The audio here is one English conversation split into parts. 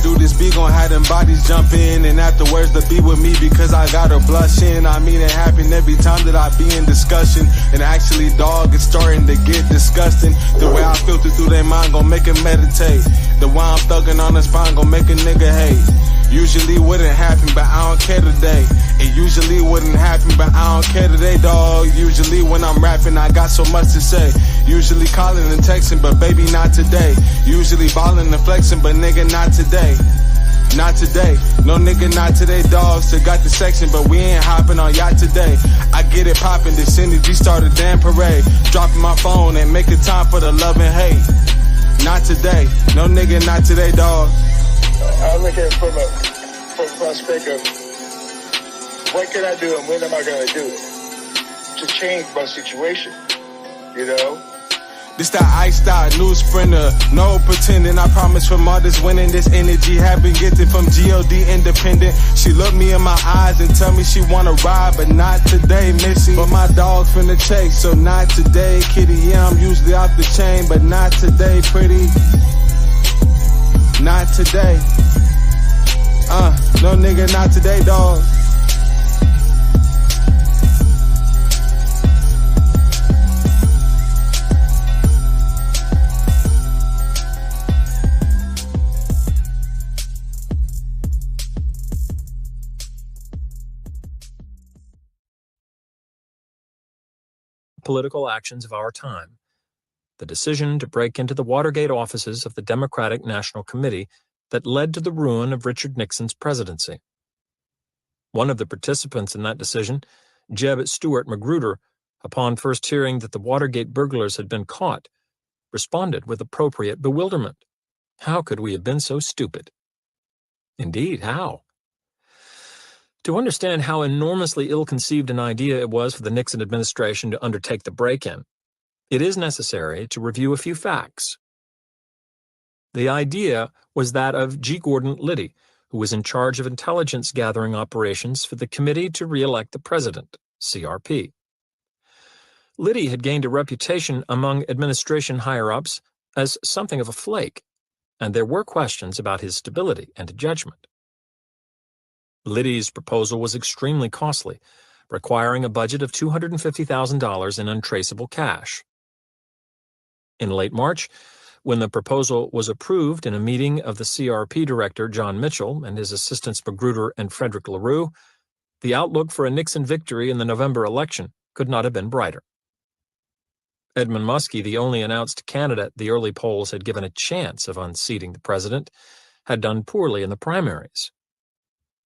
do this beat, gon' have them bodies jump in. And afterwards, to be with me because I got her blushing. I mean, it happen every time that I be in discussion. And actually, dog, it's starting to get disgusting. The way I filter through their mind gon' make it meditate. The way I'm thugging on the spine gon' make a nigga hate. Usually wouldn't happen, but I don't care today. It usually wouldn't happen, but I don't care today, dog. Usually when I'm rapping, I got so much to say. Usually calling and texting, but baby, not today. Usually balling and flexing, but nigga, not today. Not today, no nigga, not today, dog. Still got the section, but we ain't hopping on yacht today. I get it popping, this energy start a damn parade. Dropping my phone and making time for the love and hate. Not today, no nigga, not today, dog. I look at it from a prospect of what can I do and when am I going to do it to change my situation, you know? This that iced out new sprinter, no pretending. I promise from all this winning, this energy have been getting from G.O.D. independent. She look me in my eyes and tell me she wanna ride, but not today, Missy. But my dog's finna chase, so not today, kitty. Yeah, I'm usually off the chain, but not today, pretty. Not today. No nigga, not today, dog. Political actions of our time. The decision to break into the Watergate offices of the Democratic National Committee that led to the ruin of Richard Nixon's presidency. One of the participants in that decision, Jeb Stuart Magruder, upon first hearing that the Watergate burglars had been caught, responded with appropriate bewilderment. How could we have been so stupid? Indeed, how? To understand how enormously ill-conceived an idea it was for the Nixon administration to undertake the break-in, it is necessary to review a few facts. The idea was that of G. Gordon Liddy, who was in charge of intelligence gathering operations for the Committee to Re-elect the President, CRP. Liddy had gained a reputation among administration higher-ups as something of a flake, and there were questions about his stability and judgment. Liddy's proposal was extremely costly, requiring a budget of $250,000 in untraceable cash. In late March, when the proposal was approved in a meeting of the CRP director John Mitchell and his assistants Magruder and Frederick LaRue, the outlook for a Nixon victory in the November election could not have been brighter. Edmund Muskie, the only announced candidate the early polls had given a chance of unseating the president, had done poorly in the primaries.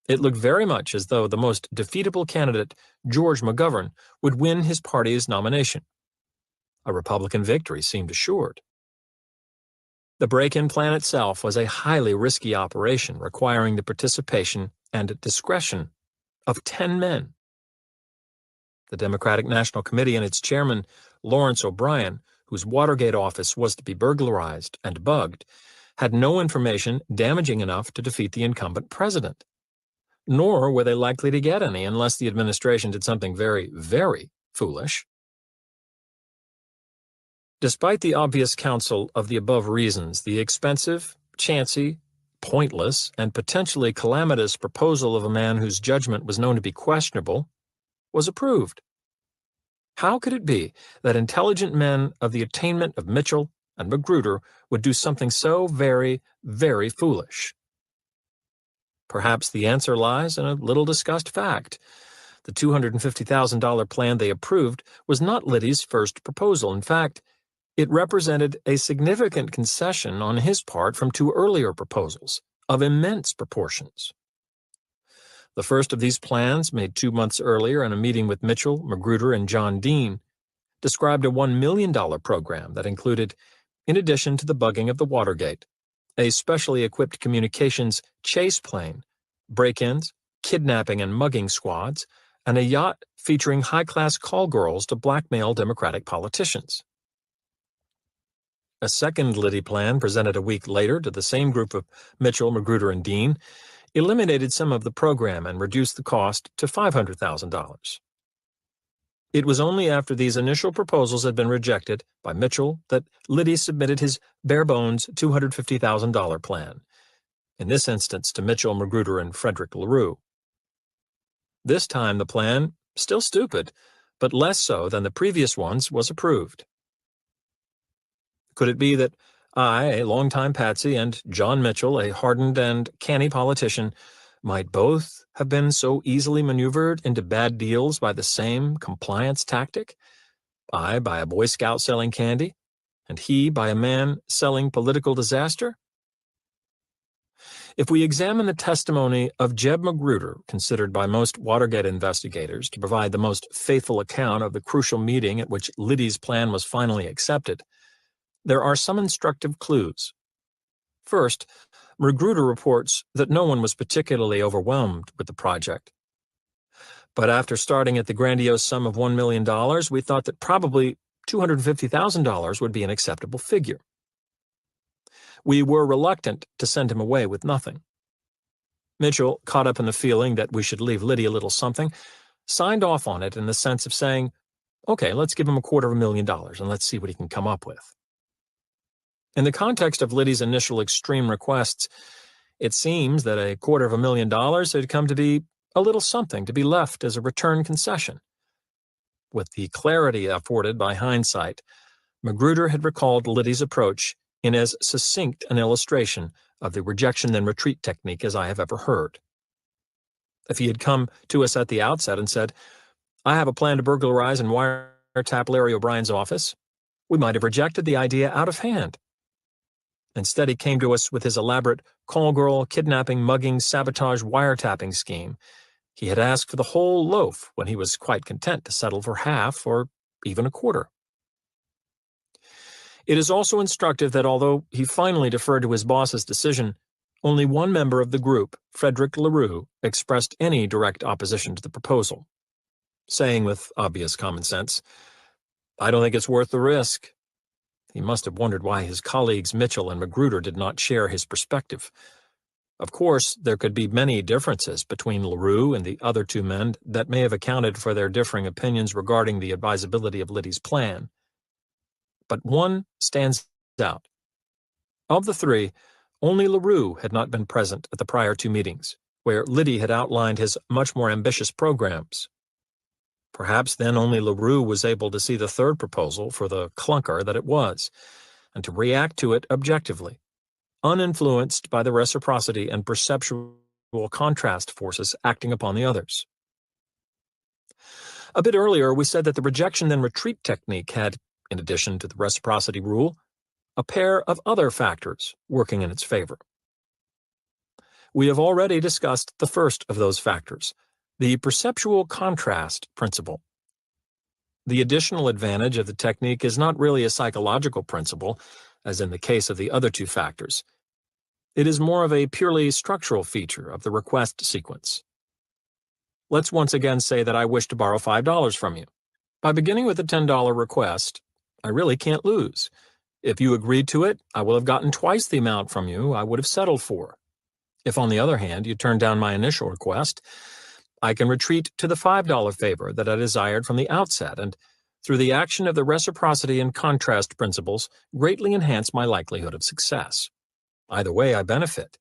It looked very much as though the most defeatable candidate, George McGovern, would win his party's nomination. A Republican victory seemed assured. The break-in plan itself was a highly risky operation requiring the participation and discretion of 10 men. The Democratic National Committee and its chairman, Lawrence O'Brien, whose Watergate office was to be burglarized and bugged, had no information damaging enough to defeat the incumbent president. Nor were they likely to get any unless the administration did something very, very foolish. Despite the obvious counsel of the above reasons, the expensive, chancy, pointless, and potentially calamitous proposal of a man whose judgment was known to be questionable was approved. How could it be that intelligent men of the attainment of Mitchell and Magruder would do something so very, very foolish? Perhaps the answer lies in a little-discussed fact. The $250,000 plan they approved was not Liddy's first proposal. In fact, it represented a significant concession on his part from two earlier proposals of immense proportions. The first of these plans, made 2 months earlier in a meeting with Mitchell, Magruder, and John Dean, described a $1 million program that included, in addition to the bugging of the Watergate, a specially equipped communications chase plane, break-ins, kidnapping and mugging squads, and a yacht featuring high-class call girls to blackmail Democratic politicians. A second Liddy plan, presented a week later to the same group of Mitchell, Magruder, and Dean, eliminated some of the program and reduced the cost to $500,000. It was only after these initial proposals had been rejected by Mitchell that Liddy submitted his bare-bones $250,000 plan, in this instance to Mitchell, Magruder, and Frederick LaRue. This time the plan, still stupid, but less so than the previous ones, was approved. Could it be that I, a longtime patsy, and John Mitchell, a hardened and canny politician, might both have been so easily maneuvered into bad deals by the same compliance tactic? I by a Boy Scout selling candy, and he by a man selling political disaster? If we examine the testimony of Jeb Magruder, considered by most Watergate investigators to provide the most faithful account of the crucial meeting at which Liddy's plan was finally accepted, there are some instructive clues. First, Magruder reports that no one was particularly overwhelmed with the project. But after starting at the grandiose sum of $1 million, we thought that probably $250,000 would be an acceptable figure. We were reluctant to send him away with nothing. Mitchell, caught up in the feeling that we should leave Liddy a little something, signed off on it in the sense of saying, okay, let's give him $250,000 and let's see what he can come up with. In the context of Liddy's initial extreme requests, it seems that $250,000 had come to be a little something to be left as a return concession. With the clarity afforded by hindsight, Magruder had recalled Liddy's approach in as succinct an illustration of the rejection then retreat technique as I have ever heard. If he had come to us at the outset and said, I have a plan to burglarize and wiretap Larry O'Brien's office, we might have rejected the idea out of hand. Instead, he came to us with his elaborate call girl, kidnapping, mugging, sabotage, wiretapping scheme. He had asked for the whole loaf when he was quite content to settle for half or even a quarter. It is also instructive that although he finally deferred to his boss's decision, only one member of the group, Frederick LaRue, expressed any direct opposition to the proposal, saying with obvious common sense, I don't think it's worth the risk. He must have wondered why his colleagues Mitchell and Magruder did not share his perspective. Of course, there could be many differences between LaRue and the other two men that may have accounted for their differing opinions regarding the advisability of Liddy's plan. But one stands out. Of the three, only LaRue had not been present at the prior two meetings, where Liddy had outlined his much more ambitious programs. Perhaps then only LaRue was able to see the third proposal for the clunker that it was, and to react to it objectively, uninfluenced by the reciprocity and perceptual contrast forces acting upon the others. A bit earlier, we said that the rejection then retreat technique had, in addition to the reciprocity rule, a pair of other factors working in its favor. We have already discussed the first of those factors, the perceptual contrast principle. The additional advantage of the technique is not really a psychological principle, as in the case of the other two factors. It is more of a purely structural feature of the request sequence. Let's once again say that I wish to borrow $5 from you. By beginning with a $10 request, I really can't lose. If you agreed to it, I will have gotten twice the amount from you I would have settled for. If, on the other hand, you turn down my initial request, I can retreat to the $5 favor that I desired from the outset and, through the action of the reciprocity and contrast principles, greatly enhance my likelihood of success. Either way, I benefit.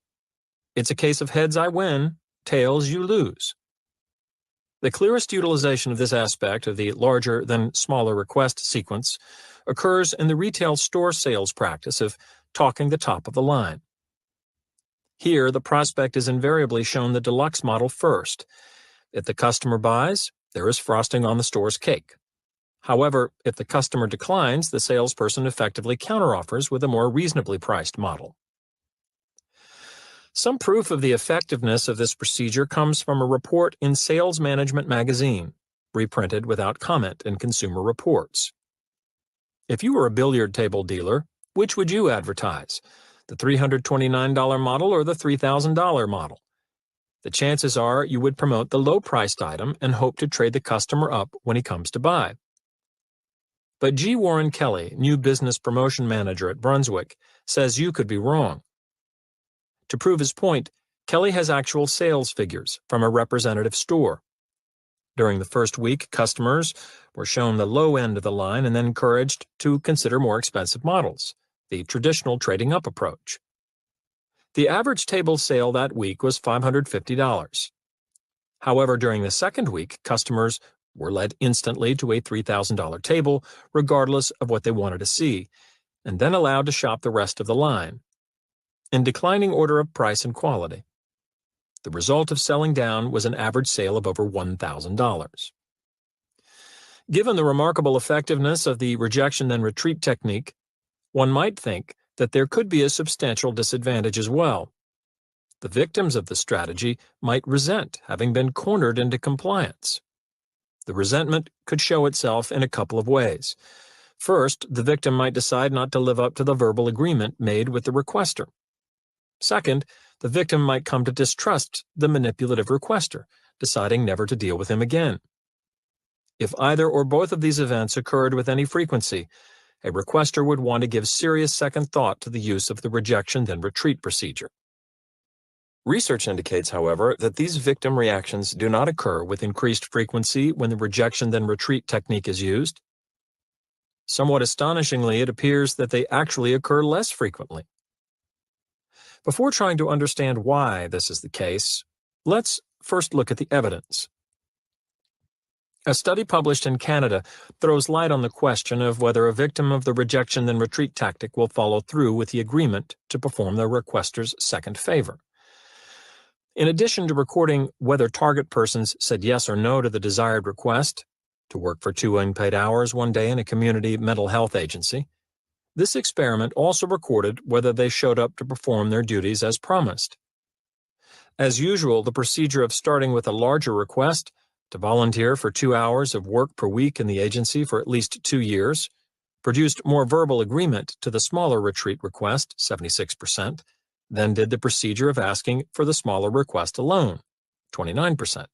It's a case of heads I win, tails you lose. The clearest utilization of this aspect of the larger than smaller request sequence occurs in the retail store sales practice of talking the top of the line. Here, the prospect is invariably shown the deluxe model first. If the customer buys, there is frosting on the store's cake. However, if the customer declines, the salesperson effectively counteroffers with a more reasonably priced model. Some proof of the effectiveness of this procedure comes from a report in Sales Management magazine, reprinted without comment in Consumer Reports. If you were a billiard table dealer, which would you advertise, the $329 model or the $3,000 model? The chances are you would promote the low-priced item and hope to trade the customer up when he comes to buy. But G. Warren Kelly, new business promotion manager at Brunswick, says you could be wrong. To prove his point, Kelly has actual sales figures from a representative store. During the first week, customers were shown the low end of the line and then encouraged to consider more expensive models, the traditional trading up approach. The average table sale that week was $550. However, during the second week, customers were led instantly to a $3,000 table, regardless of what they wanted to see, and then allowed to shop the rest of the line, in declining order of price and quality. The result of selling down was an average sale of over $1,000. Given the remarkable effectiveness of the rejection then retreat technique, one might think that there could be a substantial disadvantage as well. The victims of the strategy might resent having been cornered into compliance. The resentment could show itself in a couple of ways. First, the victim might decide not to live up to the verbal agreement made with the requester. Second, the victim might come to distrust the manipulative requester, deciding never to deal with him again. If either or both of these events occurred with any frequency, a requester would want to give serious second thought to the use of the rejection then retreat procedure. Research indicates, however, that these victim reactions do not occur with increased frequency when the rejection then retreat technique is used. Somewhat astonishingly, it appears that they actually occur less frequently. Before trying to understand why this is the case, let's first look at the evidence. A study published in Canada throws light on the question of whether a victim of the rejection then retreat tactic will follow through with the agreement to perform their requester's second favor. In addition to recording whether target persons said yes or no to the desired request, to work for 2 unpaid hours one day in a community mental health agency, this experiment also recorded whether they showed up to perform their duties as promised. As usual, the procedure of starting with a larger request to volunteer for 2 hours of work per week in the agency for at least 2 years produced more verbal agreement to the smaller retreat request, 76%, than did the procedure of asking for the smaller request alone, 29%.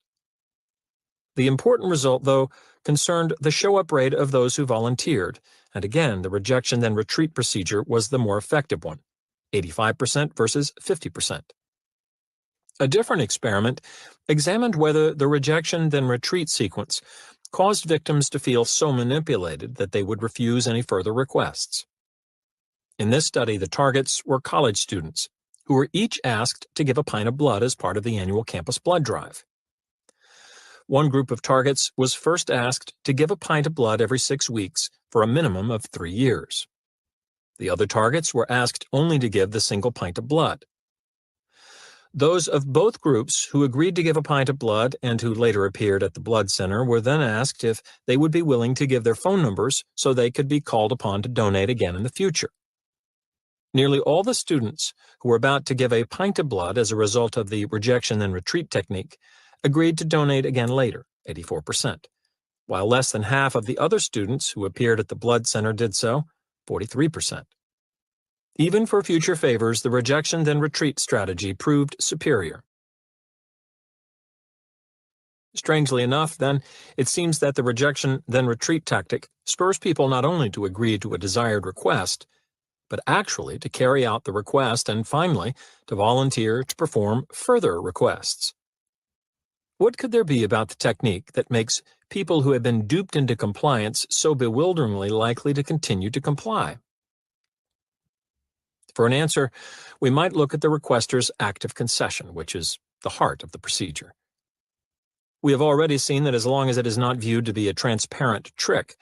The important result, though, concerned the show-up rate of those who volunteered, and again, the rejection then retreat procedure was the more effective one, 85% versus 50%. A different experiment examined whether the rejection then retreat sequence caused victims to feel so manipulated that they would refuse any further requests. In this study, the targets were college students who were each asked to give a pint of blood as part of the annual campus blood drive. One group of targets was first asked to give a pint of blood every 6 weeks for a minimum of 3 years. The other targets were asked only to give the single pint of blood. Those of both groups who agreed to give a pint of blood and who later appeared at the blood center were then asked if they would be willing to give their phone numbers so they could be called upon to donate again in the future. Nearly all the students who were about to give a pint of blood as a result of the rejection and retreat technique agreed to donate again later, 84%, while less than half of the other students who appeared at the blood center did so, 43%. Even for future favors, the rejection then retreat strategy proved superior. Strangely enough, then, it seems that the rejection then retreat tactic spurs people not only to agree to a desired request, but actually to carry out the request and finally to volunteer to perform further requests. What could there be about the technique that makes people who have been duped into compliance so bewilderingly likely to continue to comply? For an answer, we might look at the requester's active concession, which is the heart of the procedure. We have already seen that as long as it is not viewed to be a transparent trick,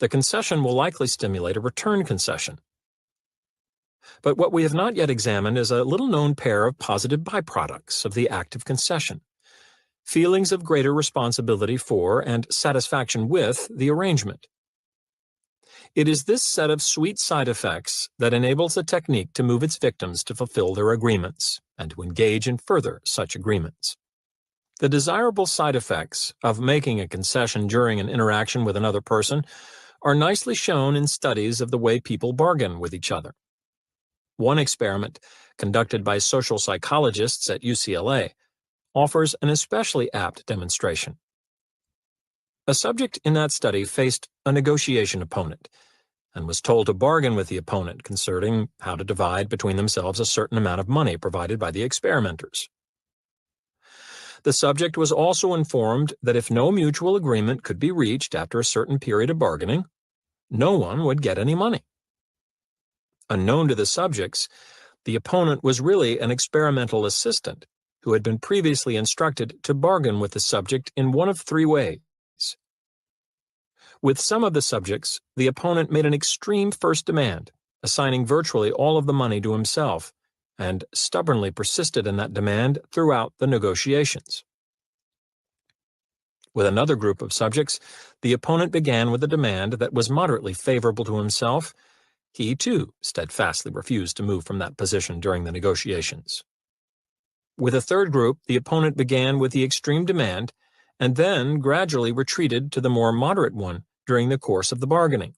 the concession will likely stimulate a return concession. But what we have not yet examined is a little-known pair of positive byproducts of the active concession: feelings of greater responsibility for and satisfaction with the arrangement. It is this set of sweet side effects that enables the technique to move its victims to fulfill their agreements and to engage in further such agreements. The desirable side effects of making a concession during an interaction with another person are nicely shown in studies of the way people bargain with each other. One experiment, conducted by social psychologists at UCLA, offers an especially apt demonstration. A subject in that study faced a negotiation opponent and was told to bargain with the opponent concerning how to divide between themselves a certain amount of money provided by the experimenters. The subject was also informed that if no mutual agreement could be reached after a certain period of bargaining, no one would get any money. Unknown to the subjects, The opponent was really an experimental assistant who had been previously instructed to bargain with the subject in one of three ways. With some of the subjects, the opponent made an extreme first demand, assigning virtually all of the money to himself, and stubbornly persisted in that demand throughout the negotiations. With another group of subjects, the opponent began with a demand that was moderately favorable to himself. He, too, steadfastly refused to move from that position during the negotiations. With a third group, the opponent began with the extreme demand and then gradually retreated to the more moderate one during the course of the bargaining.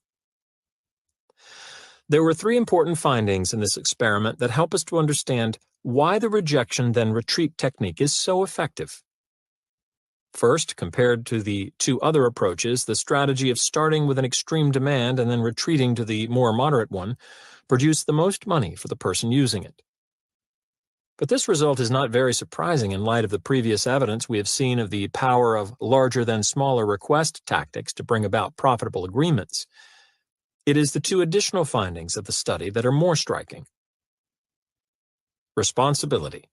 There were three important findings in this experiment that help us to understand why the rejection then retreat technique is so effective. First, compared to the two other approaches, the strategy of starting with an extreme demand and then retreating to the more moderate one produced the most money for the person using it. But this result is not very surprising in light of the previous evidence we have seen of the power of larger than smaller request tactics to bring about profitable agreements. It is the two additional findings of the study that are more striking. Responsibility.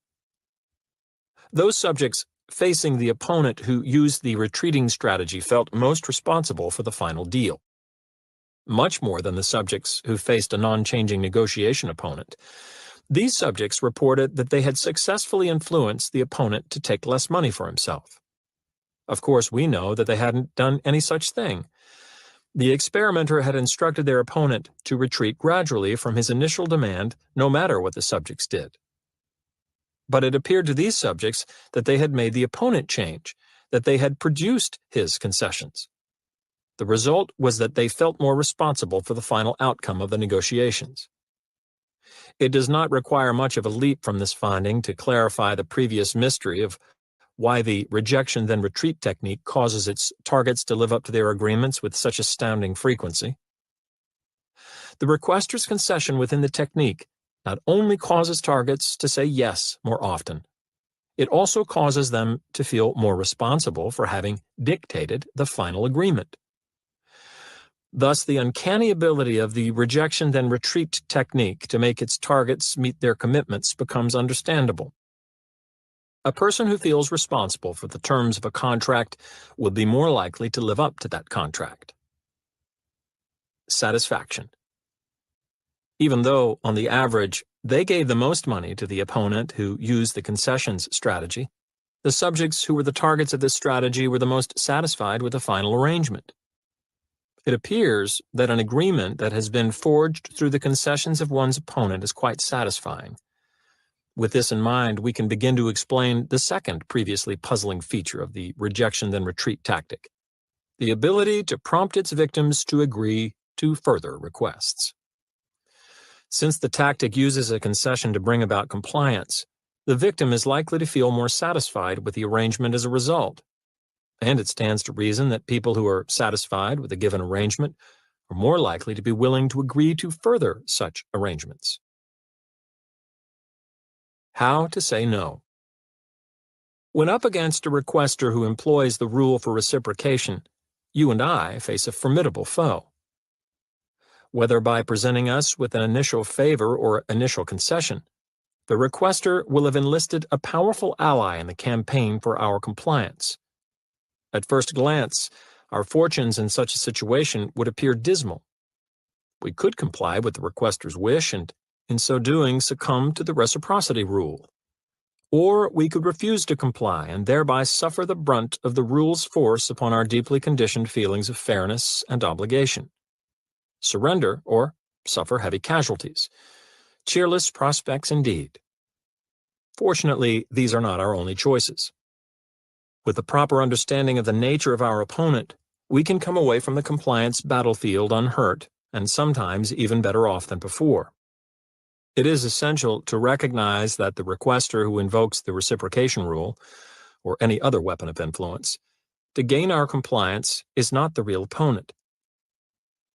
Those subjects facing the opponent who used the retreating strategy felt most responsible for the final deal, much more than the subjects who faced a non-changing negotiation opponent. These subjects reported that they had successfully influenced the opponent to take less money for himself. Of course, we know that they hadn't done any such thing. The experimenter had instructed their opponent to retreat gradually from his initial demand, no matter what the subjects did. But it appeared to these subjects that they had made the opponent change, that they had produced his concessions. The result was that they felt more responsible for the final outcome of the negotiations. It does not require much of a leap from this finding to clarify the previous mystery of why the rejection then retreat technique causes its targets to live up to their agreements with such astounding frequency. The requester's concession within the technique not only causes targets to say yes more often, it also causes them to feel more responsible for having dictated the final agreement. Thus, the uncanny ability of the rejection then retreat technique to make its targets meet their commitments becomes understandable. A person who feels responsible for the terms of a contract will be more likely to live up to that contract. Satisfaction. Even though, on the average, they gave the most money to the opponent who used the concessions strategy, the subjects who were the targets of this strategy were the most satisfied with the final arrangement. It appears that an agreement that has been forged through the concessions of one's opponent is quite satisfying. With this in mind, we can begin to explain the second previously puzzling feature of the rejection then retreat tactic, the ability to prompt its victims to agree to further requests. Since the tactic uses a concession to bring about compliance, the victim is likely to feel more satisfied with the arrangement as a result. And it stands to reason that people who are satisfied with a given arrangement are more likely to be willing to agree to further such arrangements. How to say no. When up against a requester who employs the rule for reciprocation, you and I face a formidable foe. Whether by presenting us with an initial favor or initial concession, the requester will have enlisted a powerful ally in the campaign for our compliance. At first glance, our fortunes in such a situation would appear dismal. We could comply with the requester's wish and, in so doing, succumb to the reciprocity rule. Or we could refuse to comply and thereby suffer the brunt of the rule's force upon our deeply conditioned feelings of fairness and obligation. Surrender or suffer heavy casualties. Cheerless prospects indeed. Fortunately, these are not our only choices. With the proper understanding of the nature of our opponent, we can come away from the compliance battlefield unhurt and sometimes even better off than before. It is essential to recognize that the requester who invokes the reciprocation rule, or any other weapon of influence, to gain our compliance is not the real opponent.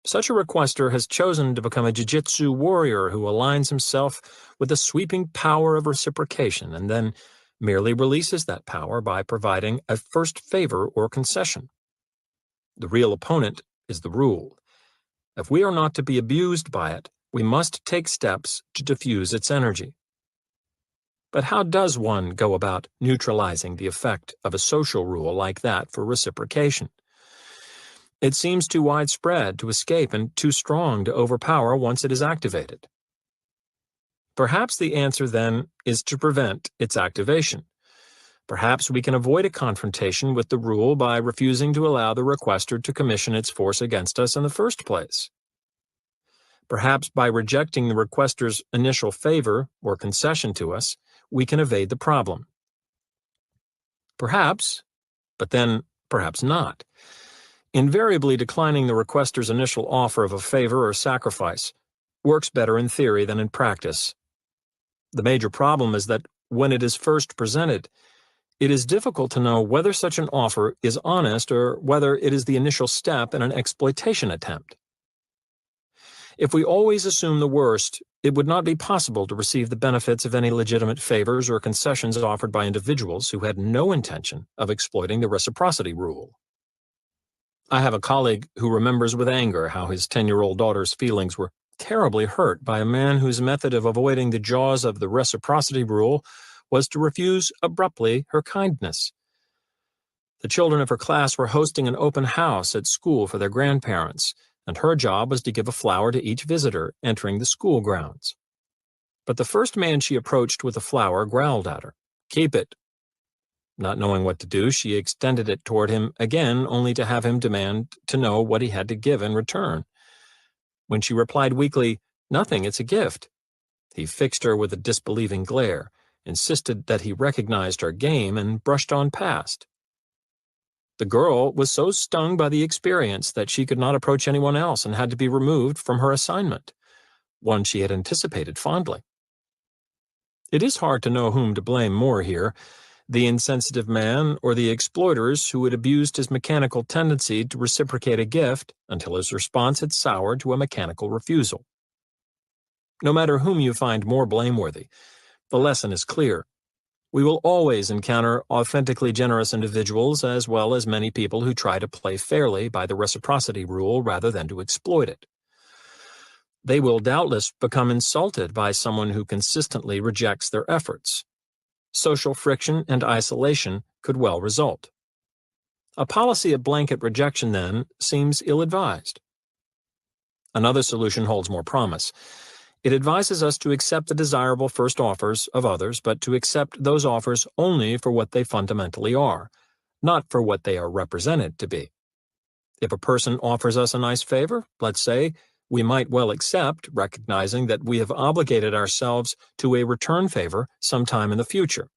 Such a requester has chosen to become a jiu-jitsu warrior who aligns himself with the sweeping power of reciprocation and then merely releases that power by providing a first favor or concession. The real opponent is the rule. If we are not to be abused by it, we must take steps to diffuse its energy. But how does one go about neutralizing the effect of a social rule like that for reciprocation? It seems too widespread to escape and too strong to overpower once it is activated. Perhaps the answer, then, is to prevent its activation. Perhaps we can avoid a confrontation with the rule by refusing to allow the requester to commission its force against us in the first place. Perhaps by rejecting the requester's initial favor or concession to us, we can evade the problem. Perhaps, but then perhaps not. Invariably declining the requester's initial offer of a favor or sacrifice works better in theory than in practice. The major problem is that when it is first presented, it is difficult to know whether such an offer is honest or whether it is the initial step in an exploitation attempt. If we always assume the worst, it would not be possible to receive the benefits of any legitimate favors or concessions offered by individuals who had no intention of exploiting the reciprocity rule. I have a colleague who remembers with anger how his 10-year-old daughter's feelings were terribly hurt by a man whose method of avoiding the jaws of the reciprocity rule was to refuse abruptly her kindness. The children of her class were hosting an open house at school for their grandparents, and her job was to give a flower to each visitor entering the school grounds. But the first man she approached with the flower growled at her, "Keep it." Not knowing what to do, she extended it toward him again, only to have him demand to know what he had to give in return. When she replied weakly, "Nothing, it's a gift," he fixed her with a disbelieving glare, insisted that he recognized her game, and brushed on past. The girl was so stung by the experience that she could not approach anyone else and had to be removed from her assignment, one she had anticipated fondly. It is hard to know whom to blame more here, the insensitive man or the exploiters who had abused his mechanical tendency to reciprocate a gift until his response had soured to a mechanical refusal. No matter whom you find more blameworthy, the lesson is clear. We will always encounter authentically generous individuals as well as many people who try to play fairly by the reciprocity rule rather than to exploit it. They will doubtless become insulted by someone who consistently rejects their efforts. Social friction and isolation could well result. A policy of blanket rejection, then, seems ill-advised. Another solution holds more promise. It advises us to accept the desirable first offers of others, but to accept those offers only for what they fundamentally are, not for what they are represented to be. If a person offers us a nice favor, let's say, we might well accept, recognizing that we have obligated ourselves to a return favor sometime in the future.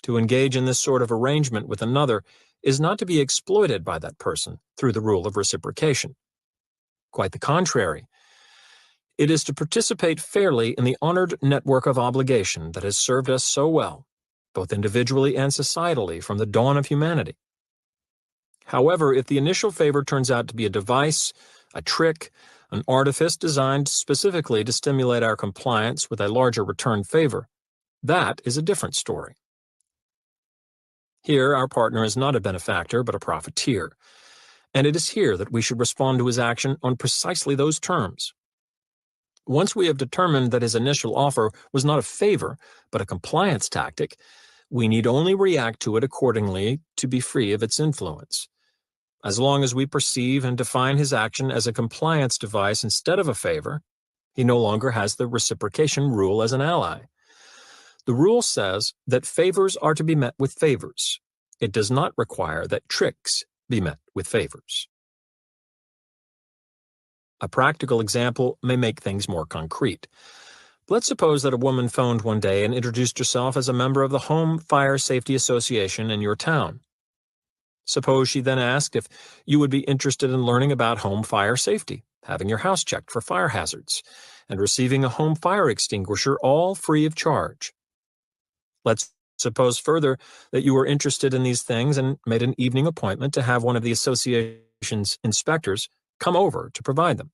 To engage in this sort of arrangement with another is not to be exploited by that person through the rule of reciprocation. Quite the contrary. It is to participate fairly in the honored network of obligation that has served us so well, both individually and societally, from the dawn of humanity. However, if the initial favor turns out to be a device, a trick, an artifice designed specifically to stimulate our compliance with a larger return favor, that is a different story. Here, our partner is not a benefactor, but a profiteer, and it is here that we should respond to his action on precisely those terms. Once we have determined that his initial offer was not a favor, but a compliance tactic, we need only react to it accordingly to be free of its influence. As long as we perceive and define his action as a compliance device instead of a favor, he no longer has the reciprocation rule as an ally. The rule says that favors are to be met with favors. It does not require that tricks be met with favors. A practical example may make things more concrete. Let's suppose that a woman phoned one day and introduced herself as a member of the Home Fire Safety Association in your town. Suppose she then asked if you would be interested in learning about home fire safety, having your house checked for fire hazards, and receiving a home fire extinguisher all free of charge. Let's suppose further that you were interested in these things and made an evening appointment to have one of the association's inspectors come over to provide them.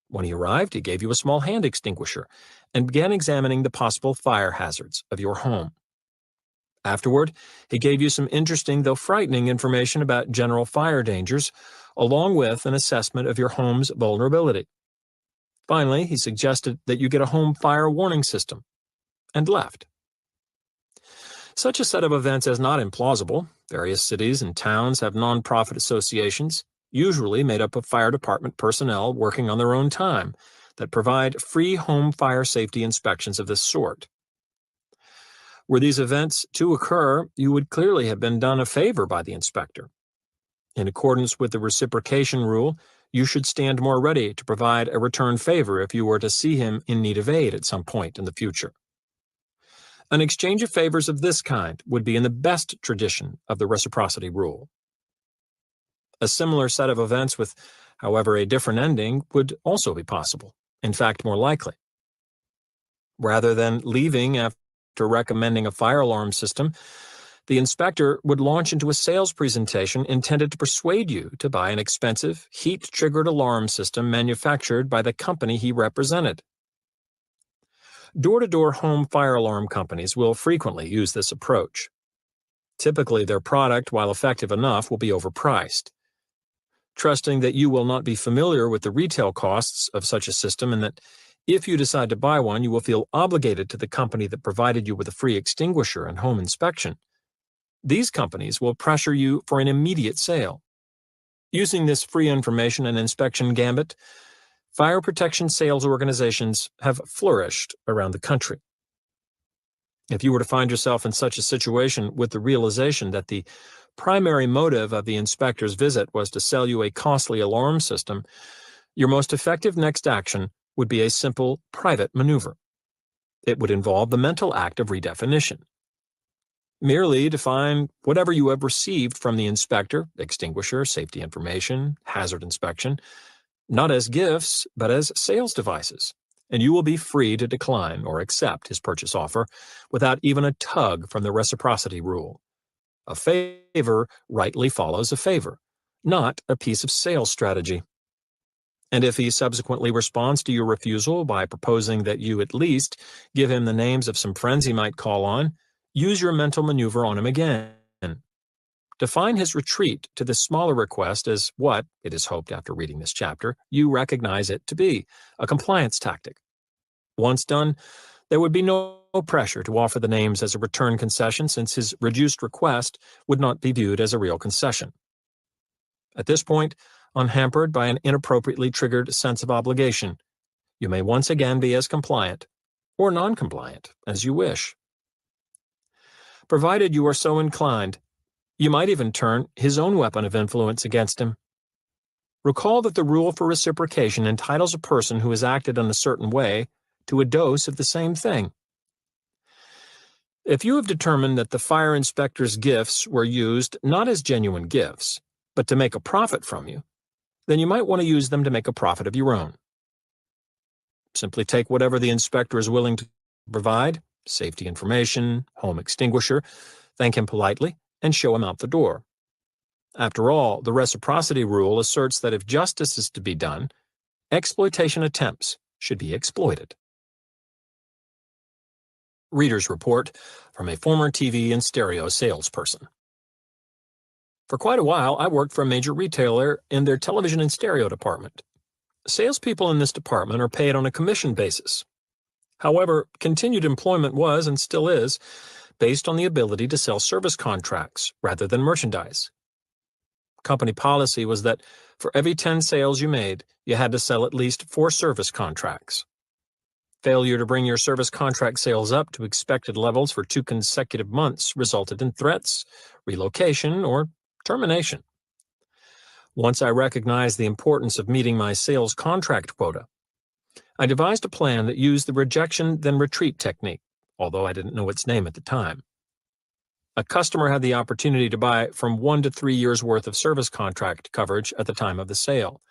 When he arrived, he gave you a small hand extinguisher and began examining the possible fire hazards of your home. Afterward, he gave you some interesting, though frightening, information about general fire dangers, along with an assessment of your home's vulnerability. Finally, he suggested that you get a home fire warning system, and left. Such a set of events is not implausible. Various cities and towns have nonprofit associations, usually made up of fire department personnel working on their own time, that provide free home fire safety inspections of this sort. Were these events to occur, you would clearly have been done a favor by the inspector. In accordance with the reciprocation rule, you should stand more ready to provide a return favor if you were to see him in need of aid at some point in the future. An exchange of favors of this kind would be in the best tradition of the reciprocity rule. A similar set of events with, however, a different ending would also be possible, in fact, more likely. Rather than leaving after recommending a fire alarm system, the inspector would launch into a sales presentation intended to persuade you to buy an expensive, heat-triggered alarm system manufactured by the company he represented. Door-to-door home fire alarm companies will frequently use this approach. Typically, their product, while effective enough, will be overpriced. Trusting that you will not be familiar with the retail costs of such a system and that if you decide to buy one, you will feel obligated to the company that provided you with a free extinguisher and home inspection, these companies will pressure you for an immediate sale. Using this free information and inspection gambit, fire protection sales organizations have flourished around the country. If you were to find yourself in such a situation with the realization that the primary motive of the inspector's visit was to sell you a costly alarm system, your most effective next action would be a simple private maneuver. It would involve the mental act of redefinition. Merely define whatever you have received from the inspector, extinguisher, safety information, hazard inspection, not as gifts, but as sales devices, and you will be free to decline or accept his purchase offer without even a tug from the reciprocity rule. A favor rightly follows a favor, not a piece of sales strategy. And if he subsequently responds to your refusal by proposing that you at least give him the names of some friends he might call on, use your mental maneuver on him again. Define his retreat to this smaller request as what, it is hoped after reading this chapter, you recognize it to be, a compliance tactic. Once done, there would be no pressure to offer the names as a return concession since his reduced request would not be viewed as a real concession. At this point, unhampered by an inappropriately triggered sense of obligation, you may once again be as compliant, or non-compliant, as you wish. Provided you are so inclined, you might even turn his own weapon of influence against him. Recall that the rule for reciprocation entitles a person who has acted in a certain way to a dose of the same thing. If you have determined that the fire inspector's gifts were used not as genuine gifts, but to make a profit from you, then you might want to use them to make a profit of your own. Simply take whatever the inspector is willing to provide, safety information, home extinguisher, thank him politely, and show him out the door. After all, the reciprocity rule asserts that if justice is to be done, exploitation attempts should be exploited. Reader's report from a former TV and stereo salesperson. For quite a while, I worked for a major retailer in their television and stereo department. Salespeople in this department are paid on a commission basis. However, continued employment was, and still is, based on the ability to sell service contracts rather than merchandise. Company policy was that for every 10 sales you made, you had to sell at least 4 service contracts. Failure to bring your service contract sales up to expected levels for 2 consecutive months resulted in threats, relocation, or termination. Once I recognized the importance of meeting my sales contract quota, I devised a plan that used the rejection then retreat technique, although I didn't know its name at the time. A customer had the opportunity to buy from 1 to 3 years' worth of service contract coverage at the time of the sale.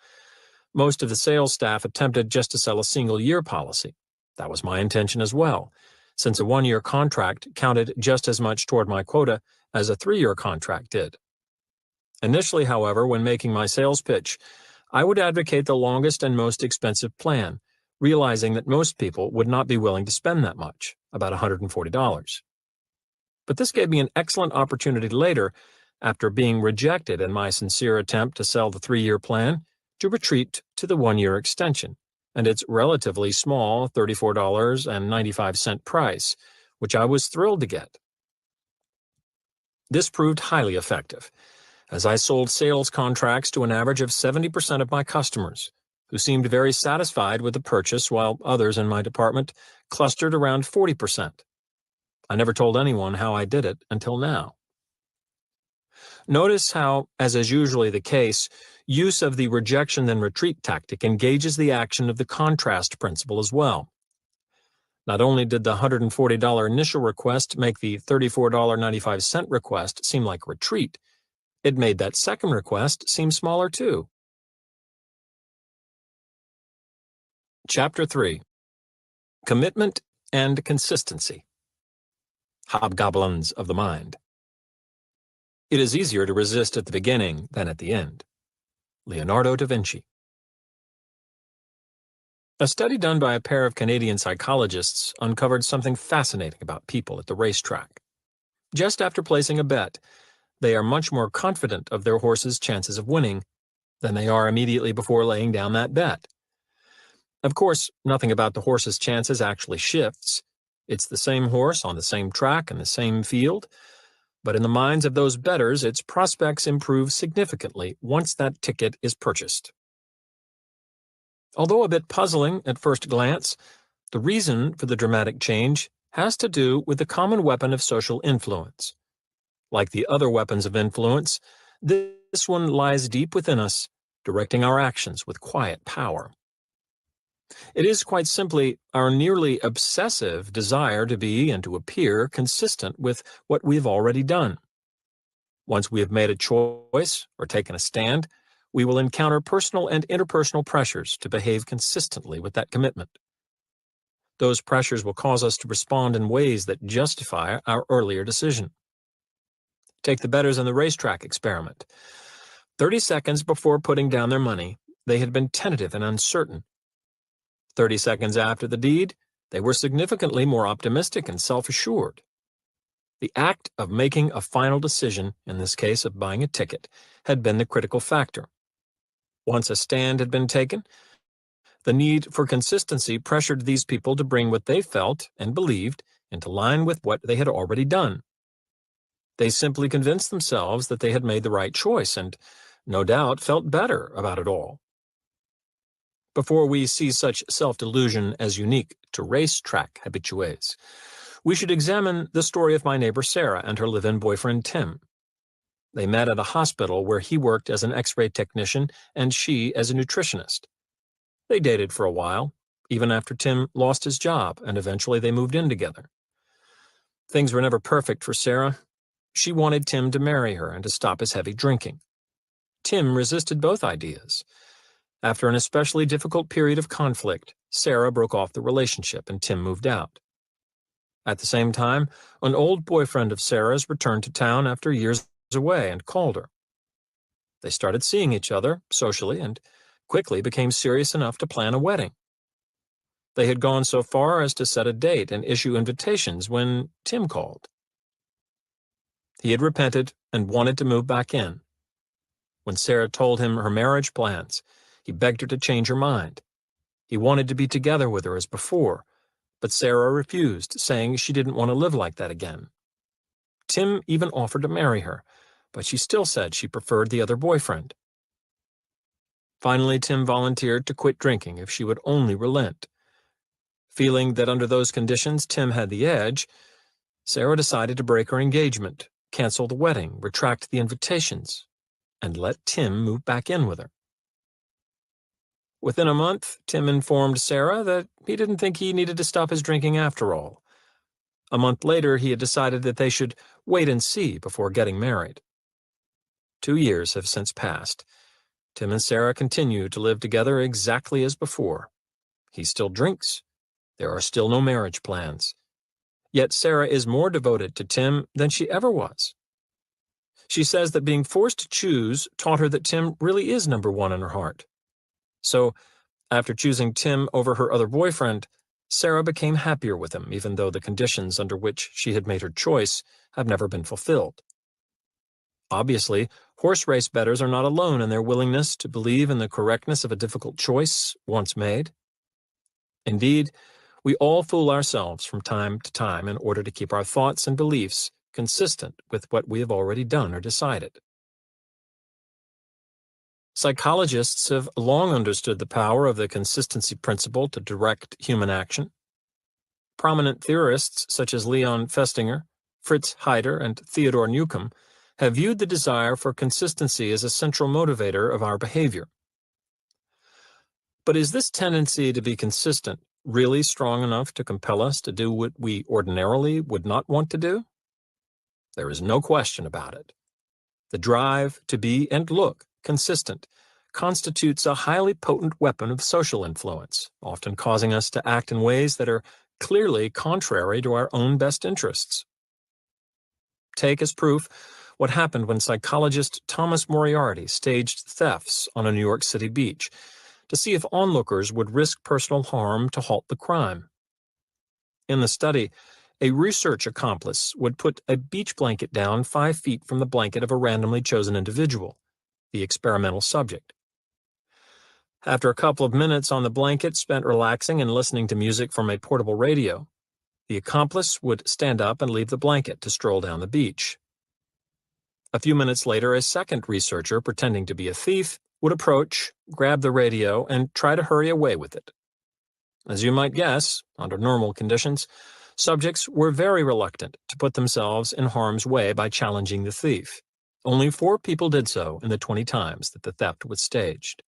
Most of the sales staff attempted just to sell a single-year policy. That was my intention as well, since a 1-year contract counted just as much toward my quota as a 3-year contract did. Initially, however, when making my sales pitch, I would advocate the longest and most expensive plan, realizing that most people would not be willing to spend that much, about $140. But this gave me an excellent opportunity later, after being rejected in my sincere attempt to sell the 3-year plan, to retreat to the 1-year extension, and its relatively small $34.95 price, which I was thrilled to get. This proved highly effective, as I sold sales contracts to an average of 70% of my customers, who seemed very satisfied with the purchase, while others in my department clustered around 40%. I never told anyone how I did it until now. Notice how, as is usually the case, use of the rejection then retreat tactic engages the action of the contrast principle as well. Not only did the $140 initial request make the $34.95 request seem like retreat, it made that second request seem smaller too. Chapter 3. Commitment and Consistency. Hobgoblins of the Mind. It is easier to resist at the beginning than at the end. Leonardo da Vinci. A study done by a pair of Canadian psychologists uncovered something fascinating about people at the racetrack. Just after placing a bet, they are much more confident of their horse's chances of winning than they are immediately before laying down that bet. Of course, nothing about the horse's chances actually shifts. It's the same horse on the same track and the same field, but in the minds of those bettors, its prospects improve significantly once that ticket is purchased. Although a bit puzzling at first glance, the reason for the dramatic change has to do with the common weapon of social influence. Like the other weapons of influence, this one lies deep within us, directing our actions with quiet power. It is quite simply our nearly obsessive desire to be and to appear consistent with what we've already done. Once we have made a choice or taken a stand, we will encounter personal and interpersonal pressures to behave consistently with that commitment. Those pressures will cause us to respond in ways that justify our earlier decision. Take the bettors in the racetrack experiment. 30 seconds before putting down their money, they had been tentative and uncertain. 30 seconds after the deed, they were significantly more optimistic and self-assured. The act of making a final decision, in this case of buying a ticket, had been the critical factor. Once a stand had been taken, the need for consistency pressured these people to bring what they felt and believed into line with what they had already done. They simply convinced themselves that they had made the right choice and, no doubt, felt better about it all. Before we see such self-delusion as unique to racetrack habitués, we should examine the story of my neighbor Sarah and her live-in boyfriend Tim. They met at a hospital where he worked as an X-ray technician and she as a nutritionist. They dated for a while, even after Tim lost his job, and eventually they moved in together. Things were never perfect for Sarah. She wanted Tim to marry her and to stop his heavy drinking. Tim resisted both ideas. After an especially difficult period of conflict, Sarah broke off the relationship and Tim moved out. At the same time, an old boyfriend of Sarah's returned to town after years away and called her. They started seeing each other socially and quickly became serious enough to plan a wedding. They had gone so far as to set a date and issue invitations when Tim called. He had repented and wanted to move back in. When Sarah told him her marriage plans, he begged her to change her mind. He wanted to be together with her as before, but Sarah refused, saying she didn't want to live like that again. Tim even offered to marry her, but she still said she preferred the other boyfriend. Finally, Tim volunteered to quit drinking if she would only relent. Feeling that under those conditions Tim had the edge, Sarah decided to break her engagement, cancel the wedding, retract the invitations, and let Tim move back in with her. Within a month, Tim informed Sarah that he didn't think he needed to stop his drinking after all. A month later, he had decided that they should wait and see before getting married. 2 years have since passed. Tim and Sarah continue to live together exactly as before. He still drinks. There are still no marriage plans. Yet Sarah is more devoted to Tim than she ever was. She says that being forced to choose taught her that Tim really is number one in her heart. So, after choosing Tim over her other boyfriend, Sarah became happier with him, even though the conditions under which she had made her choice have never been fulfilled. Obviously, horse race bettors are not alone in their willingness to believe in the correctness of a difficult choice once made. Indeed, we all fool ourselves from time to time in order to keep our thoughts and beliefs consistent with what we have already done or decided. Psychologists have long understood the power of the consistency principle to direct human action. Prominent theorists such as Leon Festinger, Fritz Heider, and Theodore Newcomb have viewed the desire for consistency as a central motivator of our behavior. But is this tendency to be consistent really strong enough to compel us to do what we ordinarily would not want to do? There is no question about it. The drive to be and look consistent constitutes a highly potent weapon of social influence, often causing us to act in ways that are clearly contrary to our own best interests. Take as proof what happened when psychologist Thomas Moriarty staged thefts on a New York City beach to see if onlookers would risk personal harm to halt the crime. In the study, a research accomplice would put a beach blanket down 5 feet from the blanket of a randomly chosen individual, the experimental subject. After a couple of minutes on the blanket spent relaxing and listening to music from a portable radio, the accomplice would stand up and leave the blanket to stroll down the beach. A few minutes later, a second researcher, pretending to be a thief, would approach, grab the radio, and try to hurry away with it. As you might guess, under normal conditions, subjects were very reluctant to put themselves in harm's way by challenging the thief. Only 4 people did so in the 20 times that the theft was staged.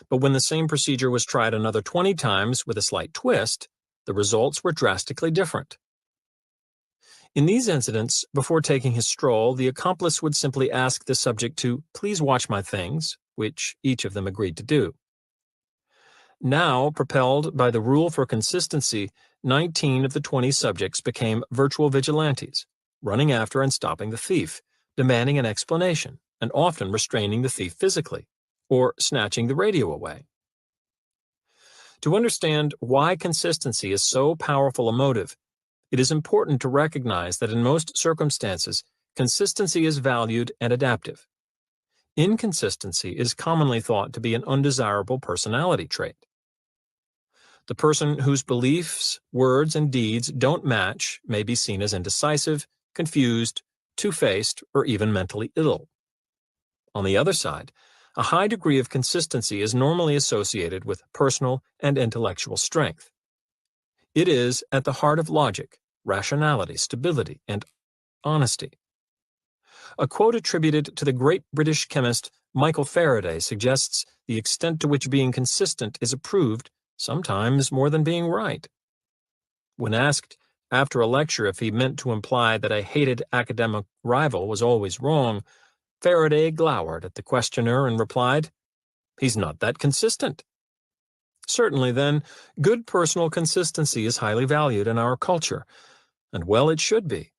But when the same procedure was tried another 20 times with a slight twist, the results were drastically different. In these incidents, before taking his stroll, the accomplice would simply ask the subject to please watch my things, which each of them agreed to do. Now, propelled by the rule for consistency, 19 of the 20 subjects became virtual vigilantes, running after and stopping the thief, demanding an explanation, and often restraining the thief physically, or snatching the radio away. To understand why consistency is so powerful a motive, it is important to recognize that in most circumstances, consistency is valued and adaptive. Inconsistency is commonly thought to be an undesirable personality trait. The person whose beliefs, words, and deeds don't match may be seen as indecisive, confused, two-faced, or even mentally ill. On the other side, a high degree of consistency is normally associated with personal and intellectual strength. It is at the heart of logic, rationality, stability, and honesty. A quote attributed to the great British chemist Michael Faraday suggests the extent to which being consistent is approved, sometimes more than being right. When asked after a lecture if he meant to imply that a hated academic rival was always wrong, Faraday glowered at the questioner and replied, "He's not that consistent." Certainly, then, good personal consistency is highly valued in our culture, and well it should be.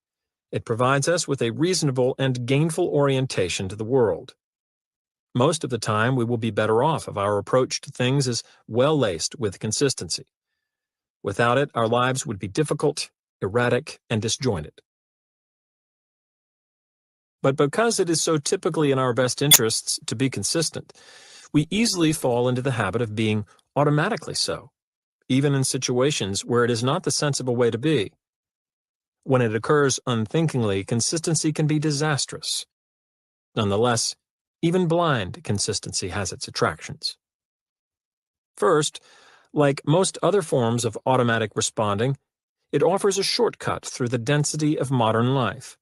It provides us with a reasonable and gainful orientation to the world. Most of the time, we will be better off if our approach to things is well laced with consistency. Without it, our lives would be difficult, erratic, and disjointed. But because it is so typically in our best interests to be consistent, we easily fall into the habit of being automatically so, even in situations where it is not the sensible way to be. When it occurs unthinkingly, consistency can be disastrous. Nonetheless, even blind consistency has its attractions. First, like most other forms of automatic responding, it offers a shortcut through the density of modern life.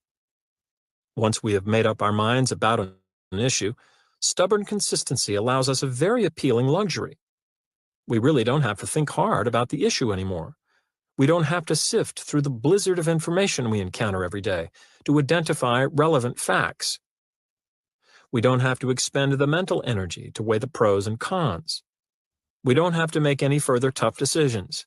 Once we have made up our minds about an issue, stubborn consistency allows us a very appealing luxury. We really don't have to think hard about the issue anymore. We don't have to sift through the blizzard of information we encounter every day to identify relevant facts. We don't have to expend the mental energy to weigh the pros and cons. We don't have to make any further tough decisions.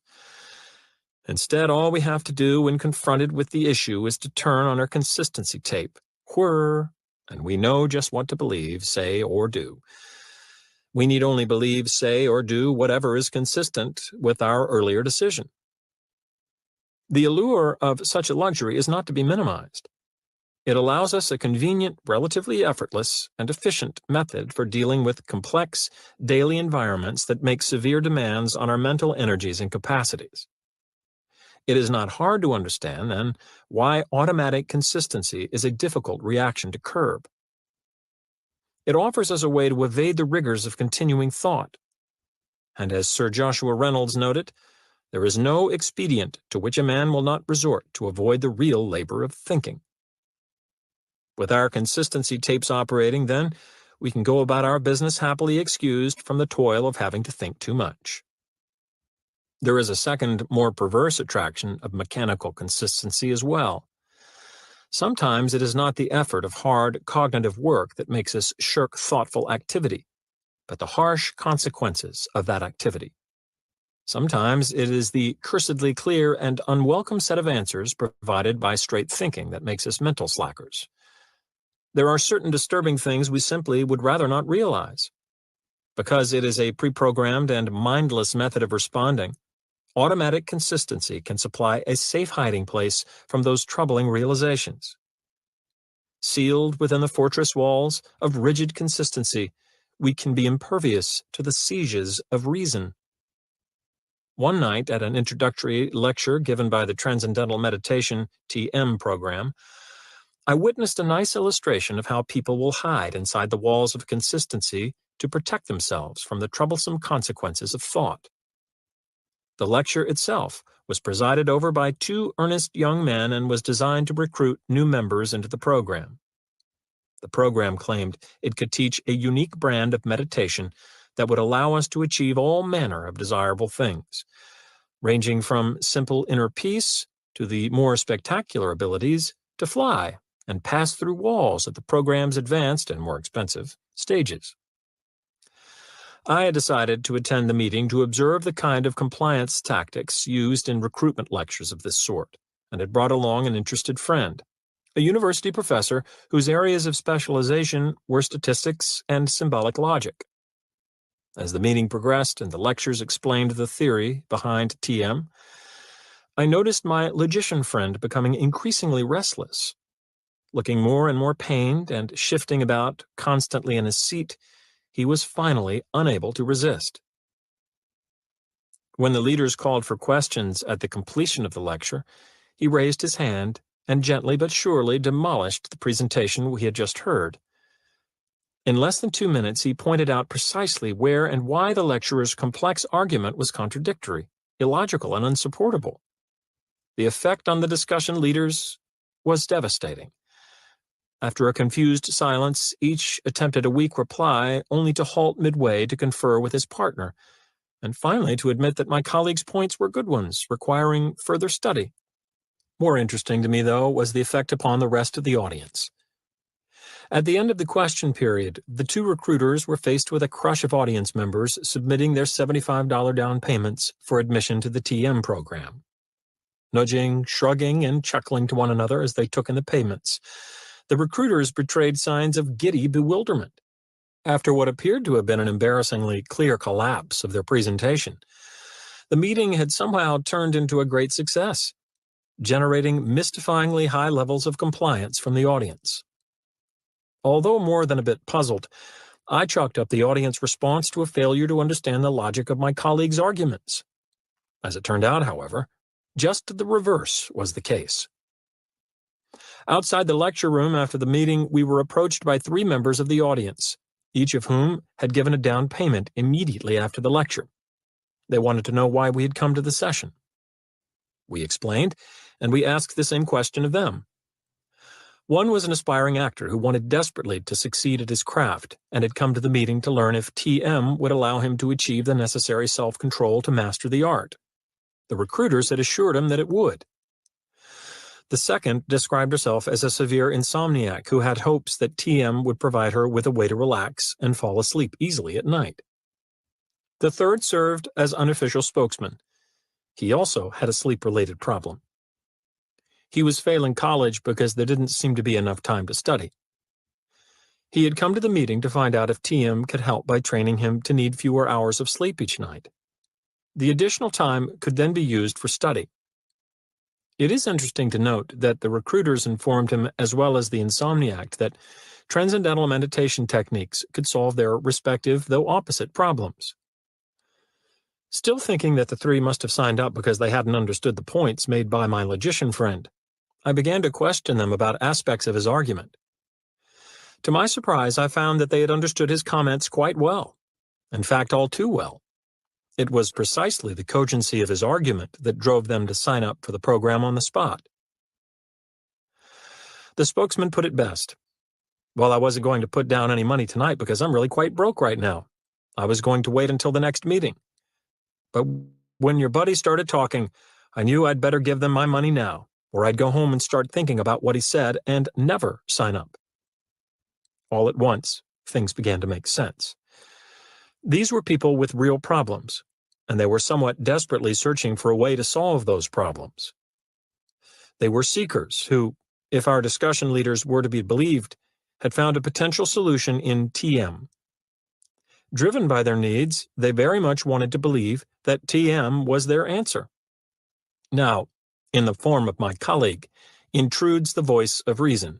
Instead, all we have to do when confronted with the issue is to turn on our consistency tape, whir, and we know just what to believe, say, or do. We need only believe, say, or do whatever is consistent with our earlier decision. The allure of such a luxury is not to be minimized. It allows us a convenient, relatively effortless, and efficient method for dealing with complex, daily environments that make severe demands on our mental energies and capacities. It is not hard to understand, then, why automatic consistency is a difficult reaction to curb. It offers us a way to evade the rigors of continuing thought. And as Sir Joshua Reynolds noted, there is no expedient to which a man will not resort to avoid the real labor of thinking. With our consistency tapes operating, then, we can go about our business happily excused from the toil of having to think too much. There is a second, more perverse attraction of mechanical consistency as well. Sometimes it is not the effort of hard cognitive work that makes us shirk thoughtful activity, but the harsh consequences of that activity. Sometimes it is the cursedly clear and unwelcome set of answers provided by straight thinking that makes us mental slackers. There are certain disturbing things we simply would rather not realize. Because it is a pre-programmed and mindless method of responding, automatic consistency can supply a safe hiding place from those troubling realizations. Sealed within the fortress walls of rigid consistency, we can be impervious to the sieges of reason. One night at an introductory lecture given by the Transcendental Meditation TM program, I witnessed a nice illustration of how people will hide inside the walls of consistency to protect themselves from the troublesome consequences of thought. The lecture itself was presided over by two earnest young men and was designed to recruit new members into the program. The program claimed it could teach a unique brand of meditation that would allow us to achieve all manner of desirable things, ranging from simple inner peace to the more spectacular abilities to fly and pass through walls at the program's advanced and more expensive stages. I had decided to attend the meeting to observe the kind of compliance tactics used in recruitment lectures of this sort, and had brought along an interested friend, a university professor whose areas of specialization were statistics and symbolic logic. As the meeting progressed and the lectures explained the theory behind TM, I noticed my logician friend becoming increasingly restless. Looking more and more pained and shifting about constantly in his seat, he was finally unable to resist. When the leaders called for questions at the completion of the lecture, he raised his hand and gently but surely demolished the presentation we had just heard. In less than 2 minutes, he pointed out precisely where and why the lecturer's complex argument was contradictory, illogical, and unsupportable. The effect on the discussion leaders was devastating. After a confused silence, each attempted a weak reply, only to halt midway to confer with his partner, and finally to admit that my colleague's points were good ones, requiring further study. More interesting to me, though, was the effect upon the rest of the audience. At the end of the question period, the two recruiters were faced with a crush of audience members submitting their $75 down payments for admission to the TM program. Nudging, shrugging, and chuckling to one another as they took in the payments, the recruiters betrayed signs of giddy bewilderment. After what appeared to have been an embarrassingly clear collapse of their presentation, the meeting had somehow turned into a great success, generating mystifyingly high levels of compliance from the audience. Although more than a bit puzzled, I chalked up the audience response to a failure to understand the logic of my colleagues' arguments. As it turned out, however, just the reverse was the case. Outside the lecture room after the meeting, we were approached by 3 members of the audience, each of whom had given a down payment immediately after the lecture. They wanted to know why we had come to the session. We explained, and we asked the same question of them. One was an aspiring actor who wanted desperately to succeed at his craft and had come to the meeting to learn if TM would allow him to achieve the necessary self-control to master the art. The recruiters had assured him that it would. The second described herself as a severe insomniac who had hopes that TM would provide her with a way to relax and fall asleep easily at night. The third served as unofficial spokesman. He also had a sleep-related problem. He was failing college because there didn't seem to be enough time to study. He had come to the meeting to find out if TM could help by training him to need fewer hours of sleep each night. The additional time could then be used for study. It is interesting to note that the recruiters informed him, as well as the insomniac, that transcendental meditation techniques could solve their respective, though opposite, problems. Still thinking that the three must have signed up because they hadn't understood the points made by my logician friend, I began to question them about aspects of his argument. To my surprise, I found that they had understood his comments quite well. In fact, all too well. It was precisely the cogency of his argument that drove them to sign up for the program on the spot. The spokesman put it best. Well, I wasn't going to put down any money tonight because I'm really quite broke right now. I was going to wait until the next meeting. But when your buddy started talking, I knew I'd better give them my money now, or I'd go home and start thinking about what he said and never sign up. All at once, things began to make sense. These were people with real problems, and they were somewhat desperately searching for a way to solve those problems. They were seekers who, if our discussion leaders were to be believed, had found a potential solution in TM. Driven by their needs, they very much wanted to believe that TM was their answer. Now, in the form of my colleague, intrudes the voice of reason,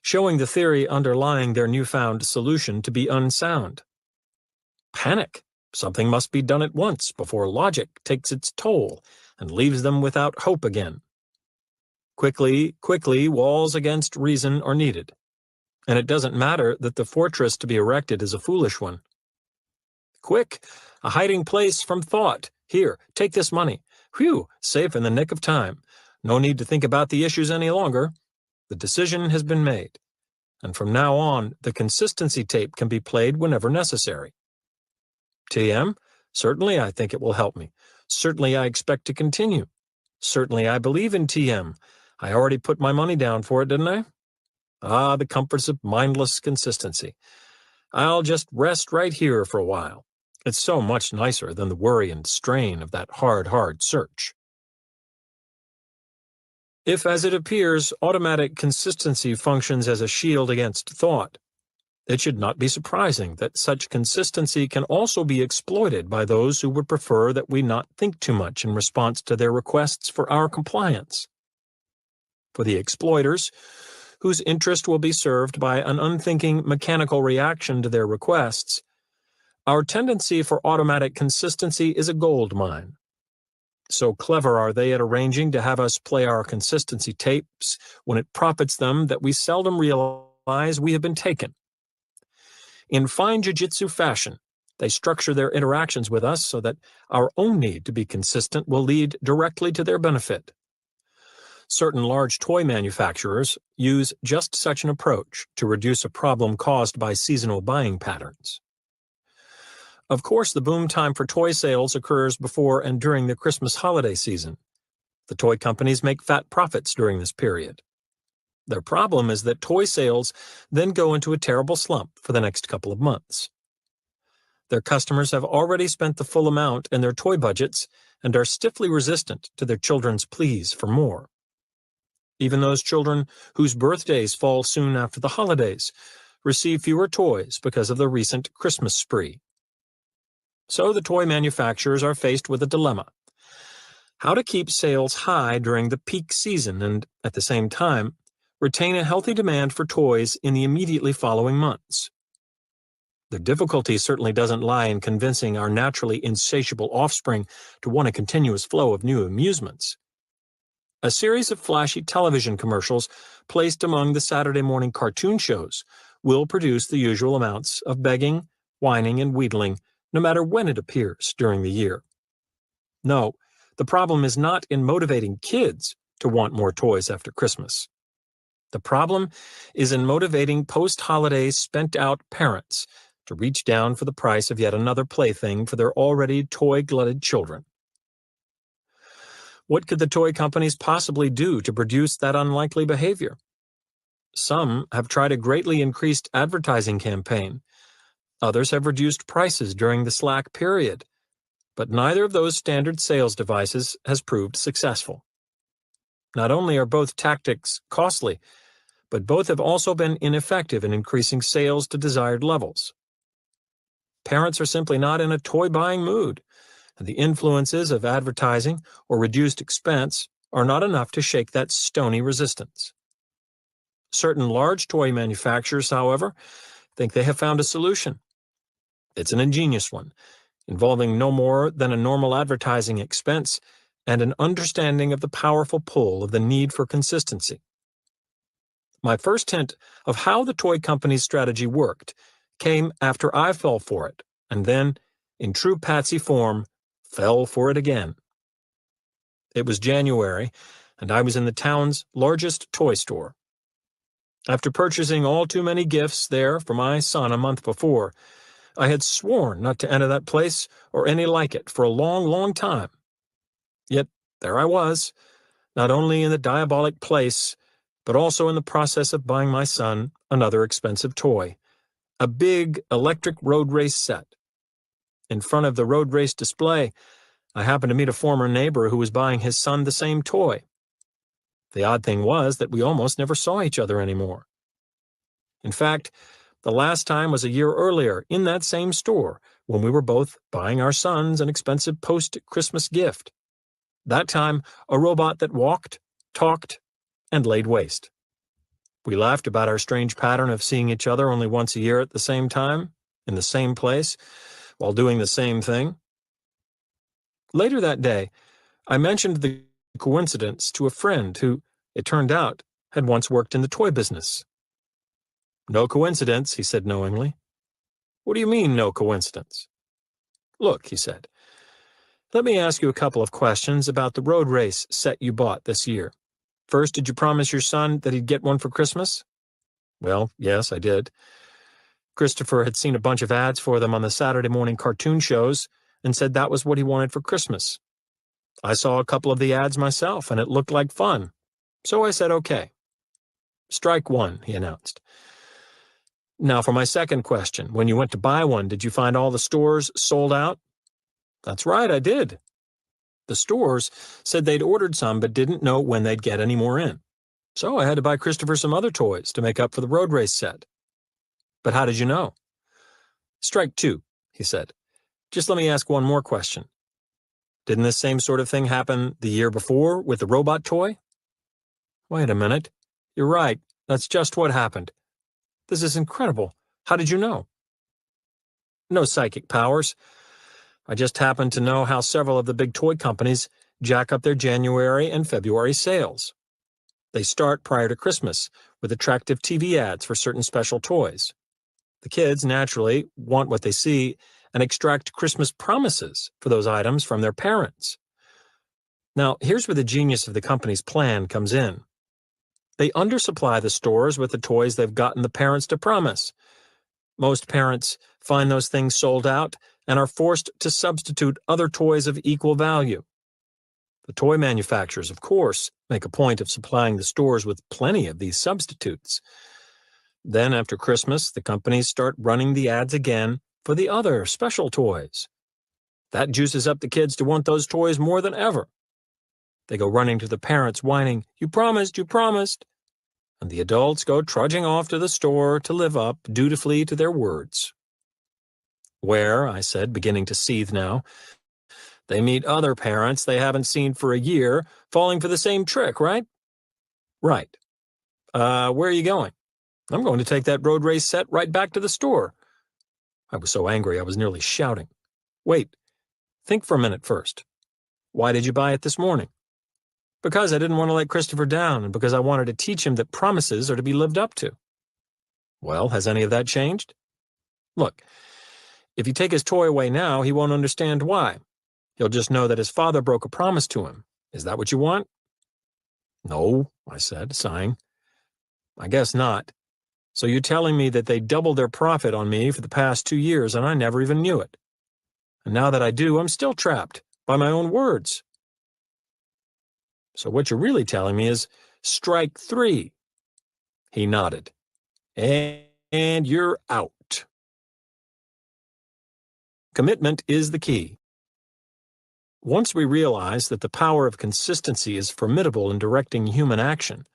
showing the theory underlying their newfound solution to be unsound. Panic. Something must be done at once before logic takes its toll and leaves them without hope again. Quickly, walls against reason are needed. And it doesn't matter that the fortress to be erected is a foolish one. Quick, a hiding place from thought. Here, take this money. Whew, safe in the nick of time. No need to think about the issues any longer. The decision has been made. And from now on, the consistency tape can be played whenever necessary. TM, certainly I think it will help me. Certainly I expect to continue. Certainly I believe in TM. I already put my money down for it, didn't I? Ah, the comforts of mindless consistency. I'll just rest right here for a while. It's so much nicer than the worry and strain of that hard search. If, as it appears, automatic consistency functions as a shield against thought, it should not be surprising that such consistency can also be exploited by those who would prefer that we not think too much in response to their requests for our compliance. For the exploiters, whose interest will be served by an unthinking mechanical reaction to their requests, our tendency for automatic consistency is a gold mine. So clever are they at arranging to have us play our consistency tapes when it profits them that we seldom realize we have been taken. In fine jiu-jitsu fashion, they structure their interactions with us so that our own need to be consistent will lead directly to their benefit. Certain large toy manufacturers use just such an approach to reduce a problem caused by seasonal buying patterns. Of course, the boom time for toy sales occurs before and during the Christmas holiday season. The toy companies make fat profits during this period. Their problem is that toy sales then go into a terrible slump for the next couple of months. Their customers have already spent the full amount in their toy budgets and are stiffly resistant to their children's pleas for more. Even those children whose birthdays fall soon after the holidays receive fewer toys because of the recent Christmas spree. So the toy manufacturers are faced with a dilemma: how to keep sales high during the peak season and, at the same time, retain a healthy demand for toys in the immediately following months. The difficulty certainly doesn't lie in convincing our naturally insatiable offspring to want a continuous flow of new amusements. A series of flashy television commercials placed among the Saturday morning cartoon shows will produce the usual amounts of begging, whining, and wheedling, no matter when it appears during the year. No, the problem is not in motivating kids to want more toys after Christmas. The problem is in motivating post-holiday spent-out parents to reach down for the price of yet another plaything for their already toy-glutted children. What could the toy companies possibly do to produce that unlikely behavior? Some have tried a greatly increased advertising campaign. Others have reduced prices during the slack period. But neither of those standard sales devices has proved successful. Not only are both tactics costly, but both have also been ineffective in increasing sales to desired levels. Parents are simply not in a toy-buying mood, and the influences of advertising or reduced expense are not enough to shake that stony resistance. Certain large toy manufacturers, however, think they have found a solution. It's an ingenious one, involving no more than a normal advertising expense and an understanding of the powerful pull of the need for consistency. My first hint of how the toy company's strategy worked came after I fell for it, and then, in true Patsy form, fell for it again. It was January, and I was in the town's largest toy store. After purchasing all too many gifts there for my son a month before, I had sworn not to enter that place or any like it for a long, long time. Yet there I was, not only in the diabolic place, but also in the process of buying my son another expensive toy, a big electric road race set. In front of the road race display, I happened to meet a former neighbor who was buying his son the same toy. The odd thing was that we almost never saw each other anymore. In fact, the last time was a year earlier in that same store when we were both buying our sons an expensive post-Christmas gift. That time, a robot that walked, talked, and laid waste. We laughed about our strange pattern of seeing each other only once a year at the same time, in the same place, while doing the same thing. Later that day, I mentioned the coincidence to a friend who, it turned out, had once worked in the toy business. "No coincidence," he said knowingly. "What do you mean, no coincidence?" "Look," he said, "let me ask you a couple of questions about the road race set you bought this year. First, did you promise your son that he'd get one for Christmas?" "Well, yes, I did." Christopher had seen a bunch of ads for them on the Saturday morning cartoon shows and said that was what he wanted for Christmas. I saw a couple of the ads myself, and it looked like fun. So I said okay. "Strike one," he announced. "Now for my second question. When you went to buy one, did you find all the stores sold out?" "That's right, I did." The stores said they'd ordered some but didn't know when they'd get any more in. So I had to buy Christopher some other toys to make up for the road race set. "But how did you know?" "Strike two," he said. "Just let me ask one more question. Didn't this same sort of thing happen the year before with the robot toy?" "Wait a minute. You're right. That's just what happened. This is incredible. How did you know?" "No psychic powers. I just happened to know how several of the big toy companies jack up their January and February sales. They start prior to Christmas with attractive TV ads for certain special toys. The kids, naturally, want what they see and extract Christmas promises for those items from their parents. Now, here's where the genius of the company's plan comes in. They undersupply the stores with the toys they've gotten the parents to promise. Most parents find those things sold out and are forced to substitute other toys of equal value. The toy manufacturers, of course, make a point of supplying the stores with plenty of these substitutes. Then, after Christmas, the companies start running the ads again for the other special toys. That juices up the kids to want those toys more than ever. They go running to the parents whining, "You promised, you promised." And the adults go trudging off to the store to live up dutifully to their words. Where, I said, beginning to seethe now, they meet other parents they haven't seen for a year, falling for the same trick, right? "Right. Where are you going?" "I'm going to take that road race set right back to the store." I was so angry I was nearly shouting. "Wait, think for a minute first. Why did you buy it this morning?" "Because I didn't want to let Christopher down and because I wanted to teach him that promises are to be lived up to." "Well, has any of that changed?" "Look, if you take his toy away now, he won't understand why. He'll just know that his father broke a promise to him. Is that what you want?" "No," I said, sighing. "I guess not. So you're telling me that they doubled their profit on me for the past 2 years and I never even knew it. And now that I do, I'm still trapped by my own words. So what you're really telling me is strike three." He nodded. And you're out. Commitment is the key. Once we realize that the power of consistency is formidable in directing human action,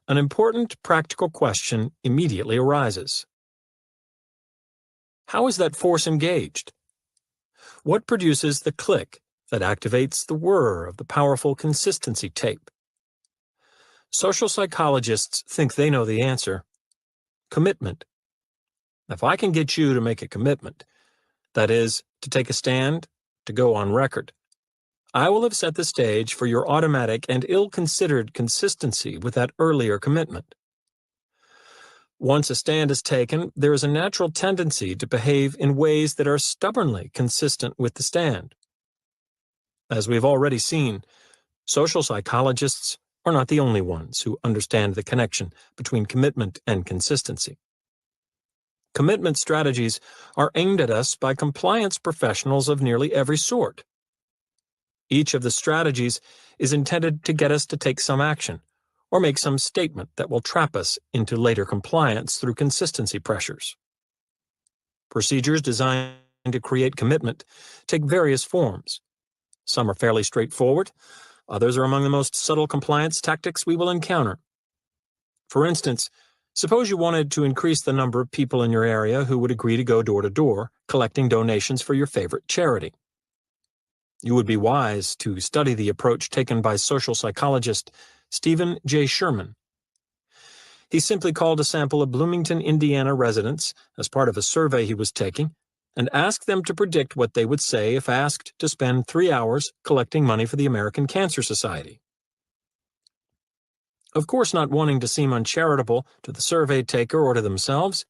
an important practical question immediately arises. How is that force engaged? What produces the click that activates the whir of the powerful consistency tape. Social psychologists think they know the answer. Commitment. If I can get you to make a commitment, that is, to take a stand, to go on record, I will have set the stage for your automatic and ill-considered consistency with that earlier commitment. Once a stand is taken, there is a natural tendency to behave in ways that are stubbornly consistent with the stand. As we've already seen, social psychologists are not the only ones who understand the connection between commitment and consistency. Commitment strategies are aimed at us by compliance professionals of nearly every sort. Each of the strategies is intended to get us to take some action or make some statement that will trap us into later compliance through consistency pressures. Procedures designed to create commitment take various forms. Some are fairly straightforward. Others are among the most subtle compliance tactics we will encounter. For instance, suppose you wanted to increase the number of people in your area who would agree to go door to door, collecting donations for your favorite charity. You would be wise to study the approach taken by social psychologist Stephen J. Sherman. He simply called a sample of Bloomington, Indiana residents as part of a survey he was taking and asked them to predict what they would say if asked to spend 3 hours collecting money for the American Cancer Society. Of course, not wanting to seem uncharitable to the survey taker or to themselves,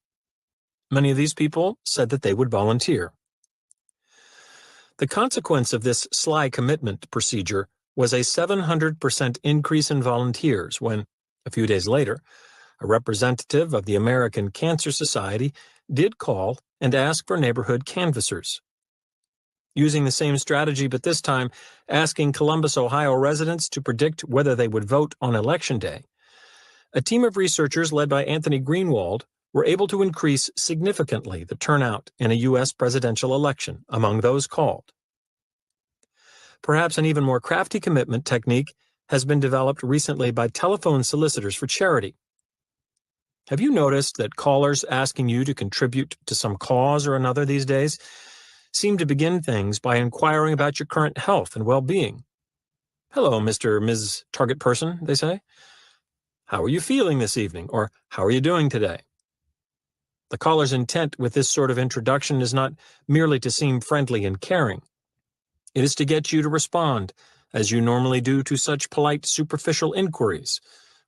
many of these people said that they would volunteer. The consequence of this sly commitment procedure was a 700% increase in volunteers when, a few days later, a representative of the American Cancer Society did call and ask for neighborhood canvassers. Using the same strategy, but this time asking Columbus, Ohio residents to predict whether they would vote on Election Day, a team of researchers led by Anthony Greenwald were able to increase significantly the turnout in a U.S. presidential election among those called. Perhaps an even more crafty commitment technique has been developed recently by telephone solicitors for charity. Have you noticed that callers asking you to contribute to some cause or another these days seem to begin things by inquiring about your current health and well-being? "Hello, Mr. or Ms. Target Person," they say. "How are you feeling this evening?" or "How are you doing today?" The caller's intent with this sort of introduction is not merely to seem friendly and caring. It is to get you to respond, as you normally do to such polite, superficial inquiries,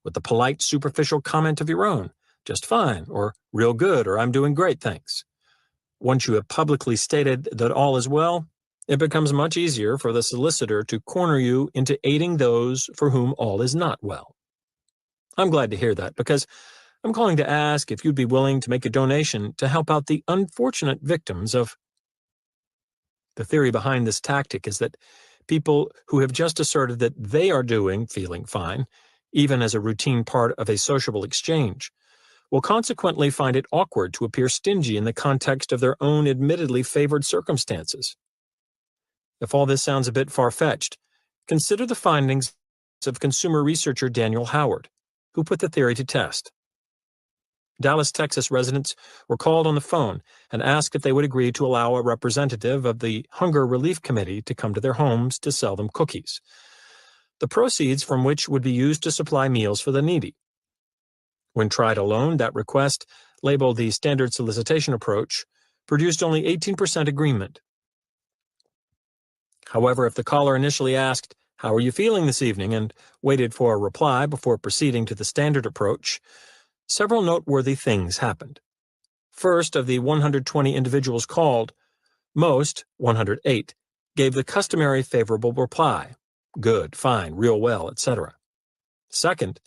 with the polite, superficial comment of your own, "Just fine," or "Real good," or "I'm doing great, thanks." Once you have publicly stated that all is well, it becomes much easier for the solicitor to corner you into aiding those for whom all is not well. I'm glad to hear that, because I'm calling to ask if you'd be willing to make a donation to help out the unfortunate victims of... The theory behind this tactic is that people who have just asserted that they are feeling fine, even as a routine part of a sociable exchange, will consequently find it awkward to appear stingy in the context of their own admittedly favored circumstances. If all this sounds a bit far-fetched, consider the findings of consumer researcher Daniel Howard, who put the theory to test. Dallas, Texas residents were called on the phone and asked if they would agree to allow a representative of the Hunger Relief Committee to come to their homes to sell them cookies, the proceeds from which would be used to supply meals for the needy. When tried alone, that request, labeled the standard solicitation approach, produced only 18% agreement. However, if the caller initially asked, "How are you feeling this evening?" and waited for a reply before proceeding to the standard approach, several noteworthy things happened. First, of the 120 individuals called, most, 108, gave the customary favorable reply, "Good, fine, real well," etc. Second,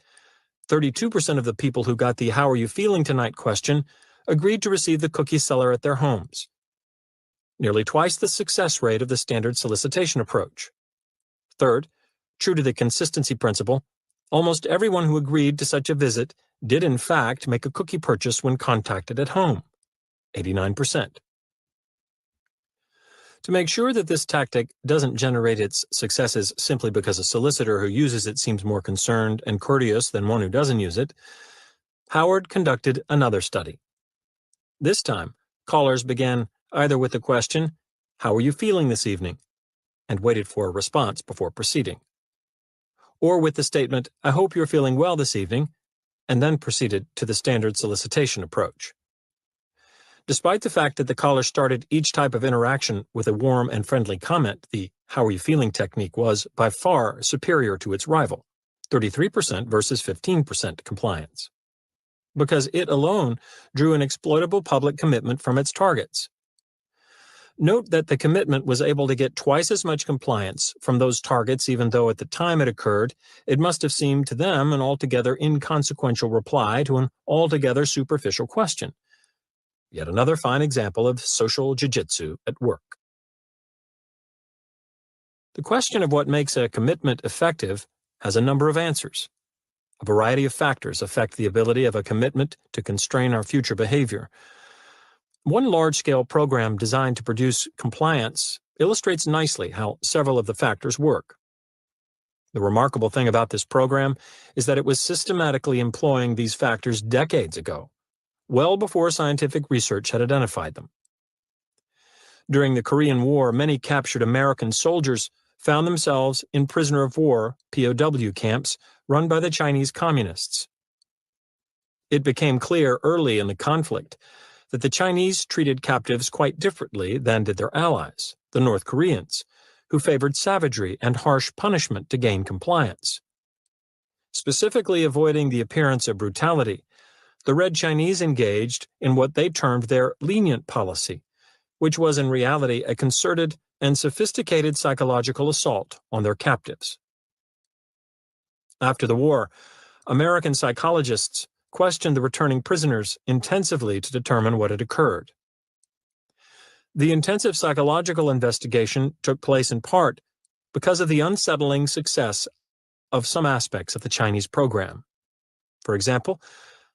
32% of the people who got the "How are you feeling tonight?" question agreed to receive the cookie seller at their homes, nearly twice the success rate of the standard solicitation approach. Third, true to the consistency principle, almost everyone who agreed to such a visit did in fact make a cookie purchase when contacted at home, 89%. To make sure that this tactic doesn't generate its successes simply because a solicitor who uses it seems more concerned and courteous than one who doesn't use it, Howard conducted another study. This time, callers began either with the question, "How are you feeling this evening?" and waited for a response before proceeding. Or with the statement, "I hope you're feeling well this evening," and then proceeded to the standard solicitation approach. Despite the fact that the caller started each type of interaction with a warm and friendly comment, the "how are you feeling" technique was by far superior to its rival, 33% versus 15% compliance, because it alone drew an exploitable public commitment from its targets. Note that the commitment was able to get twice as much compliance from those targets, even though at the time it occurred, it must have seemed to them an altogether inconsequential reply to an altogether superficial question. Yet another fine example of social jiu-jitsu at work. The question of what makes a commitment effective has a number of answers. A variety of factors affect the ability of a commitment to constrain our future behavior. One large-scale program designed to produce compliance illustrates nicely how several of the factors work. The remarkable thing about this program is that it was systematically employing these factors decades ago, well before scientific research had identified them. During the Korean War, many captured American soldiers found themselves in prisoner of war (POW) camps run by the Chinese communists. It became clear early in the conflict that the Chinese treated captives quite differently than did their allies, the North Koreans, who favored savagery and harsh punishment to gain compliance. Specifically avoiding the appearance of brutality, the Red Chinese engaged in what they termed their lenient policy, which was in reality a concerted and sophisticated psychological assault on their captives. After the war, American psychologists questioned the returning prisoners intensively to determine what had occurred. The intensive psychological investigation took place in part because of the unsettling success of some aspects of the Chinese program. For example,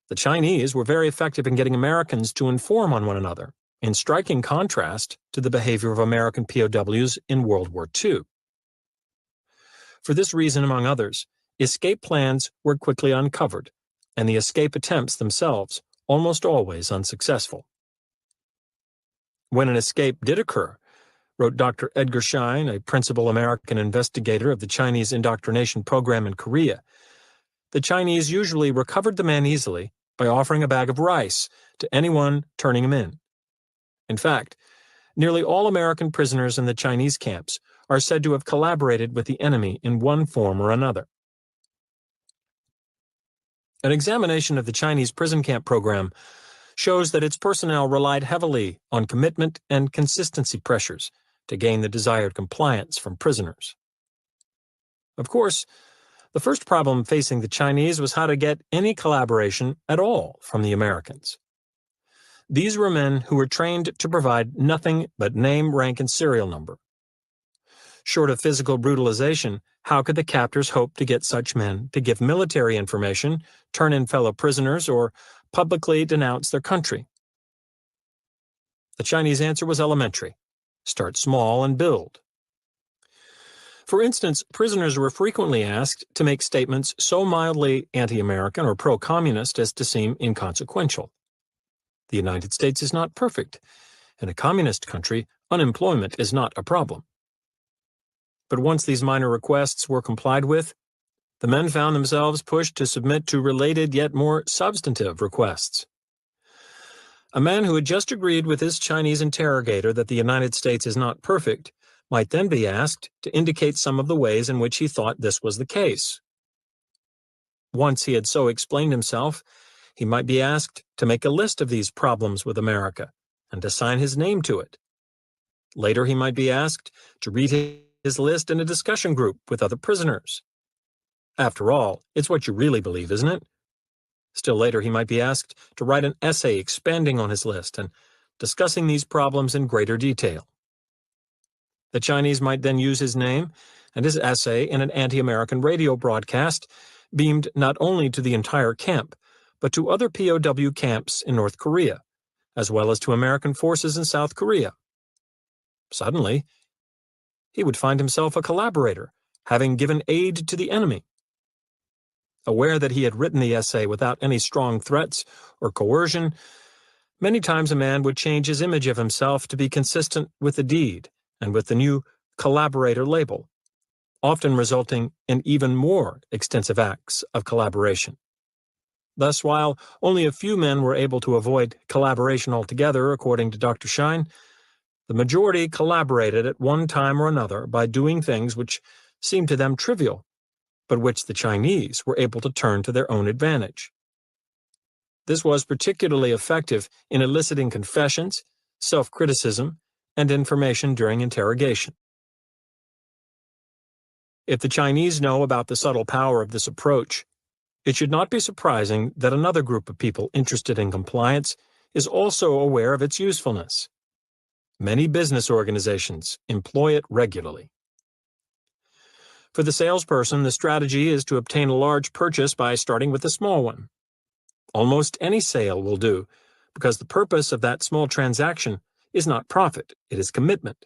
the Chinese were very effective in getting Americans to inform on one another, in striking contrast to the behavior of American POWs in World War II. For this reason, among others, escape plans were quickly uncovered, and the escape attempts themselves almost always unsuccessful. When an escape did occur, wrote Dr. Edgar Schein, a principal American investigator of the Chinese indoctrination program in Korea, the Chinese usually recovered the man easily by offering a bag of rice to anyone turning him in. In fact, nearly all American prisoners in the Chinese camps are said to have collaborated with the enemy in one form or another. An examination of the Chinese prison camp program shows that its personnel relied heavily on commitment and consistency pressures to gain the desired compliance from prisoners. Of course, the first problem facing the Chinese was how to get any collaboration at all from the Americans. These were men who were trained to provide nothing but name, rank, and serial number. Short of physical brutalization, how could the captors hope to get such men to give military information, turn in fellow prisoners, or publicly denounce their country? The Chinese answer was elementary: start small and build. For instance, prisoners were frequently asked to make statements so mildly anti-American or pro-communist as to seem inconsequential. The United States is not perfect. In a communist country, unemployment is not a problem. But once these minor requests were complied with, the men found themselves pushed to submit to related yet more substantive requests. A man who had just agreed with his Chinese interrogator that the United States is not perfect might then be asked to indicate some of the ways in which he thought this was the case. Once he had so explained himself, he might be asked to make a list of these problems with America and to sign his name to it. Later, he might be asked to read his list in a discussion group with other prisoners. After all, it's what you really believe, isn't it? Still later, he might be asked to write an essay expanding on his list and discussing these problems in greater detail. The Chinese might then use his name and his essay in an anti-American radio broadcast beamed not only to the entire camp, but to other POW camps in North Korea, as well as to American forces in South Korea. Suddenly, he would find himself a collaborator, having given aid to the enemy. Aware that he had written the essay without any strong threats or coercion, many times a man would change his image of himself to be consistent with the deed and with the new collaborator label, often resulting in even more extensive acts of collaboration. Thus, while only a few men were able to avoid collaboration altogether, according to Dr. Schein, the majority collaborated at one time or another by doing things which seemed to them trivial, but which the Chinese were able to turn to their own advantage. This was particularly effective in eliciting confessions, self-criticism, and information during interrogation. If the Chinese know about the subtle power of this approach, it should not be surprising that another group of people interested in compliance is also aware of its usefulness. Many business organizations employ it regularly. For the salesperson, the strategy is to obtain a large purchase by starting with a small one. Almost any sale will do, because the purpose of that small transaction is not profit, it is commitment.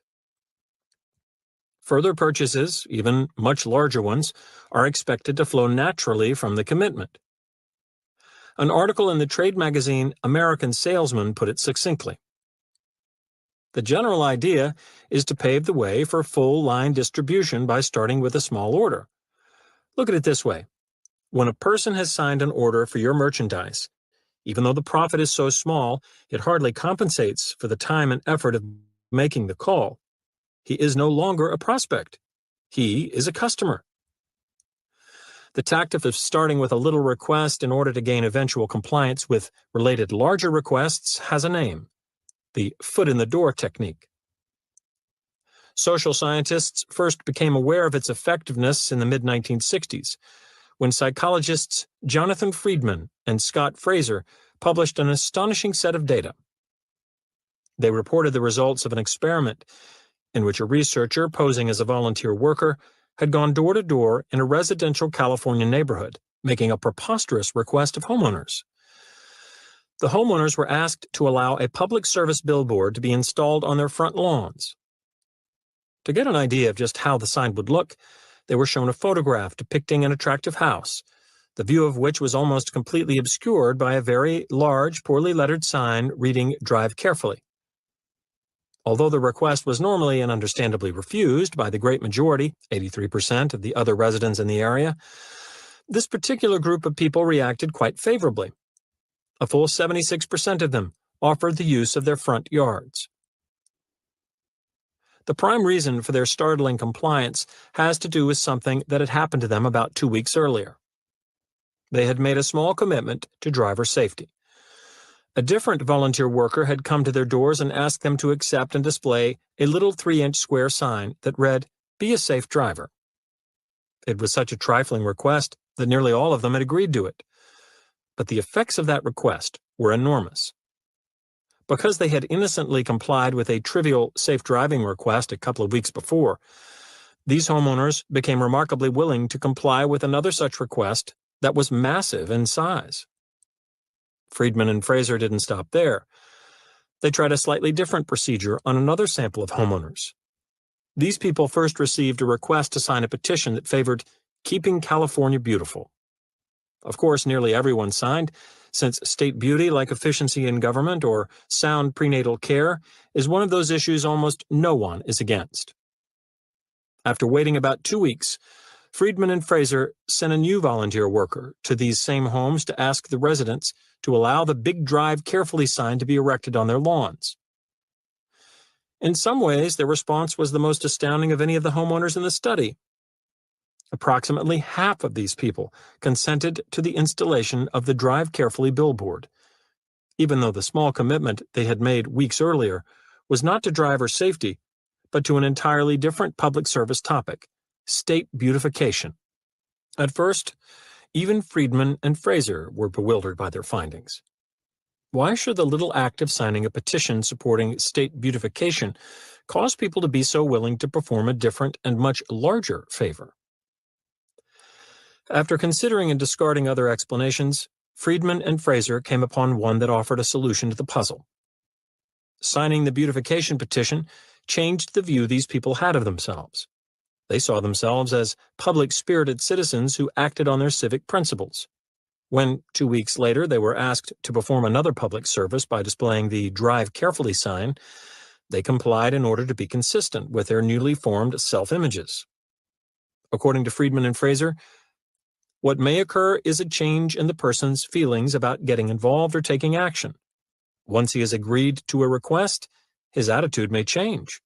Further purchases, even much larger ones, are expected to flow naturally from the commitment. An article in the trade magazine American Salesman put it succinctly. The general idea is to pave the way for full line distribution by starting with a small order. Look at it this way. When a person has signed an order for your merchandise, even though the profit is so small, it hardly compensates for the time and effort of making the call. He is no longer a prospect. He is a customer. The tactic of starting with a little request in order to gain eventual compliance with related larger requests has a name: the foot-in-the-door technique. Social scientists first became aware of its effectiveness in the mid-1960s, when psychologists Jonathan Friedman and Scott Fraser published an astonishing set of data. They reported the results of an experiment in which a researcher posing as a volunteer worker had gone door to door in a residential California neighborhood, making a preposterous request of homeowners. The homeowners were asked to allow a public service billboard to be installed on their front lawns. To get an idea of just how the sign would look, they were shown a photograph depicting an attractive house, the view of which was almost completely obscured by a very large, poorly lettered sign reading "Drive carefully." Although the request was normally and understandably refused by the great majority, 83% of the other residents in the area, this particular group of people reacted quite favorably. A full 76% of them offered the use of their front yards. The prime reason for their startling compliance has to do with something that had happened to them about 2 weeks earlier. They had made a small commitment to driver safety. A different volunteer worker had come to their doors and asked them to accept and display a little 3-inch square sign that read, "Be a safe driver." It was such a trifling request that nearly all of them had agreed to it. But the effects of that request were enormous. Because they had innocently complied with a trivial safe driving request a couple of weeks before, these homeowners became remarkably willing to comply with another such request that was massive in size. Friedman and Fraser didn't stop there. They tried a slightly different procedure on another sample of homeowners. These people first received a request to sign a petition that favored keeping California beautiful. Of course, nearly everyone signed, since state beauty, like efficiency in government or sound prenatal care, is one of those issues almost no one is against. After waiting about 2 weeks, Friedman and Fraser sent a new volunteer worker to these same homes to ask the residents to allow the big "Drive carefully" sign to be erected on their lawns. In some ways, their response was the most astounding of any of the homeowners in the study. Approximately half of these people consented to the installation of the "Drive carefully" billboard, even though the small commitment they had made weeks earlier was not to driver safety, but to an entirely different public service topic: state beautification. At first, even Friedman and Fraser were bewildered by their findings. Why should the little act of signing a petition supporting state beautification cause people to be so willing to perform a different and much larger favor? After considering and discarding other explanations, Friedman and Fraser came upon one that offered a solution to the puzzle. Signing the beautification petition changed the view these people had of themselves. They saw themselves as public-spirited citizens who acted on their civic principles. When, 2 weeks later, they were asked to perform another public service by displaying the "Drive carefully" sign, They complied in order to be consistent with their newly formed self-images. According to Friedman and Fraser, what may occur is a change in the person's feelings about getting involved or taking action. Once he has agreed to a request, his attitude may change.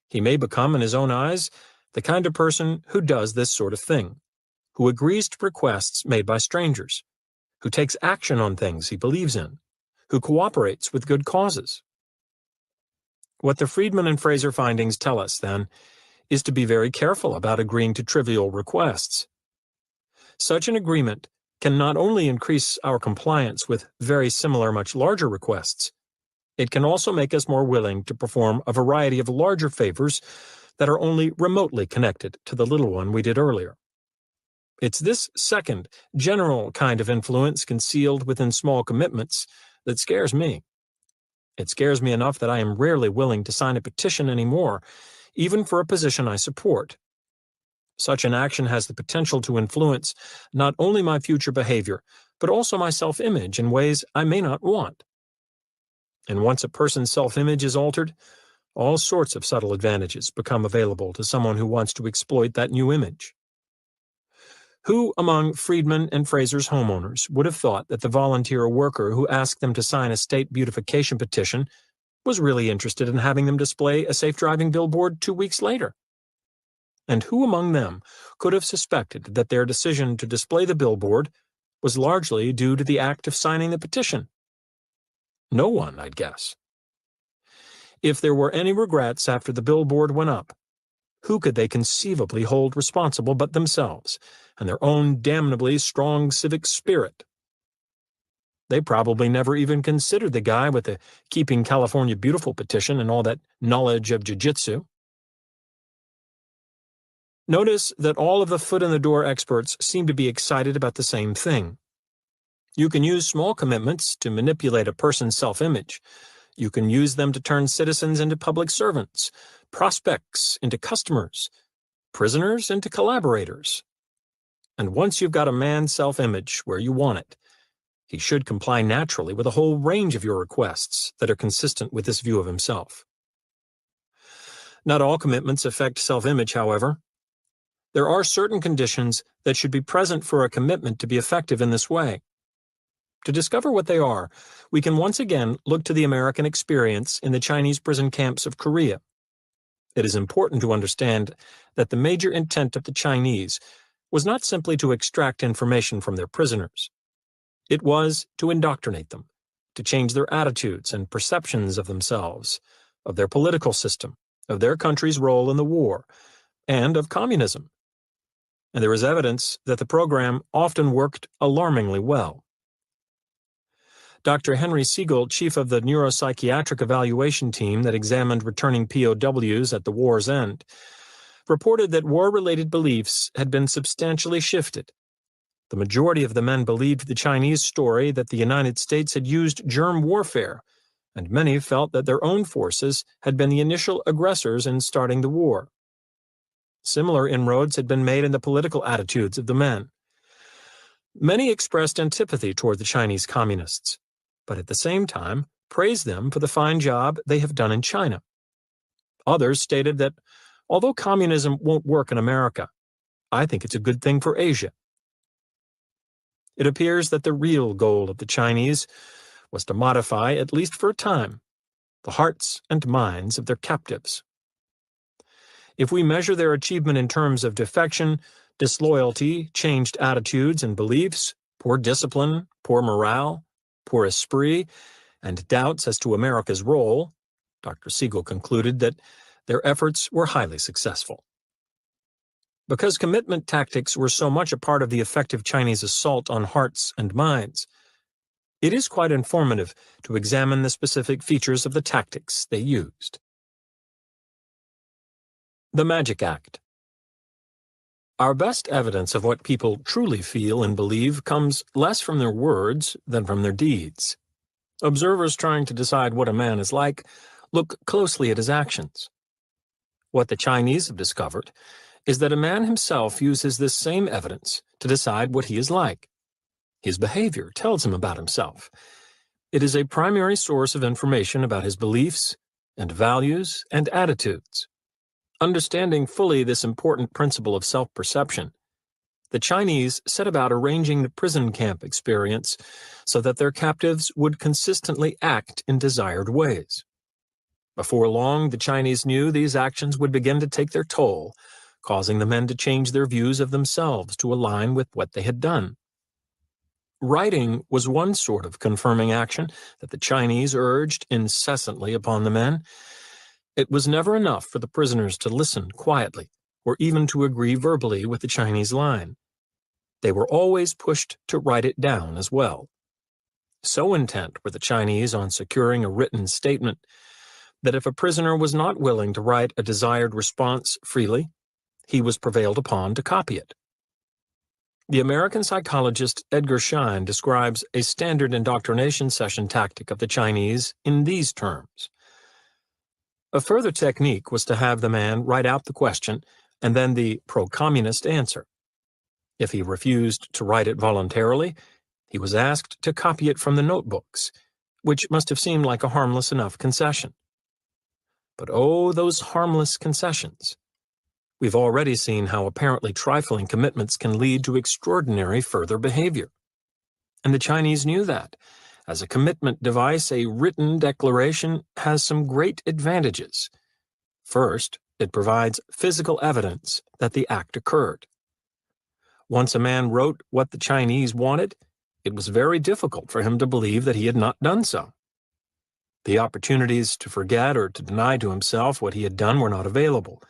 He may become, in his own eyes, the kind of person who does this sort of thing, who agrees to requests made by strangers, who takes action on things he believes in, who cooperates with good causes. What the Friedman and Fraser findings tell us, then, is to be very careful about agreeing to trivial requests. Such an agreement can not only increase our compliance with very similar, much larger requests, it can also make us more willing to perform a variety of larger favors that are only remotely connected to the little one we did earlier. It's this second, general kind of influence concealed within small commitments that scares me. It scares me enough that I am rarely willing to sign a petition anymore, even for a position I support. Such an action has the potential to influence not only my future behavior, but also my self-image in ways I may not want. And once a person's self-image is altered, all sorts of subtle advantages become available to someone who wants to exploit that new image. Who among Friedman and Fraser's homeowners would have thought that the volunteer worker who asked them to sign a state beautification petition was really interested in having them display a safe driving billboard 2 weeks later? And who among them could have suspected that their decision to display the billboard was largely due to the act of signing the petition? No one, I'd guess. If there were any regrets after the billboard went up, who could they conceivably hold responsible but themselves and their own damnably strong civic spirit? They probably never even considered the guy with the Keeping California Beautiful petition and all that knowledge of jiu-jitsu. Notice that all of the foot-in-the-door experts seem to be excited about the same thing. You can use small commitments to manipulate a person's self-image. You can use them to turn citizens into public servants, prospects into customers, prisoners into collaborators. And once you've got a man's self-image where you want it, he should comply naturally with a whole range of your requests that are consistent with this view of himself. Not all commitments affect self-image, however. There are certain conditions that should be present for a commitment to be effective in this way. To discover what they are, we can once again look to the American experience in the Chinese prison camps of Korea. It is important to understand that the major intent of the Chinese was not simply to extract information from their prisoners. It was to indoctrinate them, to change their attitudes and perceptions of themselves, of their political system, of their country's role in the war, and of communism. And there is evidence that the program often worked alarmingly well. Dr. Henry Siegel, chief of the neuropsychiatric evaluation team that examined returning POWs at the war's end, reported that war-related beliefs had been substantially shifted. The majority of the men believed the Chinese story that the United States had used germ warfare, and many felt that their own forces had been the initial aggressors in starting the war. Similar inroads had been made in the political attitudes of the men. Many expressed antipathy toward the Chinese communists, but at the same time praised them for the fine job they have done in China. Others stated that, although communism won't work in America, I think it's a good thing for Asia. It appears that the real goal of the Chinese was to modify, at least for a time, the hearts and minds of their captives. If we measure their achievement in terms of defection, disloyalty, changed attitudes and beliefs, poor discipline, poor morale, poor esprit, and doubts as to America's role, Dr. Siegel concluded that their efforts were highly successful. Because commitment tactics were so much a part of the effective Chinese assault on hearts and minds, it is quite informative to examine the specific features of the tactics they used. The Magic Act. Our best evidence of what people truly feel and believe comes less from their words than from their deeds. Observers trying to decide what a man is like look closely at his actions. What the Chinese have discovered is that a man himself uses this same evidence to decide what he is like. His behavior tells him about himself. It is a primary source of information about his beliefs, and values and attitudes. Understanding fully this important principle of self-perception, the Chinese set about arranging the prison camp experience so that their captives would consistently act in desired ways. Before long, the Chinese knew these actions would begin to take their toll, causing the men to change their views of themselves to align with what they had done. Writing was one sort of confirming action that the Chinese urged incessantly upon the men. It was never enough for the prisoners to listen quietly or even to agree verbally with the Chinese line. They were always pushed to write it down as well. So intent were the Chinese on securing a written statement that if a prisoner was not willing to write a desired response freely, he was prevailed upon to copy it. The American psychologist Edgar Schein describes a standard indoctrination session tactic of the Chinese in these terms. A further technique was to have the man write out the question and then the pro-communist answer. If he refused to write it voluntarily, he was asked to copy it from the notebooks, which must have seemed like a harmless enough concession. But oh, those harmless concessions. We've already seen how apparently trifling commitments can lead to extraordinary further behavior. And the Chinese knew that. As a commitment device, a written declaration has some great advantages. First, it provides physical evidence that the act occurred. Once a man wrote what the Chinese wanted, it was very difficult for him to believe that he had not done so. The opportunities to forget or to deny to himself what he had done were not available,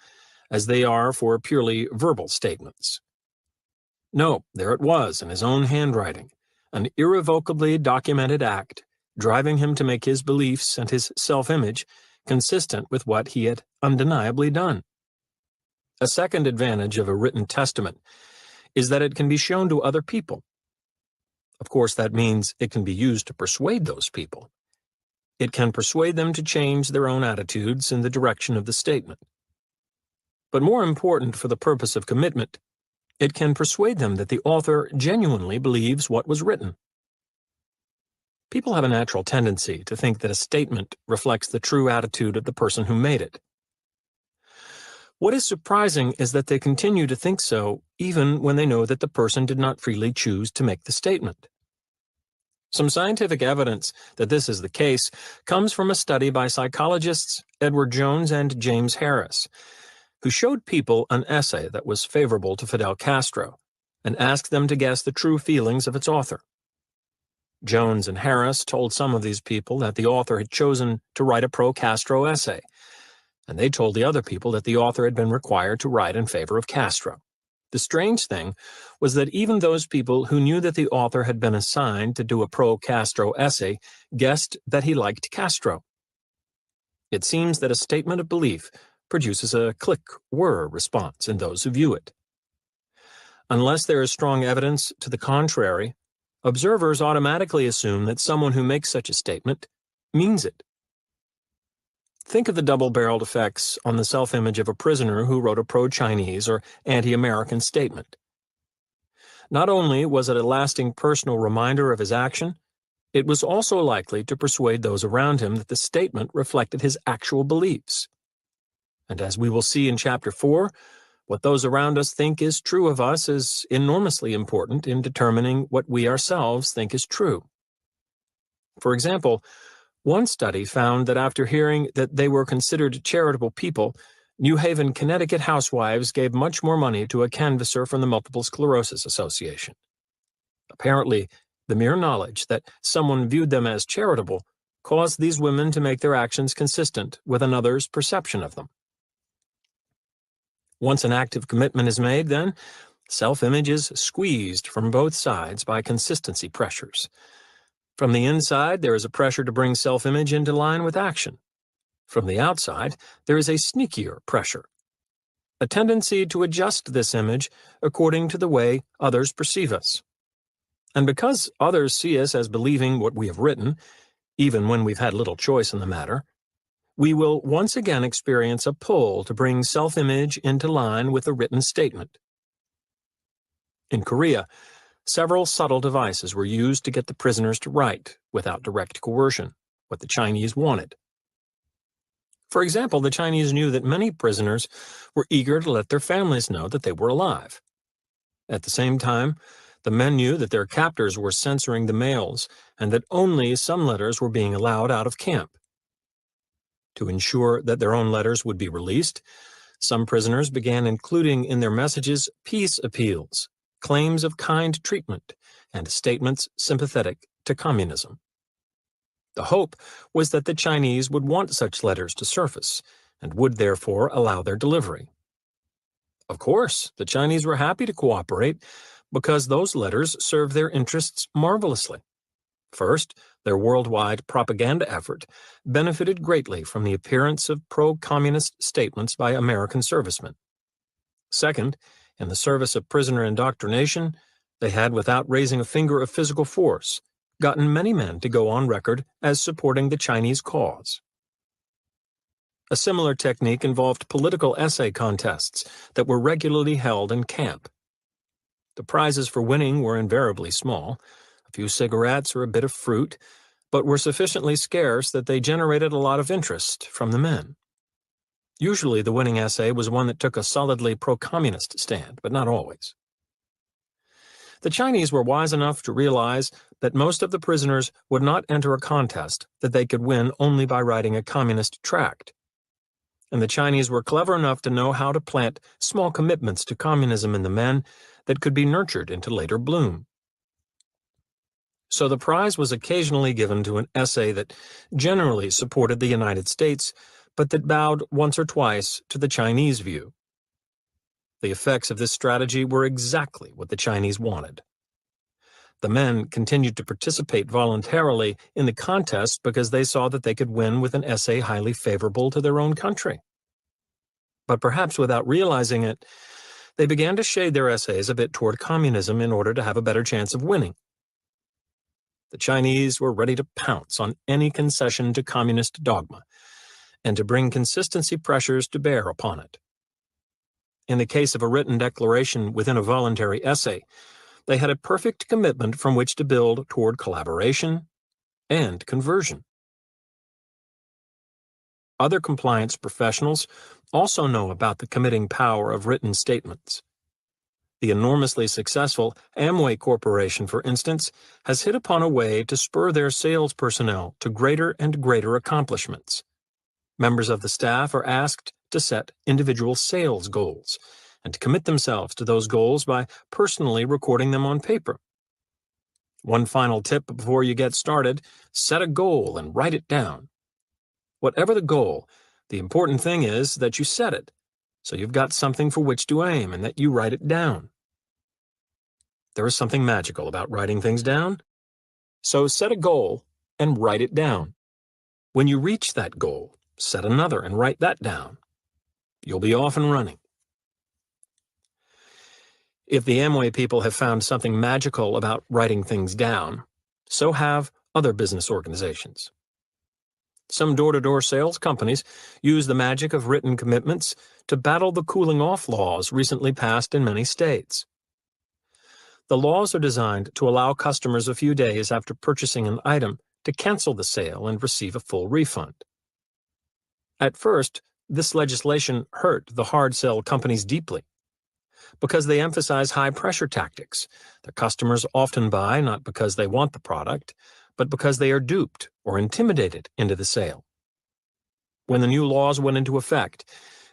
as they are for purely verbal statements. No, there it was in his own handwriting, an irrevocably documented act, driving him to make his beliefs and his self-image consistent with what he had undeniably done. A second advantage of a written testament is that it can be shown to other people. Of course, that means it can be used to persuade those people. It can persuade them to change their own attitudes in the direction of the statement. But more important for the purpose of commitment, it can persuade them that the author genuinely believes what was written. People have a natural tendency to think that a statement reflects the true attitude of the person who made it. What is surprising is that they continue to think so even when they know that the person did not freely choose to make the statement. Some scientific evidence that this is the case comes from a study by psychologists Edward Jones and James Harris, who showed people an essay that was favorable to Fidel Castro and asked them to guess the true feelings of its author. Jones and Harris told some of these people that the author had chosen to write a pro-Castro essay, and they told the other people that the author had been required to write in favor of Castro. The strange thing was that even those people who knew that the author had been assigned to do a pro-Castro essay guessed that he liked Castro. It seems that a statement of belief produces a click-whir response in those who view it. Unless there is strong evidence to the contrary, observers automatically assume that someone who makes such a statement means it. Think of the double-barreled effects on the self-image of a prisoner who wrote a pro-Chinese or anti-American statement. Not only was it a lasting personal reminder of his action, it was also likely to persuade those around him that the statement reflected his actual beliefs. And as we will see in Chapter 4, what those around us think is true of us is enormously important in determining what we ourselves think is true. For example, one study found that after hearing that they were considered charitable people, New Haven, Connecticut housewives gave much more money to a canvasser from the Multiple Sclerosis Association. Apparently, the mere knowledge that someone viewed them as charitable caused these women to make their actions consistent with another's perception of them. Once an active commitment is made, then, self-image is squeezed from both sides by consistency pressures. From the inside, there is a pressure to bring self-image into line with action. From the outside, there is a sneakier pressure, a tendency to adjust this image according to the way others perceive us. And because others see us as believing what we have written, even when we've had little choice in the matter, we will once again experience a pull to bring self-image into line with the written statement. In Korea, several subtle devices were used to get the prisoners to write, without direct coercion, what the Chinese wanted. For example, the Chinese knew that many prisoners were eager to let their families know that they were alive. At the same time, the men knew that their captors were censoring the mails and that only some letters were being allowed out of camp. To ensure that their own letters would be released, some prisoners began including in their messages peace appeals, claims of kind treatment, and statements sympathetic to communism. The hope was that the Chinese would want such letters to surface and would therefore allow their delivery. Of course, the Chinese were happy to cooperate because those letters served their interests marvelously. First, their worldwide propaganda effort benefited greatly from the appearance of pro-communist statements by American servicemen. Second, in the service of prisoner indoctrination, they had, without raising a finger of physical force, gotten many men to go on record as supporting the Chinese cause. A similar technique involved political essay contests that were regularly held in camp. The prizes for winning were invariably small, a few cigarettes or a bit of fruit, but were sufficiently scarce that they generated a lot of interest from the men. Usually the winning essay was one that took a solidly pro-communist stand, but not always. The Chinese were wise enough to realize that most of the prisoners would not enter a contest that they could win only by writing a communist tract. And the Chinese were clever enough to know how to plant small commitments to communism in the men that could be nurtured into later bloom. So the prize was occasionally given to an essay that generally supported the United States, but that bowed once or twice to the Chinese view. The effects of this strategy were exactly what the Chinese wanted. The men continued to participate voluntarily in the contest because they saw that they could win with an essay highly favorable to their own country. But perhaps without realizing it, they began to shade their essays a bit toward communism in order to have a better chance of winning. The Chinese were ready to pounce on any concession to communist dogma and to bring consistency pressures to bear upon it. In the case of a written declaration within a voluntary essay, they had a perfect commitment from which to build toward collaboration and conversion. Other compliance professionals also know about the committing power of written statements. The enormously successful Amway Corporation, for instance, has hit upon a way to spur their sales personnel to greater and greater accomplishments. Members of the staff are asked to set individual sales goals and to commit themselves to those goals by personally recording them on paper. One final tip before you get started: set a goal and write it down. Whatever the goal, the important thing is that you set it, so you've got something for which to aim and that you write it down. There is something magical about writing things down. So set a goal and write it down. When you reach that goal, set another and write that down. You'll be off and running. If the Amway people have found something magical about writing things down, so have other business organizations. Some door-to-door sales companies use the magic of written commitments to battle the cooling-off laws recently passed in many states. The laws are designed to allow customers a few days after purchasing an item to cancel the sale and receive a full refund. At first, this legislation hurt the hard sell companies deeply. Because they emphasize high-pressure tactics, the customers often buy not because they want the product, but because they are duped or intimidated into the sale. When the new laws went into effect,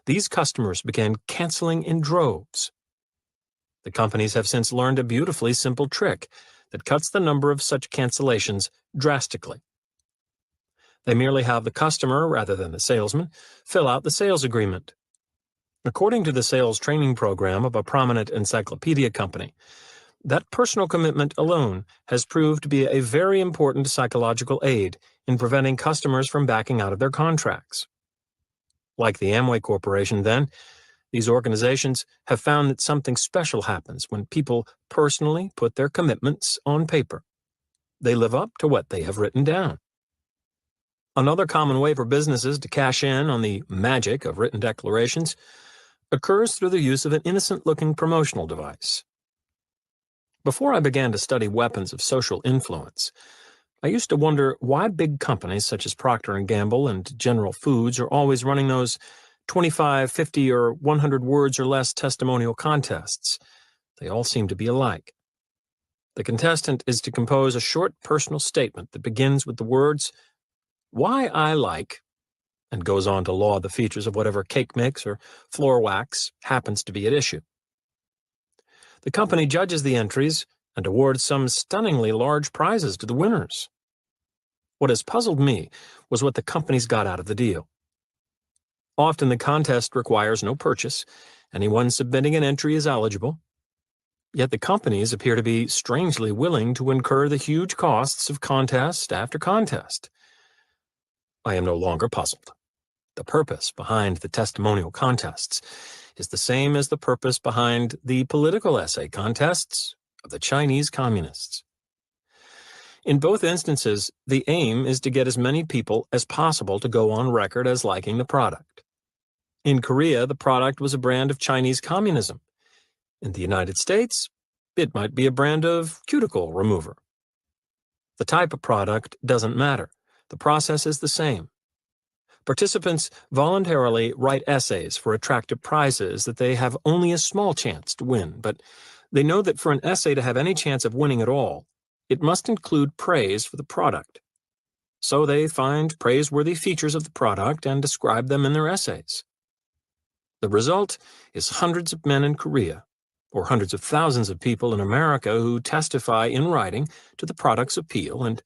these customers began canceling in droves. The companies have since learned a beautifully simple trick that cuts the number of such cancellations drastically. They merely have the customer, rather than the salesman, fill out the sales agreement. According to the sales training program of a prominent encyclopedia company, that personal commitment alone has proved to be a very important psychological aid in preventing customers from backing out of their contracts. Like the Amway Corporation, then, these organizations have found that something special happens when people personally put their commitments on paper. They live up to what they have written down. Another common way for businesses to cash in on the magic of written declarations occurs through the use of an innocent-looking promotional device. Before I began to study weapons of social influence, I used to wonder why big companies such as Procter & Gamble and General Foods are always running those 25, 50, or 100 words or less testimonial contests. They all seem to be alike. The contestant is to compose a short personal statement that begins with the words, "Why I like," and goes on to laud the features of whatever cake mix or floor wax happens to be at issue. The company judges the entries and awards some stunningly large prizes to the winners. What has puzzled me was what the companies got out of the deal. Often the contest requires no purchase. Anyone submitting an entry is eligible. Yet the companies appear to be strangely willing to incur the huge costs of contest after contest. I am no longer puzzled. The purpose behind the testimonial contests is the same as the purpose behind the political essay contests of the Chinese communists. In both instances, the aim is to get as many people as possible to go on record as liking the product. In Korea, the product was a brand of Chinese communism. In the United States, it might be a brand of cuticle remover. The type of product doesn't matter. The process is the same. Participants voluntarily write essays for attractive prizes that they have only a small chance to win, but they know that for an essay to have any chance of winning at all, it must include praise for the product. So they find praiseworthy features of the product and describe them in their essays. The result is hundreds of men in Korea, or hundreds of thousands of people in America who testify in writing to the product's appeal and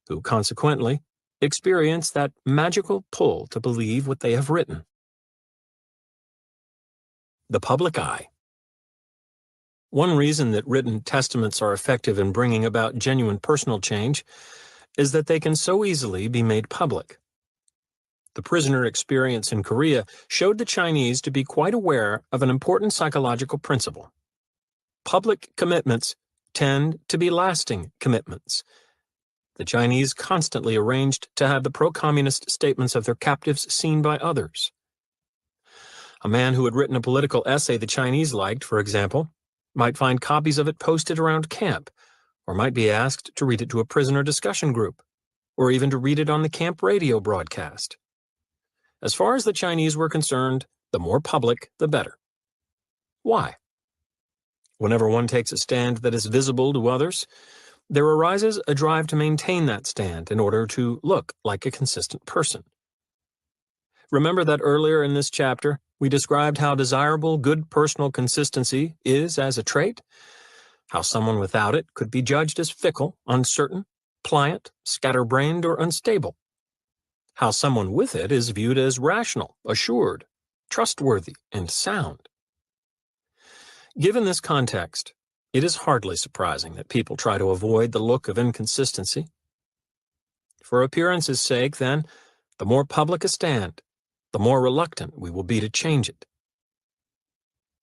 who, consequently, experience that magical pull to believe what they have written. The public eye. One reason that written testaments are effective in bringing about genuine personal change is that they can so easily be made public. The prisoner experience in Korea showed the Chinese to be quite aware of an important psychological principle. Public commitments tend to be lasting commitments. The Chinese constantly arranged to have the pro-communist statements of their captives seen by others. A man who had written a political essay the Chinese liked, for example, might find copies of it posted around camp, or might be asked to read it to a prisoner discussion group, or even to read it on the camp radio broadcast. As far as the Chinese were concerned, the more public, the better. Why? Whenever one takes a stand that is visible to others, there arises a drive to maintain that stand in order to look like a consistent person. Remember that earlier in this chapter, we described how desirable good personal consistency is as a trait? How someone without it could be judged as fickle, uncertain, pliant, scatterbrained, or unstable. How someone with it is viewed as rational, assured, trustworthy, and sound. Given this context, it is hardly surprising that people try to avoid the look of inconsistency. For appearance's sake, then, the more public a stand, the more reluctant we will be to change it.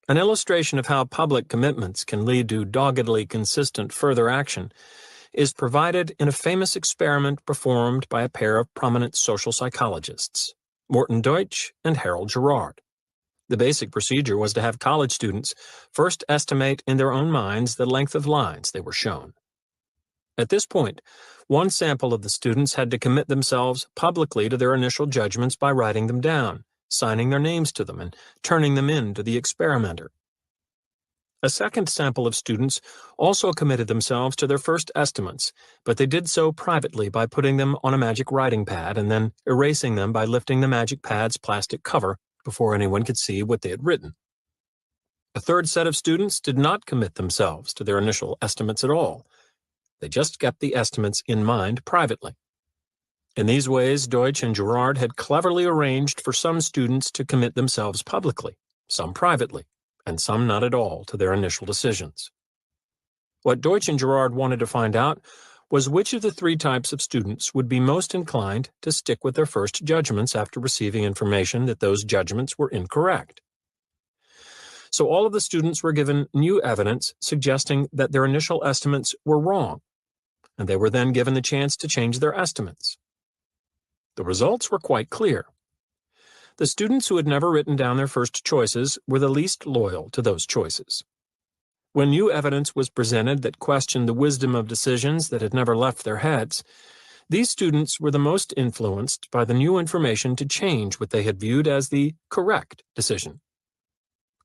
An illustration of how public commitments can lead to doggedly consistent further action is provided in a famous experiment performed by a pair of prominent social psychologists, Morton Deutsch and Harold Girard. The basic procedure was to have college students first estimate in their own minds the length of lines they were shown. At this point, one sample of the students had to commit themselves publicly to their initial judgments by writing them down, signing their names to them, and turning them in to the experimenter. A second sample of students also committed themselves to their first estimates, but they did so privately by putting them on a magic writing pad and then erasing them by lifting the magic pad's plastic cover before anyone could see what they had written. A third set of students did not commit themselves to their initial estimates at all. They just kept the estimates in mind privately. In these ways, Deutsch and Girard had cleverly arranged for some students to commit themselves publicly, some privately, and some not at all to their initial decisions. What Deutsch and Girard wanted to find out was which of the three types of students would be most inclined to stick with their first judgments after receiving information that those judgments were incorrect. So all of the students were given new evidence suggesting that their initial estimates were wrong, and they were then given the chance to change their estimates. The results were quite clear. The students who had never written down their first choices were the least loyal to those choices. When new evidence was presented that questioned the wisdom of decisions that had never left their heads, These students were the most influenced by the new information to change what they had viewed as the correct decision.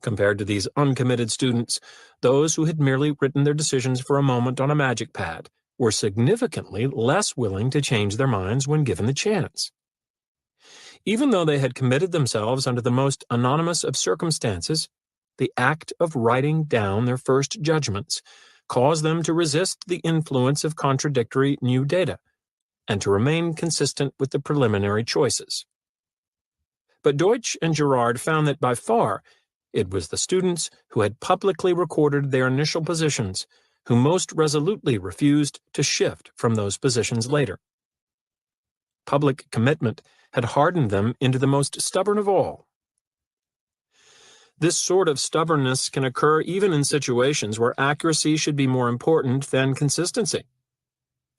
Compared to these uncommitted students, those who had merely written their decisions for a moment on a magic pad were significantly less willing to change their minds when given the chance. Even though they had committed themselves under the most anonymous of circumstances, the act of writing down their first judgments caused them to resist the influence of contradictory new data and to remain consistent with the preliminary choices. But Deutsch and Girard found that by far it was the students who had publicly recorded their initial positions who most resolutely refused to shift from those positions later. Public commitment had hardened them into the most stubborn of all. This sort of stubbornness can occur even in situations where accuracy should be more important than consistency.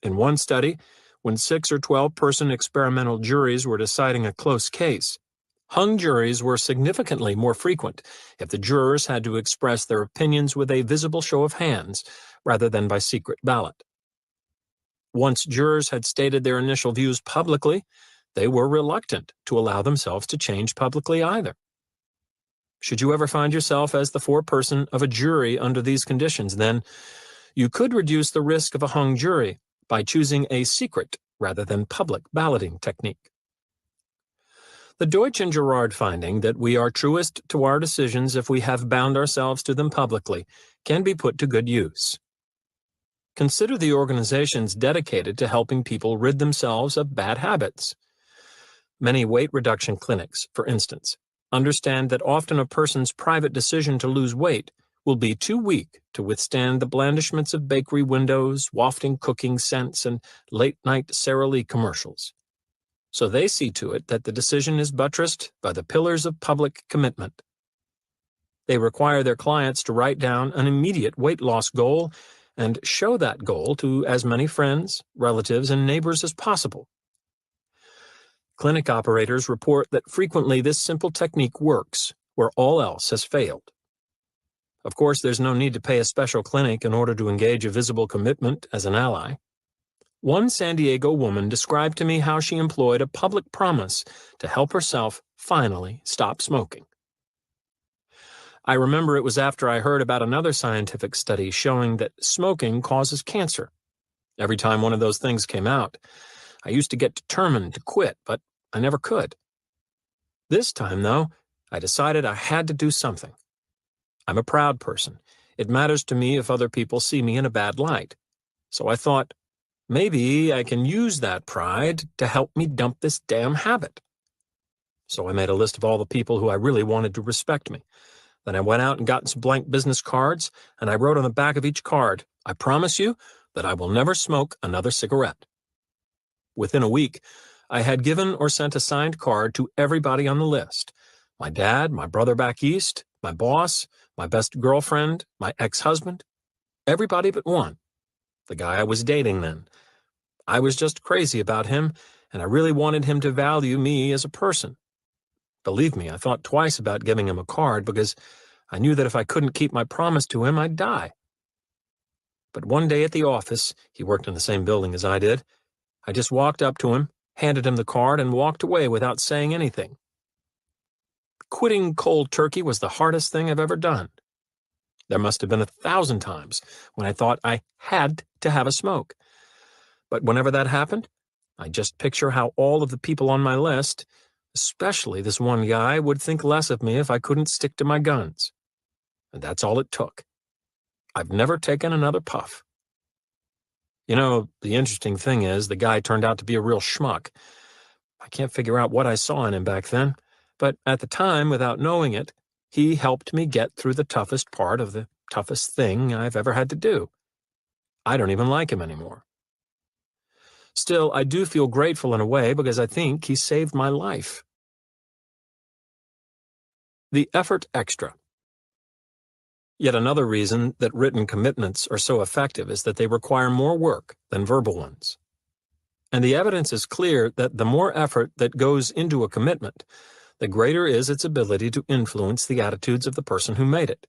In one study, when 6 or 12-person experimental juries were deciding a close case, hung juries were significantly more frequent if the jurors had to express their opinions with a visible show of hands rather than by secret ballot. Once jurors had stated their initial views publicly, they were reluctant to allow themselves to change publicly either. Should you ever find yourself as the foreperson of a jury under these conditions, then you could reduce the risk of a hung jury by choosing a secret rather than public balloting technique. The Deutsch and Girard finding that we are truest to our decisions if we have bound ourselves to them publicly can be put to good use. Consider the organizations dedicated to helping people rid themselves of bad habits. Many weight reduction clinics, for instance, understand that often a person's private decision to lose weight will be too weak to withstand the blandishments of bakery windows, wafting cooking scents, and late-night Sara Lee commercials. So they see to it that the decision is buttressed by the pillars of public commitment. They require their clients to write down an immediate weight loss goal and show that goal to as many friends, relatives, and neighbors as possible. Clinic operators report that frequently this simple technique works where all else has failed. Of course, there's no need to pay a special clinic in order to engage a visible commitment as an ally. One San Diego woman described to me how she employed a public promise to help herself finally stop smoking. I remember it was after I heard about another scientific study showing that smoking causes cancer. Every time one of those things came out, I used to get determined to quit, but I never could. This time, though, I decided I had to do something. I'm a proud person. It matters to me if other people see me in a bad light. So I thought, maybe I can use that pride to help me dump this damn habit. So I made a list of all the people who I really wanted to respect me. Then I went out and got some blank business cards, and I wrote on the back of each card, "I promise you that I will never smoke another cigarette." Within a week, I had given or sent a signed card to everybody on the list. My dad, my brother back east, my boss, my best girlfriend, my ex-husband, everybody but one, the guy I was dating then. I was just crazy about him, and I really wanted him to value me as a person. Believe me, I thought twice about giving him a card because I knew that if I couldn't keep my promise to him, I'd die. But one day at the office, he worked in the same building as I did, I just walked up to him, handed him the card, and walked away without saying anything. Quitting cold turkey was the hardest thing I've ever done. There must have been 1,000 times when I thought I had to have a smoke. But whenever that happened, I just picture how all of the people on my list, especially this one guy, would think less of me if I couldn't stick to my guns. And that's all it took. I've never taken another puff. You know, the interesting thing is the guy turned out to be a real schmuck. I can't figure out what I saw in him back then, but at the time, without knowing it, he helped me get through the toughest part of the toughest thing I've ever had to do. I don't even like him anymore. Still, I do feel grateful in a way because I think he saved my life. The effort extra. Yet another reason that written commitments are so effective is that they require more work than verbal ones. And the evidence is clear that the more effort that goes into a commitment, the greater is its ability to influence the attitudes of the person who made it.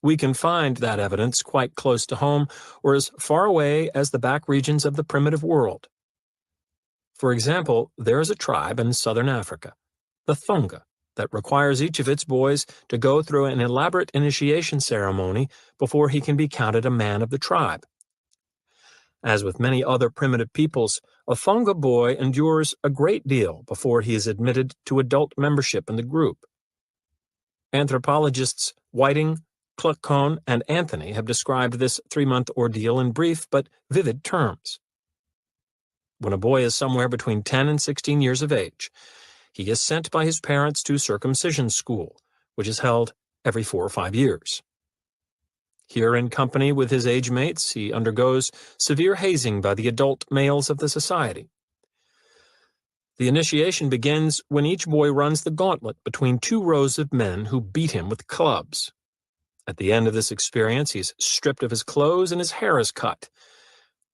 we can find that evidence quite close to home or as far away as the back regions of the primitive world. For example, there is a tribe in southern Africa, the Thonga, that requires each of its boys to go through an elaborate initiation ceremony before he can be counted a man of the tribe. As with many other primitive peoples, a Thonga boy endures a great deal before he is admitted to adult membership in the group. Anthropologists Whiting, Cluckcone, and Anthony have described this 3-month ordeal in brief but vivid terms. When a boy is somewhere between 10 and 16 years of age, he is sent by his parents to circumcision school, which is held every 4 or 5 years. Here, in company with his age mates, he undergoes severe hazing by the adult males of the society. The initiation begins when each boy runs the gauntlet between 2 rows of men who beat him with clubs. At the end of this experience, he is stripped of his clothes and his hair is cut.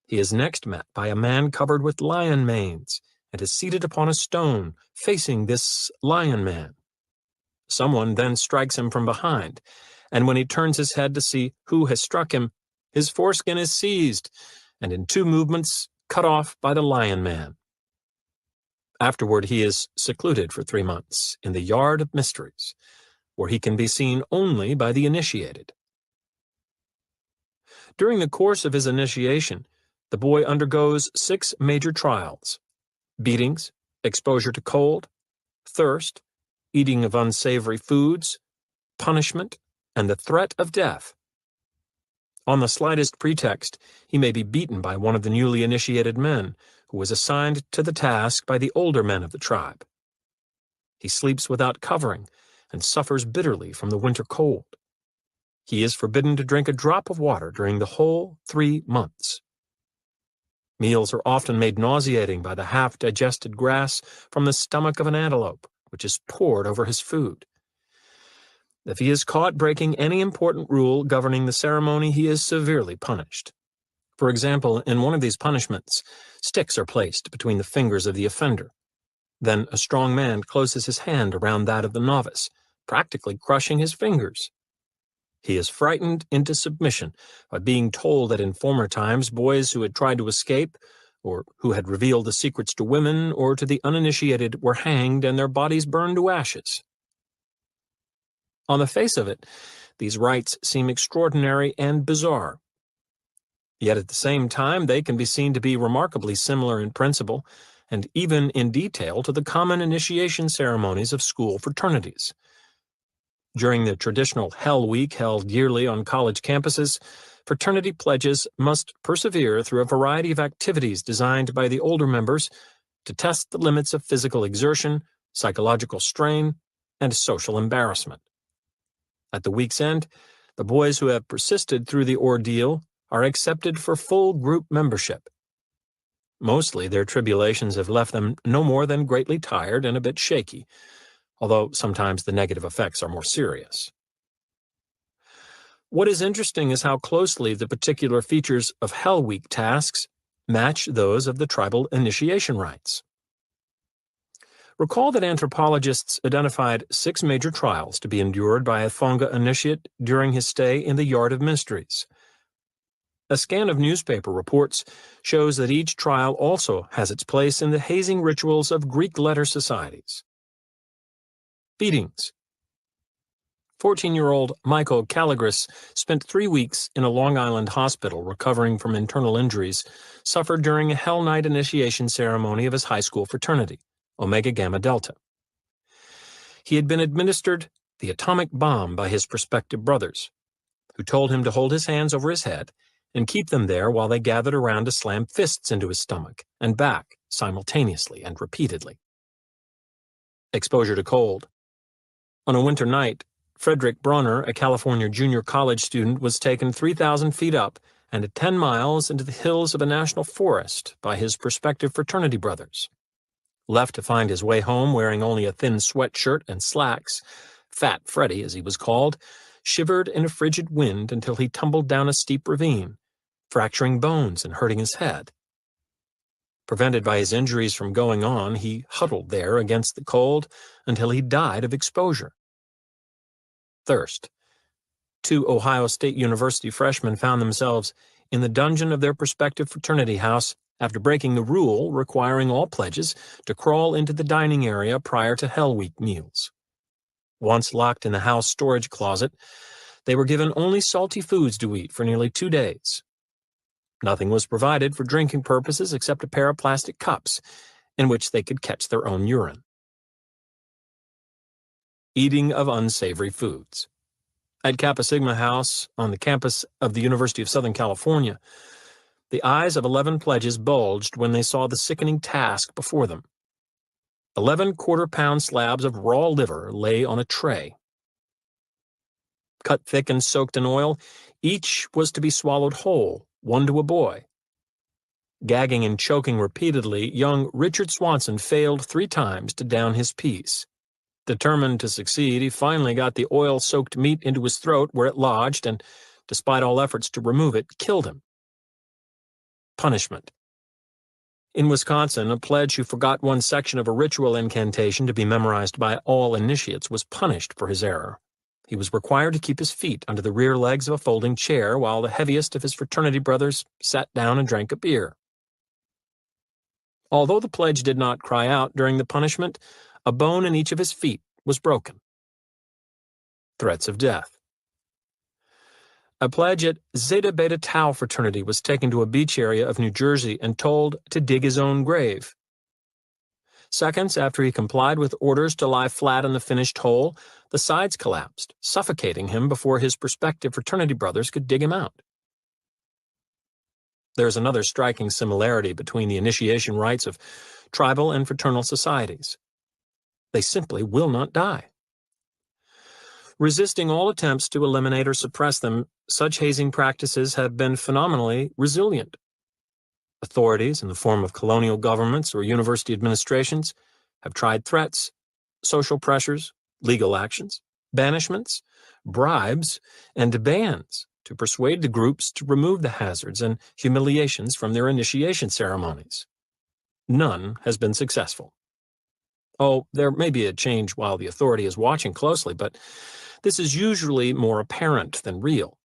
He is next met by a man covered with lion manes and is seated upon a stone facing this lion man. Someone then strikes him from behind, and when he turns his head to see who has struck him, his foreskin is seized and in 2 movements cut off by the lion man. Afterward, he is secluded for 3 months in the Yard of Mysteries, where he can be seen only by the initiated. During the course of his initiation, the boy undergoes 6 major trials: beatings, exposure to cold, thirst, eating of unsavory foods, punishment, and the threat of death. On the slightest pretext, he may be beaten by one of the newly initiated men, who was assigned to the task by the older men of the tribe. He sleeps without covering and suffers bitterly from the winter cold. He is forbidden to drink a drop of water during the whole 3 months. Meals are often made nauseating by the half-digested grass from the stomach of an antelope, which is poured over his food. If he is caught breaking any important rule governing the ceremony, he is severely punished. For example, in one of these punishments, sticks are placed between the fingers of the offender. Then a strong man closes his hand around that of the novice, practically crushing his fingers. He is frightened into submission by being told that in former times boys who had tried to escape, or who had revealed the secrets to women or to the uninitiated, were hanged and their bodies burned to ashes. On the face of it, these rites seem extraordinary and bizarre. Yet at the same time, they can be seen to be remarkably similar in principle and even in detail to the common initiation ceremonies of school fraternities. During the traditional Hell Week held yearly on college campuses, fraternity pledges must persevere through a variety of activities designed by the older members to test the limits of physical exertion, psychological strain, and social embarrassment. At the week's end, the boys who have persisted through the ordeal are accepted for full group membership. Mostly, their tribulations have left them no more than greatly tired and a bit shaky, although sometimes the negative effects are more serious. What is interesting is how closely the particular features of Hell Week tasks match those of the tribal initiation rites. Recall that anthropologists identified 6 major trials to be endured by a Thonga initiate during his stay in the Yard of Mysteries. A scan of newspaper reports shows that each trial also has its place in the hazing rituals of Greek letter societies. Beatings. 14-year-old Michael Calligris spent 3 weeks in a Long Island hospital recovering from internal injuries suffered during a Hell Night initiation ceremony of his high school fraternity, Omega Gamma Delta. He had been administered the atomic bomb by his prospective brothers, who told him to hold his hands over his head and keep them there while they gathered around to slam fists into his stomach and back simultaneously and repeatedly. Exposure to cold. On a winter night, Frederick Bronner, a California junior college student, was taken 3,000 feet up and 10 miles into the hills of a national forest by his prospective fraternity brothers. Left to find his way home wearing only a thin sweatshirt and slacks, Fat Freddy, as he was called, shivered in a frigid wind until he tumbled down a steep ravine, fracturing bones and hurting his head. Prevented by his injuries from going on, he huddled there against the cold until he died of exposure. Thirst. 2 Ohio State University freshmen found themselves in the dungeon of their prospective fraternity house after breaking the rule requiring all pledges to crawl into the dining area prior to Hell Week meals. Once locked in the house storage closet, they were given only salty foods to eat for nearly 2 days. Nothing was provided for drinking purposes except a pair of plastic cups in which they could catch their own urine. Eating of unsavory foods. At Kappa Sigma House on the campus of the University of Southern California, the eyes of 11 pledges bulged when they saw the sickening task before them. 11 quarter-pound slabs of raw liver lay on a tray. Cut thick and soaked in oil, each was to be swallowed whole, one to a boy. Gagging and choking repeatedly, young Richard Swanson failed 3 times to down his piece. Determined to succeed, he finally got the oil-soaked meat into his throat where it lodged and, despite all efforts to remove it, killed him. Punishment. In Wisconsin, a pledge who forgot one section of a ritual incantation to be memorized by all initiates was punished for his error. He was required to keep his feet under the rear legs of a folding chair while the heaviest of his fraternity brothers sat down and drank a beer. Although the pledge did not cry out during the punishment, a bone in each of his feet was broken. Threats of death. A pledge at Zeta Beta Tau fraternity was taken to a beach area of New Jersey and told to dig his own grave. Seconds after he complied with orders to lie flat in the finished hole, the sides collapsed, suffocating him before his prospective fraternity brothers could dig him out. There is another striking similarity between the initiation rites of tribal and fraternal societies. They simply will not die. Resisting all attempts to eliminate or suppress them, such hazing practices have been phenomenally resilient. Authorities, in the form of colonial governments or university administrations, have tried threats, social pressures, legal actions, banishments, bribes, and bans to persuade the groups to remove the hazards and humiliations from their initiation ceremonies. None has been successful. Oh, there may be a change while the authority is watching closely, but this is usually more apparent than real,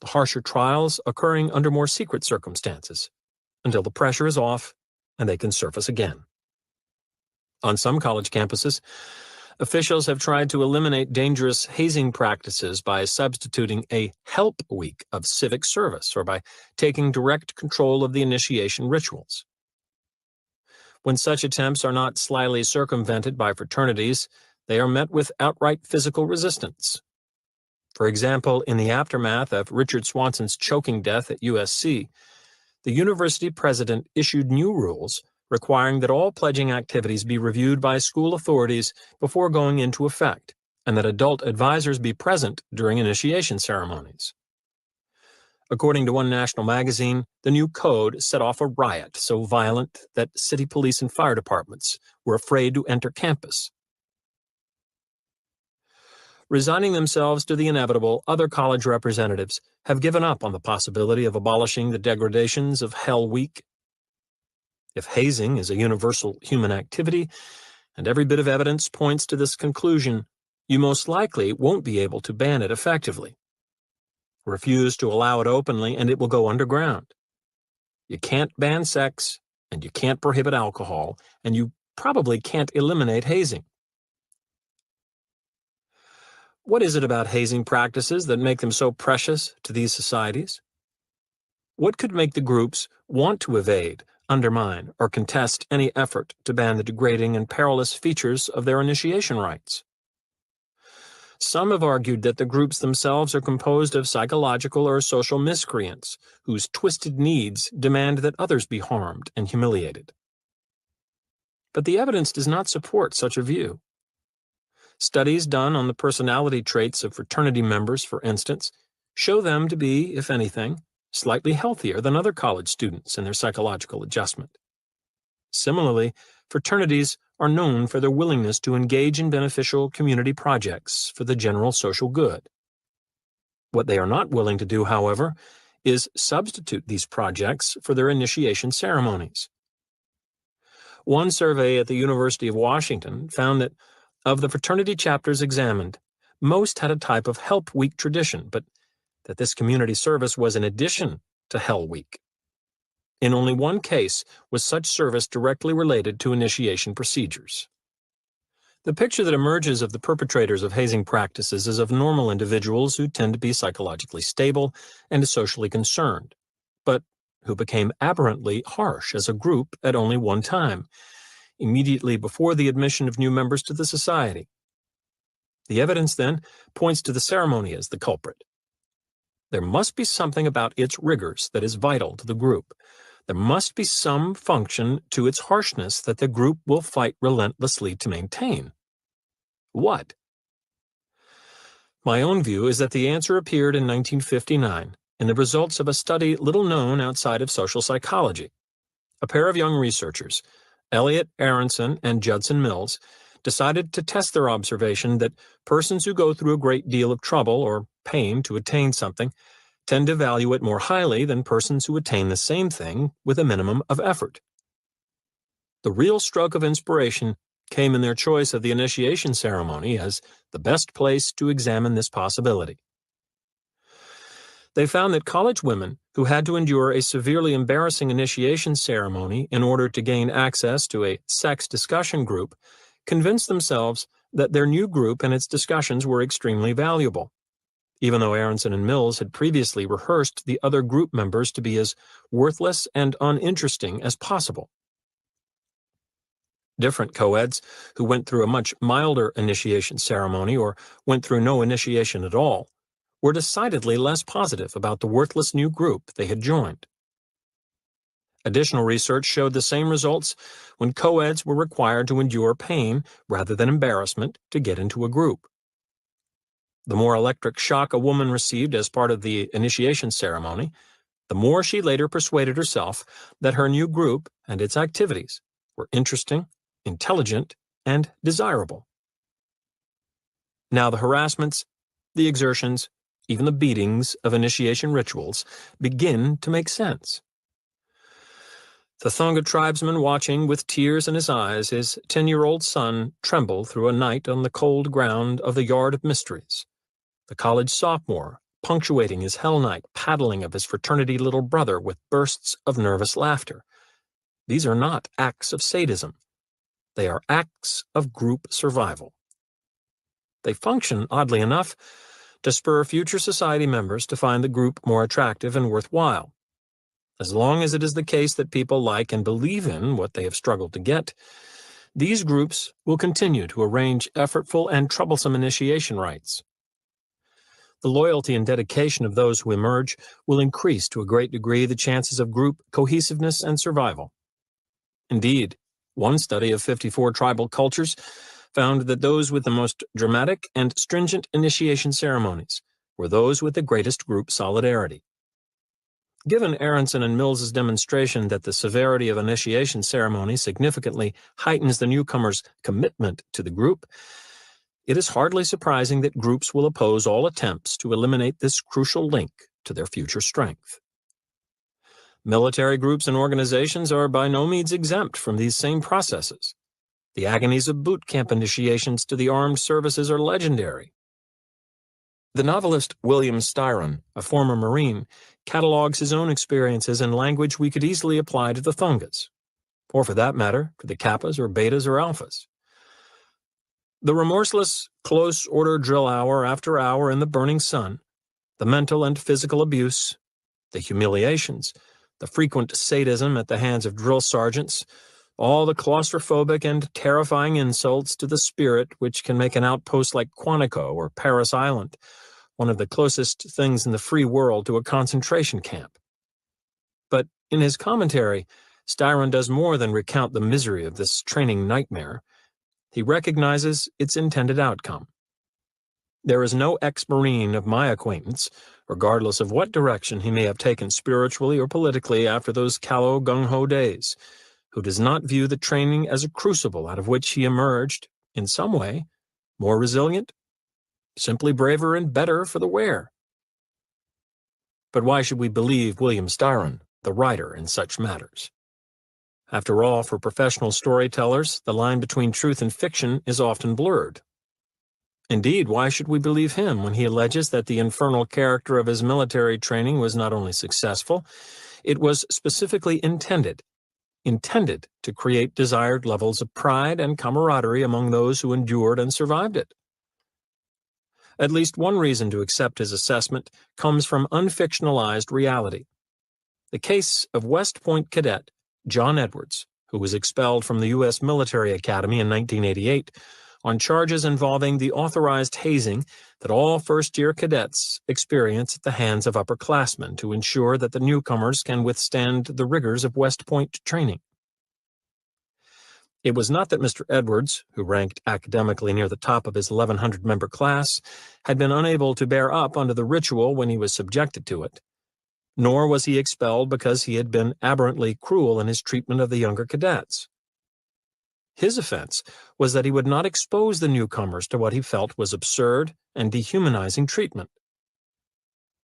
the harsher trials occurring under more secret circumstances, until the pressure is off and they can surface again. On some college campuses, officials have tried to eliminate dangerous hazing practices by substituting a help week of civic service or by taking direct control of the initiation rituals. When such attempts are not slyly circumvented by fraternities, they are met with outright physical resistance. For example, in the aftermath of Richard Swanson's choking death at USC, the university president issued new rules requiring that all pledging activities be reviewed by school authorities before going into effect, and that adult advisors be present during initiation ceremonies. According to one national magazine, the new code set off a riot so violent that city police and fire departments were afraid to enter campus. Resigning themselves to the inevitable, other college representatives have given up on the possibility of abolishing the degradations of Hell Week. If hazing is a universal human activity, and every bit of evidence points to this conclusion, you most likely won't be able to ban it effectively. Refuse to allow it openly, and it will go underground. You can't ban sex, and you can't prohibit alcohol, and you probably can't eliminate hazing. What is it about hazing practices that make them so precious to these societies? What could make the groups want to evade, undermine, or contest any effort to ban the degrading and perilous features of their initiation rites? Some have argued that the groups themselves are composed of psychological or social miscreants whose twisted needs demand that others be harmed and humiliated. But the evidence does not support such a view. Studies done on the personality traits of fraternity members, for instance, show them to be, if anything, slightly healthier than other college students in their psychological adjustment. Similarly, fraternities are known for their willingness to engage in beneficial community projects for the general social good. What they are not willing to do, however, is substitute these projects for their initiation ceremonies. One survey at the University of Washington found that of the fraternity chapters examined, most had a type of Help Week tradition, but that this community service was in addition to Hell Week. In only one case was such service directly related to initiation procedures. The picture that emerges of the perpetrators of hazing practices is of normal individuals who tend to be psychologically stable and socially concerned, but who became aberrantly harsh as a group at only one time, immediately before the admission of new members to the society. The evidence, then, points to the ceremony as the culprit. There must be something about its rigors that is vital to the group. There must be some function to its harshness that the group will fight relentlessly to maintain. What? My own view is that the answer appeared in 1959 in the results of a study little known outside of social psychology. A pair of young researchers, Elliot Aronson and Judson Mills, decided to test their observation that persons who go through a great deal of trouble or pain to attain something tend to value it more highly than persons who attain the same thing with a minimum of effort. The real stroke of inspiration came in their choice of the initiation ceremony as the best place to examine this possibility. They found that college women who had to endure a severely embarrassing initiation ceremony in order to gain access to a sex discussion group convinced themselves that their new group and its discussions were extremely valuable, even though Aronson and Mills had previously rehearsed the other group members to be as worthless and uninteresting as possible. Different co-eds who went through a much milder initiation ceremony or went through no initiation at all were decidedly less positive about the worthless new group they had joined. Additional research showed the same results when co-eds were required to endure pain rather than embarrassment to get into a group. The more electric shock a woman received as part of the initiation ceremony, the more she later persuaded herself that her new group and its activities were interesting, intelligent, and desirable. Now the harassments, the exertions, even the beatings of initiation rituals begin to make sense. The Thonga tribesman watching with tears in his eyes his 10-year-old son tremble through a night on the cold ground of the Yard of Mysteries. The college sophomore punctuating his hell night paddling of his fraternity little brother with bursts of nervous laughter. These are not acts of sadism. They are acts of group survival. They function, oddly enough, to spur future society members to find the group more attractive and worthwhile. As long as it is the case that people like and believe in what they have struggled to get, these groups will continue to arrange effortful and troublesome initiation rites. The loyalty and dedication of those who emerge will increase to a great degree the chances of group cohesiveness and survival. Indeed, one study of 54 tribal cultures found that those with the most dramatic and stringent initiation ceremonies were those with the greatest group solidarity. Given Aronson and Mills's demonstration that the severity of initiation ceremony significantly heightens the newcomer's commitment to the group, it is hardly surprising that groups will oppose all attempts to eliminate this crucial link to their future strength. Military groups and organizations are by no means exempt from these same processes. The agonies of boot camp initiations to the armed services are legendary. The novelist William Styron, a former Marine, catalogs his own experiences in language we could easily apply to the Thongas, or for that matter, to the Kappas or Betas or Alphas. The remorseless, close-order drill hour after hour in the burning sun, the mental and physical abuse, the humiliations, the frequent sadism at the hands of drill sergeants, all the claustrophobic and terrifying insults to the spirit which can make an outpost like Quantico or Paris Island one of the closest things in the free world to a concentration camp. But in his commentary, Styron does more than recount the misery of this training nightmare. He recognizes its intended outcome. There is no ex-Marine of my acquaintance, regardless of what direction he may have taken spiritually or politically after those callow gung-ho days, who does not view the training as a crucible out of which he emerged, in some way, more resilient, simply braver and better for the wear. But why should we believe William Styron, the writer, in such matters? After all, for professional storytellers, the line between truth and fiction is often blurred. Indeed, why should we believe him when he alleges that the infernal character of his military training was not only successful, it was specifically intended to create desired levels of pride and camaraderie among those who endured and survived it? At least one reason to accept his assessment comes from unfictionalized reality. The case of West Point cadet John Edwards, who was expelled from the U.S. Military Academy in 1988 on charges involving the authorized hazing that all first-year cadets experience at the hands of upperclassmen to ensure that the newcomers can withstand the rigors of West Point training. It was not that Mr. Edwards, who ranked academically near the top of his 1,100-member class, had been unable to bear up under the ritual when he was subjected to it, nor was he expelled because he had been aberrantly cruel in his treatment of the younger cadets. His offense was that he would not expose the newcomers to what he felt was absurd and dehumanizing treatment.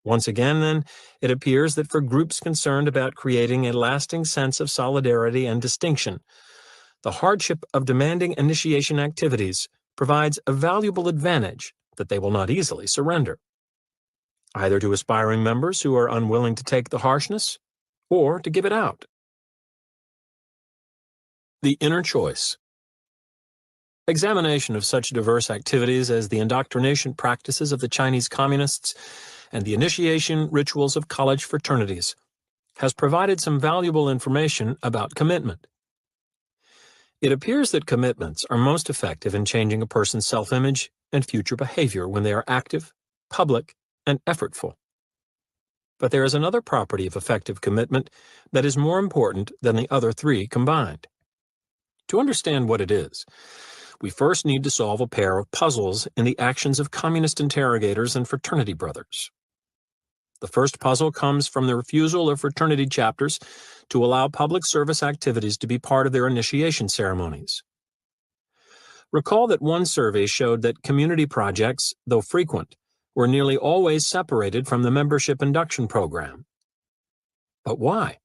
Once again, then, it appears that for groups concerned about creating a lasting sense of solidarity and distinction, the hardship of demanding initiation activities provides a valuable advantage that they will not easily surrender, either to aspiring members who are unwilling to take the harshness or to give it out. The inner choice. Examination of such diverse activities as the indoctrination practices of the Chinese Communists and the initiation rituals of college fraternities has provided some valuable information about commitment. It appears that commitments are most effective in changing a person's self-image and future behavior when they are active, public, and effortful. But there is another property of effective commitment that is more important than the other three combined. To understand what it is, we first need to solve a pair of puzzles in the actions of communist interrogators and fraternity brothers. The first puzzle comes from the refusal of fraternity chapters to allow public service activities to be part of their initiation ceremonies. Recall that one survey showed that community projects, though frequent, were nearly always separated from the membership induction program. But why?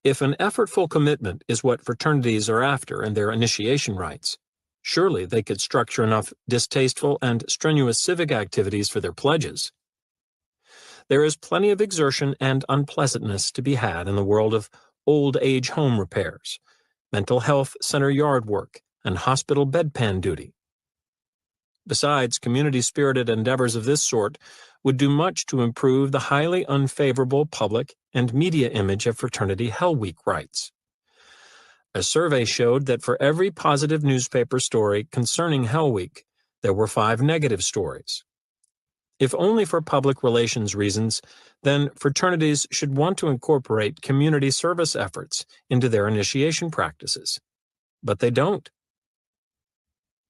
If an effortful commitment is what fraternities are after in their initiation rites, surely they could structure enough distasteful and strenuous civic activities for their pledges. There is plenty of exertion and unpleasantness to be had in the world of old age home repairs, mental health center yard work, and hospital bedpan duty. Besides, community-spirited endeavors of this sort would do much to improve the highly unfavorable public and media image of fraternity Hell Week rites. A survey showed that for every positive newspaper story concerning Hell Week, there were 5 negative stories. If only for public relations reasons, then fraternities should want to incorporate community service efforts into their initiation practices. But they don't.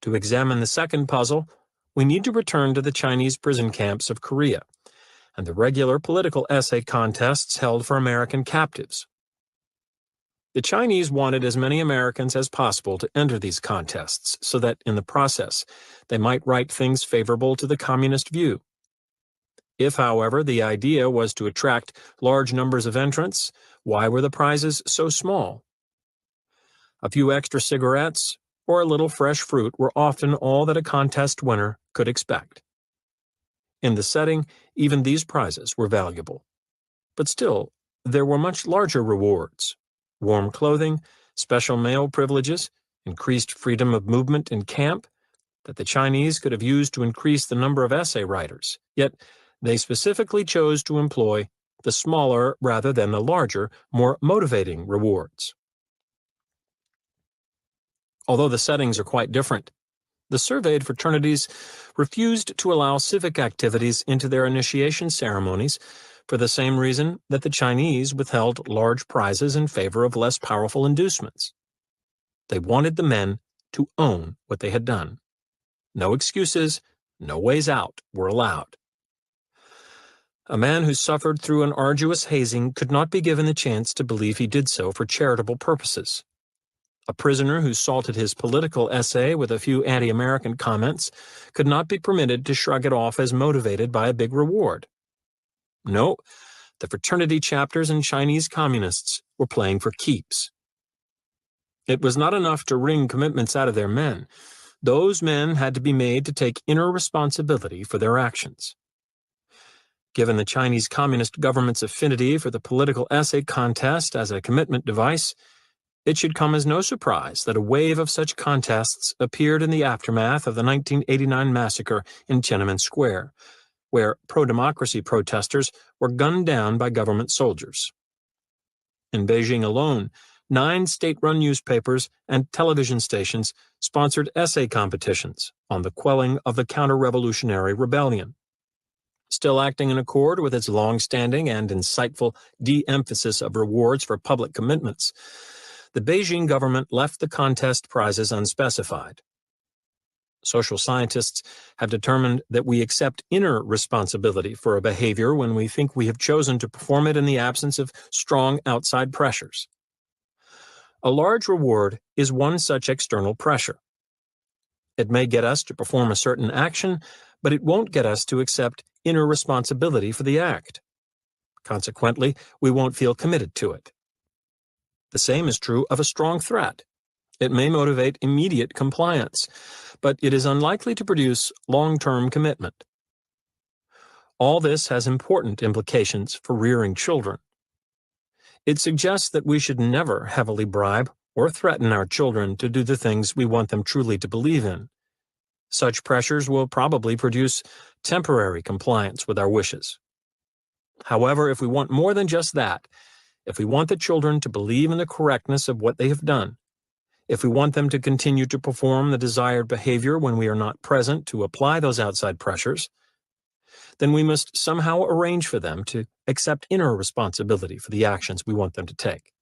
To examine the second puzzle, we need to return to the Chinese prison camps of Korea and the regular political essay contests held for American captives. The Chinese wanted as many Americans as possible to enter these contests so that, in the process, they might write things favorable to the communist view. If, however, the idea was to attract large numbers of entrants, why were the prizes so small? A few extra cigarettes or a little fresh fruit were often all that a contest winner could expect. In the setting, even these prizes were valuable. But still, there were much larger rewards: warm clothing, special mail privileges, increased freedom of movement in camp, that the Chinese could have used to increase the number of essay writers, yet they specifically chose to employ the smaller rather than the larger, more motivating rewards. Although the settings are quite different, the surveyed fraternities refused to allow civic activities into their initiation ceremonies for the same reason that the Chinese withheld large prizes in favor of less powerful inducements. They wanted the men to own what they had done. No excuses, no ways out were allowed. A man who suffered through an arduous hazing could not be given the chance to believe he did so for charitable purposes. A prisoner who salted his political essay with a few anti-American comments could not be permitted to shrug it off as motivated by a big reward. No, the fraternity chapters and Chinese communists were playing for keeps. It was not enough to wring commitments out of their men. Those men had to be made to take inner responsibility for their actions. Given the Chinese Communist government's affinity for the political essay contest as a commitment device, it should come as no surprise that a wave of such contests appeared in the aftermath of the 1989 massacre in Tiananmen Square, where pro-democracy protesters were gunned down by government soldiers. In Beijing alone, 9 state-run newspapers and television stations sponsored essay competitions on the quelling of the counter-revolutionary rebellion. Still acting in accord with its long-standing and insightful de-emphasis of rewards for public commitments, the Beijing government left the contest prizes unspecified. Social scientists have determined that we accept inner responsibility for a behavior when we think we have chosen to perform it in the absence of strong outside pressures. A large reward is one such external pressure. It may get us to perform a certain action, but it won't get us to accept inner responsibility for the act. Consequently, we won't feel committed to it. The same is true of a strong threat. It may motivate immediate compliance, but it is unlikely to produce long-term commitment. All this has important implications for rearing children. It suggests that we should never heavily bribe or threaten our children to do the things we want them truly to believe in. Such pressures will probably produce temporary compliance with our wishes. However, if we want more than just that, if we want the children to believe in the correctness of what they have done, if we want them to continue to perform the desired behavior when we are not present to apply those outside pressures, then we must somehow arrange for them to accept inner responsibility for the actions we want them to take.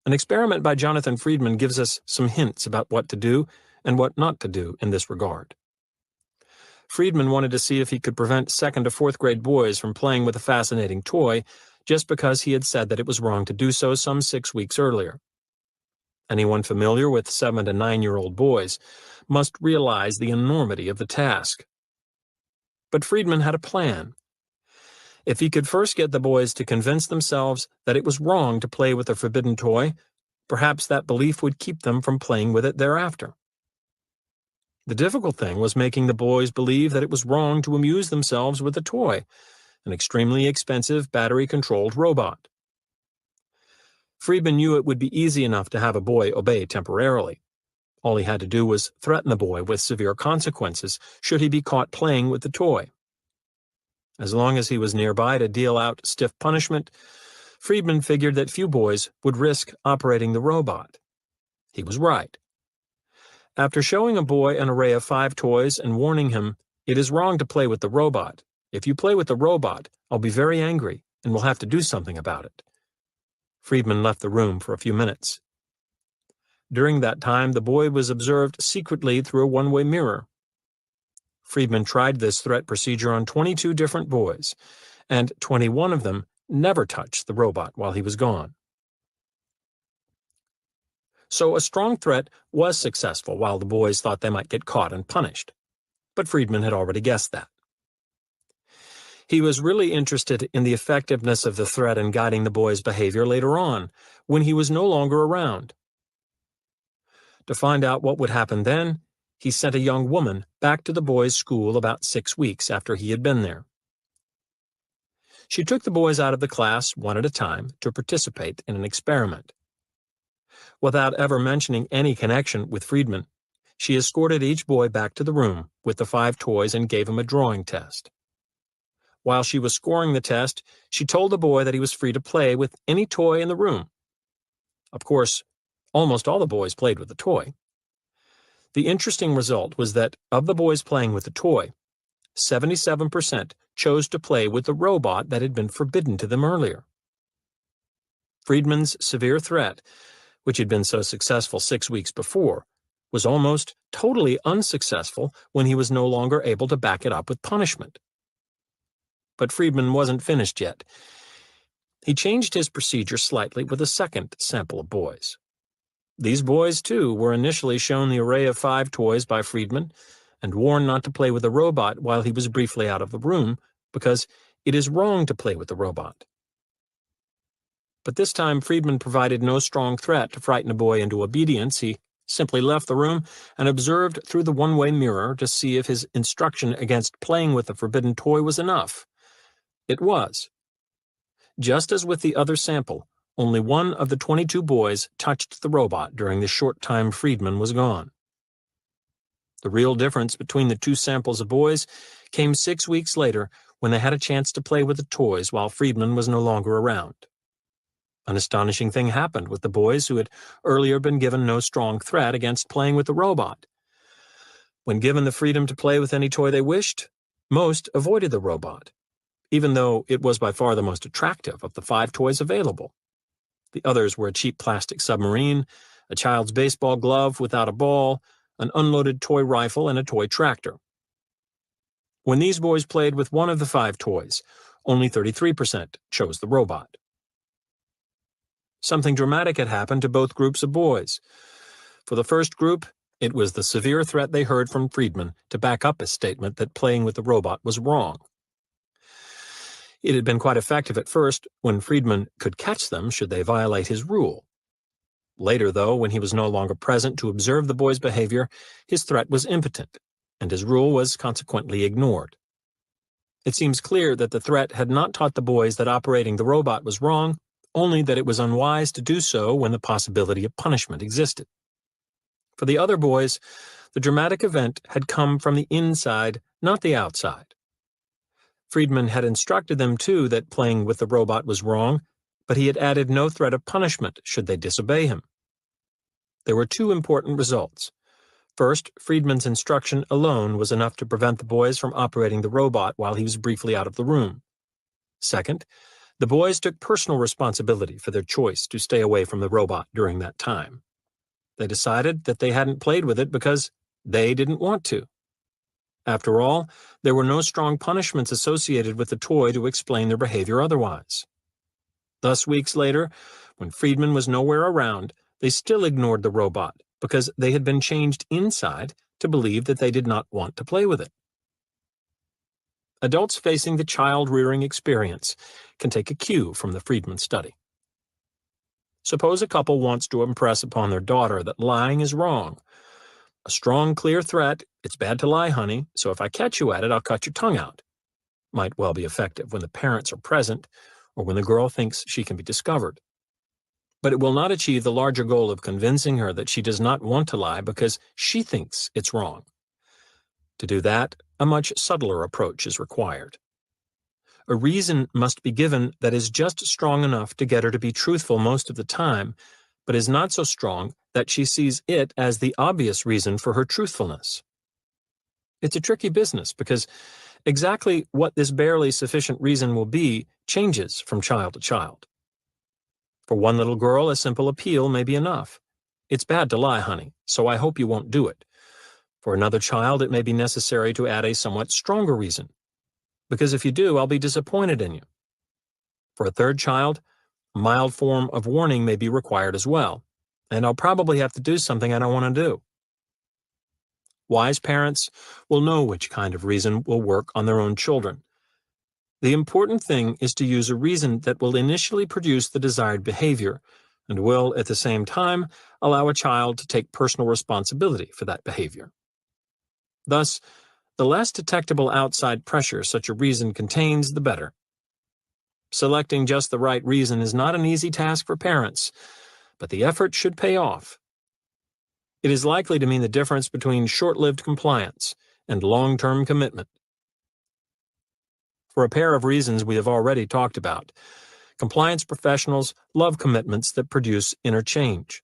An experiment by Jonathan Friedman gives us some hints about what to do and what not to do in this regard. Friedman wanted to see if he could prevent 2nd to 4th grade boys from playing with a fascinating toy just because he had said that it was wrong to do so some 6 weeks earlier. Anyone familiar with 7 to 9-year-old boys must realize the enormity of the task. But Friedman had a plan. If he could first get the boys to convince themselves that it was wrong to play with a forbidden toy, perhaps that belief would keep them from playing with it thereafter. The difficult thing was making the boys believe that it was wrong to amuse themselves with a toy, an extremely expensive battery-controlled robot. Friedman knew it would be easy enough to have a boy obey temporarily. All he had to do was threaten the boy with severe consequences should he be caught playing with the toy. As long as he was nearby to deal out stiff punishment, Friedman figured that few boys would risk operating the robot. He was right. After showing a boy an array of 5 toys and warning him, "It is wrong to play with the robot. If you play with the robot, I'll be very angry and we'll have to do something about it," Friedman left the room for a few minutes. During that time, the boy was observed secretly through a one-way mirror. Friedman tried this threat procedure on 22 different boys, and 21 of them never touched the robot while he was gone. So a strong threat was successful while the boys thought they might get caught and punished. But Friedman had already guessed that. He was really interested in the effectiveness of the threat in guiding the boys' behavior later on, when he was no longer around. To find out what would happen then, he sent a young woman back to the boys' school about 6 weeks after he had been there. She took the boys out of the class one at a time to participate in an experiment. Without ever mentioning any connection with Friedman, she escorted each boy back to the room with the 5 toys and gave him a drawing test. While she was scoring the test, she told the boy that he was free to play with any toy in the room. Of course, almost all the boys played with the toy. The interesting result was that of the boys playing with the toy, 77% chose to play with the robot that had been forbidden to them earlier. Friedman's severe threat, which had been so successful 6 weeks before, was almost totally unsuccessful when he was no longer able to back it up with punishment. But Friedman wasn't finished yet. He changed his procedure slightly with a second sample of boys. These boys, too, were initially shown the array of 5 toys by Friedman and warned not to play with the robot while he was briefly out of the room, because it is wrong to play with the robot. But this time Friedman provided no strong threat to frighten a boy into obedience. He simply left the room and observed through the one-way mirror to see if his instruction against playing with the forbidden toy was enough. It was. Just as with the other sample, only one of the 22 boys touched the robot during the short time Friedman was gone. The real difference between the two samples of boys came 6 weeks later when they had a chance to play with the toys while Friedman was no longer around. An astonishing thing happened with the boys who had earlier been given no strong threat against playing with the robot. When given the freedom to play with any toy they wished, most avoided the robot, even though it was by far the most attractive of the 5 toys available. The others were a cheap plastic submarine, a child's baseball glove without a ball, an unloaded toy rifle, and a toy tractor. When these boys played with one of the 5 toys, only 33% chose the robot. Something dramatic had happened to both groups of boys. For the first group, it was the severe threat they heard from Friedman to back up his statement that playing with the robot was wrong. It had been quite effective at first when Friedman could catch them should they violate his rule. Later, though, when he was no longer present to observe the boys' behavior, his threat was impotent, and his rule was consequently ignored. It seems clear that the threat had not taught the boys that operating the robot was wrong, only that it was unwise to do so when the possibility of punishment existed. For the other boys, the dramatic event had come from the inside, not the outside. Friedman had instructed them, too, that playing with the robot was wrong, but he had added no threat of punishment should they disobey him. There were 2 important results. First, Friedman's instruction alone was enough to prevent the boys from operating the robot while he was briefly out of the room. Second, the boys took personal responsibility for their choice to stay away from the robot during that time. They decided that they hadn't played with it because they didn't want to. After all, there were no strong punishments associated with the toy to explain their behavior otherwise. Thus, weeks later, when Friedman was nowhere around, they still ignored the robot because they had been changed inside to believe that they did not want to play with it. Adults facing the child-rearing experience can take a cue from the Friedman study. Suppose a couple wants to impress upon their daughter that lying is wrong. A strong, clear threat, "It's bad to lie, honey, so if I catch you at it, I'll cut your tongue out," might well be effective when the parents are present or when the girl thinks she can be discovered. But it will not achieve the larger goal of convincing her that she does not want to lie because she thinks it's wrong. To do that, a much subtler approach is required. A reason must be given that is just strong enough to get her to be truthful most of the time, but is not so strong that she sees it as the obvious reason for her truthfulness. It's a tricky business because exactly what this barely sufficient reason will be changes from child to child. For one little girl, a simple appeal may be enough. "It's bad to lie, honey, so I hope you won't do it." For another child, it may be necessary to add a somewhat stronger reason. "Because if you do, I'll be disappointed in you." For a third child, a mild form of warning may be required as well, and "I'll probably have to do something I don't want to do." Wise parents will know which kind of reason will work on their own children. The important thing is to use a reason that will initially produce the desired behavior and will, at the same time, allow a child to take personal responsibility for that behavior. Thus, the less detectable outside pressure such a reason contains, the better. Selecting just the right reason is not an easy task for parents, but the effort should pay off. It is likely to mean the difference between short-lived compliance and long-term commitment. For a pair of reasons we have already talked about, compliance professionals love commitments that produce inner change.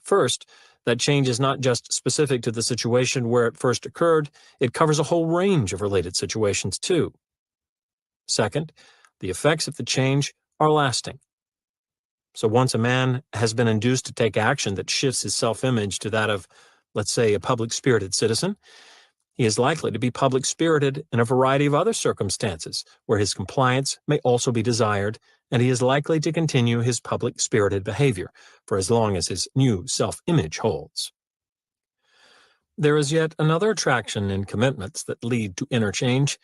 First, that change is not just specific to the situation where it first occurred, it covers a whole range of related situations too. Second, the effects of the change are lasting. So once a man has been induced to take action that shifts his self-image to that of, let's say, a public-spirited citizen, he is likely to be public-spirited in a variety of other circumstances where his compliance may also be desired, and he is likely to continue his public-spirited behavior for as long as his new self-image holds. There is yet another attraction in commitments that lead to inner change.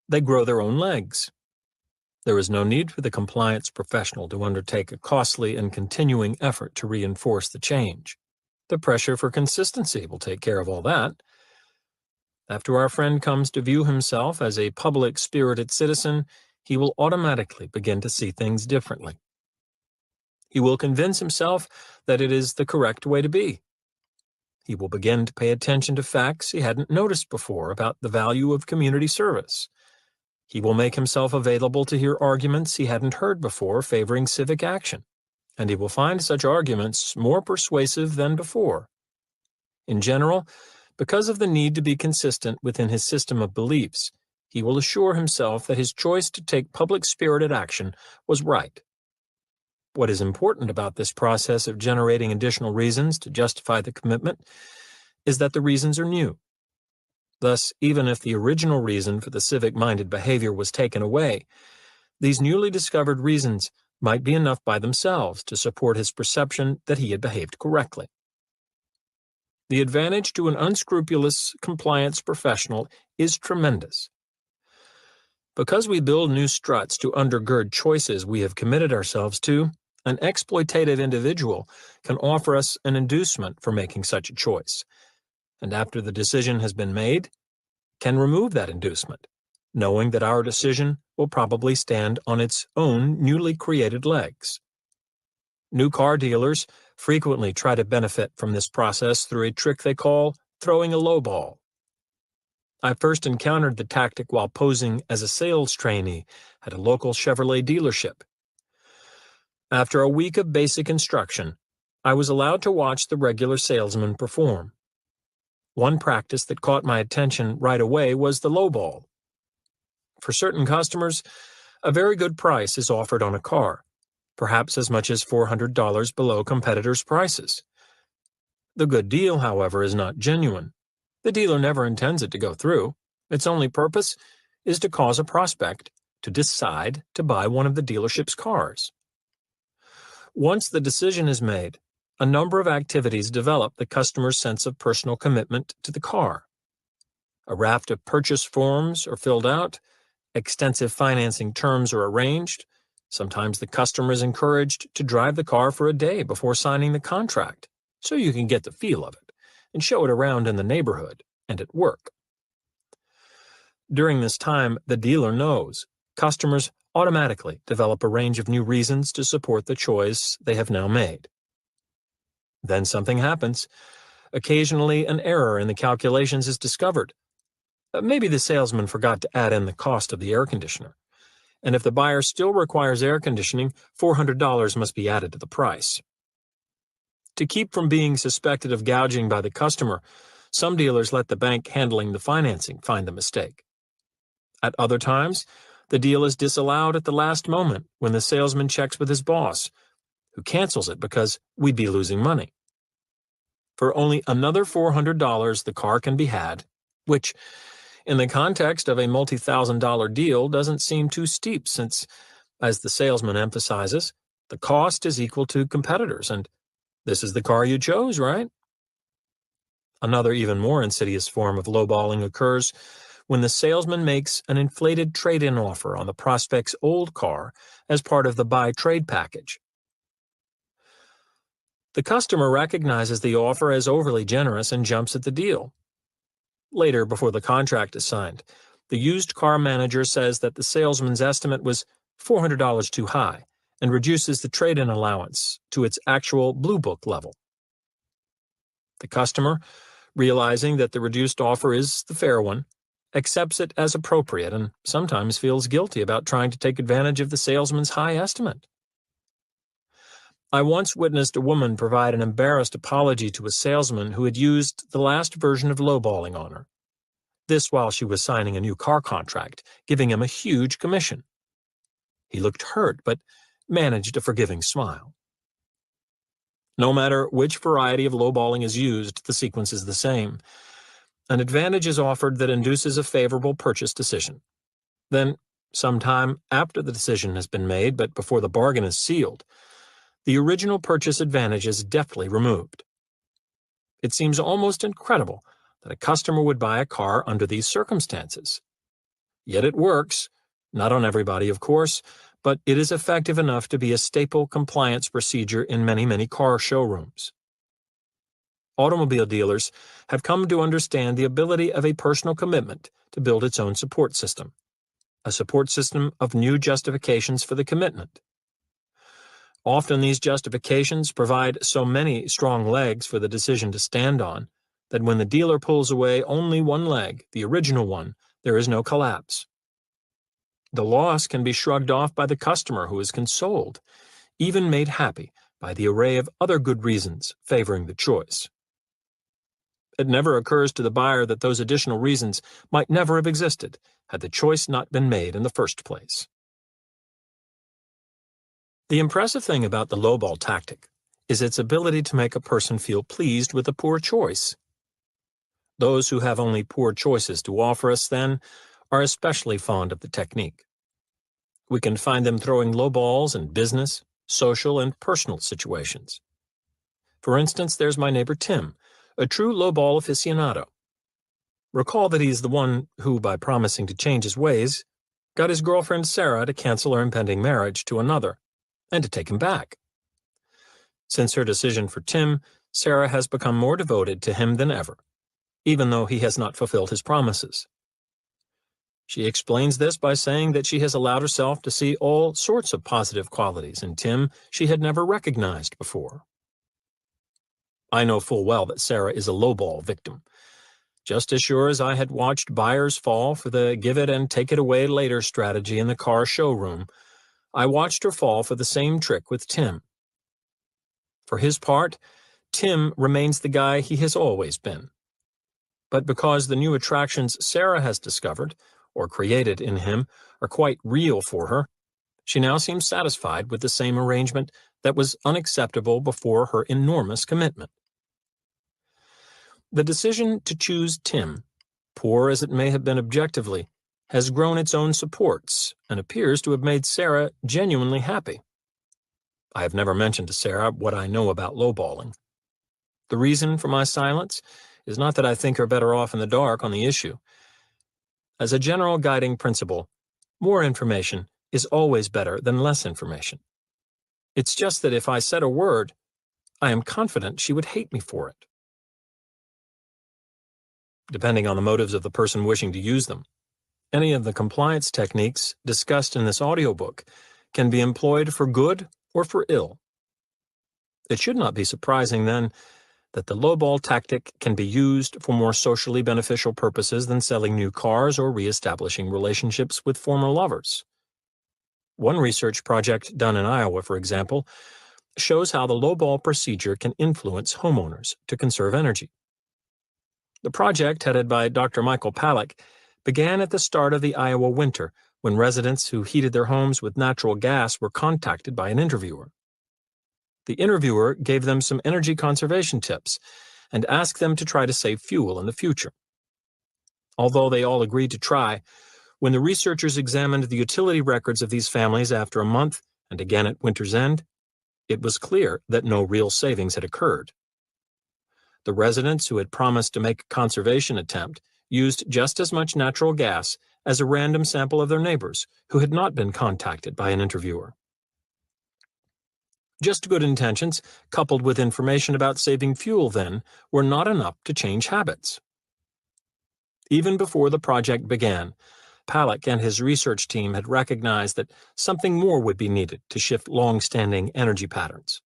They grow their own legs. There is no need for the compliance professional to undertake a costly and continuing effort to reinforce the change. The pressure for consistency will take care of all that. After our friend comes to view himself as a public-spirited citizen, he will automatically begin to see things differently. He will convince himself that it is the correct way to be. He will begin to pay attention to facts he hadn't noticed before about the value of community service. He will make himself available to hear arguments he hadn't heard before favoring civic action, and he will find such arguments more persuasive than before. In general, because of the need to be consistent within his system of beliefs, he will assure himself that his choice to take public-spirited action was right. What is important about this process of generating additional reasons to justify the commitment is that the reasons are new. Thus, even if the original reason for the civic-minded behavior was taken away, these newly discovered reasons might be enough by themselves to support his perception that he had behaved correctly. The advantage to an unscrupulous compliance professional is tremendous. Because we build new struts to undergird choices we have committed ourselves to, an exploitative individual can offer us an inducement for making such a choice, and after the decision has been made, can remove that inducement, knowing that our decision will probably stand on its own newly created legs. New car dealers frequently try to benefit from this process through a trick they call throwing a lowball. I first encountered the tactic while posing as a sales trainee at a local Chevrolet dealership. After a week of basic instruction, I was allowed to watch the regular salesman perform. One practice that caught my attention right away was the lowball. For certain customers, a very good price is offered on a car, perhaps as much as $400 below competitors' prices. The good deal, however, is not genuine. The dealer never intends it to go through. Its only purpose is to cause a prospect to decide to buy one of the dealership's cars. Once the decision is made, a number of activities develop the customer's sense of personal commitment to the car. A raft of purchase forms are filled out, extensive financing terms are arranged. Sometimes the customer is encouraged to drive the car for a day before signing the contract, so you can get the feel of it and show it around in the neighborhood and at work. During this time, the dealer knows customers automatically develop a range of new reasons to support the choice they have now made. Then something happens. Occasionally, an error in the calculations is discovered. Maybe the salesman forgot to add in the cost of the air conditioner, and if the buyer still requires air conditioning, $400 must be added to the price. To keep from being suspected of gouging by the customer, some dealers let the bank handling the financing find the mistake. At other times, the deal is disallowed at the last moment when the salesman checks with his boss, who cancels it because we'd be losing money. For only another $400, the car can be had, which, in the context of a multi-thousand-dollar deal, doesn't seem too steep since, as the salesman emphasizes, the cost is equal to competitors, and this is the car you chose, right? Another even more insidious form of lowballing occurs when the salesman makes an inflated trade-in offer on the prospect's old car as part of the buy-trade package. The customer recognizes the offer as overly generous and jumps at the deal. Later, before the contract is signed, the used car manager says that the salesman's estimate was $400 too high and reduces the trade-in allowance to its actual Blue Book level. The customer, realizing that the reduced offer is the fair one, accepts it as appropriate and sometimes feels guilty about trying to take advantage of the salesman's high estimate. I once witnessed a woman provide an embarrassed apology to a salesman who had used the last version of lowballing on her. This while she was signing a new car contract, giving him a huge commission. He looked hurt, but managed a forgiving smile. No matter which variety of lowballing is used, the sequence is the same. An advantage is offered that induces a favorable purchase decision. Then, sometime after the decision has been made but before the bargain is sealed, the original purchase advantage is deftly removed. It seems almost incredible that a customer would buy a car under these circumstances. Yet it works, not on everybody, of course, but it is effective enough to be a staple compliance procedure in many car showrooms. automobile dealers have come to understand the ability of a personal commitment to build its own support system, a support system of new justifications for the commitment. Often these justifications provide so many strong legs for the decision to stand on that when the dealer pulls away only one leg, the original one, there is no collapse. The loss can be shrugged off by the customer, who is consoled, even made happy by the array of other good reasons favoring the choice. It never occurs to the buyer that those additional reasons might never have existed had the choice not been made in the first place. The impressive thing about the lowball tactic is its ability to make a person feel pleased with a poor choice. Those who have only poor choices to offer us, then, are especially fond of the technique. We can find them throwing lowballs in business, social, and personal situations. For instance, there's my neighbor Tim, a true lowball aficionado. Recall that he's the one who, by promising to change his ways, got his girlfriend Sarah to cancel her impending marriage to another and to take him back. Since her decision for Tim, Sarah has become more devoted to him than ever, even though he has not fulfilled his promises. She explains this by saying that she has allowed herself to see all sorts of positive qualities in Tim she had never recognized before. I know full well that Sarah is a lowball victim. Just as sure as I had watched buyers fall for the give it and take it away later strategy in the car showroom, I watched her fall for the same trick with Tim. For his part, Tim remains the guy he has always been. But because the new attractions Sarah has discovered or created in him are quite real for her, she now seems satisfied with the same arrangement that was unacceptable before her enormous commitment. The decision to choose Tim, poor as it may have been objectively, has grown its own supports and appears to have made Sarah genuinely happy. I have never mentioned to Sarah what I know about lowballing. The reason for my silence is not that I think her better off in the dark on the issue. As a general guiding principle, more information is always better than less information. It's just that if I said a word, I am confident she would hate me for it. Depending on the motives of the person wishing to use them, any of the compliance techniques discussed in this audiobook can be employed for good or for ill. It should not be surprising, then, that the lowball tactic can be used for more socially beneficial purposes than selling new cars or reestablishing relationships with former lovers. One research project done in Iowa, for example, shows how the lowball procedure can influence homeowners to conserve energy. The project, headed by Dr. Michael Palak, began at the start of the Iowa winter when residents who heated their homes with natural gas were contacted by an interviewer. The interviewer gave them some energy conservation tips and asked them to try to save fuel in the future. Although they all agreed to try, when the researchers examined the utility records of these families after a month and again at winter's end, it was clear that no real savings had occurred. The residents who had promised to make a conservation attempt used just as much natural gas as a random sample of their neighbors who had not been contacted by an interviewer. Just good intentions, coupled with information about saving fuel, then, were not enough to change habits. Even before the project began, Palak and his research team had recognized that something more would be needed to shift long-standing energy patterns.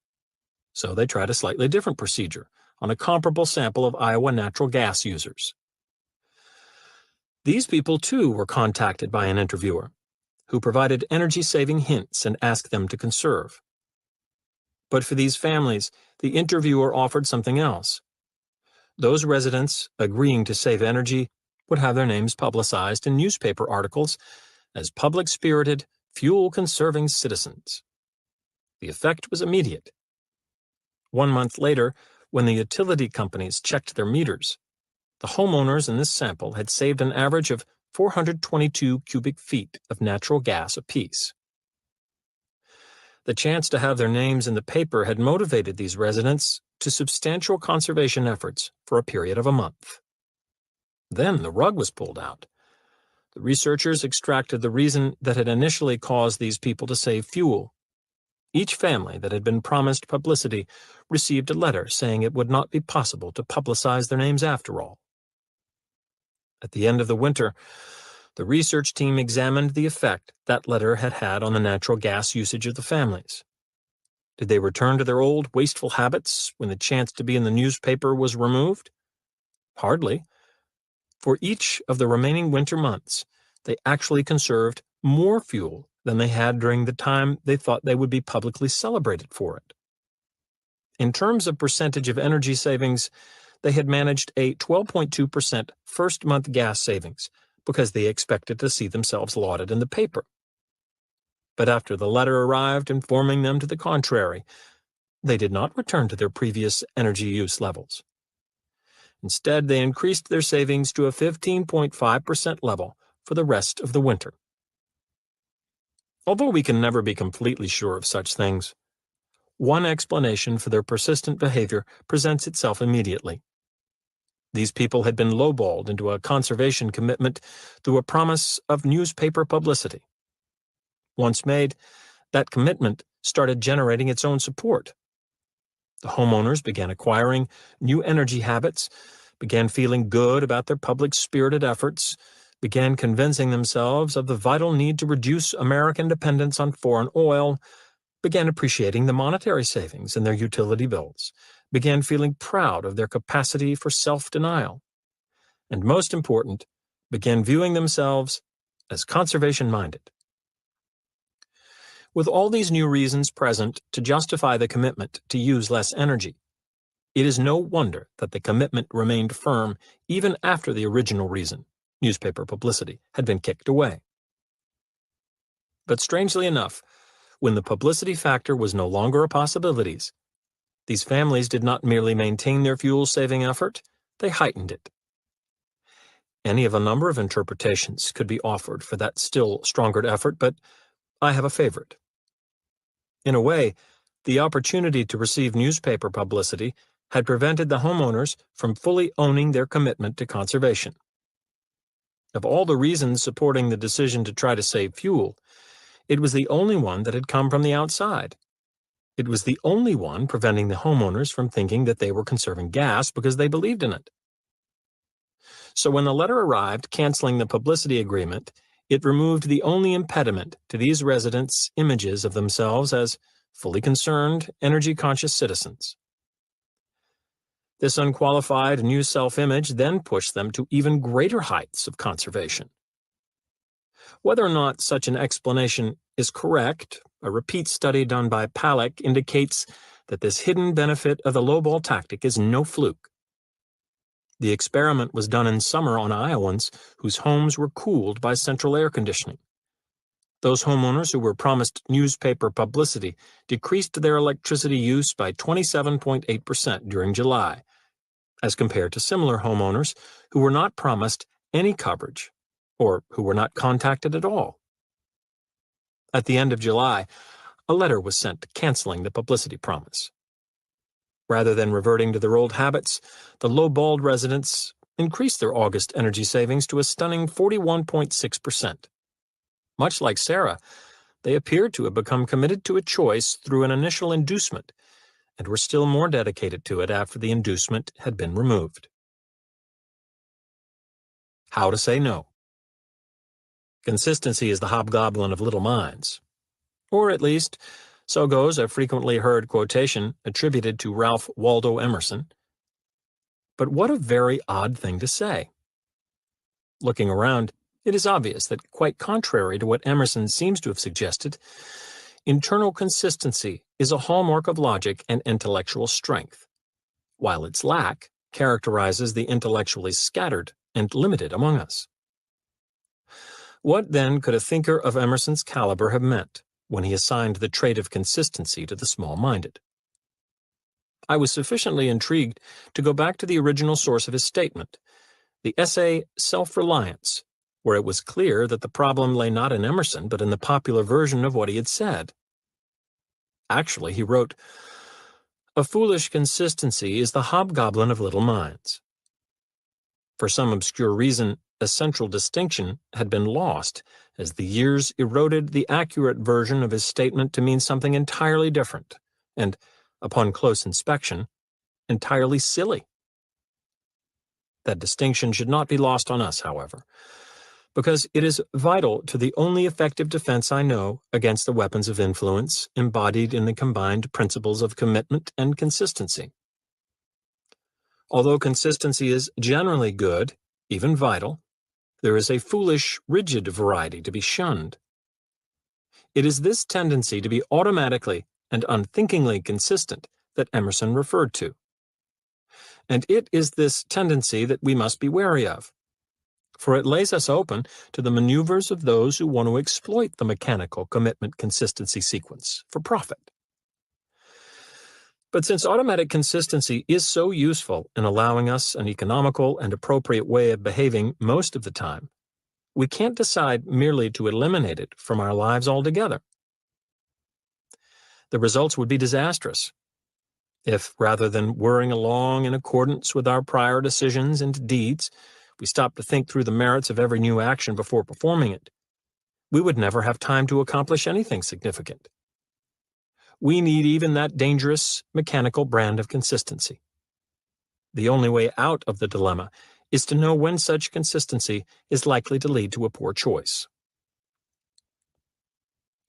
So they tried a slightly different procedure on a comparable sample of Iowa natural gas users. These people, too, were contacted by an interviewer, who provided energy-saving hints and asked them to conserve. But for these families, the interviewer offered something else. Those residents, agreeing to save energy, would have their names publicized in newspaper articles as public-spirited, fuel-conserving citizens. The effect was immediate. 1 month later, when the utility companies checked their meters, the homeowners in this sample had saved an average of 422 cubic feet of natural gas apiece. The chance to have their names in the paper had motivated these residents to substantial conservation efforts for a period of a month. Then the rug was pulled out. The researchers extracted the reason that had initially caused these people to save fuel Each family that had been promised publicity received a letter saying it would not be possible to publicize their names after all. At the end of the winter, the research team examined the effect that letter had had on the natural gas usage of the families. Did they return to their old wasteful habits when the chance to be in the newspaper was removed? Hardly. For each of the remaining winter months, they actually conserved more fuel than they had during the time they thought they would be publicly celebrated for it. In terms of percentage of energy savings, they had managed a 12.2% first-month gas savings because they expected to see themselves lauded in the paper. But after the letter arrived informing them to the contrary, they did not return to their previous energy use levels. Instead, they increased their savings to a 15.5% level for the rest of the winter. Although we can never be completely sure of such things, one explanation for their persistent behavior presents itself immediately. These people had been lowballed into a conservation commitment through a promise of newspaper publicity. Once made, that commitment started generating its own support. The homeowners began acquiring new energy habits, began feeling good about their public-spirited efforts, began convincing themselves of the vital need to reduce American dependence on foreign oil, began appreciating the monetary savings in their utility bills, began feeling proud of their capacity for self-denial, and most important, began viewing themselves as conservation-minded. With all these new reasons present to justify the commitment to use less energy, it is no wonder that the commitment remained firm even after the original reason, newspaper publicity, had been kicked away. But strangely enough, when the publicity factor was no longer a possibility, these families did not merely maintain their fuel-saving effort, they heightened it. Any of a number of interpretations could be offered for that still stronger effort, but I have a favorite. In a way, the opportunity to receive newspaper publicity had prevented the homeowners from fully owning their commitment to conservation. Of all the reasons supporting the decision to try to save fuel, it was the only one that had come from the outside. It was the only one preventing the homeowners from thinking that they were conserving gas because they believed in it. So when the letter arrived canceling the publicity agreement, it removed the only impediment to these residents' images of themselves as fully concerned, energy-conscious citizens. This unqualified new self-image then pushed them to even greater heights of conservation. Whether or not such an explanation is correct, a repeat study done by Palek indicates that this hidden benefit of the lowball tactic is no fluke. The experiment was done in summer on Iowans whose homes were cooled by central air conditioning. Those homeowners who were promised newspaper publicity decreased their electricity use by 27.8% during July, as compared to similar homeowners who were not promised any coverage or who were not contacted at all. At the end of July, a letter was sent canceling the publicity promise. Rather than reverting to their old habits, the low-balled residents increased their August energy savings to a stunning 41.6%. Much like Sarah, they appeared to have become committed to a choice through an initial inducement and were still more dedicated to it after the inducement had been removed. How to say no. Consistency is the hobgoblin of little minds. Or at least, so goes a frequently heard quotation attributed to Ralph Waldo Emerson. But what a very odd thing to say. Looking around, it is obvious that, quite contrary to what Emerson seems to have suggested, internal consistency is a hallmark of logic and intellectual strength, while its lack characterizes the intellectually scattered and limited among us. What then could a thinker of Emerson's caliber have meant when he assigned the trait of consistency to the small-minded? I was sufficiently intrigued to go back to the original source of his statement, the essay Self-Reliance, where it was clear that the problem lay not in Emerson but in the popular version of what he had said. Actually, he wrote, "A foolish consistency is the hobgoblin of little minds." For some obscure reason, essential distinction had been lost as the years eroded the accurate version of his statement to mean something entirely different and, upon close inspection, entirely silly. That distinction should not be lost on us, however, because it is vital to the only effective defense I know against the weapons of influence embodied in the combined principles of commitment and consistency. Although consistency is generally good, even vital, there is a foolish, rigid variety to be shunned. It is this tendency to be automatically and unthinkingly consistent that Emerson referred to. And it is this tendency that we must be wary of, for it lays us open to the maneuvers of those who want to exploit the mechanical commitment-consistency sequence for profit. But since automatic consistency is so useful in allowing us an economical and appropriate way of behaving most of the time, we can't decide merely to eliminate it from our lives altogether. The results would be disastrous. If, rather than whirring along in accordance with our prior decisions and deeds, we stopped to think through the merits of every new action before performing it, we would never have time to accomplish anything significant. We need even that dangerous, mechanical brand of consistency. The only way out of the dilemma is to know when such consistency is likely to lead to a poor choice.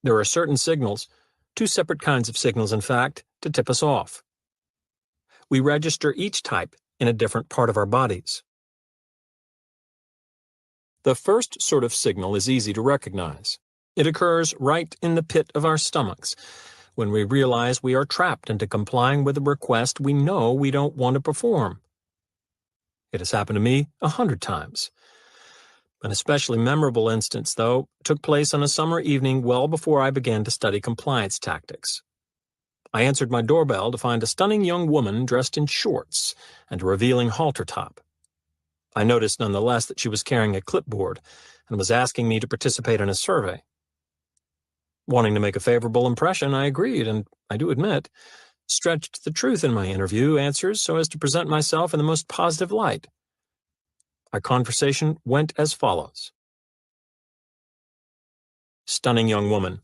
There are certain signals, two separate kinds of signals, in fact, to tip us off. We register each type in a different part of our bodies. The first sort of signal is easy to recognize. It occurs right in the pit of our stomachs, when we realize we are trapped into complying with a request we know we don't want to perform. It has happened to me 100 times. An especially memorable instance, though, took place on a summer evening well before I began to study compliance tactics. I answered my doorbell to find a stunning young woman dressed in shorts and a revealing halter top. I noticed nonetheless that she was carrying a clipboard and was asking me to participate in a survey. Wanting to make a favorable impression, I agreed, and, I do admit, stretched the truth in my interview answers so as to present myself in the most positive light. Our conversation went as follows. Stunning young woman.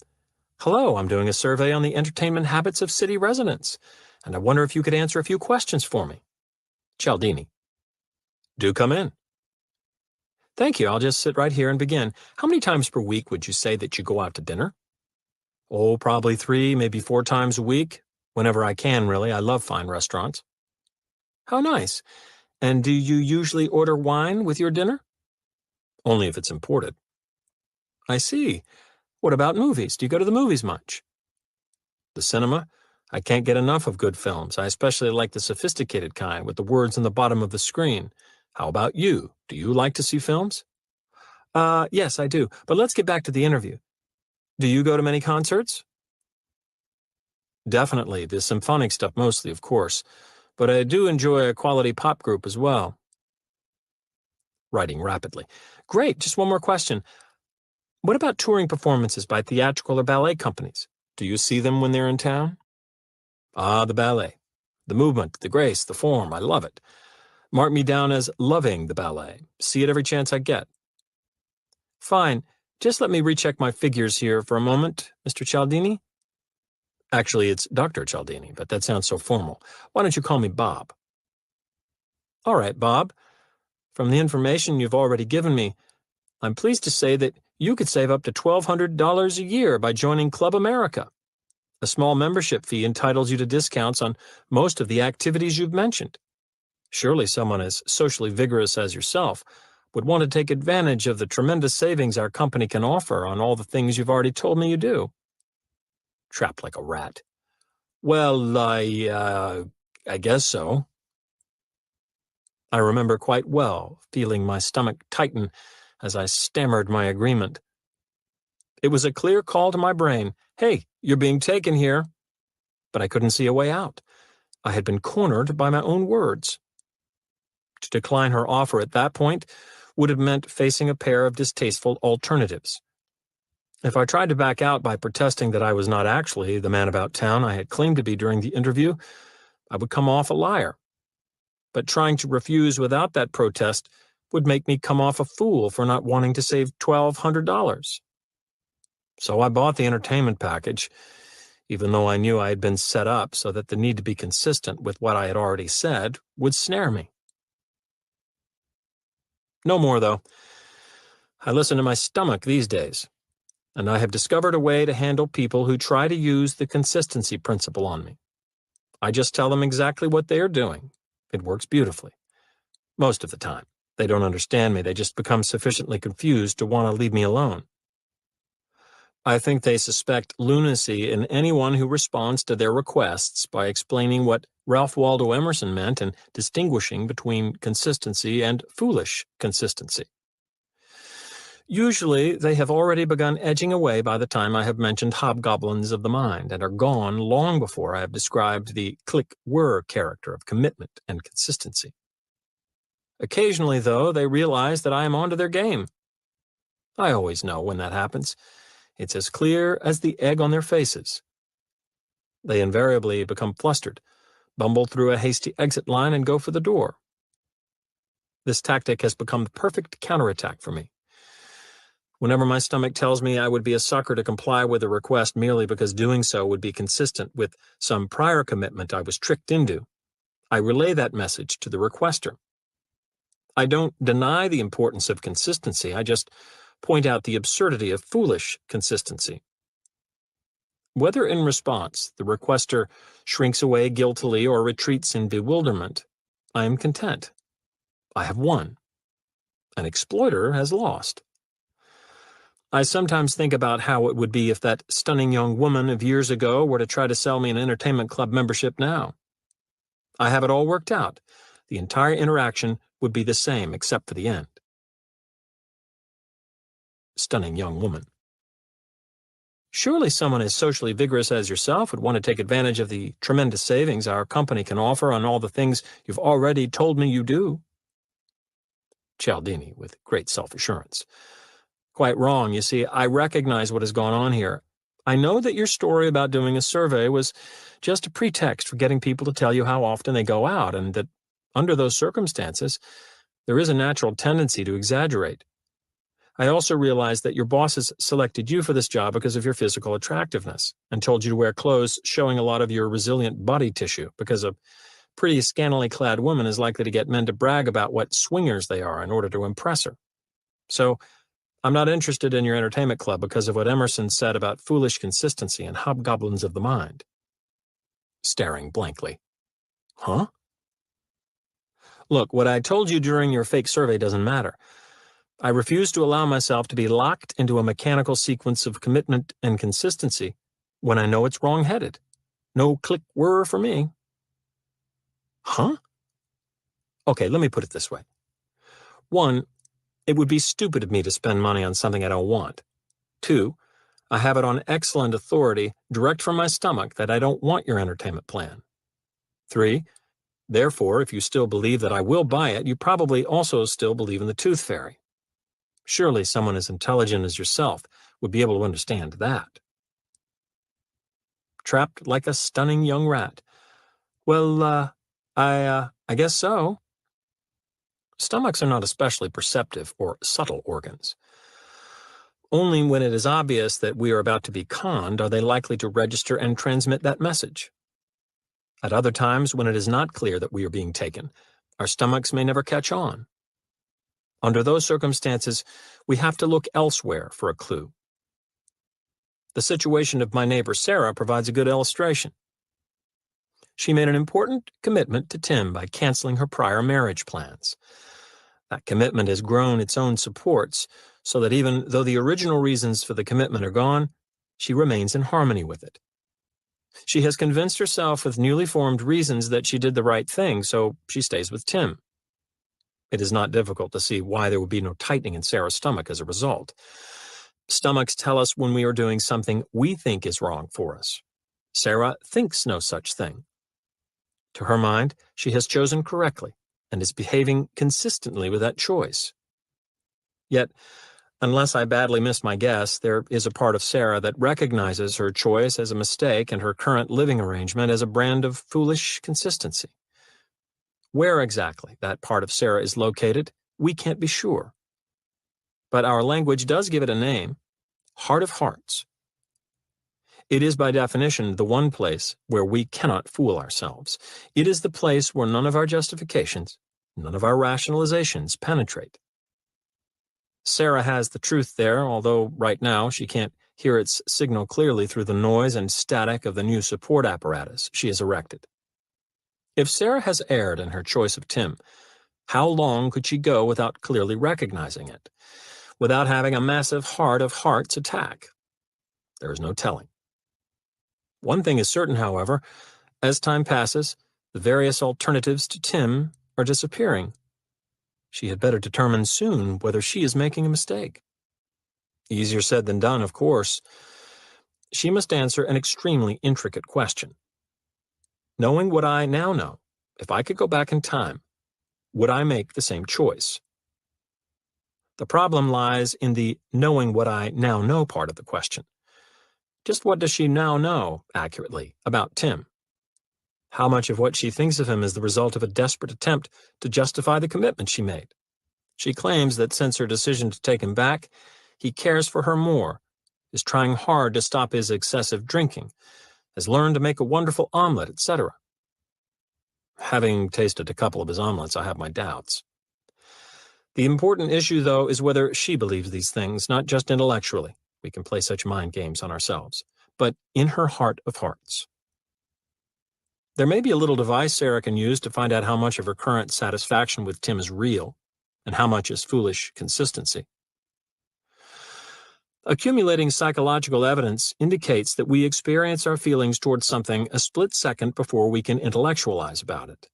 Hello, I'm doing a survey on the entertainment habits of city residents, and I wonder if you could answer a few questions for me. Cialdini. Do come in. Thank you, I'll just sit right here and begin. How many times per week would you say that you go out to dinner? Oh, probably 3, maybe 4 times a week. Whenever I can, really. I love fine restaurants. How nice. And do you usually order wine with your dinner? Only if it's imported. I see. What about movies? Do you go to the movies much? The cinema? I can't get enough of good films. I especially like the sophisticated kind with the words on the bottom of the screen. How about you? Do you like to see films? Yes, I do. But let's get back to the interview. Do you go to many concerts? Definitely, the symphonic stuff mostly, of course, but I do enjoy a quality pop group as well. Writing rapidly. Great, just one more question. What about touring performances by theatrical or ballet companies? Do you see them when they're in town? Ah, the ballet. The movement, the grace, the form, I love it. Mark me down as loving the ballet. See it every chance I get. Fine. Just let me recheck my figures here for a moment, Mr. Cialdini. Actually, it's Dr. Cialdini, but that sounds so formal. Why don't you call me Bob? All right, Bob. From the information you've already given me, I'm pleased to say that you could save up to $1,200 a year by joining Club America. A small membership fee entitles you to discounts on most of the activities you've mentioned. Surely someone as socially vigorous as yourself would want to take advantage of the tremendous savings our company can offer on all the things you've already told me you do. Trapped like a rat. Well, I guess so. I remember quite well feeling my stomach tighten as I stammered my agreement. It was a clear call to my brain. Hey, you're being taken here. But I couldn't see a way out. I had been cornered by my own words. To decline her offer at that point would have meant facing a pair of distasteful alternatives. If I tried to back out by protesting that I was not actually the man about town I had claimed to be during the interview, I would come off a liar. But trying to refuse without that protest would make me come off a fool for not wanting to save $1,200. So I bought the entertainment package, even though I knew I had been set up so that the need to be consistent with what I had already said would snare me. No more, though. I listen to my stomach these days, and I have discovered a way to handle people who try to use the consistency principle on me. I just tell them exactly what they are doing. It works beautifully. Most of the time. They don't understand me. They just become sufficiently confused to want to leave me alone. I think they suspect lunacy in anyone who responds to their requests by explaining what Ralph Waldo Emerson meant in distinguishing between consistency and foolish consistency. Usually, they have already begun edging away by the time I have mentioned hobgoblins of the mind and are gone long before I have described the click-whir character of commitment and consistency. Occasionally, though, they realize that I am onto their game. I always know when that happens. It's as clear as the egg on their faces. They invariably become flustered, bumble through a hasty exit line, and go for the door. This tactic has become the perfect counterattack for me. Whenever my stomach tells me I would be a sucker to comply with a request merely because doing so would be consistent with some prior commitment I was tricked into, I relay that message to the requester. I don't deny the importance of consistency, I just point out the absurdity of foolish consistency. Whether in response the requester shrinks away guiltily or retreats in bewilderment, I am content. I have won. An exploiter has lost. I sometimes think about how it would be if that stunning young woman of years ago were to try to sell me an entertainment club membership now. I have it all worked out. The entire interaction would be the same except for the end. Stunning young woman. Surely someone as socially vigorous as yourself would want to take advantage of the tremendous savings our company can offer on all the things you've already told me you do. Cialdini, with great self-assurance. Quite wrong. You see, I recognize what has gone on here. I know that your story about doing a survey was just a pretext for getting people to tell you how often they go out, and that under those circumstances, there is a natural tendency to exaggerate. I also realize that your bosses selected you for this job because of your physical attractiveness and told you to wear clothes showing a lot of your resilient body tissue because a pretty scantily clad woman is likely to get men to brag about what swingers they are in order to impress her. So, I'm not interested in your entertainment club because of what Emerson said about foolish consistency and hobgoblins of the mind. Staring blankly. Huh? Look, what I told you during your fake survey doesn't matter. I refuse to allow myself to be locked into a mechanical sequence of commitment and consistency when I know it's wrong-headed. No click-whir for me. Huh? Okay, let me put it this way. 1, it would be stupid of me to spend money on something I don't want. 2, I have it on excellent authority, direct from my stomach, that I don't want your entertainment plan. 3, therefore, if you still believe that I will buy it, you probably also still believe in the tooth fairy. Surely someone as intelligent as yourself would be able to understand that. Trapped like a stunning young rat. Well, I guess so. Stomachs are not especially perceptive or subtle organs. Only when it is obvious that we are about to be conned are they likely to register and transmit that message. At other times, when it is not clear that we are being taken, our stomachs may never catch on. Under those circumstances, we have to look elsewhere for a clue. The situation of my neighbor Sarah provides a good illustration. She made an important commitment to Tim by canceling her prior marriage plans. That commitment has grown its own supports, so that even though the original reasons for the commitment are gone, she remains in harmony with it. She has convinced herself with newly formed reasons that she did the right thing, so she stays with Tim. It is not difficult to see why there would be no tightening in Sarah's stomach as a result. Stomachs tell us when we are doing something we think is wrong for us. Sarah thinks no such thing. To her mind, she has chosen correctly and is behaving consistently with that choice. Yet, unless I badly missed my guess, there is a part of Sarah that recognizes her choice as a mistake and her current living arrangement as a brand of foolish consistency. Where exactly that part of Sarah is located we can't be sure. But our language does give it a name: heart of hearts. It is by definition the one place where we cannot fool ourselves. It is the place where none of our justifications, none of our rationalizations penetrate. Sarah has the truth there, although right now she can't hear its signal clearly through the noise and static of the new support apparatus she has erected. If Sarah has erred in her choice of Tim, how long could she go without clearly recognizing it, without having a massive heart of hearts attack? There is no telling. One thing is certain, however: as time passes, the various alternatives to Tim are disappearing. She had better determine soon whether she is making a mistake. Easier said than done, of course. She must answer an extremely intricate question. Knowing what I now know, if I could go back in time, would I make the same choice? The problem lies in the knowing what I now know part of the question. Just what does she now know, accurately, about Tim? How much of what she thinks of him is the result of a desperate attempt to justify the commitment she made? She claims that since her decision to take him back, he cares for her more, is trying hard to stop his excessive drinking, has learned to make a wonderful omelet, etc. Having tasted a couple of his omelets, I have my doubts. The important issue, though, is whether she believes these things, not just intellectually. We can play such mind games on ourselves, but in her heart of hearts. There may be a little device Sarah can use to find out how much of her current satisfaction with Tim is real and how much is foolish consistency. Accumulating psychological evidence indicates that we experience our feelings towards something a split second before we can intellectualize about it.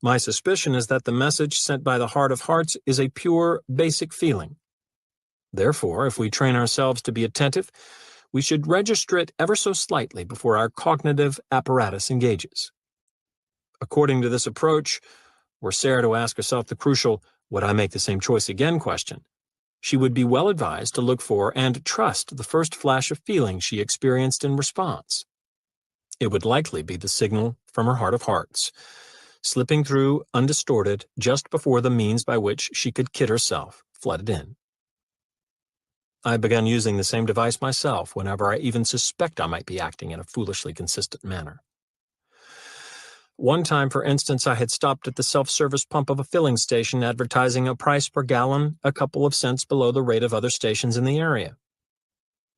My suspicion is that the message sent by the heart of hearts is a pure, basic feeling. Therefore, if we train ourselves to be attentive, we should register it ever so slightly before our cognitive apparatus engages. According to this approach, were Sarah to ask herself the crucial "would I make the same choice again?" question, she would be well advised to look for and trust the first flash of feeling she experienced in response. It would likely be the signal from her heart of hearts, slipping through undistorted just before the means by which she could kid herself flooded in. I began using the same device myself whenever I even suspect I might be acting in a foolishly consistent manner. One time, for instance, I had stopped at the self-service pump of a filling station advertising a price per gallon a couple of cents below the rate of other stations in the area.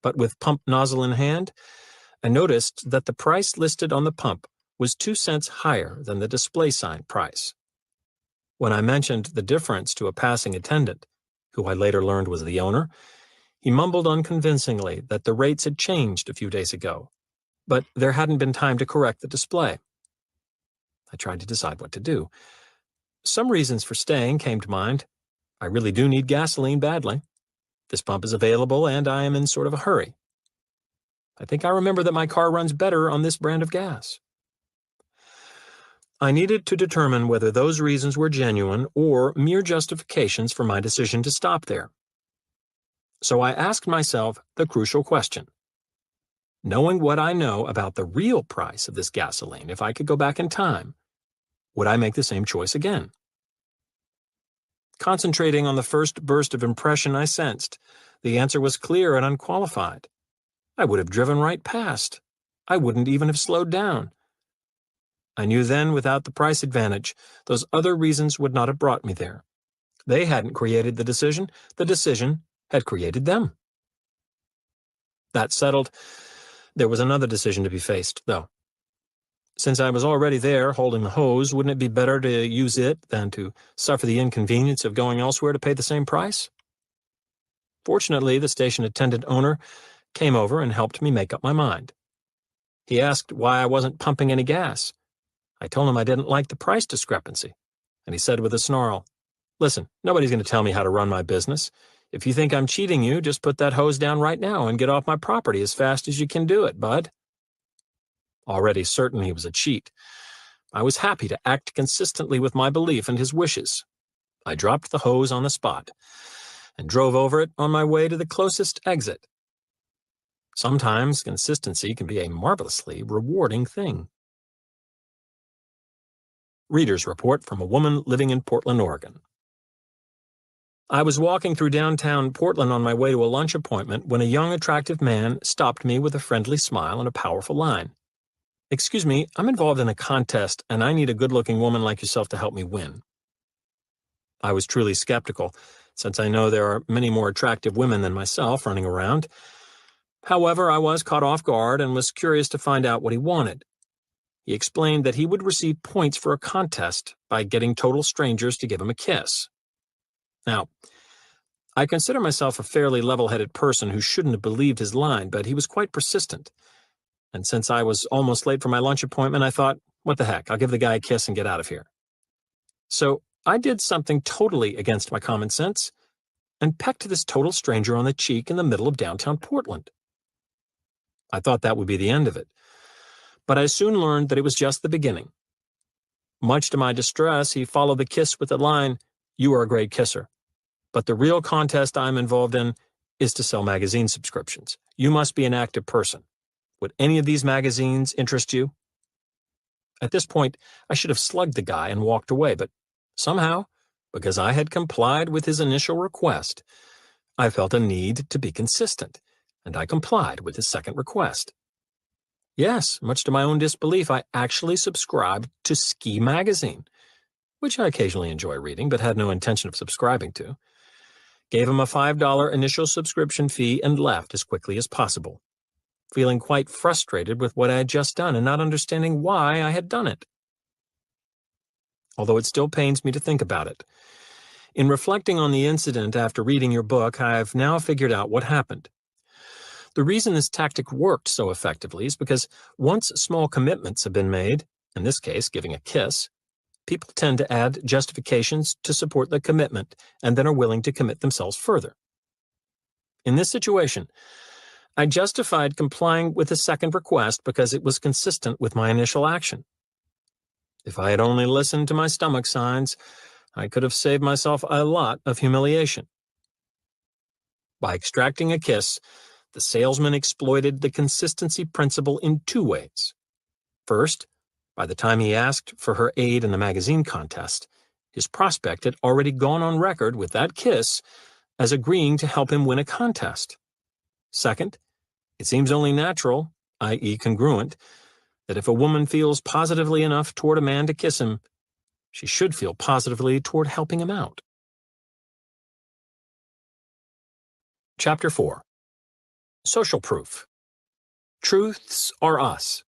But with pump nozzle in hand, I noticed that the price listed on the pump was 2 cents higher than the display sign price. When I mentioned the difference to a passing attendant, who I later learned was the owner, he mumbled unconvincingly that the rates had changed a few days ago, but there hadn't been time to correct the display. I tried to decide what to do. Some reasons for staying came to mind. I really do need gasoline badly. This pump is available, and I am in sort of a hurry. I think I remember that my car runs better on this brand of gas. I needed to determine whether those reasons were genuine or mere justifications for my decision to stop there. So I asked myself the crucial question: knowing what I know about the real price of this gasoline, if I could go back in time, would I make the same choice again? Concentrating on the first burst of impression I sensed, the answer was clear and unqualified. I would have driven right past. I wouldn't even have slowed down. I knew then, without the price advantage, those other reasons would not have brought me there. They hadn't created the decision had created them. That settled, there was another decision to be faced, though. Since I was already there, holding the hose, wouldn't it be better to use it than to suffer the inconvenience of going elsewhere to pay the same price? Fortunately, the station attendant owner came over and helped me make up my mind. He asked why I wasn't pumping any gas. I told him I didn't like the price discrepancy, and he said with a snarl, "Listen, nobody's going to tell me how to run my business. If you think I'm cheating you, just put that hose down right now and get off my property as fast as you can do it, bud." Already certain he was a cheat, I was happy to act consistently with my belief and his wishes. I dropped the hose on the spot and drove over it on my way to the closest exit. Sometimes consistency can be a marvelously rewarding thing. Reader's report from a woman living in Portland, Oregon. I was walking through downtown Portland on my way to a lunch appointment when a young, attractive man stopped me with a friendly smile and a powerful line. "Excuse me, I'm involved in a contest, and I need a good-looking woman like yourself to help me win." I was truly skeptical, since I know there are many more attractive women than myself running around. However, I was caught off guard and was curious to find out what he wanted. He explained that he would receive points for a contest by getting total strangers to give him a kiss. Now, I consider myself a fairly level-headed person who shouldn't have believed his line, but he was quite persistent. And since I was almost late for my lunch appointment, I thought, what the heck, I'll give the guy a kiss and get out of here. So I did something totally against my common sense and pecked this total stranger on the cheek in the middle of downtown Portland. I thought that would be the end of it, but I soon learned that it was just the beginning. Much to my distress, he followed the kiss with the line, "You are a great kisser, but the real contest I'm involved in is to sell magazine subscriptions. You must be an active person. Would any of these magazines interest you?" At this point, I should have slugged the guy and walked away, but somehow, because I had complied with his initial request, I felt a need to be consistent, and I complied with his second request. Yes, much to my own disbelief, I actually subscribed to Ski Magazine, which I occasionally enjoy reading but had no intention of subscribing to. Gave him a $5 initial subscription fee and left as quickly as possible, feeling quite frustrated with what I had just done and not understanding why I had done it. Although it still pains me to think about it. In reflecting on the incident after reading your book, I've now figured out what happened. The reason this tactic worked so effectively is because once small commitments have been made, in this case giving a kiss, people tend to add justifications to support the commitment and then are willing to commit themselves further. In this situation, I justified complying with the second request because it was consistent with my initial action. If I had only listened to my stomach signs, I could have saved myself a lot of humiliation. By extracting a kiss, the salesman exploited the consistency principle in two ways. First, by the time he asked for her aid in the magazine contest, his prospect had already gone on record with that kiss as agreeing to help him win a contest. Second, it seems only natural, i.e. congruent, that if a woman feels positively enough toward a man to kiss him, she should feel positively toward helping him out. Chapter 4. Social Proof. Truths are us.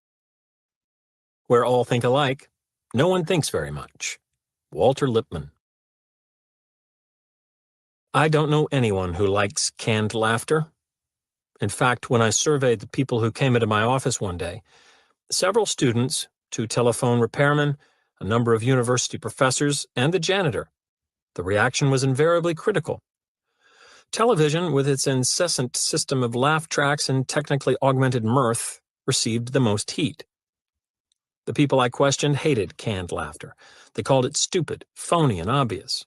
Where all think alike, no one thinks very much. Walter Lippmann. I don't know anyone who likes canned laughter. In fact, when I surveyed the people who came into my office one day, several students, 2 telephone repairmen, a number of university professors, and the janitor, the reaction was invariably critical. Television, with its incessant system of laugh tracks and technically augmented mirth, received the most heat. The people I questioned hated canned laughter. They called it stupid, phony, and obvious.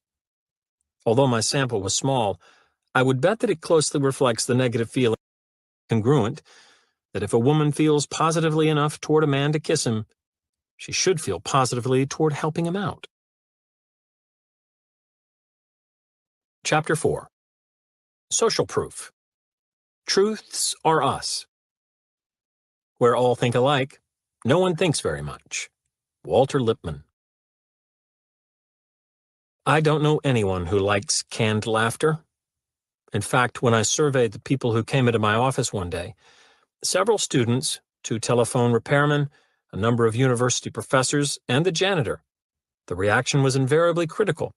Although my sample was small, I would bet that it closely reflects the negative feeling congruent that if a woman feels positively enough toward a man to kiss him, she should feel positively toward helping him out. Chapter 4. Social Proof. Truths are us. Where all think alike, no one thinks very much. Walter Lippmann. I don't know anyone who likes canned laughter. In fact, when I surveyed the people who came into my office one day, several students, 2 telephone repairmen, a number of university professors, and the janitor, the reaction was invariably critical.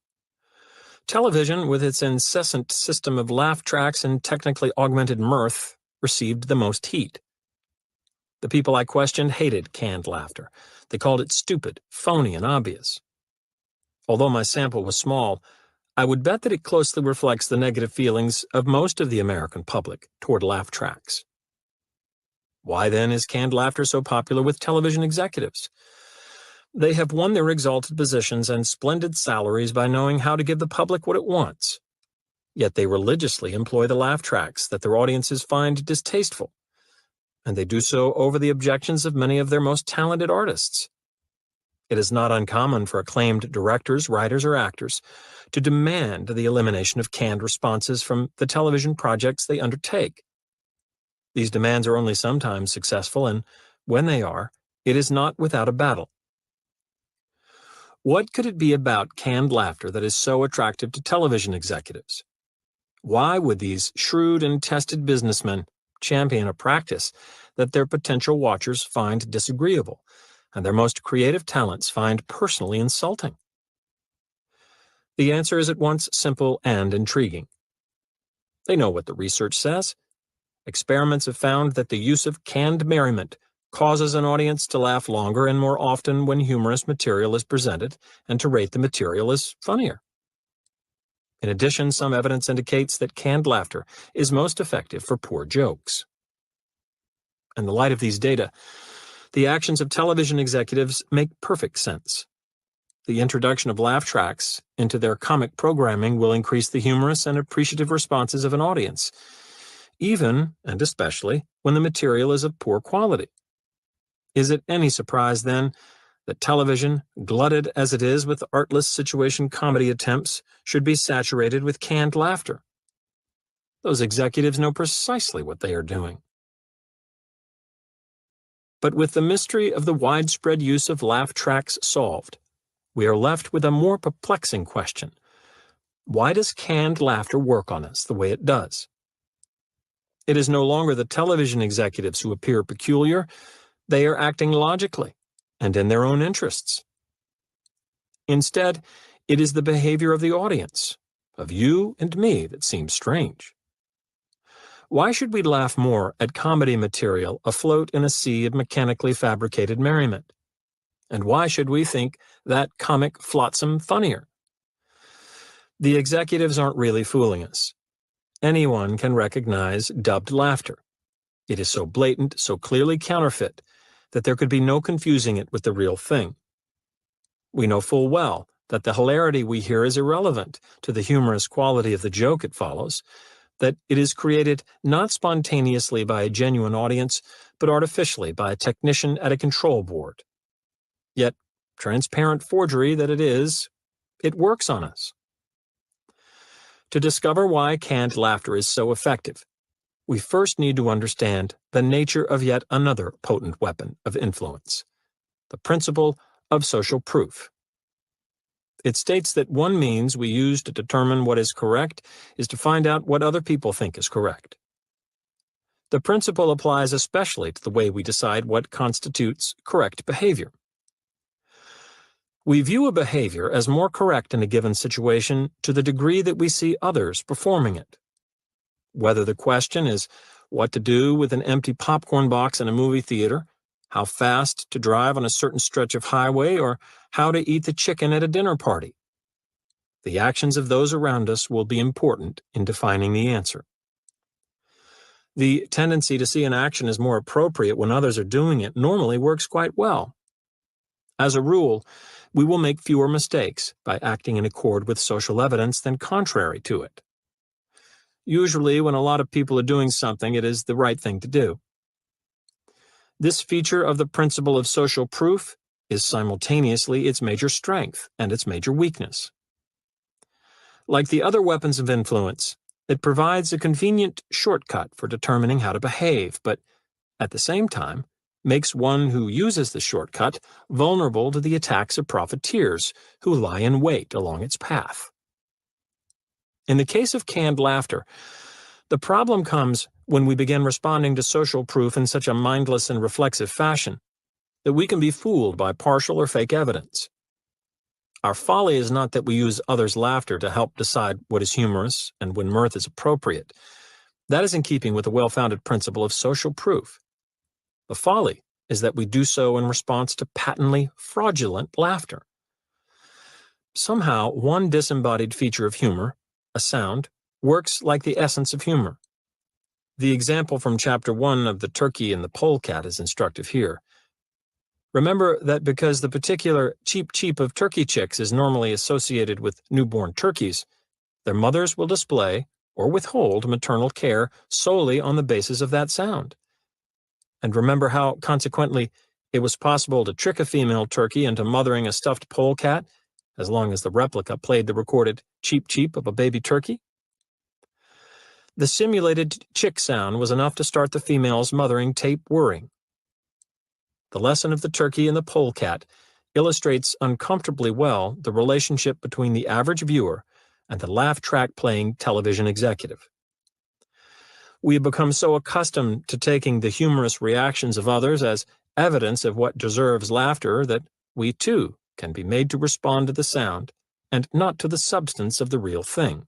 Television, with its incessant system of laugh tracks and technically augmented mirth, received the most heat. The people I questioned hated canned laughter. They called it stupid, phony, and obvious. Although my sample was small, I would bet that it closely reflects the negative feelings of most of the American public toward laugh tracks. Why then is canned laughter so popular with television executives? They have won their exalted positions and splendid salaries by knowing how to give the public what it wants. Yet they religiously employ the laugh tracks that their audiences find distasteful, and they do so over the objections of many of their most talented artists. It is not uncommon for acclaimed directors, writers, or actors to demand the elimination of canned responses from the television projects they undertake. These demands are only sometimes successful, and when they are, it is not without a battle. What could it be about canned laughter that is so attractive to television executives? Why would these shrewd and tested businessmen champion a practice that their potential watchers find disagreeable and their most creative talents find personally insulting? The answer is at once simple and intriguing. They know what the research says. Experiments have found that the use of canned merriment causes an audience to laugh longer and more often when humorous material is presented, and to rate the material as funnier. In addition, some evidence indicates that canned laughter is most effective for poor jokes. In the light of these data, the actions of television executives make perfect sense. The introduction of laugh tracks into their comic programming will increase the humorous and appreciative responses of an audience, even and especially when the material is of poor quality. Is it any surprise, then, that television, glutted as it is with artless situation comedy attempts, should be saturated with canned laughter? Those executives know precisely what they are doing. But with the mystery of the widespread use of laugh tracks solved, we are left with a more perplexing question. Why does canned laughter work on us the way it does? It is no longer the television executives who appear peculiar. They are acting logically and in their own interests. Instead, it is the behavior of the audience, of you and me, that seems strange. Why should we laugh more at comedy material afloat in a sea of mechanically fabricated merriment? And why should we think that comic flotsam funnier? The executives aren't really fooling us. Anyone can recognize dubbed laughter. It is so blatant, so clearly counterfeit, that there could be no confusing it with the real thing. We know full well that the hilarity we hear is irrelevant to the humorous quality of the joke it follows, that it is created not spontaneously by a genuine audience, but artificially by a technician at a control board. Yet, transparent forgery that it is, it works on us. To discover why canned laughter is so effective, we first need to understand the nature of yet another potent weapon of influence, the principle of social proof. It states that one means we use to determine what is correct is to find out what other people think is correct. The principle applies especially to the way we decide what constitutes correct behavior. We view a behavior as more correct in a given situation to the degree that we see others performing it. Whether the question is what to do with an empty popcorn box in a movie theater, how fast to drive on a certain stretch of highway, or how to eat the chicken at a dinner party. The actions of those around us will be important in defining the answer. The tendency to see an action as more appropriate when others are doing it normally works quite well. As a rule, we will make fewer mistakes by acting in accord with social evidence than contrary to it. Usually, when a lot of people are doing something, it is the right thing to do. This feature of the principle of social proof is simultaneously its major strength and its major weakness. Like the other weapons of influence, it provides a convenient shortcut for determining how to behave, but at the same time, makes one who uses the shortcut vulnerable to the attacks of profiteers who lie in wait along its path. In the case of canned laughter, the problem comes when we begin responding to social proof in such a mindless and reflexive fashion that we can be fooled by partial or fake evidence. Our folly is not that we use others' laughter to help decide what is humorous and when mirth is appropriate. That is in keeping with the well-founded principle of social proof. The folly is that we do so in response to patently fraudulent laughter. Somehow, one disembodied feature of humor, a sound, works like the essence of humor. The example from Chapter 1 of The Turkey and the Polecat is instructive here. Remember that because the particular cheep cheep of turkey chicks is normally associated with newborn turkeys, their mothers will display or withhold maternal care solely on the basis of that sound. And remember how, consequently, It was possible to trick a female turkey into mothering a stuffed polecat, as long as the replica played the recorded cheep cheep of a baby turkey. The simulated chick sound was enough to start the female's mothering tape whirring. The lesson of the turkey and the polecat illustrates uncomfortably well the relationship between the average viewer and the laugh track playing television executive. We have become so accustomed to taking the humorous reactions of others as evidence of what deserves laughter that we too can be made to respond to the sound and not to the substance of the real thing.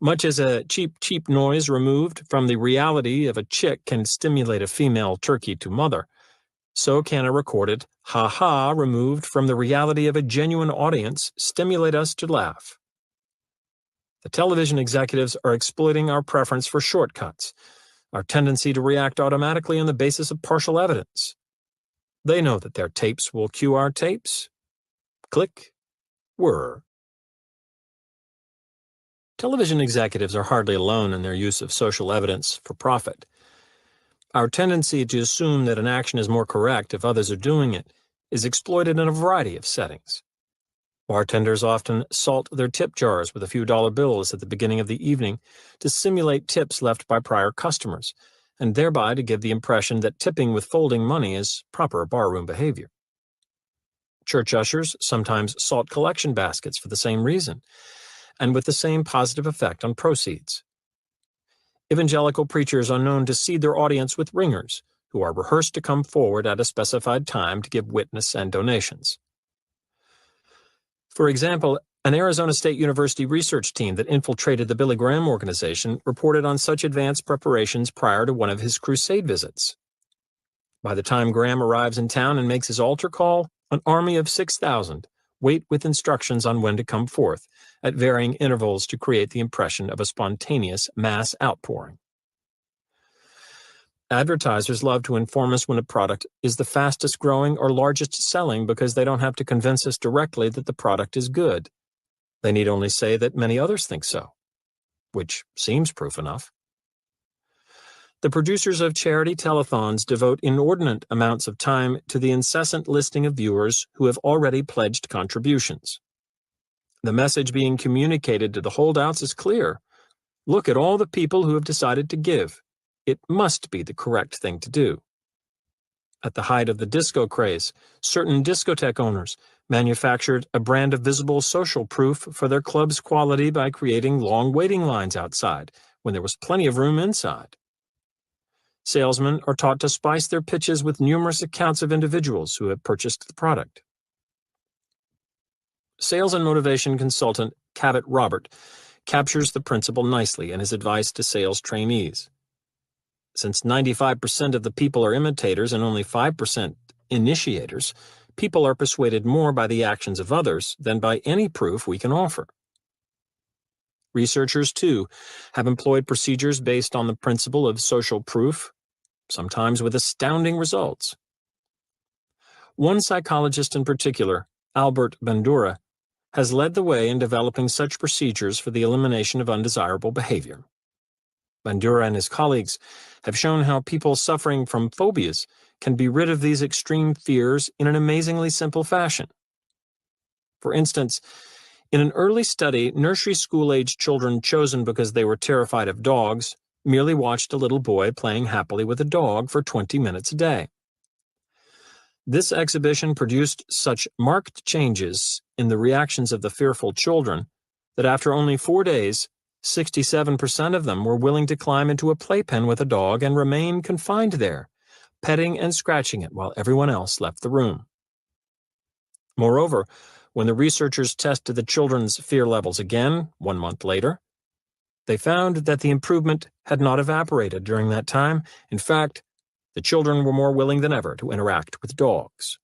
Much as a cheep cheep noise removed from the reality of a chick can stimulate a female turkey to mother, so can a recorded ha-ha removed from the reality of a genuine audience stimulate us to laugh. The television executives are exploiting our preference for shortcuts, our tendency to react automatically on the basis of partial evidence. They know that their tapes will cue our tapes. Click, whir. Television executives are hardly alone in their use of social evidence for profit. Our tendency to assume that an action is more correct if others are doing it is exploited in a variety of settings. Bartenders often salt their tip jars with a few dollar bills at the beginning of the evening to simulate tips left by prior customers, and thereby to give the impression that tipping with folding money is proper barroom behavior. Church ushers sometimes salt collection baskets for the same reason, and with the same positive effect on proceeds. Evangelical preachers are known to seed their audience with ringers, who are rehearsed to come forward at a specified time to give witness and donations. For example, an Arizona State University research team that infiltrated the Billy Graham organization reported on such advanced preparations prior to one of his crusade visits. By the time Graham arrives in town and makes his altar call, an army of 6,000 wait with instructions on when to come forth, at varying intervals to create the impression of a spontaneous mass outpouring. Advertisers love to inform us when a product is the fastest growing or largest selling because they don't have to convince us directly that the product is good. They need only say that many others think so, which seems proof enough. The producers of charity telethons devote inordinate amounts of time to the incessant listing of viewers who have already pledged contributions. The message being communicated to the holdouts is clear. Look at all the people who have decided to give. It must be the correct thing to do. At the height of the disco craze, certain discotheque owners manufactured a brand of visible social proof for their club's quality by creating long waiting lines outside when there was plenty of room inside. Salesmen are taught to spice their pitches with numerous accounts of individuals who have purchased the product. Sales and motivation consultant Cabot Robert captures the principle nicely in his advice to sales trainees. Since 95% of the people are imitators and only 5% initiators, people are persuaded more by the actions of others than by any proof we can offer. Researchers, too, have employed procedures based on the principle of social proof, sometimes with astounding results. One psychologist in particular, Albert Bandura, has led the way in developing such procedures for the elimination of undesirable behavior. Bandura and his colleagues have shown how people suffering from phobias can be rid of these extreme fears in an amazingly simple fashion. For instance, in an early study, nursery school-age children chosen because they were terrified of dogs merely watched a little boy playing happily with a dog for 20 minutes a day. This exhibition produced such marked changes in the reactions of the fearful children that after only 4 days, 67% of them were willing to climb into a playpen with a dog and remain confined there, petting and scratching it while everyone else left the room. Moreover, when the researchers tested the children's fear levels again 1 month later, they found that the improvement had not evaporated during that time. In fact, the children were more willing than ever to interact with dogs.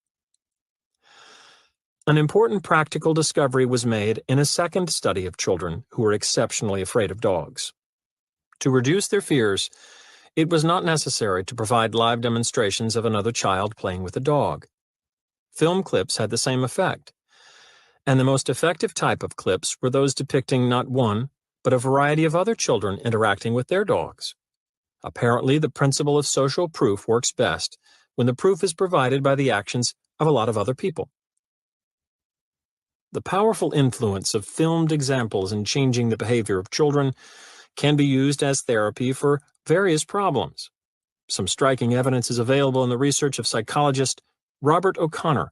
An important practical discovery was made in a second study of children who were exceptionally afraid of dogs. To reduce their fears, it was not necessary to provide live demonstrations of another child playing with a dog. Film clips had the same effect, and the most effective type of clips were those depicting not one, but a variety of other children interacting with their dogs. Apparently, the principle of social proof works best when the proof is provided by the actions of a lot of other people. The powerful influence of filmed examples in changing the behavior of children can be used as therapy for various problems. Some striking evidence is available in the research of psychologist Robert O'Connor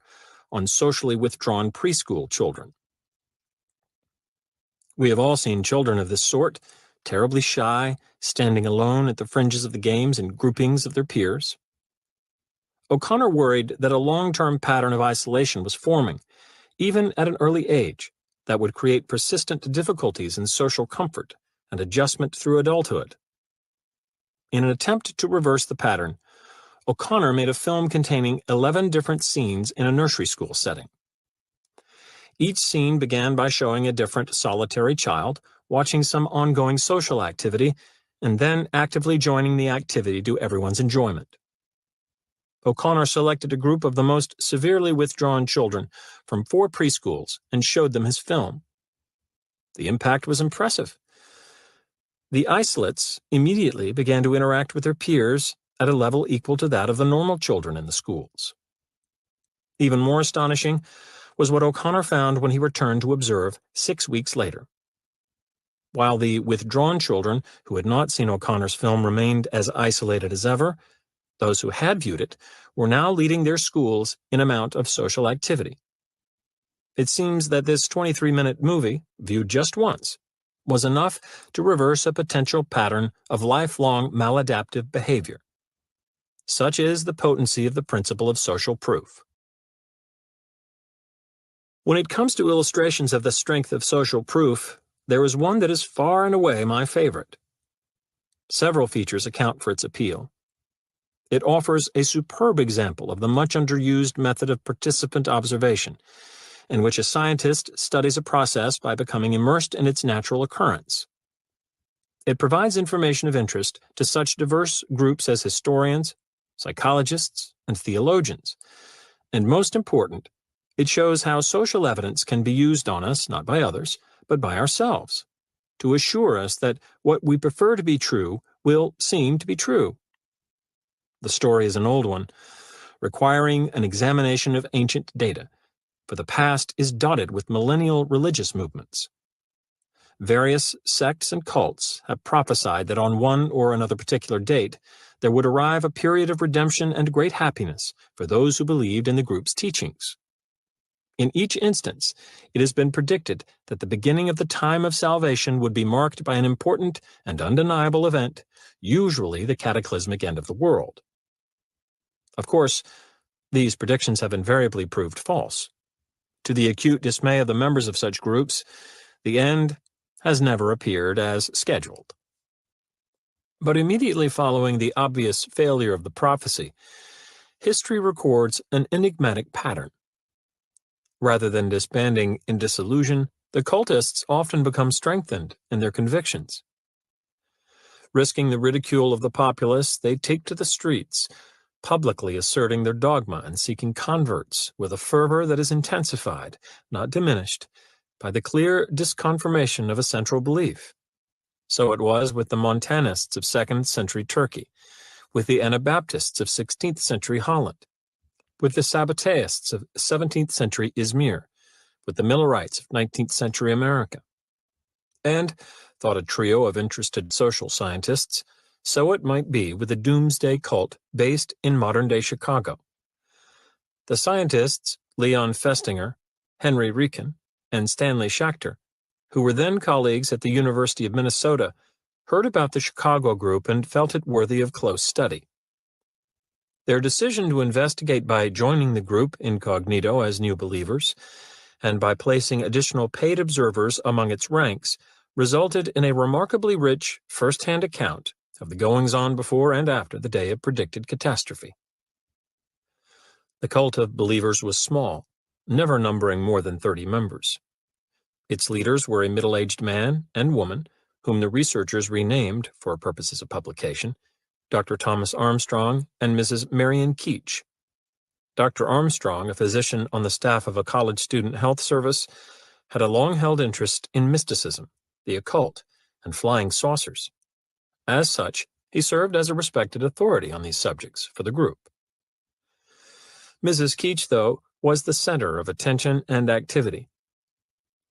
on socially withdrawn preschool children. We have all seen children of this sort, terribly shy, standing alone at the fringes of the games and groupings of their peers. O'Connor worried that a long-term pattern of isolation was forming, even at an early age, that would create persistent difficulties in social comfort and adjustment through adulthood. In an attempt to reverse the pattern, O'Connor made a film containing 11 different scenes in a nursery school setting. Each scene began by showing a different solitary child watching some ongoing social activity and then actively joining the activity to everyone's enjoyment. O'Connor selected a group of the most severely withdrawn children from 4 preschools and showed them his film. The impact was impressive. The isolates immediately began to interact with their peers at a level equal to that of the normal children in the schools. Even more astonishing was what O'Connor found when he returned to observe 6 weeks later. While the withdrawn children who had not seen O'Connor's film remained as isolated as ever, those who had viewed it were now leading their schools in amount of social activity. It seems that this 23-minute movie, viewed just once, was enough to reverse a potential pattern of lifelong maladaptive behavior. Such is the potency of the principle of social proof. When it comes to illustrations of the strength of social proof, there is one that is far and away my favorite. Several features account for its appeal. It offers a superb example of the much underused method of participant observation, in which a scientist studies a process by becoming immersed in its natural occurrence. It provides information of interest to such diverse groups as historians, psychologists, and theologians, and most important, it shows how social evidence can be used on us, not by others, but by ourselves, to assure us that what we prefer to be true will seem to be true. The story is an old one, requiring an examination of ancient data, for the past is dotted with millennial religious movements. Various sects and cults have prophesied that on one or another particular date there would arrive a period of redemption and great happiness for those who believed in the group's teachings. In each instance, it has been predicted that the beginning of the time of salvation would be marked by an important and undeniable event, usually the cataclysmic end of the world. Of course, these predictions have invariably proved false. To the acute dismay of the members of such groups, the end has never appeared as scheduled. But immediately following the obvious failure of the prophecy, history records an enigmatic pattern. Rather than disbanding in disillusion, the cultists often become strengthened in their convictions. Risking the ridicule of the populace, they take to the streets, publicly asserting their dogma and seeking converts with a fervor that is intensified, not diminished, by the clear disconfirmation of a central belief. So it was with the Montanists of 2nd century Turkey, with the Anabaptists of 16th century Holland, with the Sabbataists of 17th century Izmir, with the Millerites of 19th century America. And, thought a trio of interested social scientists, so it might be with the doomsday cult based in modern-day Chicago. The scientists, Leon Festinger, Henry Rieken, and Stanley Schachter, who were then colleagues at the University of Minnesota, heard about the Chicago group and felt it worthy of close study. Their decision to investigate by joining the group incognito as new believers, and by placing additional paid observers among its ranks, resulted in a remarkably rich first-hand account of the goings-on before and after the day of predicted catastrophe. The cult of believers was small, never numbering more than 30 members. Its leaders were a middle-aged man and woman, whom the researchers renamed, for purposes of publication, Dr. Thomas Armstrong and Mrs. Marion Keach. Dr. Armstrong, a physician on the staff of a college student health service, had a long-held interest in mysticism, the occult, and flying saucers. As such, he served as a respected authority on these subjects for the group. Mrs. Keach, though, was the center of attention and activity.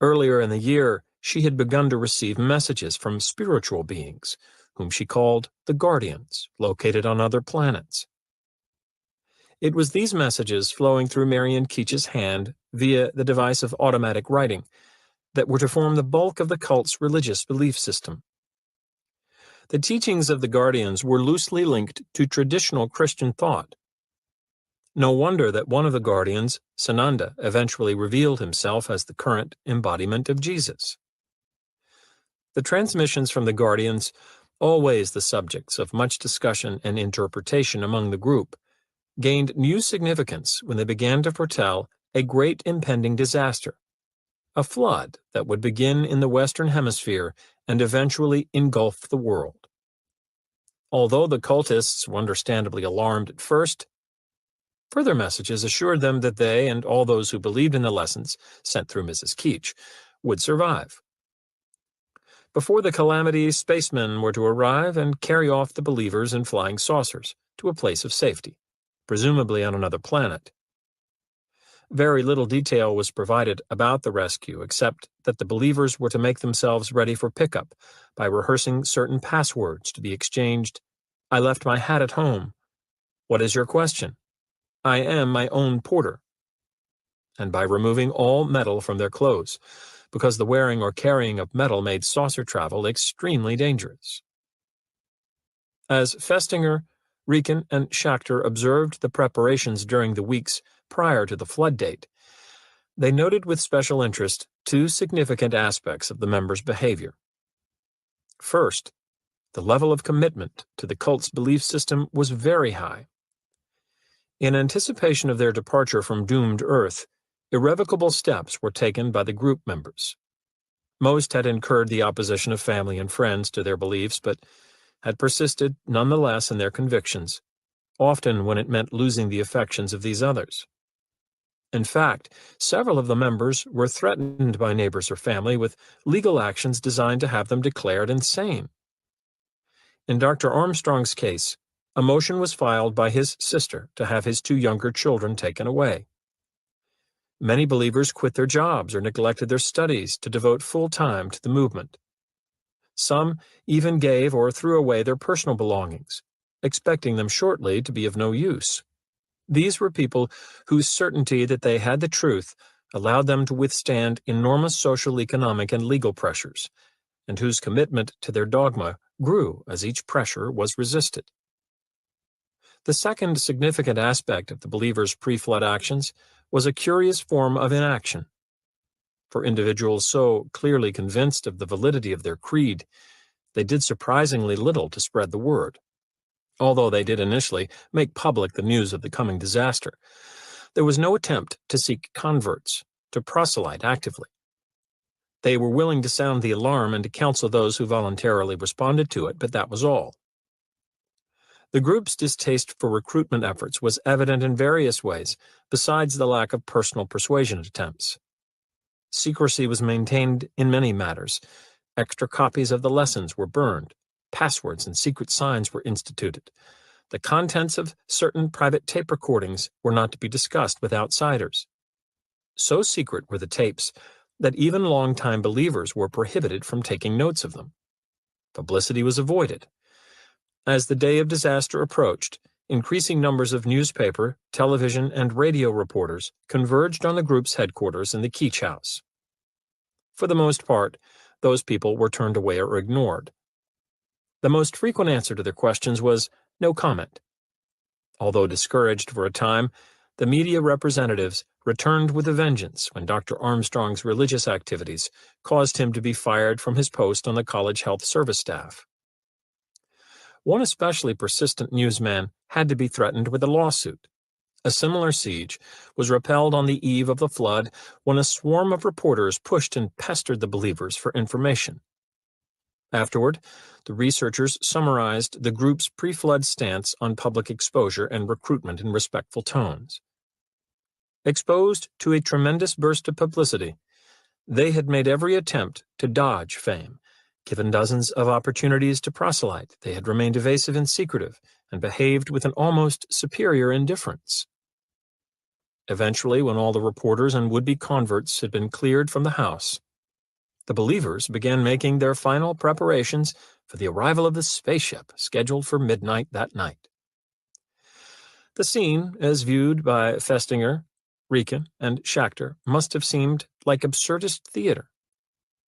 Earlier in the year, she had begun to receive messages from spiritual beings, whom she called the guardians, located on other planets. It was these messages flowing through Marian Keach's hand via the device of automatic writing that were to form the bulk of the cult's religious belief system. The teachings of the guardians were loosely linked to traditional Christian thought. No wonder that one of the guardians, Sananda, eventually revealed himself as the current embodiment of Jesus. The transmissions from the guardians, always the subjects of much discussion and interpretation among the group, gained new significance when they began to foretell a great impending disaster, a flood that would begin in the Western Hemisphere and eventually engulf the world. Although the cultists were understandably alarmed at first, further messages assured them that they and all those who believed in the lessons sent through Mrs. Keach would survive. Before the calamity, spacemen were to arrive and carry off the believers in flying saucers to a place of safety, presumably on another planet. Very little detail was provided about the rescue except that the believers were to make themselves ready for pickup by rehearsing certain passwords to be exchanged. "I left my hat at home." "What is your question?" "I am my own porter." And by removing all metal from their clothes, because the wearing or carrying of metal made saucer travel extremely dangerous. As Festinger, Rieken, and Schachter observed the preparations during the weeks prior to the flood date, they noted with special interest two significant aspects of the members' behavior. First, the level of commitment to the cult's belief system was very high. In anticipation of their departure from doomed Earth, irrevocable steps were taken by the group members. Most had incurred the opposition of family and friends to their beliefs, but had persisted nonetheless in their convictions, often when it meant losing the affections of these others. In fact, several of the members were threatened by neighbors or family with legal actions designed to have them declared insane. In Dr. Armstrong's case, a motion was filed by his sister to have his two younger children taken away. Many believers quit their jobs or neglected their studies to devote full time to the movement. Some even gave or threw away their personal belongings, expecting them shortly to be of no use. These were people whose certainty that they had the truth allowed them to withstand enormous social, economic, and legal pressures, and whose commitment to their dogma grew as each pressure was resisted. The second significant aspect of the believers' pre-flood actions was a curious form of inaction. For individuals so clearly convinced of the validity of their creed, they did surprisingly little to spread the word. Although they did initially make public the news of the coming disaster, there was no attempt to seek converts, to proselyte actively. They were willing to sound the alarm and to counsel those who voluntarily responded to it, but that was all. The group's distaste for recruitment efforts was evident in various ways, besides the lack of personal persuasion attempts. Secrecy was maintained in many matters. Extra copies of the lessons were burned. Passwords and secret signs were instituted. The contents of certain private tape recordings were not to be discussed with outsiders. So secret were the tapes that even longtime believers were prohibited from taking notes of them. Publicity was avoided. As the day of disaster approached, increasing numbers of newspaper, television, and radio reporters converged on the group's headquarters in the Keach House. For the most part, those people were turned away or ignored. The most frequent answer to their questions was no comment. Although discouraged for a time, the media representatives returned with a vengeance when Dr. Armstrong's religious activities caused him to be fired from his post on the college health service staff. One especially persistent newsman had to be threatened with a lawsuit. A similar siege was repelled on the eve of the flood when a swarm of reporters pushed and pestered the believers for information. Afterward, the researchers summarized the group's pre-flood stance on public exposure and recruitment in respectful tones. Exposed to a tremendous burst of publicity, they had made every attempt to dodge fame. Given dozens of opportunities to proselyte, they had remained evasive and secretive, and behaved with an almost superior indifference. Eventually, when all the reporters and would-be converts had been cleared from the house, the believers began making their final preparations for the arrival of the spaceship scheduled for midnight that night. The scene, as viewed by Festinger, Rieken, and Schachter, must have seemed like absurdist theater.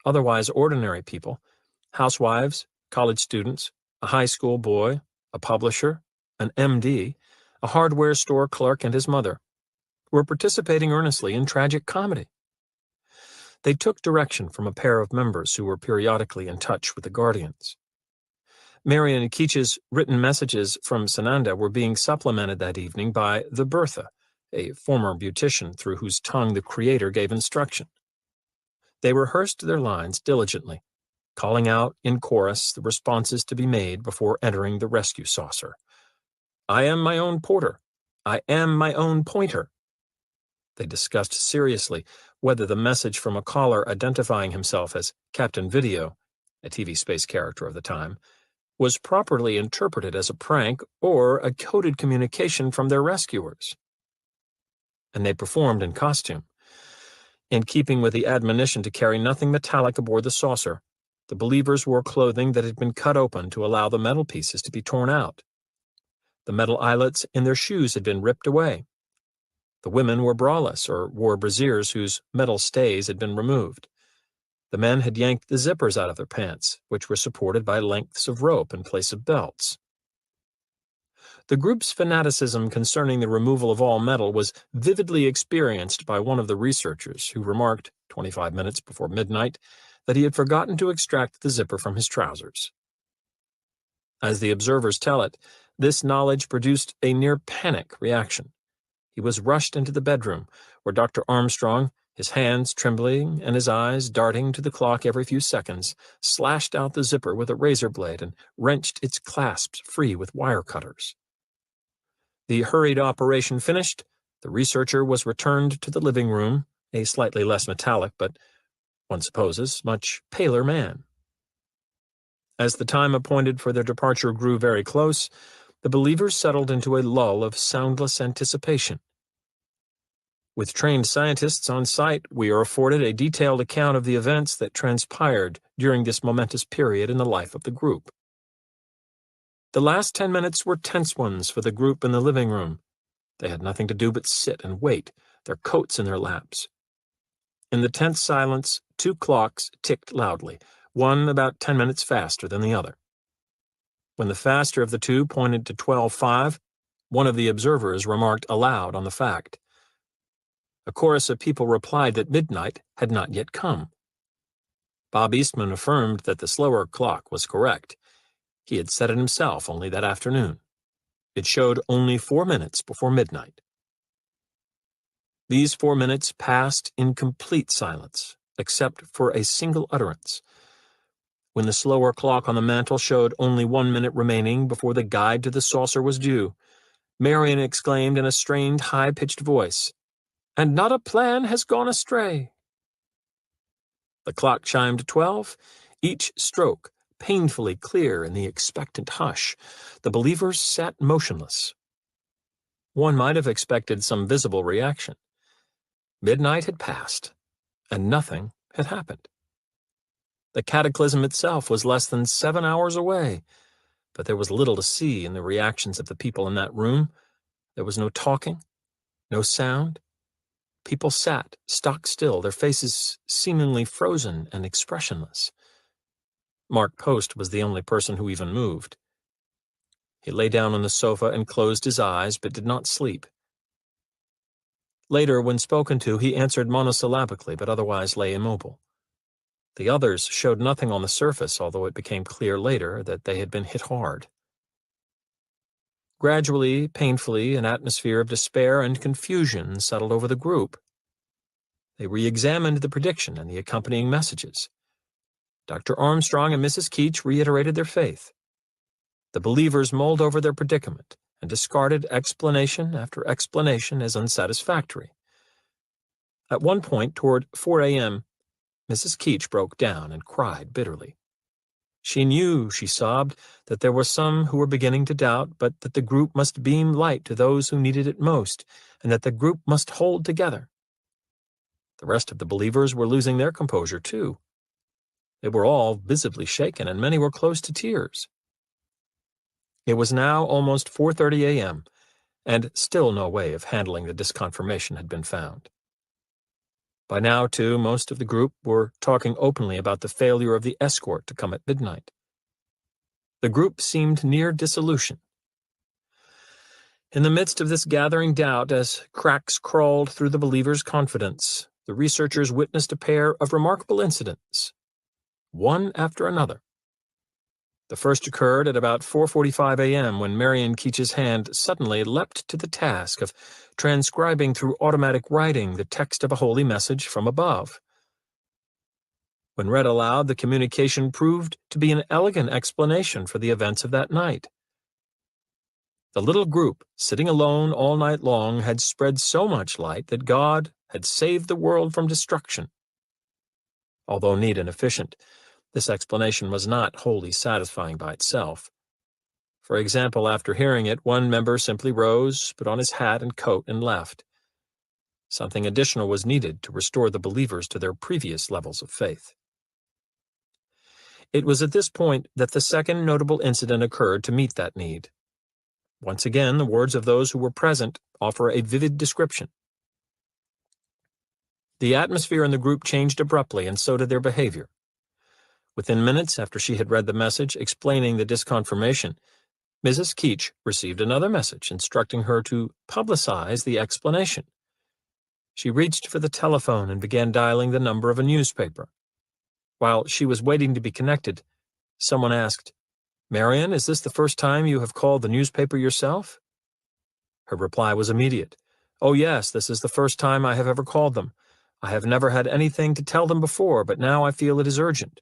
Otherwise ordinary people, housewives, college students, a high school boy, a publisher, an MD, a hardware store clerk and his mother, were participating earnestly in tragic comedy. They took direction from a pair of members who were periodically in touch with the Guardians. Marian Keech's written messages from Sananda were being supplemented that evening by the Bertha, a former beautician through whose tongue the creator gave instruction. They rehearsed their lines diligently, calling out in chorus the responses to be made before entering the rescue saucer. "I am my own porter. I am my own pointer." They discussed seriously whether the message from a caller identifying himself as Captain Video, a TV space character of the time, was properly interpreted as a prank or a coded communication from their rescuers. And they performed in costume. In keeping with the admonition to carry nothing metallic aboard the saucer, the believers wore clothing that had been cut open to allow the metal pieces to be torn out. The metal eyelets in their shoes had been ripped away. The women were braless or wore brassieres whose metal stays had been removed. The men had yanked the zippers out of their pants, which were supported by lengths of rope in place of belts. The group's fanaticism concerning the removal of all metal was vividly experienced by one of the researchers, who remarked, 25 minutes before midnight, that he had forgotten to extract the zipper from his trousers. As the observers tell it, this knowledge produced a near-panic reaction. He was rushed into the bedroom, where Dr. Armstrong, his hands trembling and his eyes darting to the clock every few seconds, slashed out the zipper with a razor blade and wrenched its clasps free with wire cutters. The hurried operation finished, the researcher was returned to the living room, a slightly less metallic, but, one supposes, much paler man. As the time appointed for their departure grew very close, the believers settled into a lull of soundless anticipation. With trained scientists on site, we are afforded a detailed account of the events that transpired during this momentous period in the life of the group. The last 10 minutes were tense ones for the group in the living room. They had nothing to do but sit and wait, their coats in their laps. In the tense silence, 2 clocks ticked loudly, one about 10 minutes faster than the other. When the faster of the two pointed to 12:05, one of the observers remarked aloud on the fact. A chorus of people replied that midnight had not yet come. Bob Eastman affirmed that the slower clock was correct. He had set it himself only that afternoon. It showed only 4 minutes before midnight. These 4 minutes passed in complete silence, except for a single utterance. When the slower clock on the mantel showed only 1 minute remaining before the guide to the saucer was due, Marian exclaimed in a strained, high-pitched voice, "And not a plan has gone astray." The clock chimed 12, each stroke painfully clear in the expectant hush. The believers sat motionless. One might have expected some visible reaction. Midnight had passed, and nothing had happened. The cataclysm itself was less than 7 hours away, but there was little to see in the reactions of the people in that room. There was no talking, no sound. People sat stock still, their faces seemingly frozen and expressionless. Mark Post was the only person who even moved. He lay down on the sofa and closed his eyes, but did not sleep. Later, when spoken to, he answered monosyllabically, but otherwise lay immobile. The others showed nothing on the surface, although it became clear later that they had been hit hard. Gradually, painfully, an atmosphere of despair and confusion settled over the group. They re-examined the prediction and the accompanying messages. Dr. Armstrong and Mrs. Keech reiterated their faith. The believers mulled over their predicament and discarded explanation after explanation as unsatisfactory. At one point, toward 4 a.m., Mrs. Keech broke down and cried bitterly. She knew, she sobbed, that there were some who were beginning to doubt, but that the group must beam light to those who needed it most, and that the group must hold together. The rest of the believers were losing their composure, too. They were all visibly shaken, and many were close to tears. It was now almost 4:30 a.m., and still no way of handling the disconfirmation had been found. By now, too, most of the group were talking openly about the failure of the escort to come at midnight. The group seemed near dissolution. In the midst of this gathering doubt, as cracks crawled through the believers' confidence, the researchers witnessed a pair of remarkable incidents, one after another. The first occurred at about 4:45 a.m. when Marion Keech's hand suddenly leapt to the task of transcribing through automatic writing the text of a holy message from above. When read aloud, the communication proved to be an elegant explanation for the events of that night. The little group, sitting alone all night long, had spread so much light that God had saved the world from destruction. Although neat and efficient, this explanation was not wholly satisfying by itself. For example, after hearing it, one member simply rose, put on his hat and coat, and left. Something additional was needed to restore the believers to their previous levels of faith. It was at this point that the second notable incident occurred to meet that need. Once again, the words of those who were present offer a vivid description. The atmosphere in the group changed abruptly, and so did their behavior. Within minutes after she had read the message explaining the disconfirmation, Mrs. Keech received another message instructing her to publicize the explanation. She reached for the telephone and began dialing the number of a newspaper. While she was waiting to be connected, someone asked, "Marion, is this the first time you have called the newspaper yourself?" Her reply was immediate. "Oh yes, this is the first time I have ever called them. I have never had anything to tell them before, but now I feel it is urgent."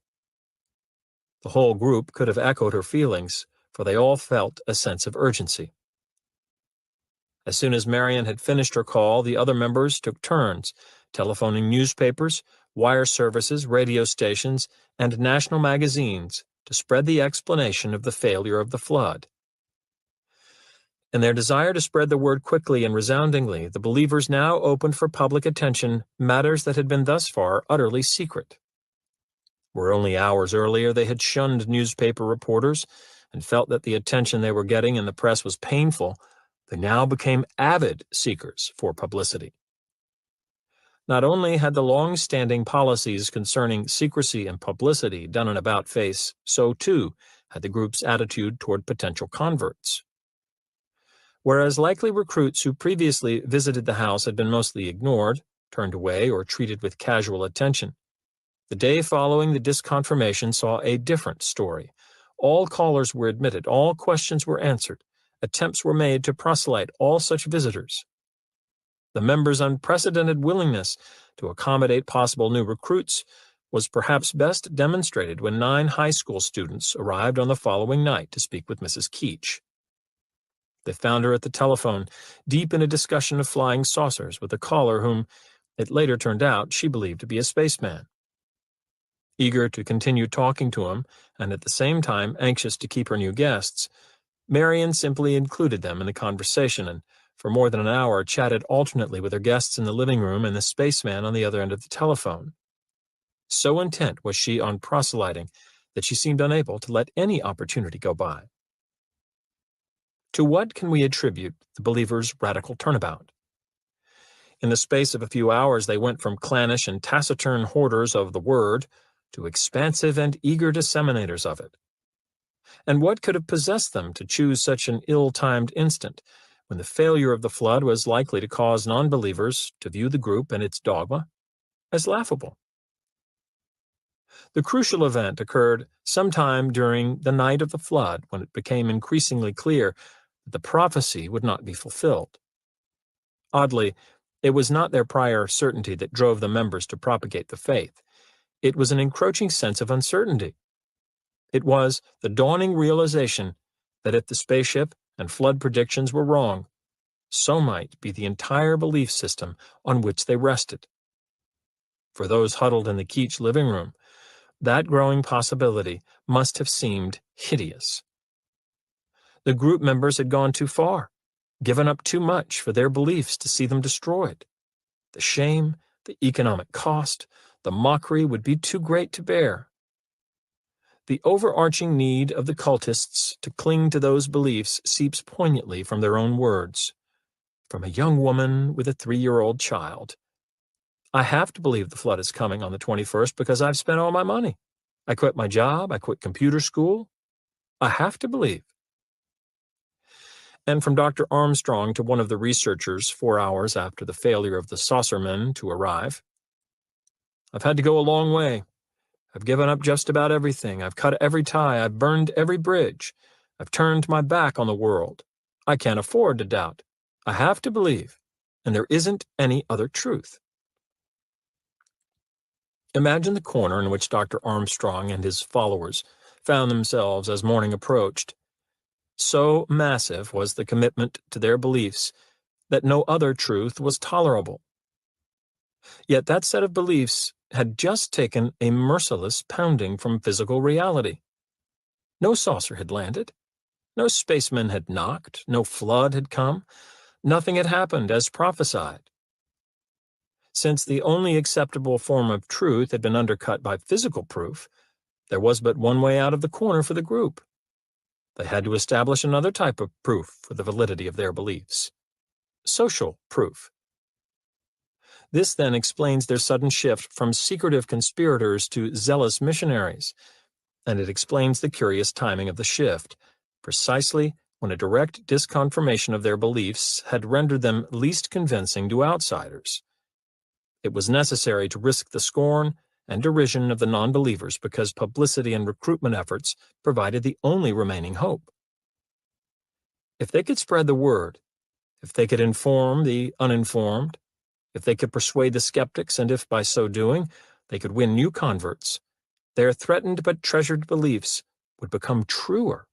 The whole group could have echoed her feelings, for they all felt a sense of urgency. As soon as Marion had finished her call, the other members took turns, telephoning newspapers, wire services, radio stations, and national magazines to spread the explanation of the failure of the flood. In their desire to spread the word quickly and resoundingly, the believers now opened for public attention matters that had been thus far utterly secret. Where only hours earlier they had shunned newspaper reporters and felt that the attention they were getting in the press was painful, they now became avid seekers for publicity. Not only had the long-standing policies concerning secrecy and publicity done an about-face, so too had the group's attitude toward potential converts. Whereas likely recruits who previously visited the house had been mostly ignored, turned away, or treated with casual attention, the day following the disconfirmation saw a different story. All callers were admitted, all questions were answered, attempts were made to proselyte all such visitors. The members' unprecedented willingness to accommodate possible new recruits was perhaps best demonstrated when 9 high school students arrived on the following night to speak with Mrs. Keech. They found her at the telephone, deep in a discussion of flying saucers with a caller whom, it later turned out, she believed to be a spaceman. Eager to continue talking to him, and at the same time anxious to keep her new guests, Marion simply included them in the conversation and for more than an hour chatted alternately with her guests in the living room and the spaceman on the other end of the telephone. So intent was she on proselyting that she seemed unable to let any opportunity go by. To what can we attribute the believers' radical turnabout? In the space of a few hours, they went from clannish and taciturn hoarders of the word to expansive and eager disseminators of it. And what could have possessed them to choose such an ill-timed instant, when the failure of the flood was likely to cause non-believers to view the group and its dogma as laughable? The crucial event occurred sometime during the night of the flood, when it became increasingly clear that the prophecy would not be fulfilled. Oddly, it was not their prior certainty that drove the members to propagate the faith. It was an encroaching sense of uncertainty. It was the dawning realization that if the spaceship and flood predictions were wrong, so might be the entire belief system on which they rested. For those huddled in the Keech living room, That growing possibility must have seemed hideous. The group members had gone too far, given up too much for their beliefs to see them destroyed. The shame, the economic cost, the mockery would be too great to bear. The overarching need of the cultists to cling to those beliefs seeps poignantly from their own words. From a young woman with a 3-year-old child. I have to believe the flood is coming on the 21st because I've spent all my money. I quit my job. I quit computer school. I have to believe. And from Dr. Armstrong to one of the researchers 4 hours after the failure of the saucermen to arrive. I've had to go a long way. I've given up just about everything. I've cut every tie. I've burned every bridge. I've turned my back on the world. I can't afford to doubt. I have to believe, and there isn't any other truth. Imagine the corner in which Dr. Armstrong and his followers found themselves as morning approached. So massive was the commitment to their beliefs that no other truth was tolerable. Yet that set of beliefs had just taken a merciless pounding from physical reality. No saucer had landed. No spaceman had knocked. No flood had come. Nothing had happened as prophesied. Since the only acceptable form of truth had been undercut by physical proof, there was but one way out of the corner for the group. They had to establish another type of proof for the validity of their beliefs. Social proof. This then explains their sudden shift from secretive conspirators to zealous missionaries, and it explains the curious timing of the shift, precisely when a direct disconfirmation of their beliefs had rendered them least convincing to outsiders. It was necessary to risk the scorn and derision of the non-believers because publicity and recruitment efforts provided the only remaining hope. If they could spread the word, if they could inform the uninformed, if they could persuade the skeptics, and if by so doing they could win new converts, their threatened but treasured beliefs would become truer.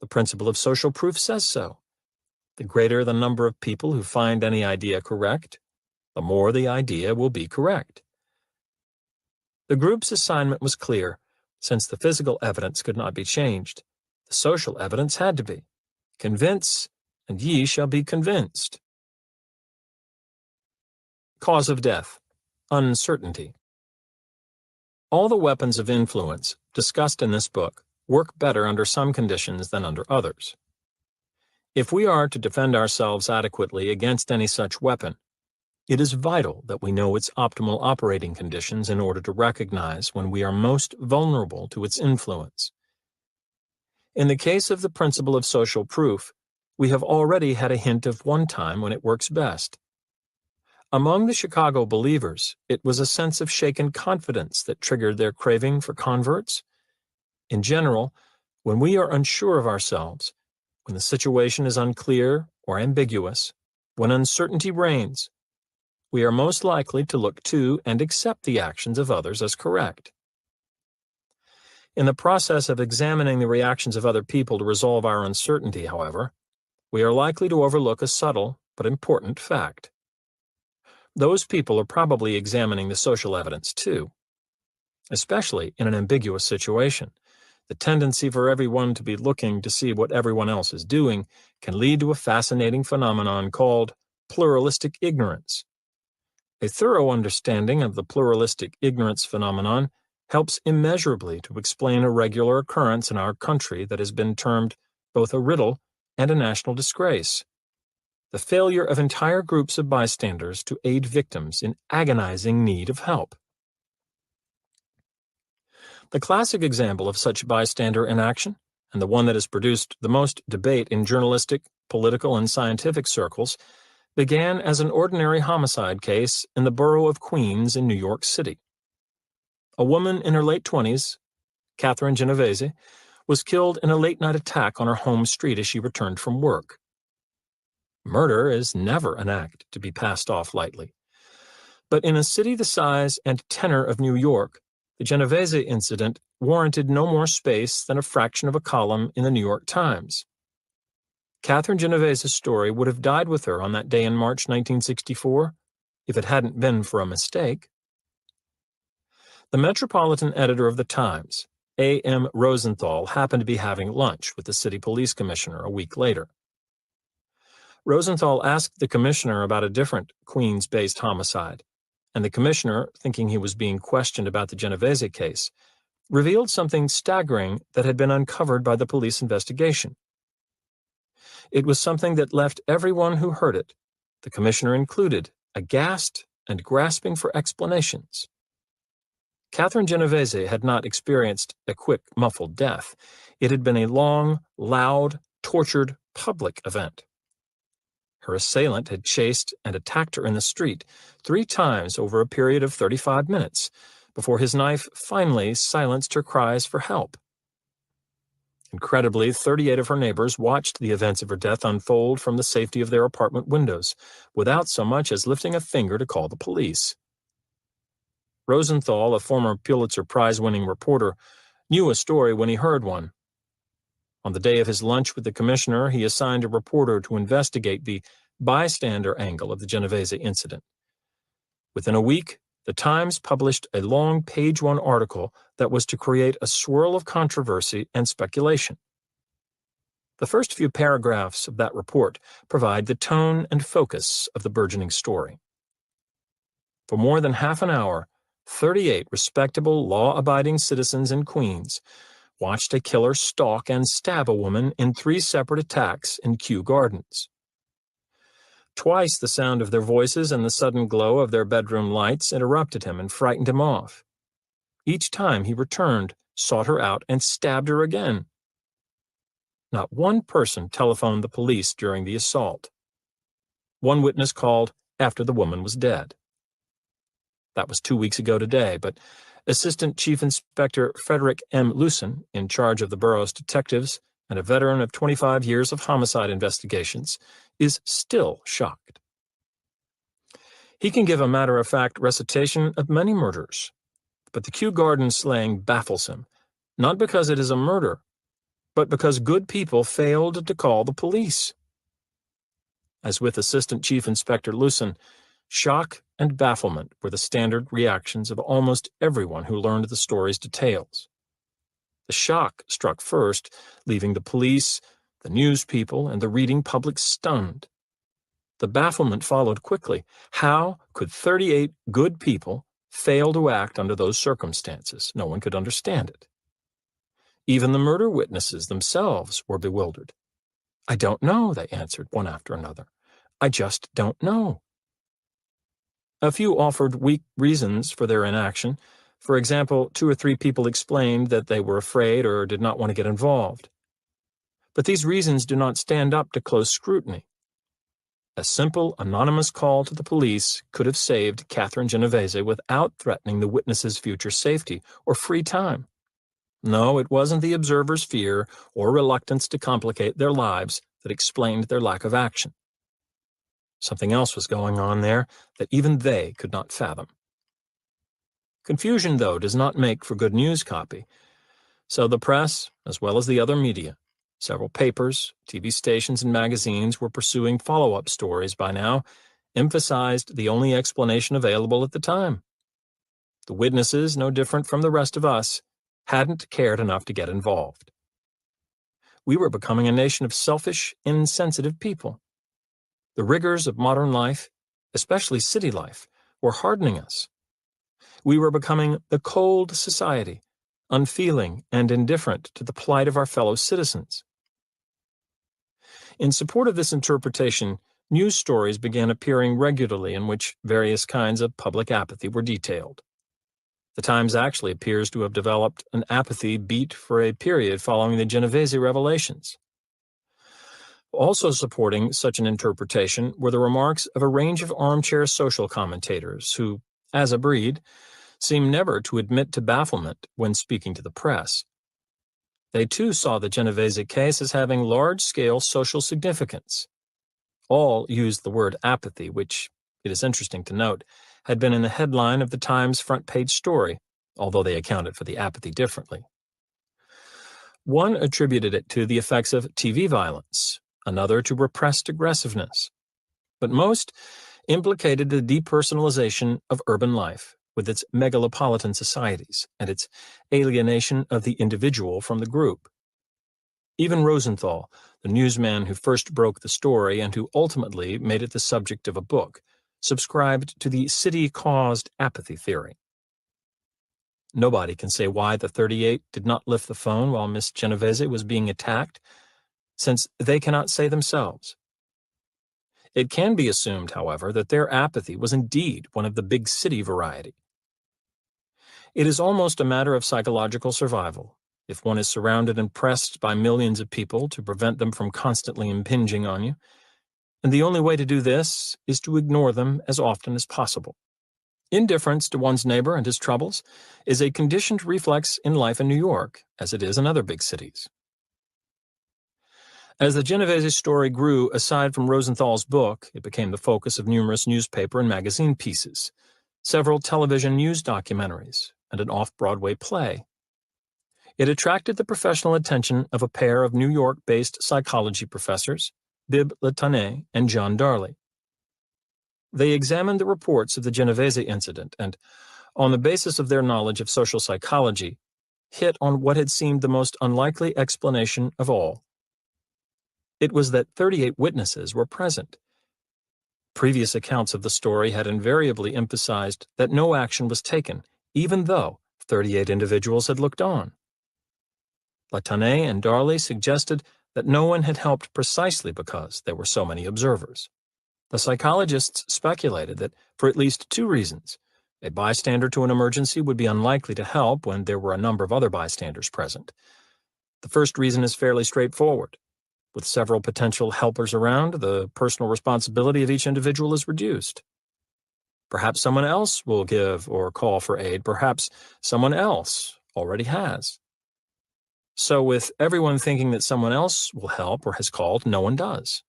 The principle of social proof says so. The greater the number of people who find any idea correct, the more the idea will be correct. The group's assignment was clear. Since the physical evidence could not be changed, the social evidence had to be. Convince, and ye shall be convinced. Cause of death: uncertainty. All the weapons of influence discussed in this book work better under some conditions than under others. If we are to defend ourselves adequately against any such weapon, it is vital that we know its optimal operating conditions in order to recognize when we are most vulnerable to its influence. In the case of the principle of social proof, we have already had a hint of one time when it works best. Among the Chicago believers, it was a sense of shaken confidence that triggered their craving for converts. In general, when we are unsure of ourselves, when the situation is unclear or ambiguous, when uncertainty reigns, we are most likely to look to and accept the actions of others as correct. In the process of examining the reactions of other people to resolve our uncertainty, however, we are likely to overlook a subtle but important fact. Those people are probably examining the social evidence too. Especially in an ambiguous situation, the tendency for everyone to be looking to see what everyone else is doing can lead to a fascinating phenomenon called pluralistic ignorance. A thorough understanding of the pluralistic ignorance phenomenon helps immeasurably to explain a regular occurrence in our country that has been termed both a riddle and a national disgrace: the failure of entire groups of bystanders to aid victims in agonizing need of help. The classic example of such bystander inaction, and the one that has produced the most debate in journalistic, political, and scientific circles, began as an ordinary homicide case in the borough of Queens in New York City. A woman in her late 20s, Catherine Genovese, was killed in a late-night attack on her home street as she returned from work. Murder is never an act to be passed off lightly. But in a city the size and tenor of New York, the Genovese incident warranted no more space than a fraction of a column in the New York Times. Catherine Genovese's story would have died with her on that day in March 1964 if it hadn't been for a mistake. The metropolitan editor of the Times, A.M. Rosenthal, happened to be having lunch with the city police commissioner a week later. Rosenthal asked the commissioner about a different Queens-based homicide, and the commissioner, thinking he was being questioned about the Genovese case, revealed something staggering that had been uncovered by the police investigation. It was something that left everyone who heard it, the commissioner included, aghast and grasping for explanations. Catherine Genovese had not experienced a quick, muffled death. It had been a long, loud, tortured, public event. Her assailant had chased and attacked her in the street 3 times over a period of 35 minutes, before his knife finally silenced her cries for help. Incredibly, 38 of her neighbors watched the events of her death unfold from the safety of their apartment windows, without so much as lifting a finger to call the police. Rosenthal, a former Pulitzer Prize-winning reporter, knew a story when he heard one. On the day of his lunch with the commissioner, he assigned a reporter to investigate the bystander angle of the Genovese incident. Within a week, the Times published a long page-one article that was to create a swirl of controversy and speculation. The first few paragraphs of that report provide the tone and focus of the burgeoning story. For more than half an hour, 38 respectable, law-abiding citizens in Queens watched a killer stalk and stab a woman in 3 separate attacks in Kew Gardens. Twice the sound of their voices and the sudden glow of their bedroom lights interrupted him and frightened him off. Each time he returned, sought her out, and stabbed her again. Not one person telephoned the police during the assault. One witness called after the woman was dead. That was 2 weeks ago today, but Assistant Chief Inspector Frederick M. Lewson, in charge of the borough's detectives and a veteran of 25 years of homicide investigations, is still shocked. He can give a matter-of-fact recitation of many murders, but the Kew Gardens slaying baffles him, not because it is a murder, but because good people failed to call the police. As with Assistant Chief Inspector Lewson, shock and bafflement were the standard reactions of almost everyone who learned the story's details. The shock struck first, leaving the police, the news people, and the reading public stunned. The bafflement followed quickly. How could 38 good people fail to act under those circumstances? No one could understand it. Even the murder witnesses themselves were bewildered. "I don't know," they answered one after another. "I just don't know." A few offered weak reasons for their inaction. For example, 2 or 3 people explained that they were afraid or did not want to get involved. But these reasons do not stand up to close scrutiny. A simple, anonymous call to the police could have saved Catherine Genovese without threatening the witnesses' future safety or free time. No, it wasn't the observers' fear or reluctance to complicate their lives that explained their lack of action. Something else was going on there that even they could not fathom. Confusion, though, does not make for good news copy. So the press, as well as the other media, several papers, TV stations, and magazines were pursuing follow-up stories by now, emphasized the only explanation available at the time. The witnesses, no different from the rest of us, hadn't cared enough to get involved. We were becoming a nation of selfish, insensitive people. The rigors of modern life, especially city life, were hardening us. We were becoming the cold society, unfeeling and indifferent to the plight of our fellow citizens. In support of this interpretation, news stories began appearing regularly in which various kinds of public apathy were detailed. The Times actually appears to have developed an apathy beat for a period following the Genovese revelations. Also supporting such an interpretation were the remarks of a range of armchair social commentators who, as a breed, seem never to admit to bafflement when speaking to the press. They too saw the Genovese case as having large-scale social significance. All used the word apathy, which, it is interesting to note, had been in the headline of the Times front-page story, although they accounted for the apathy differently. One attributed it to the effects of TV violence, another to repressed aggressiveness, but most implicated the depersonalization of urban life, with its megalopolitan societies and its alienation of the individual from the group. Even Rosenthal, the newsman who first broke the story and who ultimately made it the subject of a book, subscribed to the city-caused apathy theory. Nobody can say why the 38 did not lift the phone while Miss Genovese was being attacked, since they cannot say themselves. It can be assumed, however, that their apathy was indeed one of the big city variety. It is almost a matter of psychological survival, if one is surrounded and pressed by millions of people, to prevent them from constantly impinging on you, and the only way to do this is to ignore them as often as possible. Indifference to one's neighbor and his troubles is a conditioned reflex in life in New York, as it is in other big cities. As the Genovese story grew, aside from Rosenthal's book, it became the focus of numerous newspaper and magazine pieces, several television news documentaries, and an off-Broadway play. It attracted the professional attention of a pair of New York-based psychology professors, Bibb Latané and John Darley. They examined the reports of the Genovese incident and, on the basis of their knowledge of social psychology, hit on what had seemed the most unlikely explanation of all. It was that 38 witnesses were present. Previous accounts of the story had invariably emphasized that no action was taken, even though 38 individuals had looked on. Latané and Darley suggested that no one had helped precisely because there were so many observers. The psychologists speculated that, for at least two reasons, a bystander to an emergency would be unlikely to help when there were a number of other bystanders present. The first reason is fairly straightforward. With several potential helpers around, the personal responsibility of each individual is reduced. Perhaps someone else will give or call for aid. Perhaps someone else already has. So with everyone thinking that someone else will help or has called, no one does.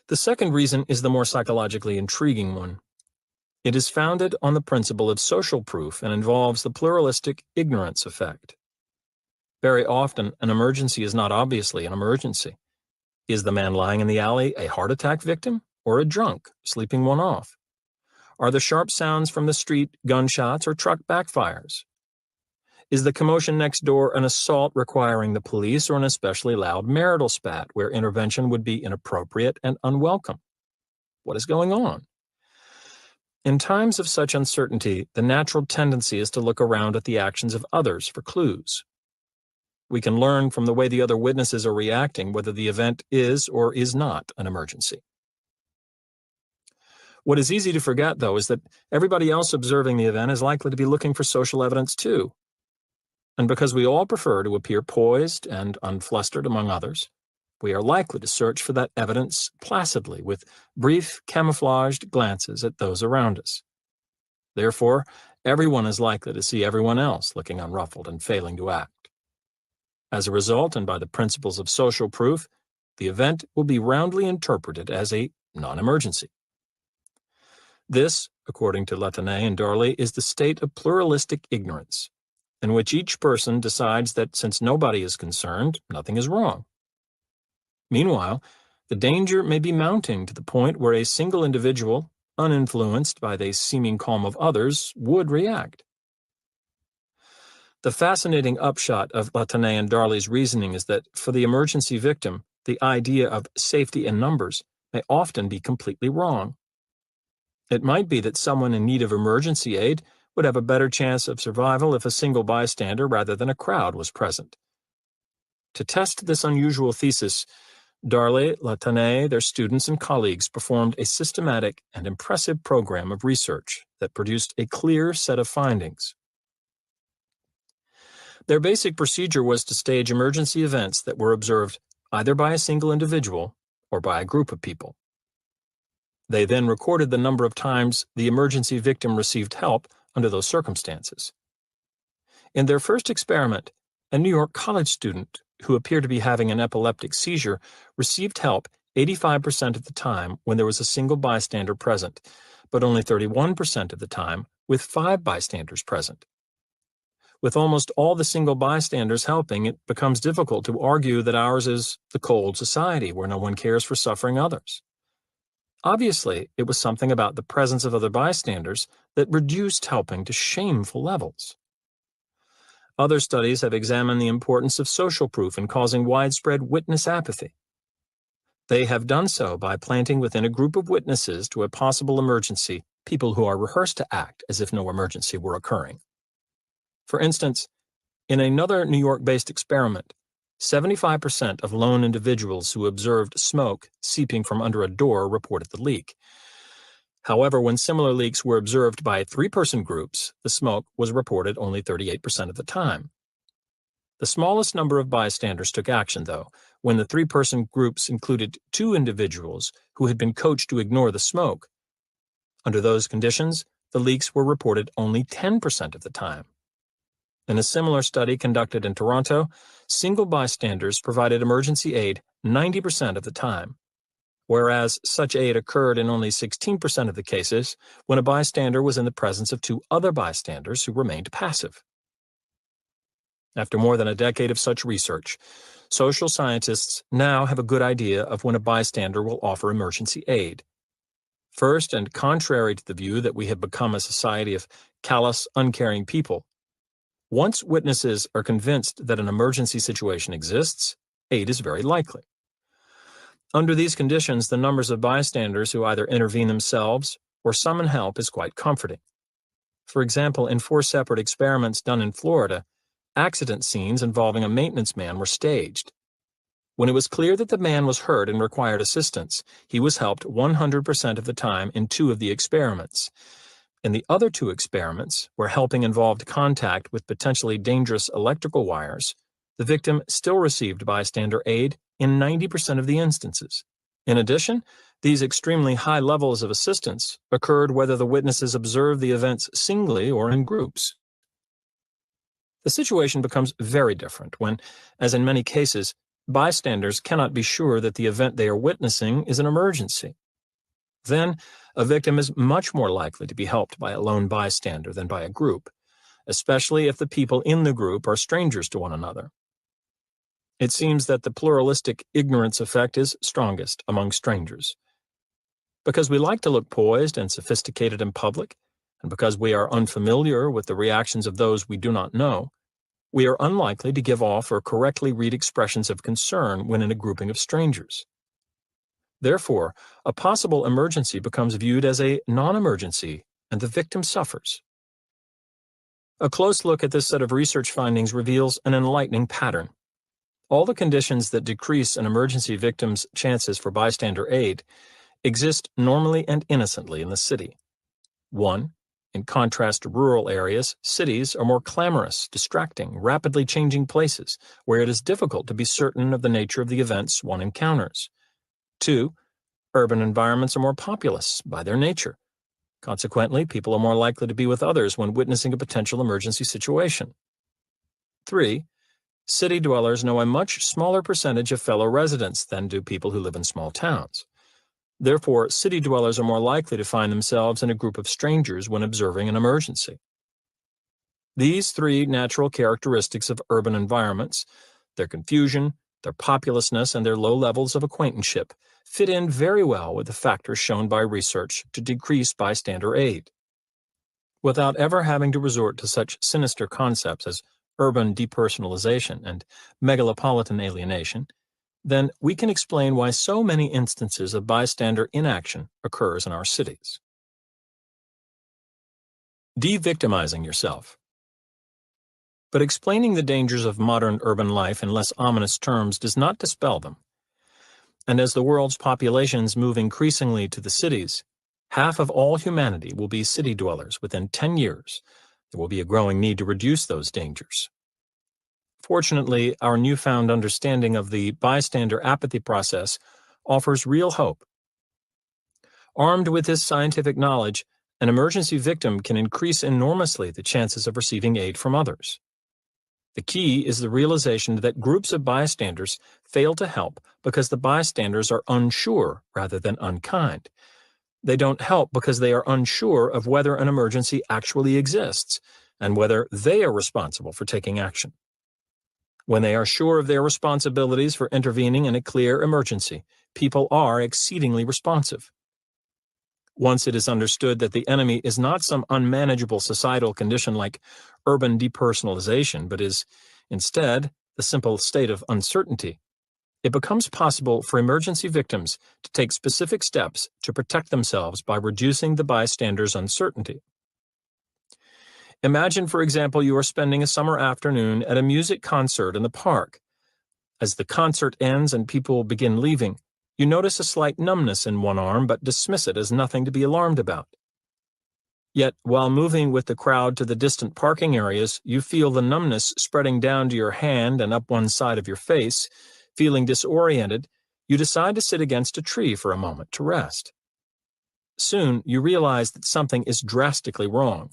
The second reason is the more psychologically intriguing one. It is founded on the principle of social proof and involves the pluralistic ignorance effect. Very often, an emergency is not obviously an emergency. Is the man lying in the alley a heart attack victim or a drunk sleeping one off? Are the sharp sounds from the street gunshots or truck backfires? Is the commotion next door an assault requiring the police or an especially loud marital spat where intervention would be inappropriate and unwelcome? What is going on? In times of such uncertainty, the natural tendency is to look around at the actions of others for clues. We can learn from the way the other witnesses are reacting whether the event is or is not an emergency. What is easy to forget, though, is that everybody else observing the event is likely to be looking for social evidence too. And because we all prefer to appear poised and unflustered among others, we are likely to search for that evidence placidly with brief, camouflaged glances at those around us. Therefore, everyone is likely to see everyone else looking unruffled and failing to act. As a result, and by the principles of social proof, the event will be roundly interpreted as a non-emergency. This, according to Latané and Darley, is the state of pluralistic ignorance, in which each person decides that since nobody is concerned, nothing is wrong. Meanwhile, the danger may be mounting to the point where a single individual, uninfluenced by the seeming calm of others, would react. The fascinating upshot of Latané and Darley's reasoning is that for the emergency victim, the idea of safety in numbers may often be completely wrong. It might be that someone in need of emergency aid would have a better chance of survival if a single bystander rather than a crowd was present. To test this unusual thesis, Darley, Latané, their students, and colleagues performed a systematic and impressive program of research that produced a clear set of findings. Their basic procedure was to stage emergency events that were observed either by a single individual or by a group of people. They then recorded the number of times the emergency victim received help under those circumstances. In their first experiment, a New York college student who appeared to be having an epileptic seizure received help 85% of the time when there was a single bystander present, but only 31% of the time with 5 bystanders present. With almost all the single bystanders helping, it becomes difficult to argue that ours is the cold society where no one cares for suffering others. Obviously, it was something about the presence of other bystanders that reduced helping to shameful levels. Other studies have examined the importance of social proof in causing widespread witness apathy. They have done so by planting within a group of witnesses to a possible emergency people who are rehearsed to act as if no emergency were occurring. For instance, in another New York-based experiment, 75% of lone individuals who observed smoke seeping from under a door reported the leak. However, when similar leaks were observed by three-person groups, the smoke was reported only 38% of the time. The smallest number of bystanders took action, though, when the three-person groups included two individuals who had been coached to ignore the smoke. Under those conditions, the leaks were reported only 10% of the time. In a similar study conducted in Toronto, single bystanders provided emergency aid 90% of the time, whereas such aid occurred in only 16% of the cases when a bystander was in the presence of two other bystanders who remained passive. After more than a decade of such research, social scientists now have a good idea of when a bystander will offer emergency aid. First, and contrary to the view that we have become a society of callous, uncaring people, once witnesses are convinced that an emergency situation exists, aid is very likely. Under these conditions, the numbers of bystanders who either intervene themselves or summon help is quite comforting. For example, in 4 separate experiments done in Florida, accident scenes involving a maintenance man were staged. When it was clear that the man was hurt and required assistance, he was helped 100% of the time in 2 of the experiments. In the other 2 experiments, where helping involved contact with potentially dangerous electrical wires, the victim still received bystander aid in 90% of the instances. In addition, these extremely high levels of assistance occurred whether the witnesses observed the events singly or in groups. The situation becomes very different when, as in many cases, bystanders cannot be sure that the event they are witnessing is an emergency. Then, a victim is much more likely to be helped by a lone bystander than by a group, especially if the people in the group are strangers to one another. It seems that the pluralistic ignorance effect is strongest among strangers. Because we like to look poised and sophisticated in public, and because we are unfamiliar with the reactions of those we do not know, we are unlikely to give off or correctly read expressions of concern when in a grouping of strangers. Therefore, a possible emergency becomes viewed as a non-emergency, and the victim suffers. A close look at this set of research findings reveals an enlightening pattern. All the conditions that decrease an emergency victim's chances for bystander aid exist normally and innocently in the city. 1. In contrast to rural areas, cities are more clamorous, distracting, rapidly changing places where it is difficult to be certain of the nature of the events one encounters. 2. Urban environments are more populous by their nature. Consequently, people are more likely to be with others when witnessing a potential emergency situation. 3. City dwellers know a much smaller percentage of fellow residents than do people who live in small towns. Therefore, city dwellers are more likely to find themselves in a group of strangers when observing an emergency. These 3 natural characteristics of urban environments, their confusion, their populousness, and their low levels of acquaintanceship, fit in very well with the factors shown by research to decrease bystander aid. Without ever having to resort to such sinister concepts as urban depersonalization and megalopolitan alienation, then we can explain why so many instances of bystander inaction occurs in our cities. De-victimizing yourself. But explaining the dangers of modern urban life in less ominous terms does not dispel them. And as the world's populations move increasingly to the cities, half of all humanity will be city dwellers within 10 years. There will be a growing need to reduce those dangers. Fortunately, our newfound understanding of the bystander apathy process offers real hope. Armed with this scientific knowledge, an emergency victim can increase enormously the chances of receiving aid from others. The key is the realization that groups of bystanders fail to help because the bystanders are unsure rather than unkind. They don't help because they are unsure of whether an emergency actually exists and whether they are responsible for taking action. When they are sure of their responsibilities for intervening in a clear emergency, people are exceedingly responsive. Once it is understood that the enemy is not some unmanageable societal condition like urban depersonalization, but is instead the simple state of uncertainty, it becomes possible for emergency victims to take specific steps to protect themselves by reducing the bystander's uncertainty. Imagine, for example, you are spending a summer afternoon at a music concert in the park. As the concert ends and people begin leaving, you notice a slight numbness in one arm but dismiss it as nothing to be alarmed about. Yet, while moving with the crowd to the distant parking areas, you feel the numbness spreading down to your hand and up one side of your face. Feeling disoriented, you decide to sit against a tree for a moment to rest. Soon, you realize that something is drastically wrong.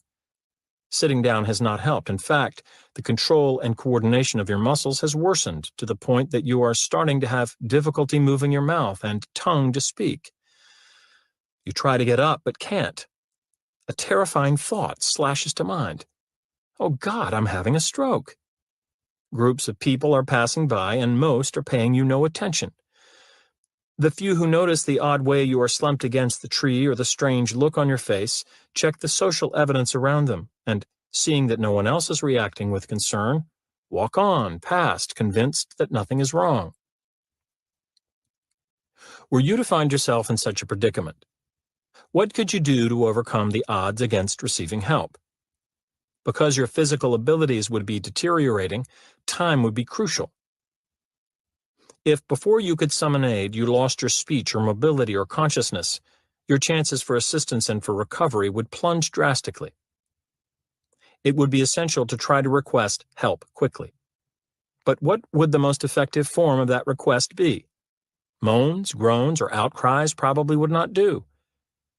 Sitting down has not helped. In fact, the control and coordination of your muscles has worsened to the point that you are starting to have difficulty moving your mouth and tongue to speak. You try to get up but can't. A terrifying thought slashes to mind. Oh God, I'm having a stroke. Groups of people are passing by and most are paying you no attention. The few who notice the odd way you are slumped against the tree or the strange look on your face check the social evidence around them and, seeing that no one else is reacting with concern, walk on past, convinced that nothing is wrong. Were you to find yourself in such a predicament, what could you do to overcome the odds against receiving help? Because your physical abilities would be deteriorating, time would be crucial. If before you could summon aid you lost your speech or mobility or consciousness, your chances for assistance and for recovery would plunge drastically. It would be essential to try to request help quickly. But what would the most effective form of that request be? Moans, groans, or outcries probably would not do.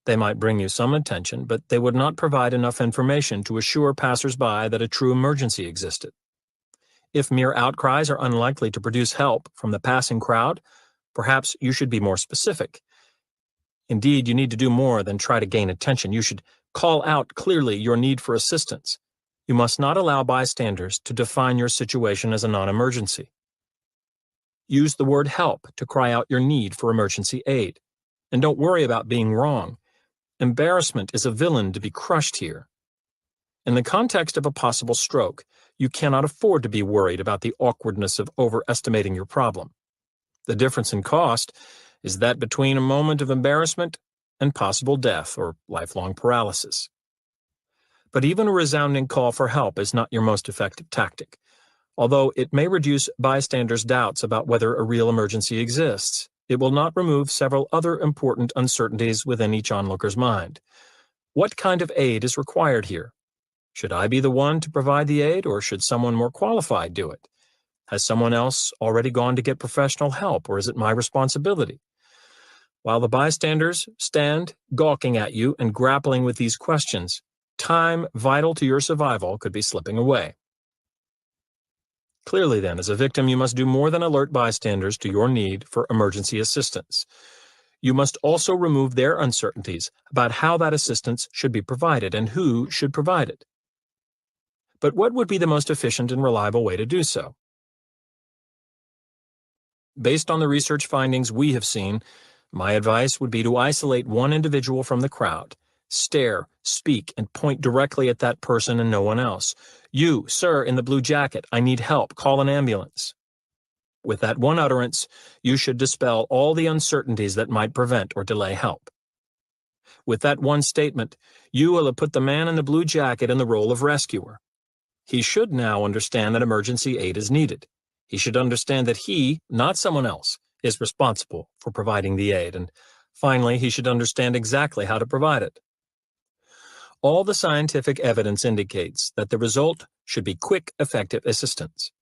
They might bring you some attention, but they would not provide enough information to assure passers-by that a true emergency existed. If mere outcries are unlikely to produce help from the passing crowd, perhaps you should be more specific. Indeed, you need to do more than try to gain attention. You should call out clearly your need for assistance. You must not allow bystanders to define your situation as a non-emergency. Use the word help to cry out your need for emergency aid. And don't worry about being wrong. Embarrassment is a villain to be crushed here. In the context of a possible stroke, you cannot afford to be worried about the awkwardness of overestimating your problem. The difference in cost is that between a moment of embarrassment and possible death or lifelong paralysis. But even a resounding call for help is not your most effective tactic, although it may reduce bystanders' doubts about whether a real emergency exists. It will not remove several other important uncertainties within each onlooker's mind. What kind of aid is required here? Should I be the one to provide the aid, or should someone more qualified do it? Has someone else already gone to get professional help, or is it my responsibility? While the bystanders stand gawking at you and grappling with these questions, time vital to your survival could be slipping away. Clearly, then, as a victim, you must do more than alert bystanders to your need for emergency assistance. You must also remove their uncertainties about how that assistance should be provided and who should provide it. But what would be the most efficient and reliable way to do so? Based on the research findings we have seen, my advice would be to isolate one individual from the crowd. Stare, speak, and point directly at that person and no one else. You, sir, in the blue jacket, I need help. Call an ambulance. With that one utterance, you should dispel all the uncertainties that might prevent or delay help. With that one statement, you will have put the man in the blue jacket in the role of rescuer. He should now understand that emergency aid is needed. He should understand that he, not someone else, is responsible for providing the aid, and finally, he should understand exactly how to provide it. All the scientific evidence indicates that the result should be quick, effective assistance.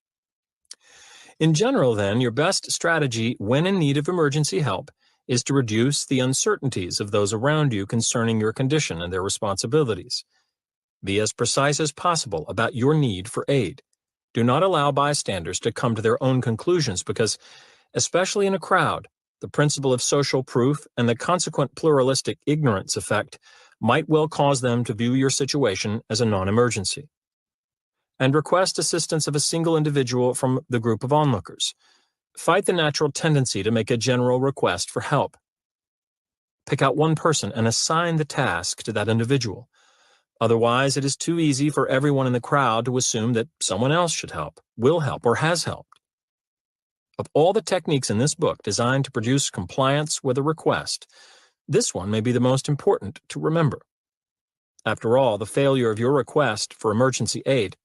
In general, then, your best strategy when in need of emergency help is to reduce the uncertainties of those around you concerning your condition and their responsibilities. Be as precise as possible about your need for aid. Do not allow bystanders to come to their own conclusions because, especially in a crowd, the principle of social proof and the consequent pluralistic ignorance effect might well cause them to view your situation as a non-emergency. And request assistance of a single individual from the group of onlookers. Fight the natural tendency to make a general request for help. Pick out one person and assign the task to that individual. Otherwise, it is too easy for everyone in the crowd to assume that someone else should help, will help, or has helped. Of all the techniques in this book designed to produce compliance with a request, this one may be the most important to remember. After all, the failure of your request for emergency aid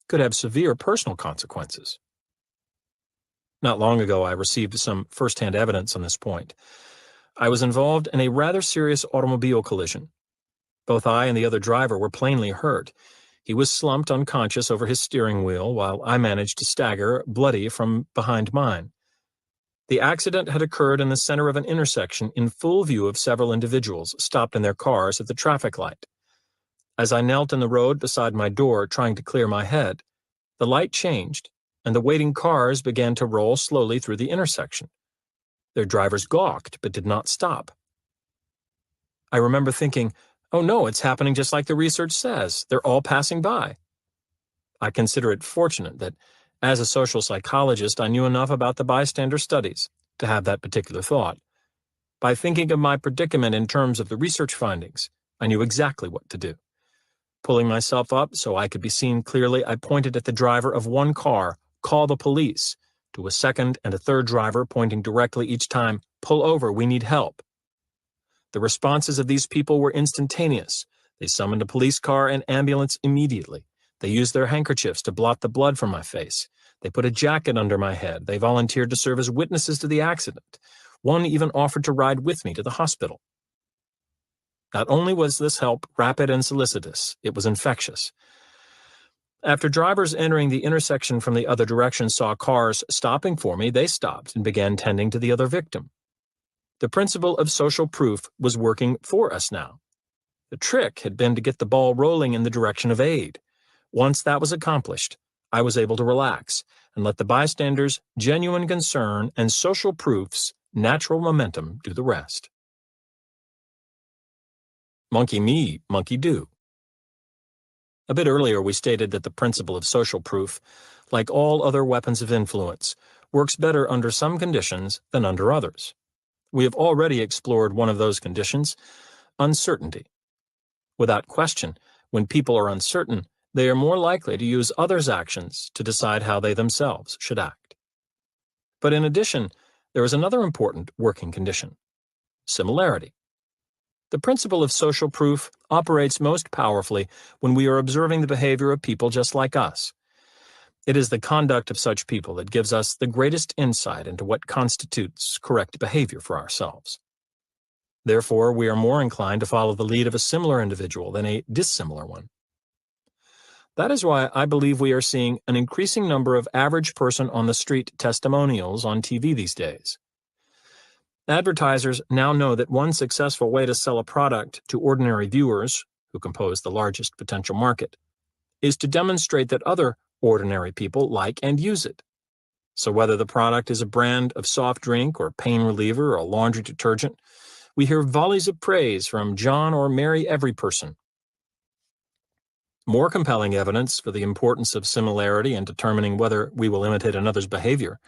could have severe personal consequences. Not long ago, I received some first-hand evidence on this point. I was involved in a rather serious automobile collision. Both I and the other driver were plainly hurt. He was slumped unconscious over his steering wheel, while I managed to stagger, bloody, from behind mine. The accident had occurred in the center of an intersection in full view of several individuals stopped in their cars at the traffic light. As I knelt in the road beside my door trying to clear my head, the light changed, and the waiting cars began to roll slowly through the intersection. Their drivers gawked but did not stop. I remember thinking, oh no, it's happening just like the research says. They're all passing by. I consider it fortunate that, as a social psychologist, I knew enough about the bystander studies to have that particular thought. By thinking of my predicament in terms of the research findings, I knew exactly what to do. Pulling myself up so I could be seen clearly, I pointed at the driver of one car, "Call the police," to a second and a third driver pointing directly each time, "Pull over, we need help." The responses of these people were instantaneous. They summoned a police car and ambulance immediately. They used their handkerchiefs to blot the blood from my face. They put a jacket under my head. They volunteered to serve as witnesses to the accident. One even offered to ride with me to the hospital. Not only was this help rapid and solicitous, it was infectious. After drivers entering the intersection from the other direction saw cars stopping for me, they stopped and began tending to the other victim. The principle of social proof was working for us now. The trick had been to get the ball rolling in the direction of aid. Once that was accomplished, I was able to relax and let the bystanders' genuine concern and social proof's natural momentum do the rest. Monkey me, monkey do. A bit earlier, we stated that the principle of social proof, like all other weapons of influence, works better under some conditions than under others. We have already explored one of those conditions, uncertainty. Without question, when people are uncertain, they are more likely to use others' actions to decide how they themselves should act. But in addition, there is another important working condition: similarity. The principle of social proof operates most powerfully when we are observing the behavior of people just like us. It is the conduct of such people that gives us the greatest insight into what constitutes correct behavior for ourselves. Therefore, we are more inclined to follow the lead of a similar individual than a dissimilar one. That is why I believe we are seeing an increasing number of average person on the street testimonials on TV these days. Advertisers now know that one successful way to sell a product to ordinary viewers, who compose the largest potential market, is to demonstrate that other ordinary people like and use it. So whether the product is a brand of soft drink or pain reliever or laundry detergent, we hear volleys of praise from John or Mary Everyperson. More compelling evidence for the importance of similarity in determining whether we will imitate another's behavior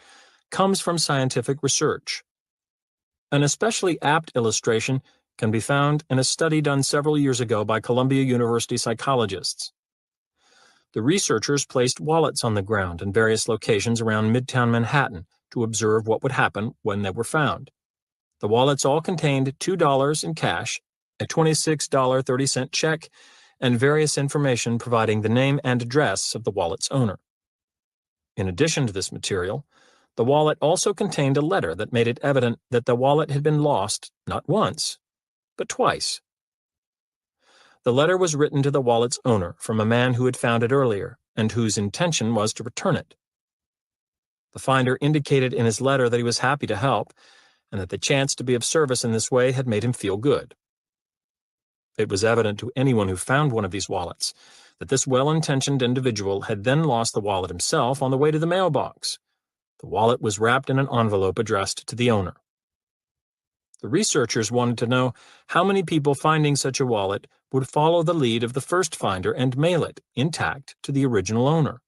comes from scientific research. An especially apt illustration can be found in a study done several years ago by Columbia University psychologists. The researchers placed wallets on the ground in various locations around Midtown Manhattan to observe what would happen when they were found. The wallets all contained $2 in cash, a $26.30 check, and various information providing the name and address of the wallet's owner. In addition to this material, the wallet also contained a letter that made it evident that the wallet had been lost not once, but twice. The letter was written to the wallet's owner from a man who had found it earlier and whose intention was to return it. The finder indicated in his letter that he was happy to help and that the chance to be of service in this way had made him feel good. It was evident to anyone who found one of these wallets that this well-intentioned individual had then lost the wallet himself on the way to the mailbox. The wallet was wrapped in an envelope addressed to the owner. The researchers wanted to know how many people finding such a wallet would follow the lead of the first finder and mail it, intact, to the original owner.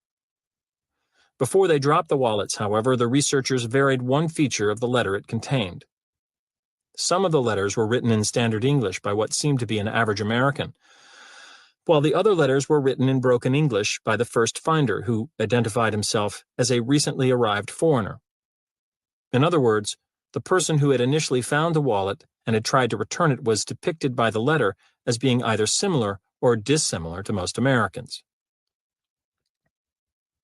Before they dropped the wallets, however, the researchers varied one feature of the letter it contained. Some of the letters were written in standard English by what seemed to be an average American, while the other letters were written in broken English by the first finder, who identified himself as a recently arrived foreigner. In other words, the person who had initially found the wallet and had tried to return it was depicted by the letter as being either similar or dissimilar to most Americans.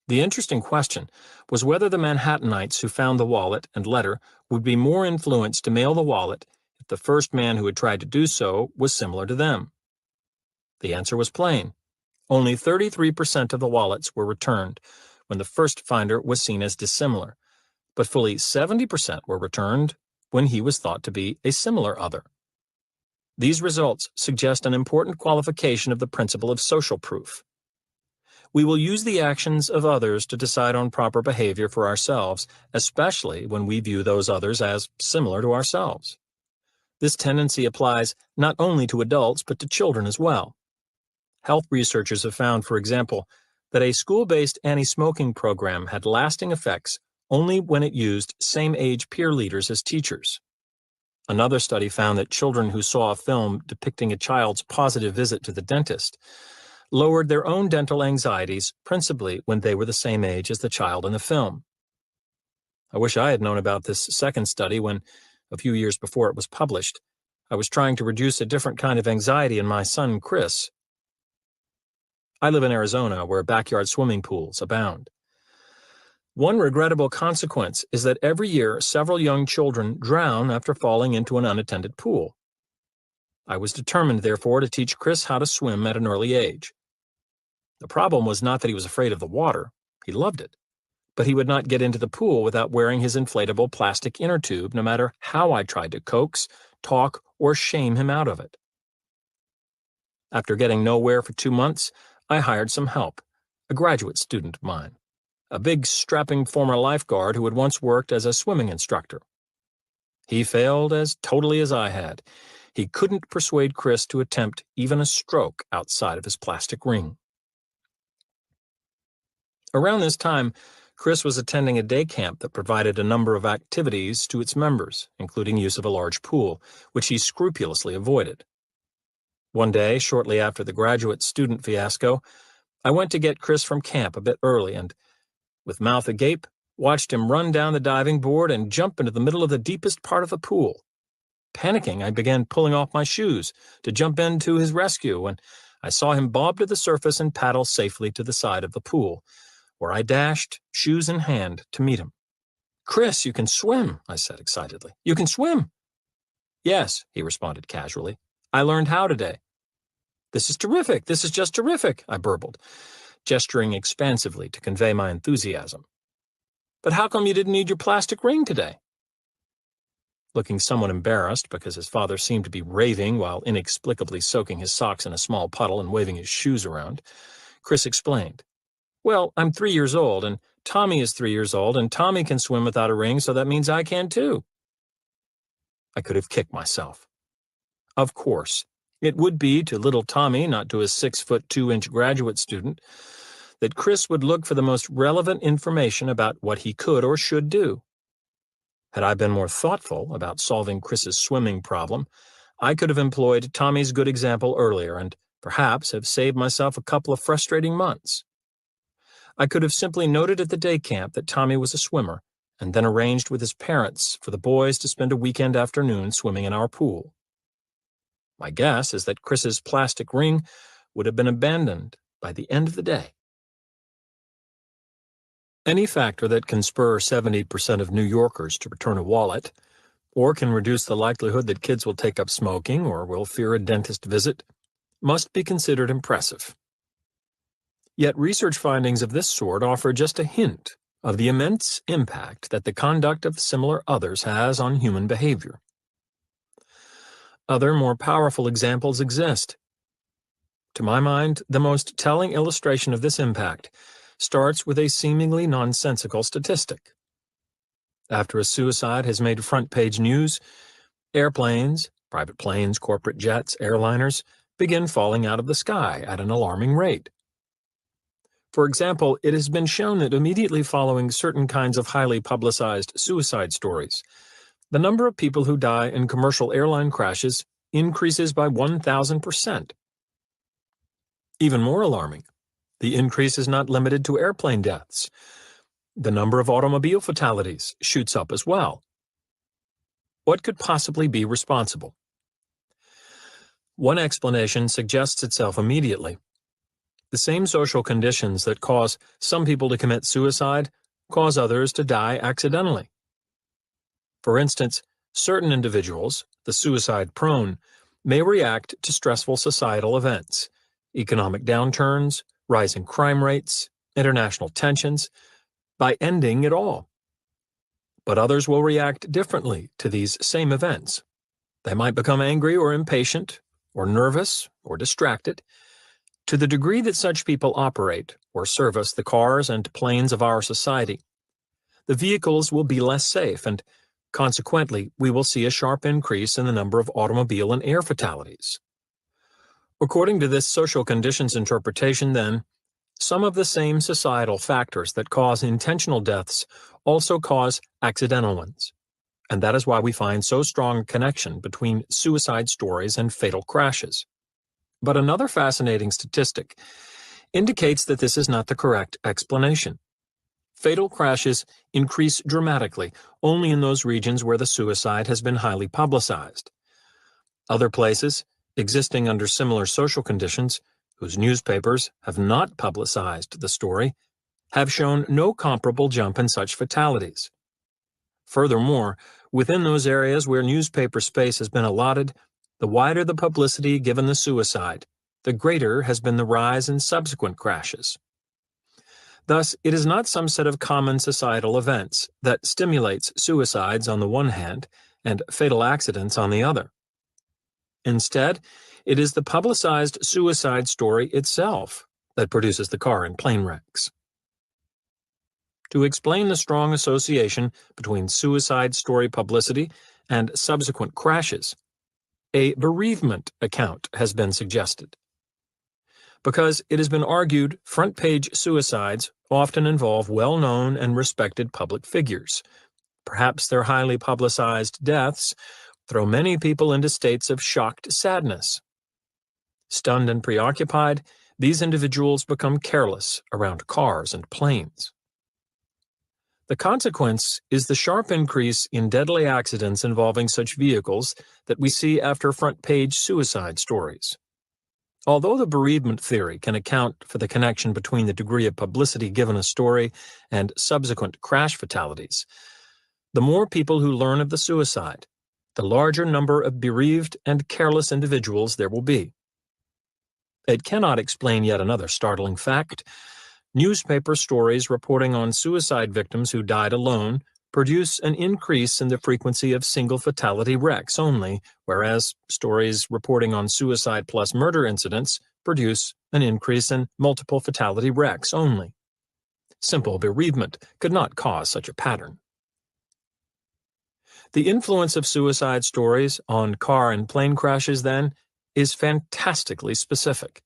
The interesting question was whether the Manhattanites who found the wallet and letter would be more influenced to mail the wallet if the first man who had tried to do so was similar to them. The answer was plain. Only 33% of the wallets were returned when the first finder was seen as dissimilar, but fully 70% were returned when he was thought to be a similar other. These results suggest an important qualification of the principle of social proof. We will use the actions of others to decide on proper behavior for ourselves, especially when we view those others as similar to ourselves. This tendency applies not only to adults but to children as well. Health researchers have found, for example, that a school-based anti-smoking program had lasting effects only when it used same-age peer leaders as teachers. Another study found that children who saw a film depicting a child's positive visit to the dentist lowered their own dental anxieties principally when they were the same age as the child in the film. I wish I had known about this second study when, a few years before it was published, I was trying to reduce a different kind of anxiety in my son, Chris. I live in Arizona, where backyard swimming pools abound. One regrettable consequence is that every year several young children drown after falling into an unattended pool. I was determined, therefore, to teach Chris how to swim at an early age. The problem was not that he was afraid of the water. He loved it. But he would not get into the pool without wearing his inflatable plastic inner tube, no matter how I tried to coax, talk, or shame him out of it. After getting nowhere for 2 months, I hired some help, a graduate student of mine, a big, strapping former lifeguard who had once worked as a swimming instructor. He failed as totally as I had. He couldn't persuade Chris to attempt even a stroke outside of his plastic ring. Around this time, Chris was attending a day camp that provided a number of activities to its members, including use of a large pool, which he scrupulously avoided. One day, shortly after the graduate student fiasco, I went to get Chris from camp a bit early and, with mouth agape, watched him run down the diving board and jump into the middle of the deepest part of the pool. Panicking, I began pulling off my shoes to jump in to his rescue when I saw him bob to the surface and paddle safely to the side of the pool, where I dashed, shoes in hand, to meet him. "Chris, you can swim," I said excitedly. "You can swim." "Yes," he responded casually. "I learned how today." "This is terrific. This is just terrific," I burbled, gesturing expansively to convey my enthusiasm. "But how come you didn't need your plastic ring today?" Looking somewhat embarrassed because his father seemed to be raving while inexplicably soaking his socks in a small puddle and waving his shoes around, Chris explained. "Well, I'm 3 years old, and Tommy is 3 years old, and Tommy can swim without a ring, so that means I can too." I could have kicked myself. Of course, it would be to little Tommy, not to a 6'2" graduate student, that Chris would look for the most relevant information about what he could or should do. Had I been more thoughtful about solving Chris's swimming problem, I could have employed Tommy's good example earlier and perhaps have saved myself a couple of frustrating months. I could have simply noted at the day camp that Tommy was a swimmer and then arranged with his parents for the boys to spend a weekend afternoon swimming in our pool. My guess is that Chris's plastic ring would have been abandoned by the end of the day. Any factor that can spur 70% of New Yorkers to return a wallet, or can reduce the likelihood that kids will take up smoking or will fear a dentist visit, must be considered impressive. Yet research findings of this sort offer just a hint of the immense impact that the conduct of similar others has on human behavior. Other, more powerful examples exist. To my mind, the most telling illustration of this impact starts with a seemingly nonsensical statistic. After a suicide has made front-page news, airplanes, private planes, corporate jets, airliners begin falling out of the sky at an alarming rate. For example, it has been shown that immediately following certain kinds of highly publicized suicide stories, The number of people who die in commercial airline crashes increases by 1,000%. Even more alarming, the increase is not limited to airplane deaths. The number of automobile fatalities shoots up as well. What could possibly be responsible? One explanation suggests itself immediately. The same social conditions that cause some people to commit suicide cause others to die accidentally. For instance, certain individuals, the suicide-prone, may react to stressful societal events, economic downturns, rising crime rates, international tensions, by ending it all. But others will react differently to these same events. They might become angry or impatient, or nervous, or distracted. To the degree that such people operate or service the cars and planes of our society, the vehicles will be less safe, and consequently, we will see a sharp increase in the number of automobile and air fatalities. According to this social conditions interpretation, then, some of the same societal factors that cause intentional deaths also cause accidental ones, and that is why we find so strong a connection between suicide stories and fatal crashes. But another fascinating statistic indicates that this is not the correct explanation. Fatal crashes increase dramatically only in those regions where the suicide has been highly publicized. Other places, existing under similar social conditions, whose newspapers have not publicized the story, have shown no comparable jump in such fatalities. Furthermore, within those areas where newspaper space has been allotted, the wider the publicity given the suicide, the greater has been the rise in subsequent crashes. Thus, it is not some set of common societal events that stimulates suicides on the one hand and fatal accidents on the other. Instead, it is the publicized suicide story itself that produces the car and plane wrecks. To explain the strong association between suicide story publicity and subsequent crashes, a bereavement account has been suggested. Because it has been argued front-page suicides often involve well-known and respected public figures. Perhaps their highly publicized deaths throw many people into states of shocked sadness. Stunned and preoccupied, these individuals become careless around cars and planes. The consequence is the sharp increase in deadly accidents involving such vehicles that we see after front-page suicide stories. Although the bereavement theory can account for the connection between the degree of publicity given a story and subsequent crash fatalities, the more people who learn of the suicide, the larger number of bereaved and careless individuals there will be. It cannot explain yet another startling fact. Newspaper stories reporting on suicide victims who died alone produce an increase in the frequency of single fatality wrecks only, whereas stories reporting on suicide plus murder incidents produce an increase in multiple fatality wrecks only. Simple bereavement could not cause such a pattern. The influence of suicide stories on car and plane crashes, then, is fantastically specific.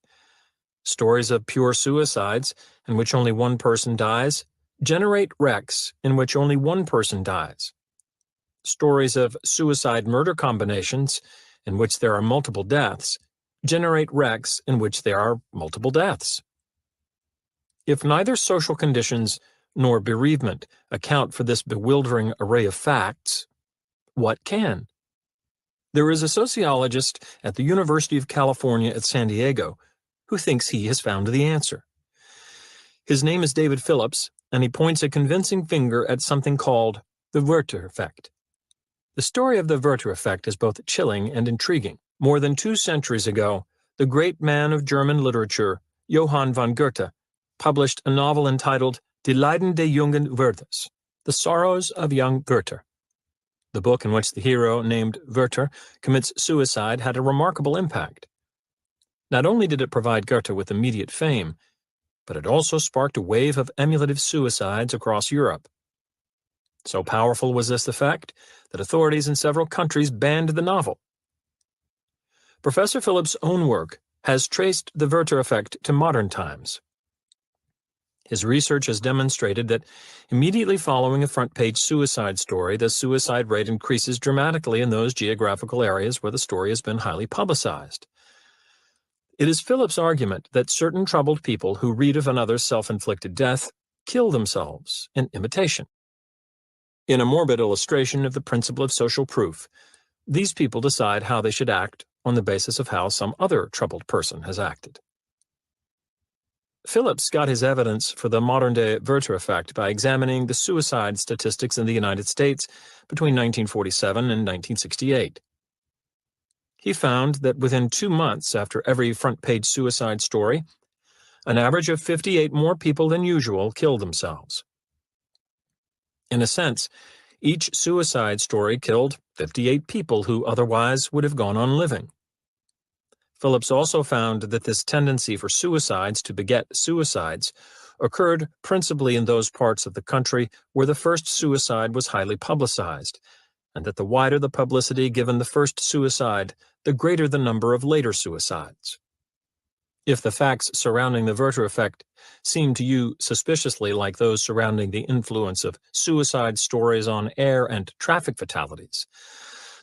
Stories of pure suicides, in which only one person dies, generate wrecks in which only one person dies. Stories of suicide-murder combinations, in which there are multiple deaths, generate wrecks in which there are multiple deaths. If neither social conditions nor bereavement account for this bewildering array of facts, what can? There is a sociologist at the University of California at San Diego who thinks he has found the answer. His name is David Phillips, and he points a convincing finger at something called the Werther effect. The story of the Werther effect is both chilling and intriguing. More than 2 centuries ago, the great man of German literature, Johann von Goethe, published a novel entitled Die Leiden des jungen Werthers, The Sorrows of Young Goethe. The book in which the hero, named Werther, commits suicide had a remarkable impact. Not only did it provide Goethe with immediate fame, but it also sparked a wave of emulative suicides across Europe. So powerful was this effect that authorities in several countries banned the novel. Professor Phillips' own work has traced the Werther effect to modern times. His research has demonstrated that immediately following a front-page suicide story, the suicide rate increases dramatically in those geographical areas where the story has been highly publicized. It is Phillips' argument that certain troubled people who read of another's self-inflicted death kill themselves in imitation. In a morbid illustration of the principle of social proof, these people decide how they should act on the basis of how some other troubled person has acted. Phillips got his evidence for the modern-day Werther effect by examining the suicide statistics in the United States between 1947 and 1968. He found that within 2 months after every front-page suicide story, an average of 58 more people than usual killed themselves. In a sense, each suicide story killed 58 people who otherwise would have gone on living. Phillips also found that this tendency for suicides to beget suicides occurred principally in those parts of the country where the first suicide was highly publicized, and that the wider the publicity given the first suicide, the greater the number of later suicides. If the facts surrounding the Werther effect seem to you suspiciously like those surrounding the influence of suicide stories on air and traffic fatalities,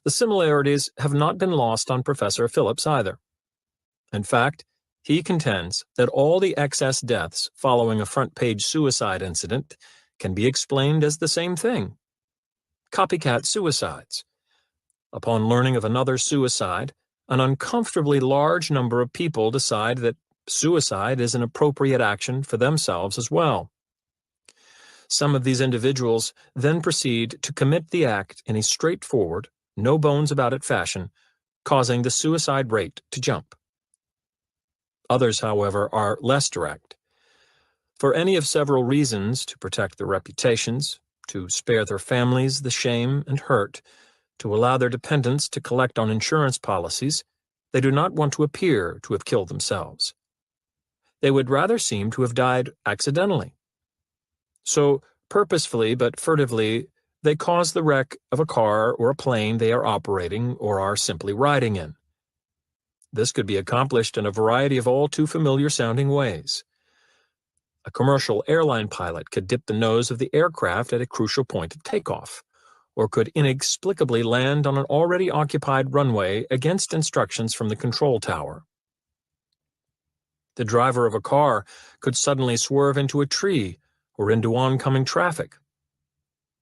the similarities have not been lost on Professor Phillips either. In fact, he contends that all the excess deaths following a front-page suicide incident can be explained as the same thing: copycat suicides. Upon learning of another suicide, an uncomfortably large number of people decide that suicide is an appropriate action for themselves as well. Some of these individuals then proceed to commit the act in a straightforward, no-bones-about-it fashion, causing the suicide rate to jump. Others, however, are less direct. For any of several reasons, to protect their reputations, to spare their families the shame and hurt, to allow their dependents to collect on insurance policies, they do not want to appear to have killed themselves. They would rather seem to have died accidentally. So, purposefully but furtively, they cause the wreck of a car or a plane they are operating or are simply riding in. This could be accomplished in a variety of all too familiar-sounding ways. A commercial airline pilot could dip the nose of the aircraft at a crucial point of takeoff, or could inexplicably land on an already occupied runway against instructions from the control tower. The driver of a car could suddenly swerve into a tree or into oncoming traffic.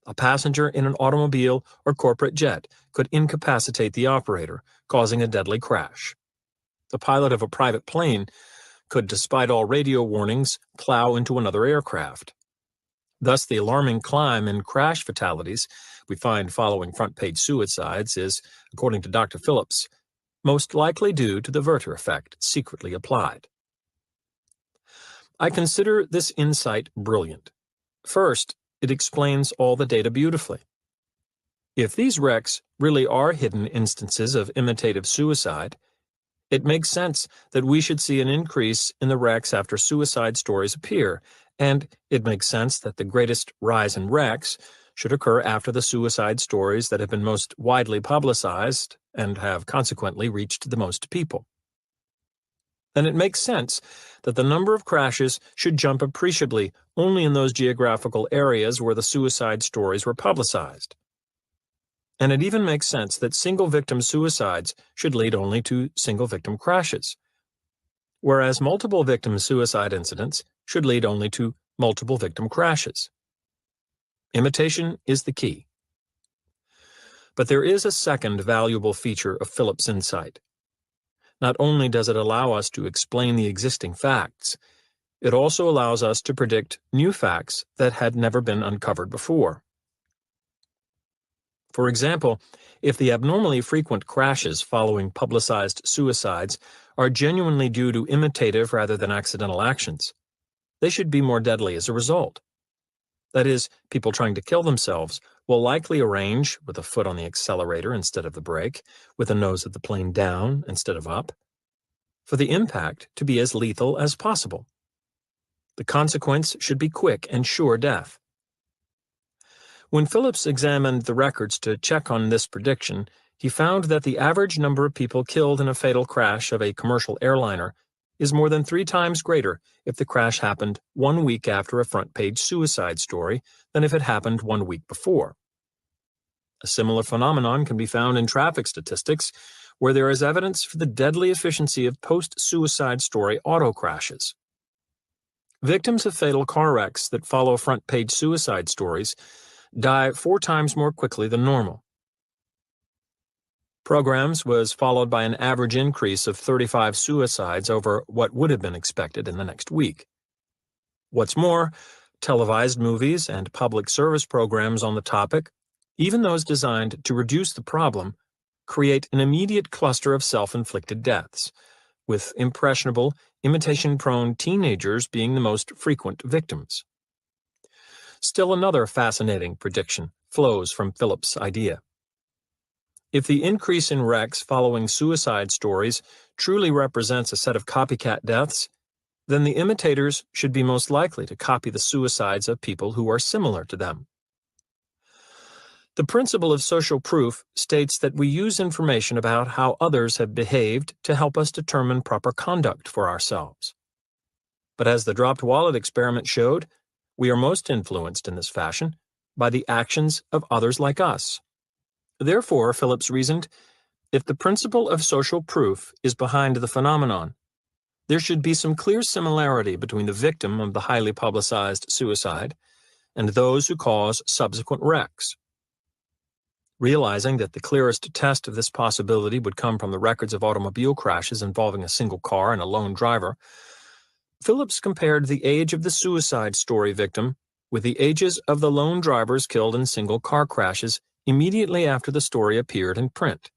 A passenger in an automobile or corporate jet could incapacitate the operator, causing a deadly crash. The pilot of a private plane could, despite all radio warnings, plow into another aircraft. Thus, the alarming climb in crash fatalities we find following front-page suicides is, according to Dr. Phillips, most likely due to the Werther effect secretly applied. I consider this insight brilliant. First, it explains all the data beautifully. If these wrecks really are hidden instances of imitative suicide, it makes sense that we should see an increase in the wrecks after suicide stories appear, and it makes sense that the greatest rise in wrecks should occur after the suicide stories that have been most widely publicized and have consequently reached the most people. And it makes sense that the number of crashes should jump appreciably only in those geographical areas where the suicide stories were publicized. And it even makes sense that single-victim suicides should lead only to single-victim crashes, whereas multiple-victim suicide incidents should lead only to multiple-victim crashes. Imitation is the key. But there is a second valuable feature of Phillips' insight. Not only does it allow us to explain the existing facts, it also allows us to predict new facts that had never been uncovered before. For example, if the abnormally frequent crashes following publicized suicides are genuinely due to imitative rather than accidental actions, they should be more deadly as a result. That is, people trying to kill themselves will likely arrange with a foot on the accelerator instead of the brake, with the nose of the plane down instead of up, for the impact to be as lethal as possible. The consequence should be quick and sure death. When Phillips examined the records to check on this prediction, he found that the average number of people killed in a fatal crash of a commercial airliner is more than 3 times greater if the crash happened 1 week after a front-page suicide story than if it happened 1 week before. A similar phenomenon can be found in traffic statistics, where there is evidence for the deadly efficiency of post-suicide story auto crashes. Victims of fatal car wrecks that follow front-page suicide stories die 4 times more quickly than normal. Programs was followed by an average increase of 35 suicides over what would have been expected in the next week. What's more, televised movies and public service programs on the topic, even those designed to reduce the problem, create an immediate cluster of self-inflicted deaths, with impressionable, imitation-prone teenagers being the most frequent victims. Still another fascinating prediction flows from Phillips' idea. If the increase in wrecks following suicide stories truly represents a set of copycat deaths, then the imitators should be most likely to copy the suicides of people who are similar to them. The principle of social proof states that we use information about how others have behaved to help us determine proper conduct for ourselves. But as the dropped wallet experiment showed, we are most influenced in this fashion by the actions of others like us. Therefore, Phillips reasoned, if the principle of social proof is behind the phenomenon, there should be some clear similarity between the victim of the highly publicized suicide and those who cause subsequent wrecks. Realizing that the clearest test of this possibility would come from the records of automobile crashes involving a single car and a lone driver, Phillips compared the age of the suicide story victim with the ages of the lone drivers killed in single car crashes immediately after the story appeared in print.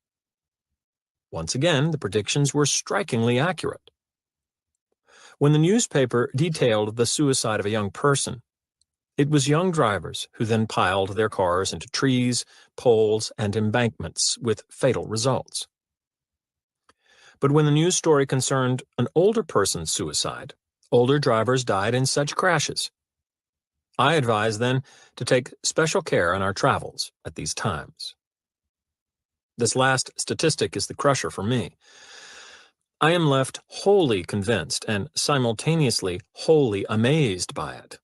Once again, the predictions were strikingly accurate. When the newspaper detailed the suicide of a young person, it was young drivers who then piled their cars into trees, poles, and embankments with fatal results. But when the news story concerned an older person's suicide, older drivers died in such crashes. I advise, then, to take special care in our travels at these times. This last statistic is the crusher for me. I am left wholly convinced and simultaneously wholly amazed by it.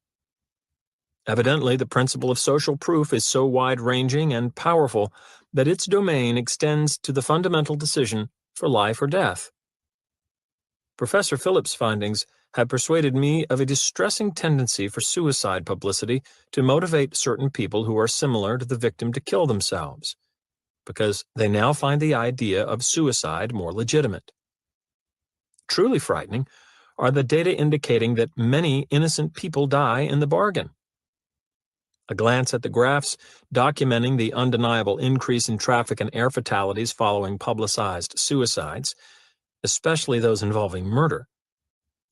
Evidently, the principle of social proof is so wide-ranging and powerful that its domain extends to the fundamental decision for life or death. Professor Phillips' findings have persuaded me of a distressing tendency for suicide publicity to motivate certain people who are similar to the victim to kill themselves, because they now find the idea of suicide more legitimate. Truly frightening are the data indicating that many innocent people die in the bargain. A glance at the graphs documenting the undeniable increase in traffic and air fatalities following publicized suicides, especially those involving murder,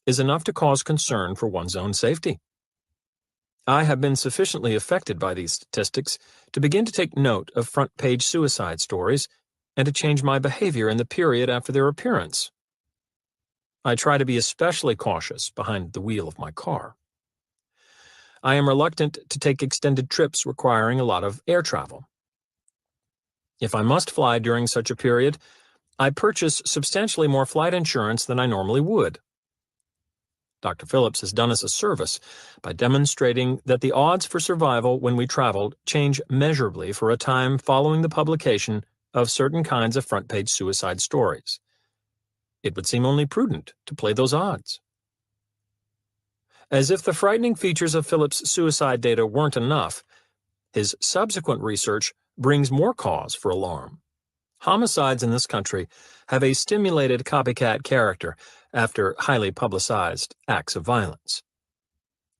is enough to cause concern for one's own safety. I have been sufficiently affected by these statistics to begin to take note of front-page suicide stories and to change my behavior in the period after their appearance. I try to be especially cautious behind the wheel of my car. I am reluctant to take extended trips requiring a lot of air travel. If I must fly during such a period, I purchase substantially more flight insurance than I normally would. Dr. Phillips has done us a service by demonstrating that the odds for survival when we traveled change measurably for a time following the publication of certain kinds of front-page suicide stories. It would seem only prudent to play those odds. As if the frightening features of Phillips' suicide data weren't enough, his subsequent research brings more cause for alarm. Homicides in this country have a stimulated copycat character after highly publicized acts of violence.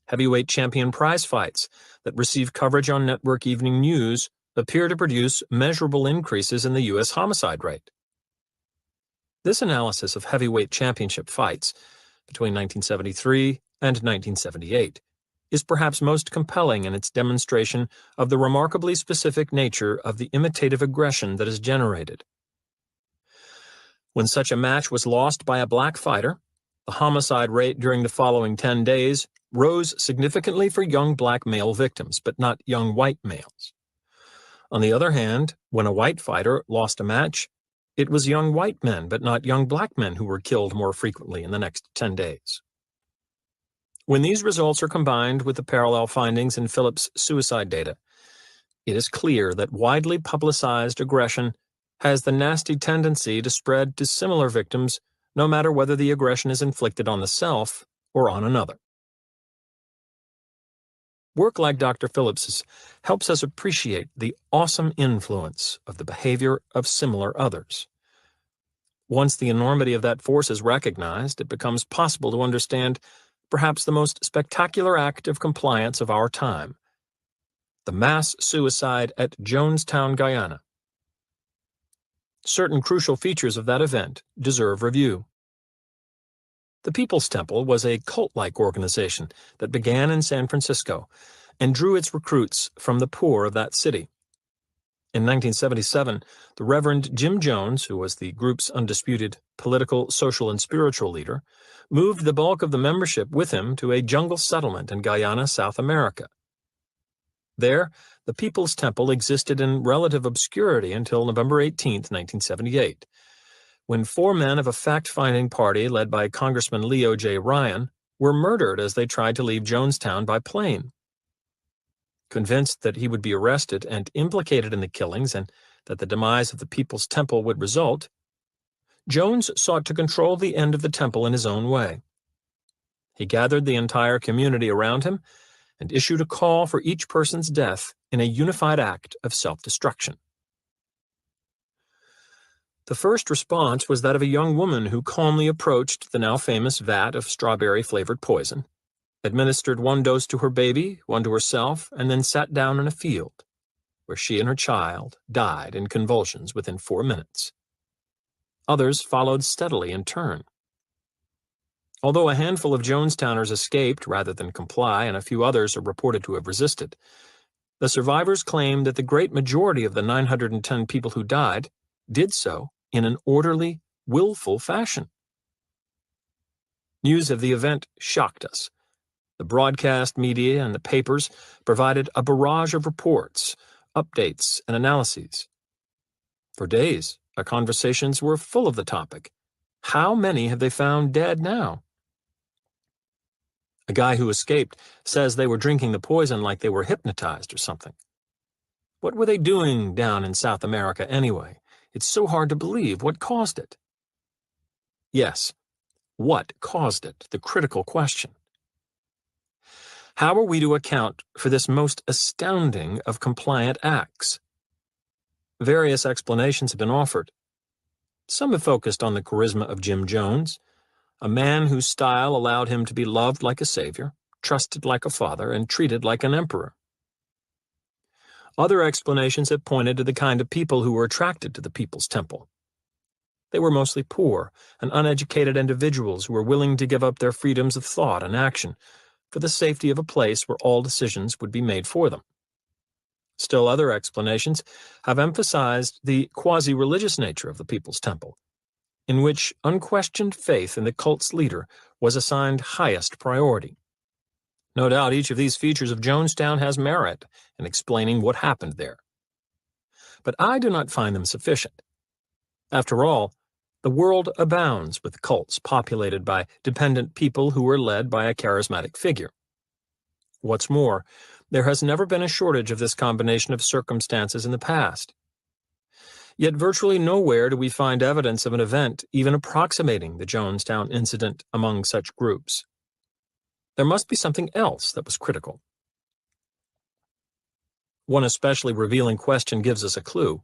Heavyweight champion prize fights that receive coverage on network evening news appear to produce measurable increases in the U.S. homicide rate. This analysis of heavyweight championship fights between 1973 and 1978 is perhaps most compelling in its demonstration of the remarkably specific nature of the imitative aggression that is generated. When such a match was lost by a black fighter, the homicide rate during the following 10 days rose significantly for young black male victims, but not young white males. On the other hand, when a white fighter lost a match, It was young white men, but not young black men, who were killed more frequently in the next 10 days. When these results are combined with the parallel findings in Phillips' suicide data, it is clear that widely publicized aggression has the nasty tendency to spread to similar victims, no matter whether the aggression is inflicted on the self or on another. Work like Dr. Phillips's helps us appreciate the awesome influence of the behavior of similar others. Once the enormity of that force is recognized, it becomes possible to understand perhaps the most spectacular act of compliance of our time: the mass suicide at Jonestown, Guyana. Certain crucial features of that event deserve review. The People's Temple was a cult-like organization that began in San Francisco and drew its recruits from the poor of that city. In 1977, the Reverend Jim Jones, who was the group's undisputed political, social, and spiritual leader, moved the bulk of the membership with him to a jungle settlement in Guyana, South America. There, the People's Temple existed in relative obscurity until November 18, 1978, when 4 men of a fact-finding party led by Congressman Leo J. Ryan were murdered as they tried to leave Jonestown by plane. Convinced that he would be arrested and implicated in the killings and that the demise of the People's Temple would result, Jones sought to control the end of the temple in his own way. He gathered the entire community around him and issued a call for each person's death in a unified act of self-destruction. The first response was that of a young woman who calmly approached the now famous vat of strawberry-flavored poison, administered 1 dose to her baby, 1 to herself, and then sat down in a field, where she and her child died in convulsions within 4 minutes. Others followed steadily in turn. Although a handful of Jonestowners escaped rather than comply, and a few others are reported to have resisted, the survivors claim that the great majority of the 910 people who died did so in an orderly, willful fashion. News of the event shocked us. The broadcast media and the papers provided a barrage of reports, updates, and analyses. For days, our conversations were full of the topic. How many have they found dead now? A guy who escaped says they were drinking the poison like they were hypnotized or something. What were they doing down in South America anyway? It's so hard to believe. What caused it? Yes, what caused it? The critical question. How are we to account for this most astounding of compliant acts? Various explanations have been offered. Some have focused on the charisma of Jim Jones, a man whose style allowed him to be loved like a savior, trusted like a father, and treated like an emperor. Other explanations have pointed to the kind of people who were attracted to the People's Temple. They were mostly poor and uneducated individuals who were willing to give up their freedoms of thought and action for the safety of a place where all decisions would be made for them. Still other explanations have emphasized the quasi-religious nature of the People's Temple, in which unquestioned faith in the cult's leader was assigned highest priority. No doubt each of these features of Jonestown has merit in explaining what happened there. But I do not find them sufficient. After all, the world abounds with cults populated by dependent people who were led by a charismatic figure. What's more, there has never been a shortage of this combination of circumstances in the past. Yet virtually nowhere do we find evidence of an event even approximating the Jonestown incident among such groups. There must be something else that was critical. One especially revealing question gives us a clue.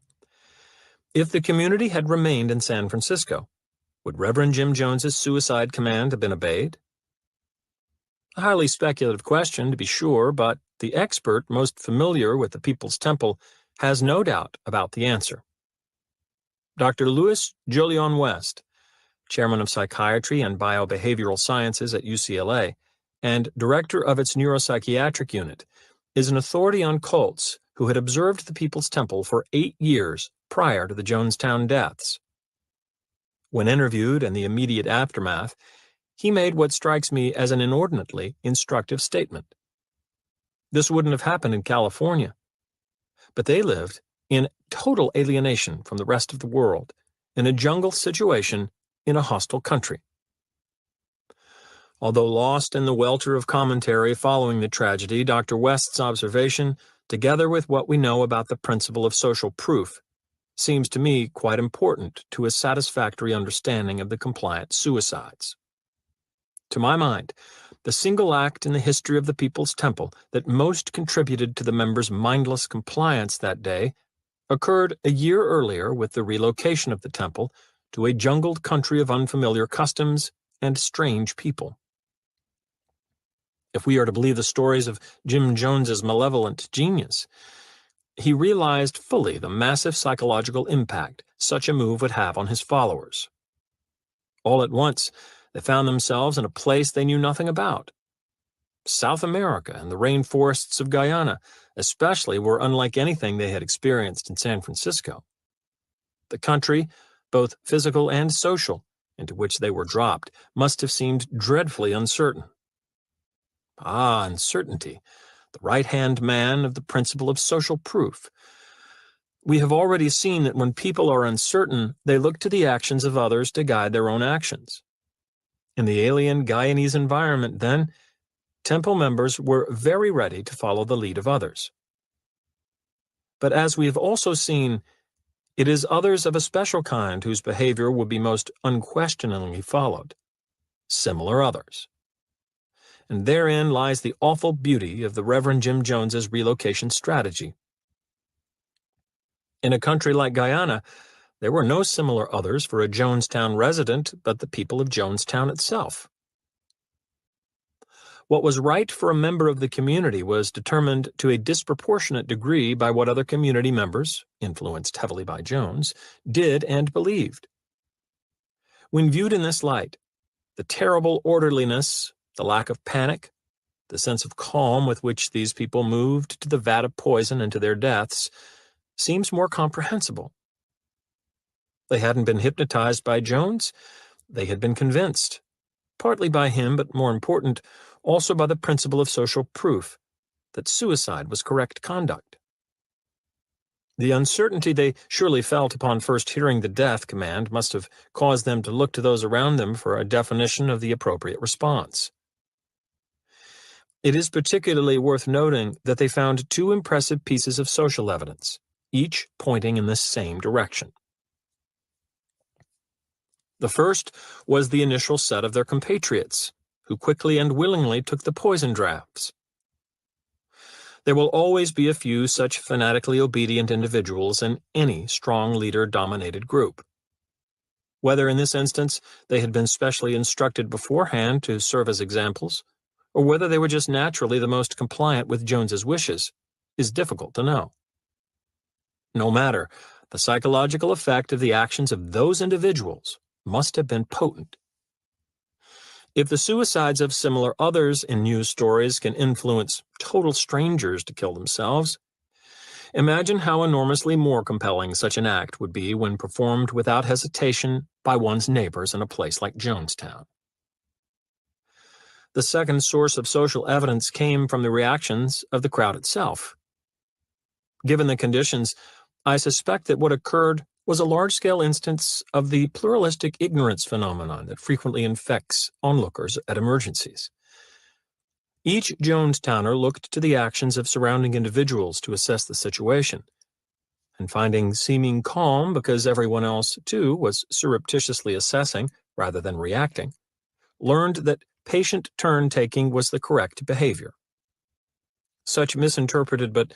If the community had remained in San Francisco, would Reverend Jim Jones's suicide command have been obeyed? A highly speculative question, to be sure, but the expert most familiar with the People's Temple has no doubt about the answer. Dr. Louis Jolion West, chairman of psychiatry and biobehavioral sciences at UCLA, and director of its neuropsychiatric unit, is an authority on cults who had observed the People's Temple for 8 years prior to the Jonestown deaths. When interviewed in the immediate aftermath, he made what strikes me as an inordinately instructive statement. This wouldn't have happened in California, but they lived in total alienation from the rest of the world, in a jungle situation in a hostile country. Although lost in the welter of commentary following the tragedy, Dr. West's observation, together with what we know about the principle of social proof, seems to me quite important to a satisfactory understanding of the compliant suicides. To my mind, the single act in the history of the People's Temple that most contributed to the members' mindless compliance that day occurred a year earlier with the relocation of the temple to a jungled country of unfamiliar customs and strange people. If we are to believe the stories of Jim Jones's malevolent genius, he realized fully the massive psychological impact such a move would have on his followers. All at once, they found themselves in a place they knew nothing about. South America and the rainforests of Guyana, especially, were unlike anything they had experienced in San Francisco. The country, both physical and social, into which they were dropped, must have seemed dreadfully uncertain. Ah, uncertainty, the right-hand man of the principle of social proof. We have already seen that when people are uncertain, they look to the actions of others to guide their own actions. In the alien Guyanese environment, then, temple members were very ready to follow the lead of others. But as we have also seen, it is others of a special kind whose behavior will be most unquestioningly followed, similar others. And therein lies the awful beauty of the Reverend Jim Jones's relocation strategy. In a country like Guyana, there were no similar others for a Jonestown resident but the people of Jonestown itself. What was right for a member of the community was determined to a disproportionate degree by what other community members, influenced heavily by Jones, did and believed. When viewed in this light, the terrible orderliness, the lack of panic, the sense of calm with which these people moved to the vat of poison and to their deaths, seems more comprehensible. They hadn't been hypnotized by Jones, they had been convinced, partly by him, but more important, also by the principle of social proof, that suicide was correct conduct. The uncertainty they surely felt upon first hearing the death command must have caused them to look to those around them for a definition of the appropriate response. It is particularly worth noting that they found two impressive pieces of social evidence, each pointing in the same direction. The first was the initial set of their compatriots, who quickly and willingly took the poison drafts. There will always be a few such fanatically obedient individuals in any strong leader-dominated group. Whether in this instance they had been specially instructed beforehand to serve as examples, or whether they were just naturally the most compliant with Jones's wishes, is difficult to know. No matter, the psychological effect of the actions of those individuals must have been potent. If the suicides of similar others in news stories can influence total strangers to kill themselves, imagine how enormously more compelling such an act would be when performed without hesitation by one's neighbors in a place like Jonestown. The second source of social evidence came from the reactions of the crowd itself. Given the conditions, I suspect that what occurred was a large-scale instance of the pluralistic ignorance phenomenon that frequently infects onlookers at emergencies. Each Jonestowner looked to the actions of surrounding individuals to assess the situation, and finding seeming calm because everyone else, too, was surreptitiously assessing rather than reacting, learned that patient turn-taking was the correct behavior. Such misinterpreted but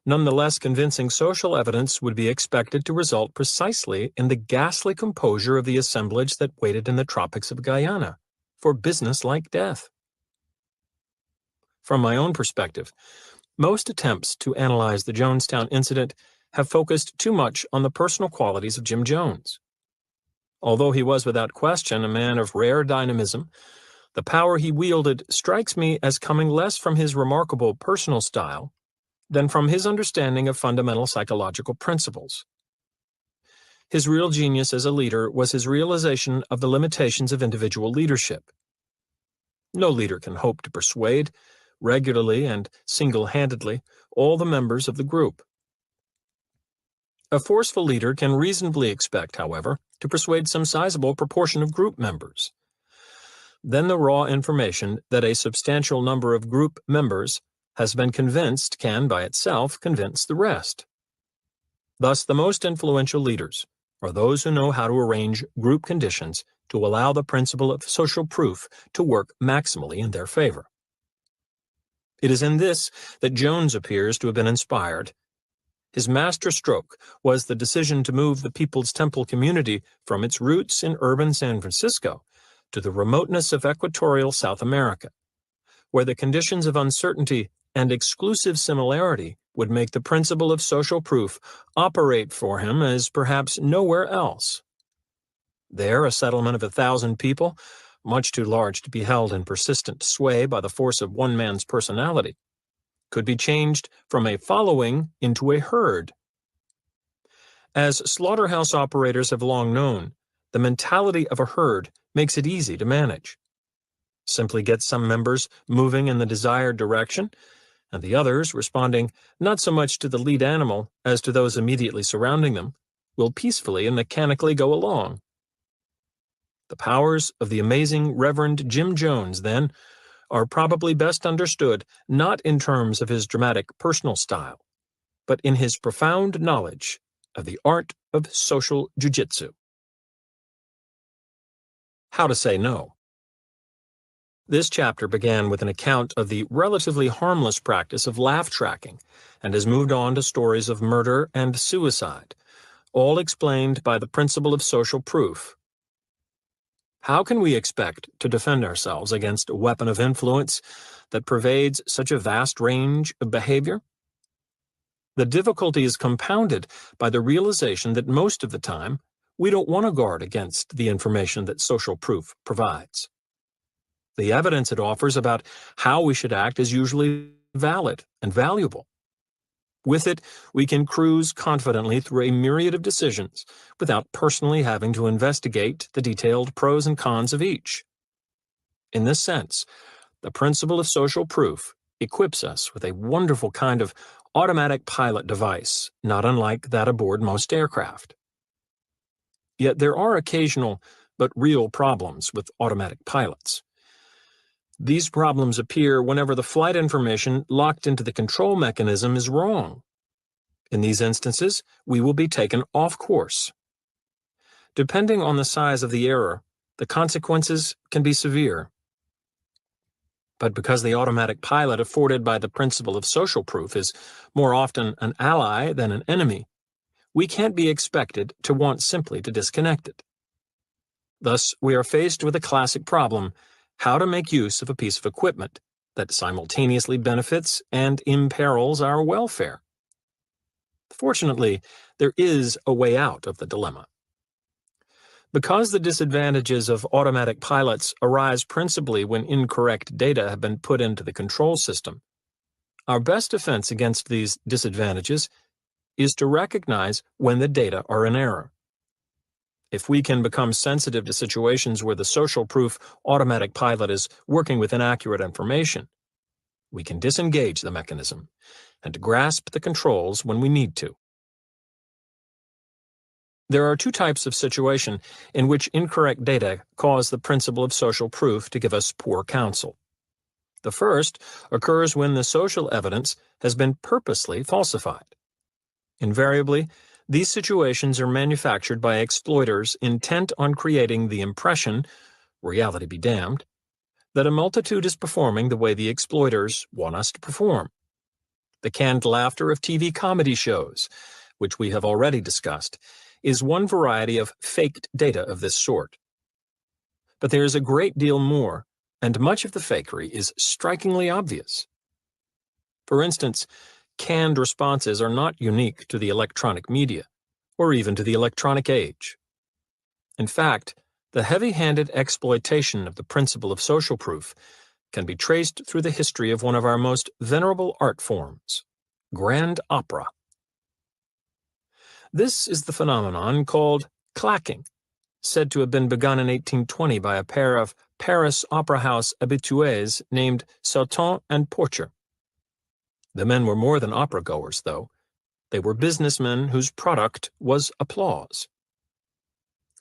nonetheless convincing social evidence would be expected to result precisely in the ghastly composure of the assemblage that waited in the tropics of Guyana for business-like death. From my own perspective, most attempts to analyze the Jonestown incident have focused too much on the personal qualities of Jim Jones. Although he was without question a man of rare dynamism, the power he wielded strikes me as coming less from his remarkable personal style than from his understanding of fundamental psychological principles. His real genius as a leader was his realization of the limitations of individual leadership. No leader can hope to persuade, regularly and single-handedly, all the members of the group. A forceful leader can reasonably expect, however, to persuade some sizable proportion of group members. Then the raw information that a substantial number of group members has been convinced can, by itself, convince the rest. Thus, the most influential leaders are those who know how to arrange group conditions to allow the principle of social proof to work maximally in their favor. It is in this that Jones appears to have been inspired. His master stroke was the decision to move the People's Temple community from its roots in urban San Francisco to the remoteness of equatorial South America, where the conditions of uncertainty and exclusive similarity would make the principle of social proof operate for him as perhaps nowhere else. There, a settlement of 1,000 people, much too large to be held in persistent sway by the force of one man's personality, could be changed from a following into a herd. As slaughterhouse operators have long known, the mentality of a herd makes it easy to manage. Simply get some members moving in the desired direction, and the others, responding not so much to the lead animal as to those immediately surrounding them, will peacefully and mechanically go along. The powers of the amazing Reverend Jim Jones, then, are probably best understood not in terms of his dramatic personal style, but in his profound knowledge of the art of social jujitsu. How to say no. This chapter began with an account of the relatively harmless practice of laugh tracking and has moved on to stories of murder and suicide, all explained by the principle of social proof. How can we expect to defend ourselves against a weapon of influence that pervades such a vast range of behavior? The difficulty is compounded by the realization that most of the time we don't want to guard against the information that social proof provides. The evidence it offers about how we should act is usually valid and valuable. With it, we can cruise confidently through a myriad of decisions without personally having to investigate the detailed pros and cons of each. In this sense, the principle of social proof equips us with a wonderful kind of automatic pilot device, not unlike that aboard most aircraft. Yet there are occasional but real problems with automatic pilots. These problems appear whenever the flight information locked into the control mechanism is wrong. In these instances, we will be taken off course. Depending on the size of the error, the consequences can be severe. But because the automatic pilot afforded by the principle of social proof is more often an ally than an enemy, we can't be expected to want simply to disconnect it. Thus, we are faced with a classic problem: how to make use of a piece of equipment that simultaneously benefits and imperils our welfare. Fortunately, there is a way out of the dilemma. Because the disadvantages of automatic pilots arise principally when incorrect data have been put into the control system, our best defense against these disadvantages is to recognize when the data are in error. If we can become sensitive to situations where the social proof automatic pilot is working with inaccurate information, we can disengage the mechanism and grasp the controls when we need to. There are two types of situation in which incorrect data cause the principle of social proof to give us poor counsel. The first occurs when the social evidence has been purposely falsified. Invariably, these situations are manufactured by exploiters intent on creating the impression, reality be damned, that a multitude is performing the way the exploiters want us to perform. The canned laughter of TV comedy shows, which we have already discussed, is one variety of faked data of this sort. But there is a great deal more, and much of the fakery is strikingly obvious. For instance, canned responses are not unique to the electronic media, or even to the electronic age. In fact, the heavy-handed exploitation of the principle of social proof can be traced through the history of one of our most venerable art forms, grand opera. This is the phenomenon called clacking, said to have been begun in 1820 by a pair of Paris opera house habitués named Sauton and Porcher. The men were more than opera-goers, though. They were businessmen whose product was applause.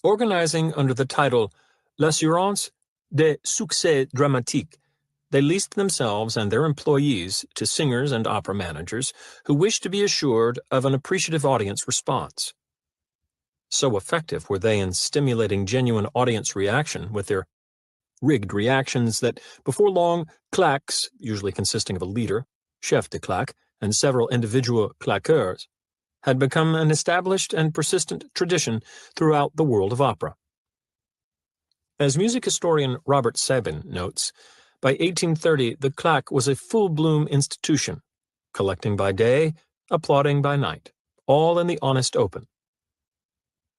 Organizing under the title L'Assurance des Succès Dramatiques, they leased themselves and their employees to singers and opera managers who wished to be assured of an appreciative audience response. So effective were they in stimulating genuine audience reaction with their rigged reactions that before long, claques, usually consisting of a leader, chef de claque, and several individual claqueurs, had become an established and persistent tradition throughout the world of opera. As music historian Robert Sabin notes, by 1830 the claque was a full-bloom institution, collecting by day, applauding by night, all in the honest open.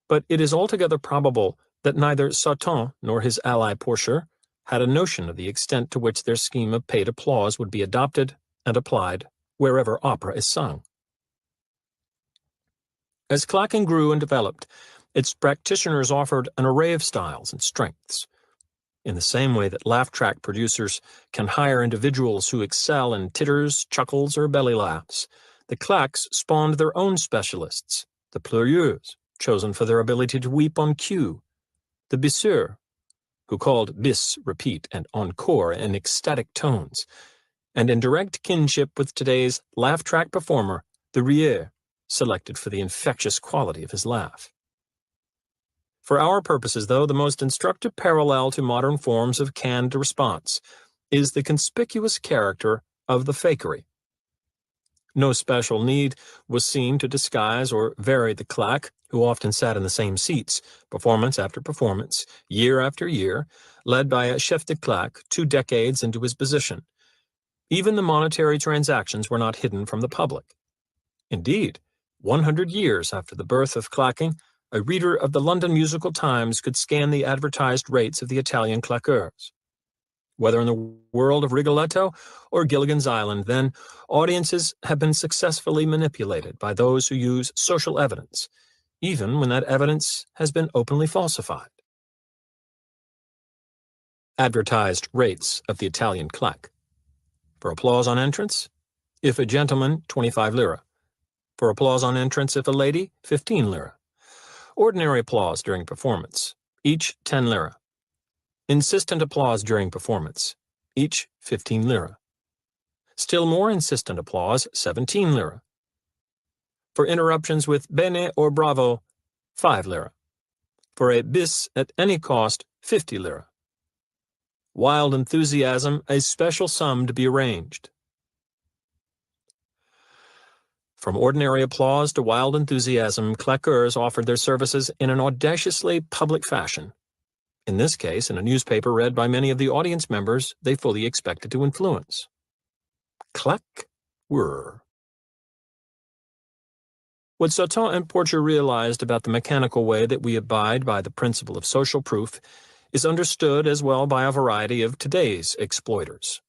But it is altogether probable that neither Sauton nor his ally Porcher had a notion of the extent to which their scheme of paid applause would be adopted and applied wherever opera is sung. As clacking grew and developed, its practitioners offered an array of styles and strengths. In the same way that laugh track producers can hire individuals who excel in titters, chuckles, or belly laughs, the claques spawned their own specialists, the pleureux, chosen for their ability to weep on cue, the bisseurs, who called bis, repeat, and encore in ecstatic tones, and in direct kinship with today's laugh track performer, the rieur, selected for the infectious quality of his laugh. For our purposes, though, the most instructive parallel to modern forms of canned response is the conspicuous character of the fakery. No special need was seen to disguise or vary the claque, who often sat in the same seats, performance after performance, year after year, led by a chef de claque 2 decades into his position. Even the monetary transactions were not hidden from the public. Indeed, 100 years after the birth of clacking, a reader of the London Musical Times could scan the advertised rates of the Italian claqueurs. Whether in the world of Rigoletto or Gilligan's Island, then, audiences have been successfully manipulated by those who use social evidence, even when that evidence has been openly falsified. Advertised rates of the Italian claque. For applause on entrance, if a gentleman, 25 lire. For applause on entrance, if a lady, 15 lire. Ordinary applause during performance, each 10 lire. Insistent applause during performance, each 15 lire. Still more insistent applause, 17 lire. For interruptions with bene or bravo, 5 lire. For a bis at any cost, 50 lire. Wild enthusiasm, a special sum to be arranged. From ordinary applause to wild enthusiasm, claqueurs offered their services in an audaciously public fashion. In this case, in a newspaper read by many of the audience members they fully expected to influence. Claque-were. What Sauton and Porcher realized about the mechanical way that we abide by the principle of social proof is understood as well by a variety of today's exploiters.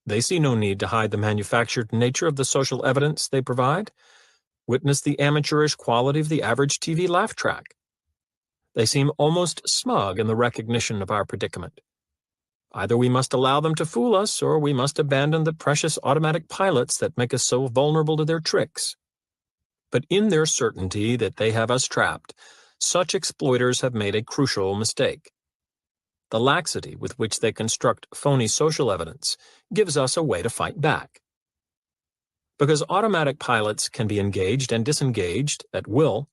They see no need to hide the manufactured nature of the social evidence they provide. Witness the amateurish quality of the average TV laugh track. They seem almost smug in the recognition of our predicament. Either we must allow them to fool us, or we must abandon the precious automatic pilots that make us so vulnerable to their tricks. But in their certainty that they have us trapped, such exploiters have made a crucial mistake. The laxity with which they construct phony social evidence gives us a way to fight back. Because automatic pilots can be engaged and disengaged at will,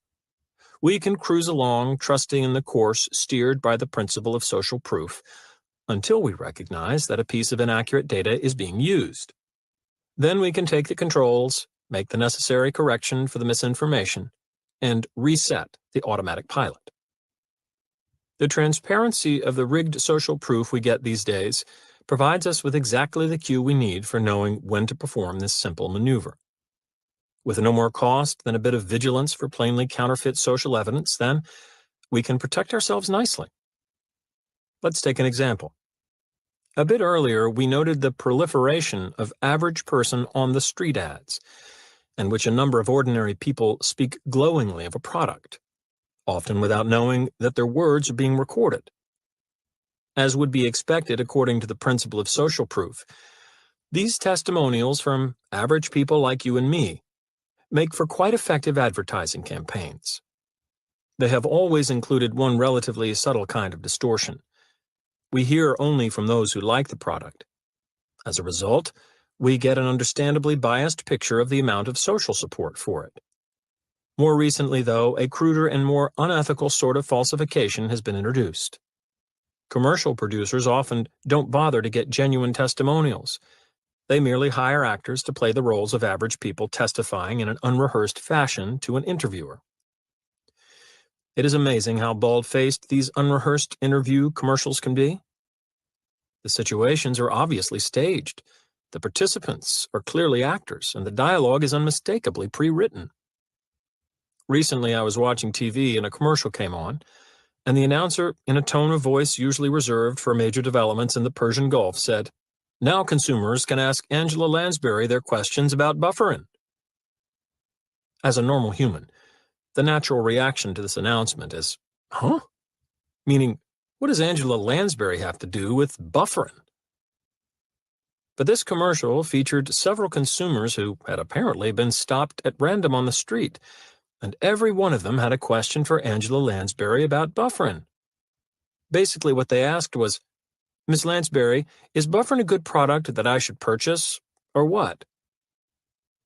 we can cruise along trusting in the course steered by the principle of social proof until we recognize that a piece of inaccurate data is being used. Then we can take the controls, make the necessary correction for the misinformation, and reset the automatic pilot. The transparency of the rigged social proof we get these days provides us with exactly the cue we need for knowing when to perform this simple maneuver. With no more cost than a bit of vigilance for plainly counterfeit social evidence, then, we can protect ourselves nicely. Let's take an example. A bit earlier, we noted the proliferation of average person on the street ads, in which a number of ordinary people speak glowingly of a product, often without knowing that their words are being recorded. As would be expected according to the principle of social proof, these testimonials from average people like you and me make for quite effective advertising campaigns. They have always included one relatively subtle kind of distortion. We hear only from those who like the product. As a result, we get an understandably biased picture of the amount of social support for it. More recently, though, a cruder and more unethical sort of falsification has been introduced. Commercial producers often don't bother to get genuine testimonials. They merely hire actors to play the roles of average people testifying in an unrehearsed fashion to an interviewer. It is amazing how bald-faced these unrehearsed interview commercials can be. The situations are obviously staged. The participants are clearly actors, and the dialogue is unmistakably pre-written. Recently, I was watching TV and a commercial came on, and the announcer, in a tone of voice usually reserved for major developments in the Persian Gulf, said, "Now consumers can ask Angela Lansbury their questions about bufferin." As a normal human, the natural reaction to this announcement is, "Huh?" Meaning, what does Angela Lansbury have to do with bufferin? But this commercial featured several consumers who had apparently been stopped at random on the street, and every one of them had a question for Angela Lansbury about bufferin. Basically, what they asked was, "Ms. Lansbury, is bufferin a good product that I should purchase, or what?"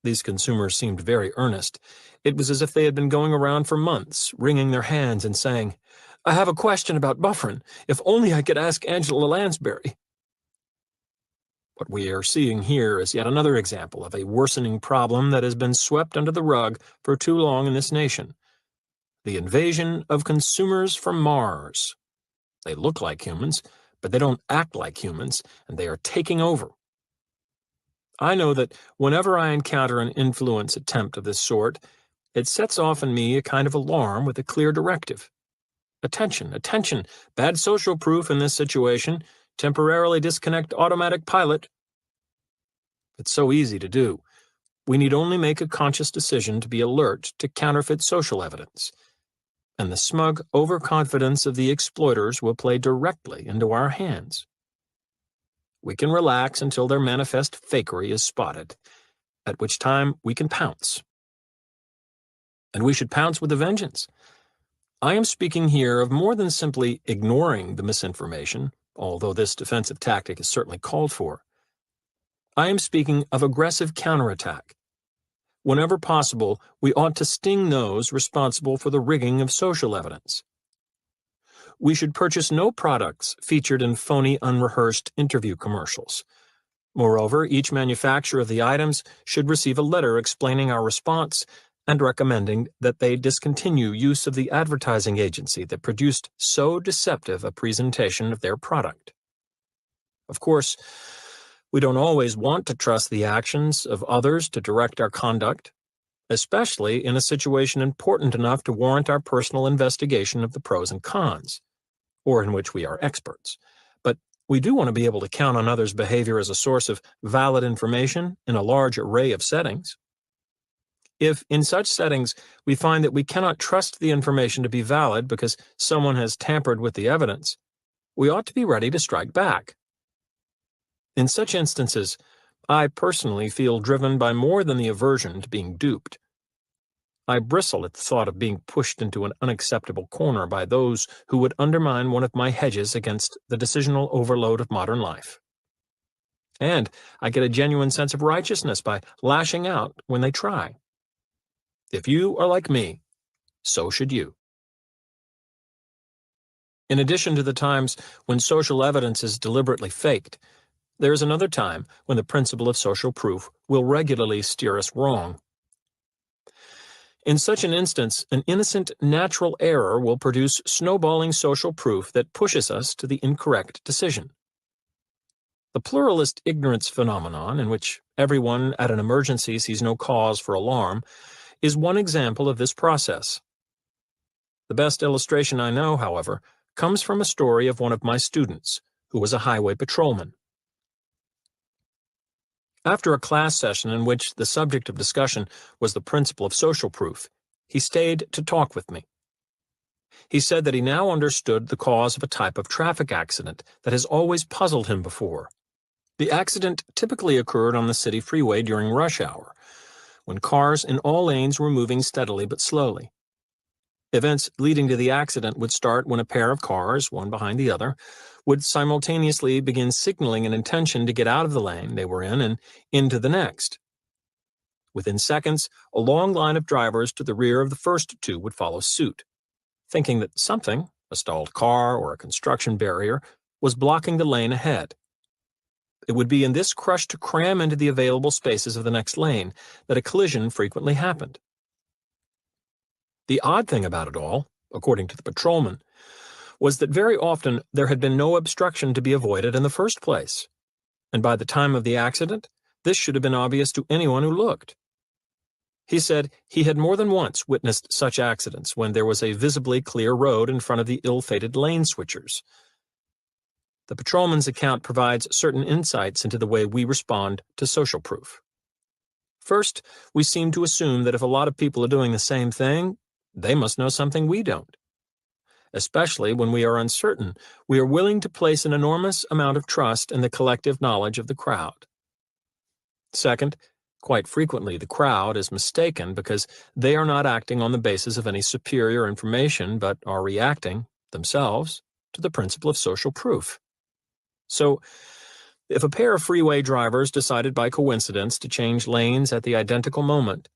These consumers seemed very earnest. It was as if they had been going around for months, wringing their hands and saying, "I have a question about bufferin. If only I could ask Angela Lansbury." What we are seeing here is yet another example of a worsening problem that has been swept under the rug for too long in this nation. The invasion of consumers from Mars. They look like humans, but they don't act like humans, and they are taking over. I know that whenever I encounter an influence attempt of this sort, it sets off in me a kind of alarm with a clear directive. Attention, attention, bad social proof in this situation. Temporarily disconnect automatic pilot. It's so easy to do. We need only make a conscious decision to be alert to counterfeit social evidence. And the smug overconfidence of the exploiters will play directly into our hands. We can relax until their manifest fakery is spotted, at which time we can pounce. And we should pounce with a vengeance. I am speaking here of more than simply ignoring the misinformation, although this defensive tactic is certainly called for. I am speaking of aggressive counterattack. Whenever possible, we ought to sting those responsible for the rigging of social evidence. We should purchase no products featured in phony, unrehearsed interview commercials. Moreover, each manufacturer of the items should receive a letter explaining our response and recommending that they discontinue use of the advertising agency that produced so deceptive a presentation of their product. Of course, we don't always want to trust the actions of others to direct our conduct, especially in a situation important enough to warrant our personal investigation of the pros and cons, or in which we are experts. But we do want to be able to count on others' behavior as a source of valid information in a large array of settings. If, in such settings, we find that we cannot trust the information to be valid because someone has tampered with the evidence, we ought to be ready to strike back. In such instances, I personally feel driven by more than the aversion to being duped. I bristle at the thought of being pushed into an unacceptable corner by those who would undermine one of my hedges against the decisional overload of modern life. And I get a genuine sense of righteousness by lashing out when they try. If you are like me, so should you. In addition to the times when social evidence is deliberately faked, there is another time when the principle of social proof will regularly steer us wrong. In such an instance, an innocent natural error will produce snowballing social proof that pushes us to the incorrect decision. The pluralist ignorance phenomenon, in which everyone at an emergency sees no cause for alarm, is one example of this process. The best illustration I know, however, comes from a story of one of my students, who was a highway patrolman. After a class session in which the subject of discussion was the principle of social proof, he stayed to talk with me. He said that he now understood the cause of a type of traffic accident that has always puzzled him before. The accident typically occurred on the city freeway during rush hour, when cars in all lanes were moving steadily but slowly. Events leading to the accident would start when a pair of cars, one behind the other, would simultaneously begin signaling an intention to get out of the lane they were in and into the next. Within seconds, a long line of drivers to the rear of the first two would follow suit, thinking that something, a stalled car or a construction barrier, was blocking the lane ahead. It would be in this rush to cram into the available spaces of the next lane that a collision frequently happened. The odd thing about it all, according to the patrolman, was that very often there had been no obstruction to be avoided in the first place, and by the time of the accident, this should have been obvious to anyone who looked. He said he had more than once witnessed such accidents when there was a visibly clear road in front of the ill-fated lane switchers. The patrolman's account provides certain insights into the way we respond to social proof. First, we seem to assume that if a lot of people are doing the same thing, they must know something we don't. Especially when we are uncertain, we are willing to place an enormous amount of trust in the collective knowledge of the crowd. Second, quite frequently the crowd is mistaken because they are not acting on the basis of any superior information but are reacting, themselves, to the principle of social proof. So, if a pair of freeway drivers decided by coincidence to change lanes at the identical moment,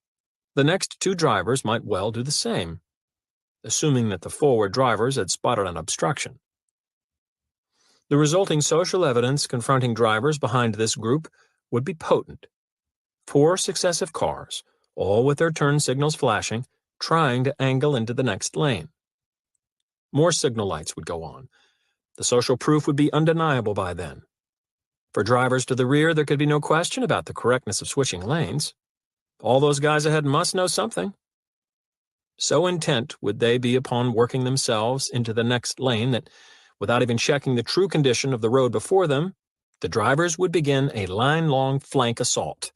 the next two drivers might well do the same, assuming that the forward drivers had spotted an obstruction. The resulting social evidence confronting drivers behind this group would be potent. 4 successive cars, all with their turn signals flashing, trying to angle into the next lane. More signal lights would go on. The social proof would be undeniable by then. For drivers to the rear, there could be no question about the correctness of switching lanes. All those guys ahead must know something. So intent would they be upon working themselves into the next lane that, without even checking the true condition of the road before them, the drivers would begin a line-long flank assault.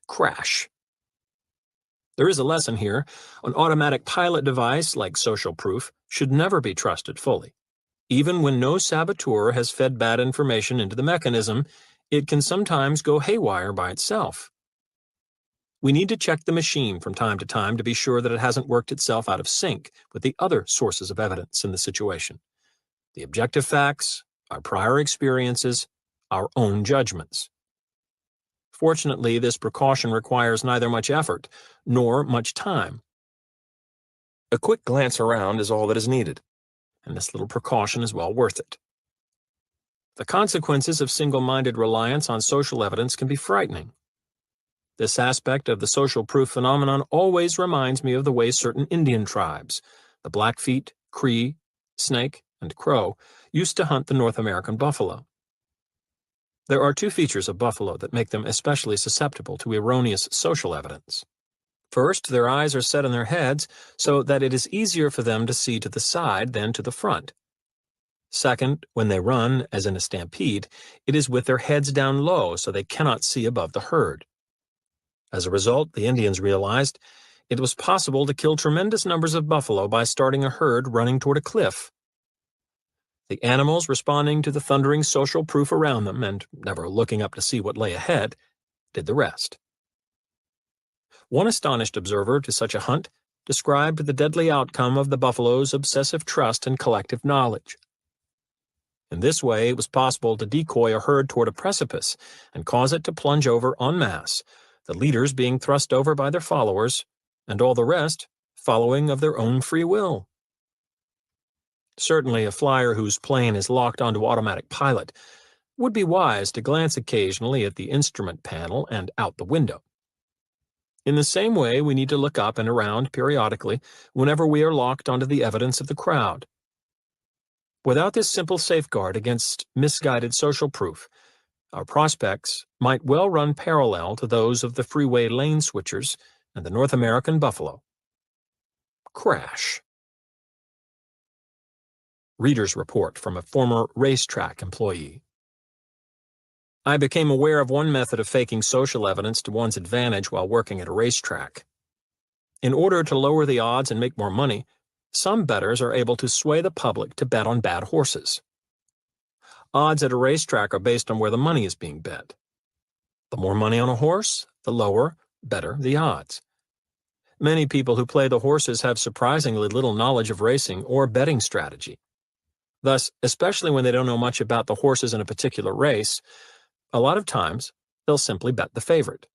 Crash. There is a lesson here. An automatic pilot device like social proof should never be trusted fully. Even when no saboteur has fed bad information into the mechanism, it can sometimes go haywire by itself. We need to check the machine from time to time to be sure that it hasn't worked itself out of sync with the other sources of evidence in the situation: the objective facts, our prior experiences, our own judgments. Fortunately, this precaution requires neither much effort nor much time. A quick glance around is all that is needed, and this little precaution is well worth it. The consequences of single-minded reliance on social evidence can be frightening. This aspect of the social proof phenomenon always reminds me of the way certain Indian tribes, the Blackfeet, Cree, Snake, and Crow, used to hunt the North American buffalo. There are 2 features of buffalo that make them especially susceptible to erroneous social evidence. First, their eyes are set in their heads so that it is easier for them to see to the side than to the front. Second, when they run, as in a stampede, it is with their heads down low so they cannot see above the herd. As a result, the Indians realized it was possible to kill tremendous numbers of buffalo by starting a herd running toward a cliff. The animals, responding to the thundering social proof around them and never looking up to see what lay ahead, did the rest. One astonished observer to such a hunt described the deadly outcome of the buffalo's obsessive trust and collective knowledge. In this way, it was possible to decoy a herd toward a precipice and cause it to plunge over en masse, the leaders being thrust over by their followers, and all the rest following of their own free will. Certainly, a flyer whose plane is locked onto automatic pilot would be wise to glance occasionally at the instrument panel and out the window. In the same way, we need to look up and around periodically whenever we are locked onto the evidence of the crowd. Without this simple safeguard against misguided social proof, our prospects might well run parallel to those of the freeway lane switchers and the North American buffalo. Crash. Reader's report from a former racetrack employee. I became aware of one method of faking social evidence to one's advantage while working at a racetrack. In order to lower the odds and make more money, some bettors are able to sway the public to bet on bad horses. Odds at a racetrack are based on where the money is being bet. The more money on a horse, the lower, better the odds. Many people who play the horses have surprisingly little knowledge of racing or betting strategy. Thus, especially when they don't know much about the horses in a particular race, a lot of times they'll simply bet the favorite.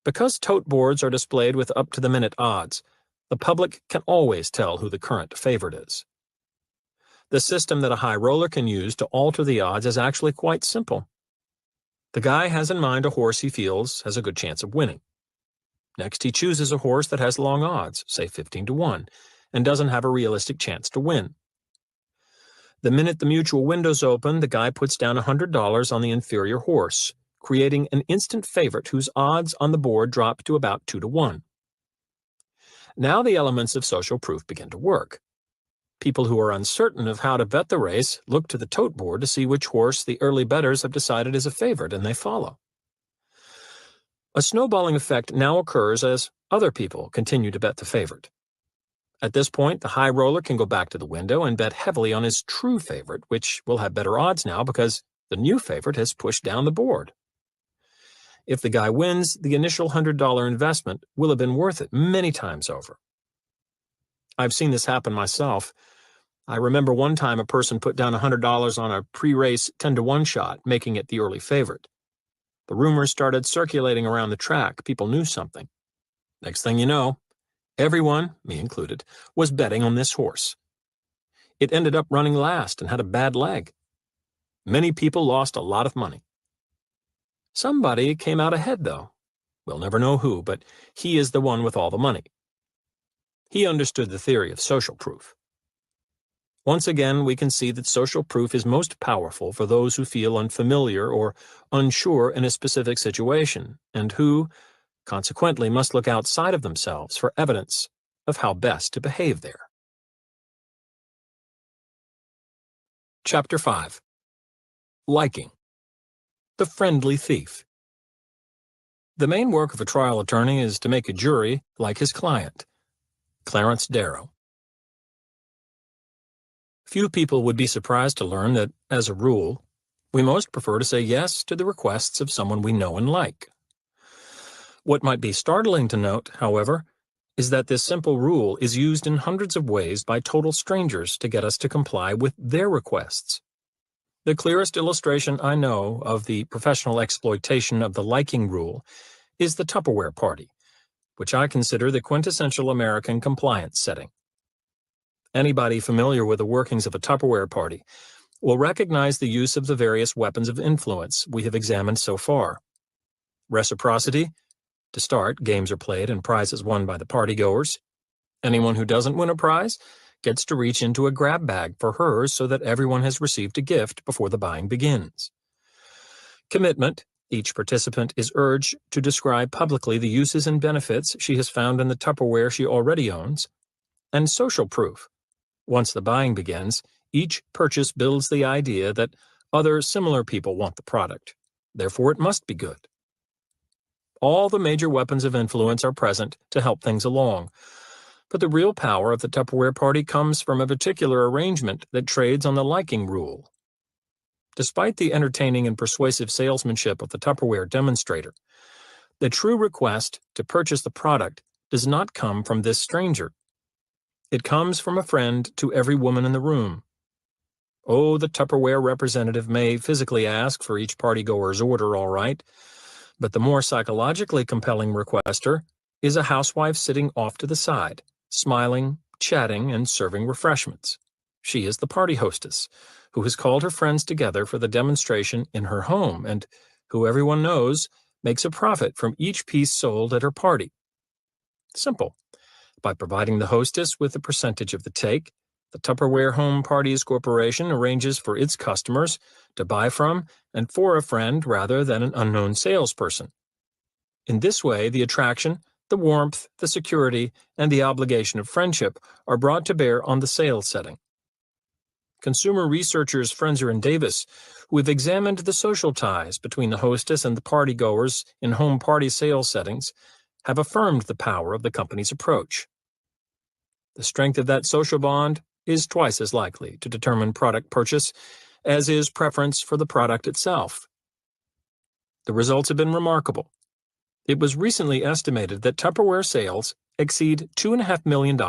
Because tote boards are displayed with up-to-the-minute odds, the public can always tell who the current favorite is. The system that a high roller can use to alter the odds is actually quite simple. The guy has in mind a horse he feels has a good chance of winning. Next, he chooses a horse that has long odds, say 15-1, and doesn't have a realistic chance to win. The minute the mutual windows open, the guy puts down $100 on the inferior horse, creating an instant favorite whose odds on the board drop to about 2-1. Now the elements of social proof begin to work. People who are uncertain of how to bet the race look to the tote board to see which horse the early bettors have decided is a favorite, and they follow. A snowballing effect now occurs as other people continue to bet the favorite. At this point, the high roller can go back to the window and bet heavily on his true favorite, which will have better odds now because the new favorite has pushed down the board. If the guy wins, the initial $100 investment will have been worth it many times over. I've seen this happen myself. I remember one time a person put down $100 on a pre-race 10-1 shot, making it the early favorite. The rumors started circulating around the track. People knew something. Next thing you know, everyone, me included, was betting on this horse. It ended up running last and had a bad leg. Many people lost a lot of money. Somebody came out ahead, though. We'll never know who, but he is the one with all the money. He understood the theory of social proof. Once again, we can see that social proof is most powerful for those who feel unfamiliar or unsure in a specific situation, and who, consequently, must look outside of themselves for evidence of how best to behave there. Chapter 5. Liking. The Friendly Thief. The main work of a trial attorney is to make a jury like his client. Clarence Darrow. Few people would be surprised to learn that, as a rule, we most prefer to say yes to the requests of someone we know and like. What might be startling to note, however, is that this simple rule is used in hundreds of ways by total strangers to get us to comply with their requests. The clearest illustration I know of the professional exploitation of the liking rule is the Tupperware party, which I consider the quintessential American compliance setting. Anybody familiar with the workings of a Tupperware party will recognize the use of the various weapons of influence we have examined so far. Reciprocity. To start, games are played and prizes won by the partygoers. Anyone who doesn't win a prize gets to reach into a grab bag for hers so that everyone has received a gift before the buying begins. Commitment. Each participant is urged to describe publicly the uses and benefits she has found in the Tupperware she already owns. And social proof. Once the buying begins, each purchase builds the idea that other similar people want the product. Therefore, it must be good. All the major weapons of influence are present to help things along. But the real power of the Tupperware party comes from a particular arrangement that trades on the liking rule. Despite the entertaining and persuasive salesmanship of the Tupperware demonstrator, the true request to purchase the product does not come from this stranger. It comes from a friend to every woman in the room. Oh, the Tupperware representative may physically ask for each partygoer's order, all right, but the more psychologically compelling requester is a housewife sitting off to the side, smiling, chatting, and serving refreshments. She is the party hostess, who has called her friends together for the demonstration in her home, and who everyone knows makes a profit from each piece sold at her party. Simple. By providing the hostess with a percentage of the take, the Tupperware Home Parties Corporation arranges for its customers to buy from and for a friend rather than an unknown salesperson. In this way, the attraction, the warmth, the security, and the obligation of friendship are brought to bear on the sales setting. Consumer researchers Frenzer and Davis, who have examined the social ties between the hostess and the partygoers in home party sales settings, have affirmed the power of the company's approach. The strength of that social bond is twice as likely to determine product purchase as is preference for the product itself. The results have been remarkable. It was recently estimated that Tupperware sales exceed $2.5 million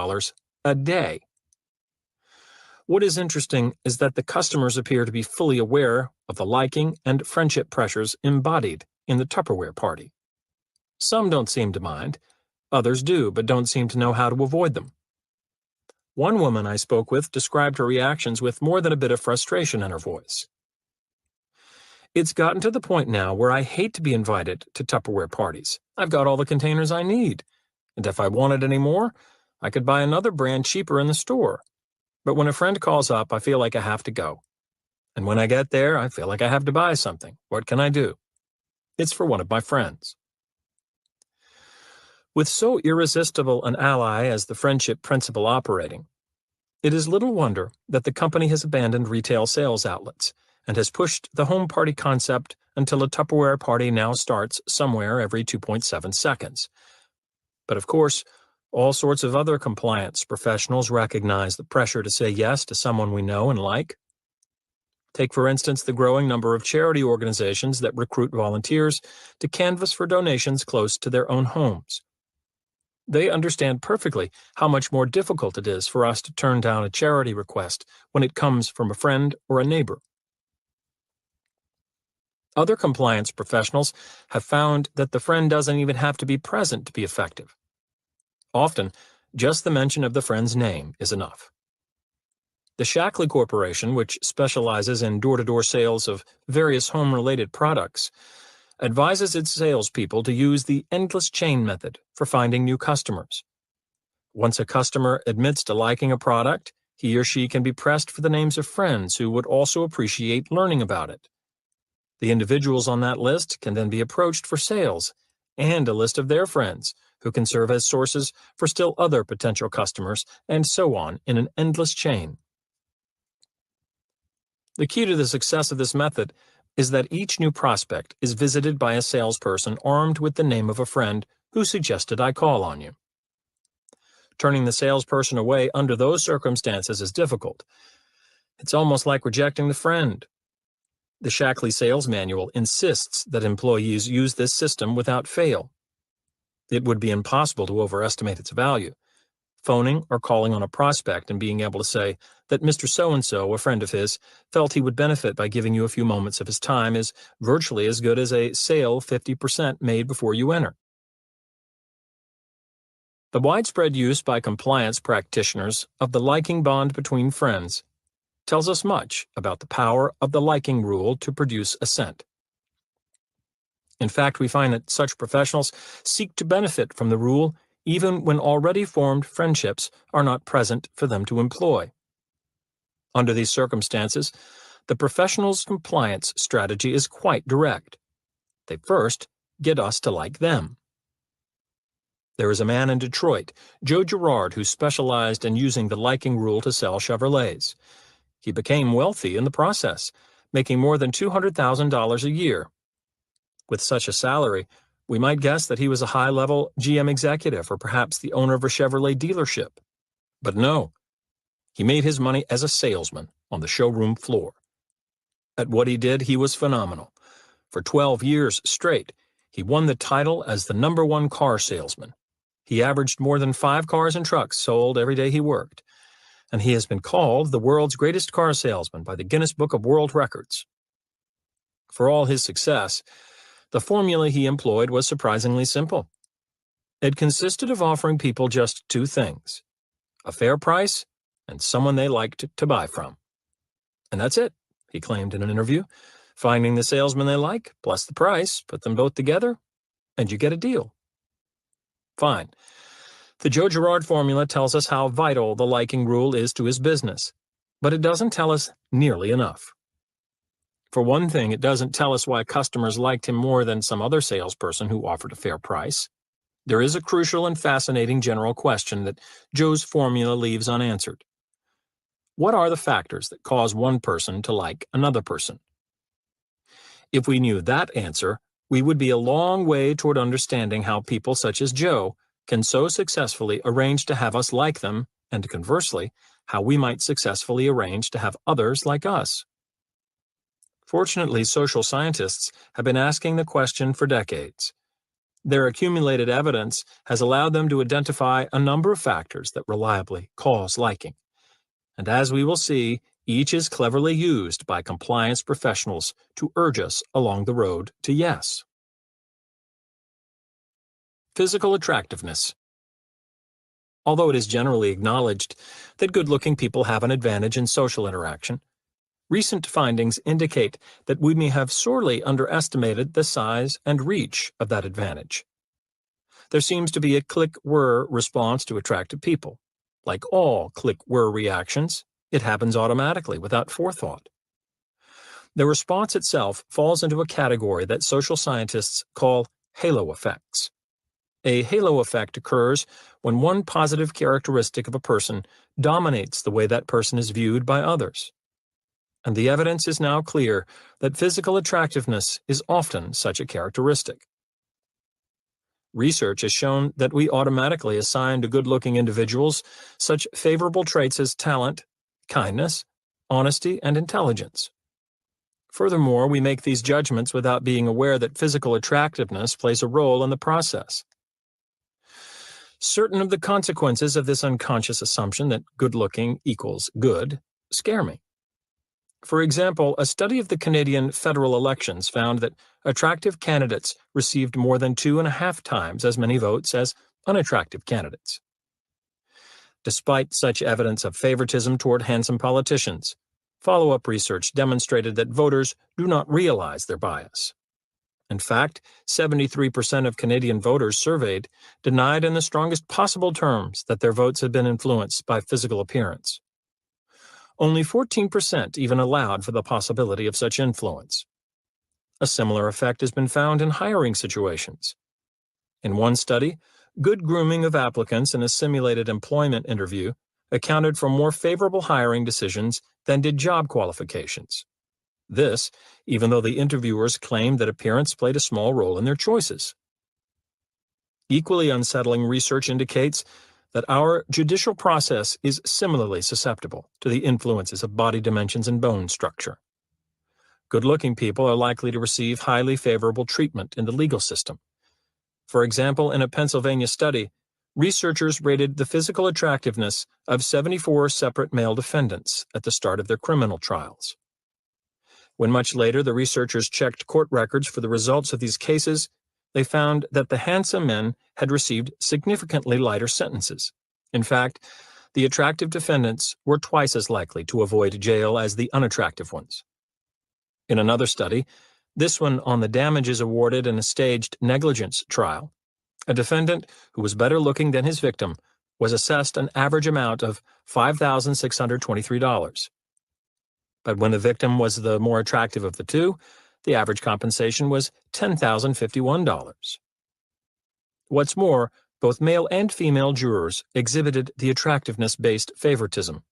a day. What is interesting is that the customers appear to be fully aware of the liking and friendship pressures embodied in the Tupperware party. Some don't seem to mind, others do, but don't seem to know how to avoid them. One woman I spoke with described her reactions with more than a bit of frustration in her voice. It's gotten to the point now where I hate to be invited to Tupperware parties. I've got all the containers I need, and if I wanted any more, I could buy another brand cheaper in the store. But when a friend calls up, I feel like I have to go. And when I get there, I feel like I have to buy something. What can I do? It's for one of my friends. With so irresistible an ally as the friendship principle operating, it is little wonder that the company has abandoned retail sales outlets and has pushed the home party concept until a Tupperware party now starts somewhere every 2.7 seconds. But of course, all sorts of other compliance professionals recognize the pressure to say yes to someone we know and like. Take, for instance, the growing number of charity organizations that recruit volunteers to canvass for donations close to their own homes. They understand perfectly how much more difficult it is for us to turn down a charity request when it comes from a friend or a neighbor. Other compliance professionals have found that the friend doesn't even have to be present to be effective. Often, just the mention of the friend's name is enough. The Shackley Corporation, which specializes in door-to-door sales of various home-related products, advises its salespeople to use the endless chain method for finding new customers. Once a customer admits to liking a product, he or she can be pressed for the names of friends who would also appreciate learning about it. The individuals on that list can then be approached for sales, and a list of their friends, who can serve as sources for still other potential customers, and so on in an endless chain. The key to the success of this method is that each new prospect is visited by a salesperson armed with the name of a friend who suggested I call on you. Turning the salesperson away under those circumstances is difficult. It's almost like rejecting the friend. The Shackley Sales Manual insists that employees use this system without fail. It would be impossible to overestimate its value. Phoning or calling on a prospect and being able to say that Mr. So-and-so, a friend of his, felt he would benefit by giving you a few moments of his time is virtually as good as a sale 50% made before you enter. The widespread use by compliance practitioners of the liking bond between friends tells us much about the power of the liking rule to produce assent. In fact, we find that such professionals seek to benefit from the rule even when already formed friendships are not present for them to employ. Under these circumstances, the professional's compliance strategy is quite direct. They first get us to like them. There is a man in Detroit, Joe Girard, who specialized in using the liking rule to sell Chevrolets. He became wealthy in the process, making more than $200,000 a year. With such a salary, we might guess that he was a high-level GM executive or perhaps the owner of a Chevrolet dealership. But no, he made his money as a salesman on the showroom floor. At what he did, he was phenomenal. For 12 years straight, he won the title as the #1 car salesman. He averaged more than 5 cars and trucks sold every day he worked, and he has been called the world's greatest car salesman by the Guinness Book of World Records. For all his success, the formula he employed was surprisingly simple. It consisted of offering people just 2 things: a fair price and someone they liked to buy from. And that's it, he claimed in an interview. Finding the salesman they like, plus the price, put them both together, and you get a deal. Fine. The Joe Girard formula tells us how vital the liking rule is to his business, but it doesn't tell us nearly enough. For one thing, it doesn't tell us why customers liked him more than some other salesperson who offered a fair price. There is a crucial and fascinating general question that Joe's formula leaves unanswered. What are the factors that cause one person to like another person? If we knew that answer, we would be a long way toward understanding how people such as Joe can so successfully arrange to have us like them, and conversely, how we might successfully arrange to have others like us. Fortunately, social scientists have been asking the question for decades. Their accumulated evidence has allowed them to identify a number of factors that reliably cause liking. And as we will see, each is cleverly used by compliance professionals to urge us along the road to yes. Physical attractiveness. Although it is generally acknowledged that good-looking people have an advantage in social interaction, recent findings indicate that we may have sorely underestimated the size and reach of that advantage. There seems to be a click-whir response to attractive people. Like all click-whir reactions, it happens automatically without forethought. The response itself falls into a category that social scientists call halo effects. A halo effect occurs when one positive characteristic of a person dominates the way that person is viewed by others. And the evidence is now clear that physical attractiveness is often such a characteristic. Research has shown that we automatically assign to good-looking individuals such favorable traits as talent, kindness, honesty, and intelligence. Furthermore, we make these judgments without being aware that physical attractiveness plays a role in the process. Certain of the consequences of this unconscious assumption that good-looking equals good scare me. For example, a study of the Canadian federal elections found that attractive candidates received more than 2.5 times as many votes as unattractive candidates. Despite such evidence of favoritism toward handsome politicians, follow-up research demonstrated that voters do not realize their bias. In fact, 73% of Canadian voters surveyed denied in the strongest possible terms that their votes had been influenced by physical appearance. Only 14% even allowed for the possibility of such influence. A similar effect has been found in hiring situations. In one study, good grooming of applicants in a simulated employment interview accounted for more favorable hiring decisions than did job qualifications. This, even though the interviewers claimed that appearance played a small role in their choices. Equally unsettling research indicates that our judicial process is similarly susceptible to the influences of body dimensions and bone structure. Good-looking people are likely to receive highly favorable treatment in the legal system. For example, in a Pennsylvania study, researchers rated the physical attractiveness of 74 separate male defendants at the start of their criminal trials. When much later the researchers checked court records for the results of these cases, they found that the handsome men had received significantly lighter sentences. In fact, the attractive defendants were twice as likely to avoid jail as the unattractive ones. In another study, this one on the damages awarded in a staged negligence trial, a defendant who was better looking than his victim was assessed an average amount of $5,623. But when the victim was the more attractive of the two, the average compensation was $10,051. What's more, both male and female jurors exhibited the attractiveness-based favoritism.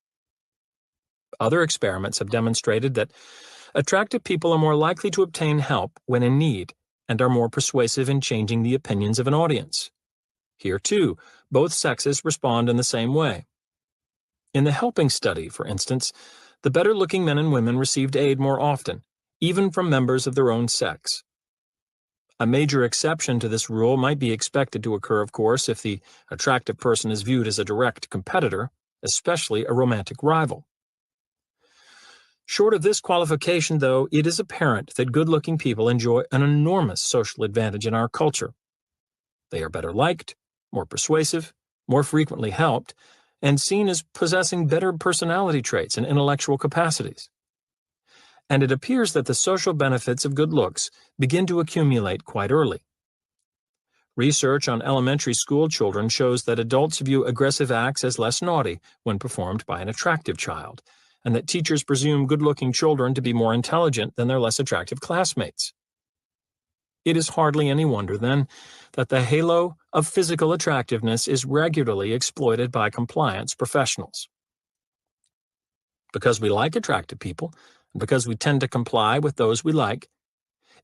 Other experiments have demonstrated that attractive people are more likely to obtain help when in need and are more persuasive in changing the opinions of an audience. Here, too, both sexes respond in the same way. In the helping study, for instance, the better-looking men and women received aid more often, even from members of their own sex. A major exception to this rule might be expected to occur, of course, if the attractive person is viewed as a direct competitor, especially a romantic rival. Short of this qualification, though, it is apparent that good-looking people enjoy an enormous social advantage in our culture. They are better liked, more persuasive, more frequently helped, and seen as possessing better personality traits and intellectual capacities. And it appears that the social benefits of good looks begin to accumulate quite early. Research on elementary school children shows that adults view aggressive acts as less naughty when performed by an attractive child, and that teachers presume good-looking children to be more intelligent than their less attractive classmates. It is hardly any wonder, then, that the halo of physical attractiveness is regularly exploited by compliance professionals. Because we like attractive people, and because we tend to comply with those we like,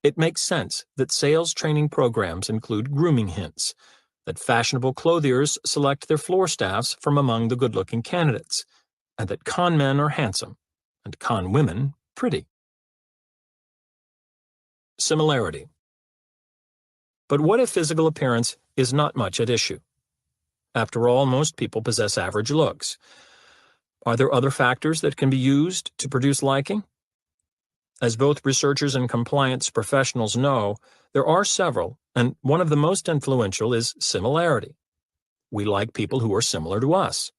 it makes sense that sales training programs include grooming hints, that fashionable clothiers select their floor staffs from among the good-looking candidates, and that con men are handsome, and con women pretty. Similarity. But what if physical appearance is not much at issue? After all, most people possess average looks. Are there other factors that can be used to produce liking? As both researchers and compliance professionals know, there are several, and one of the most influential is similarity. We like people who are similar to us.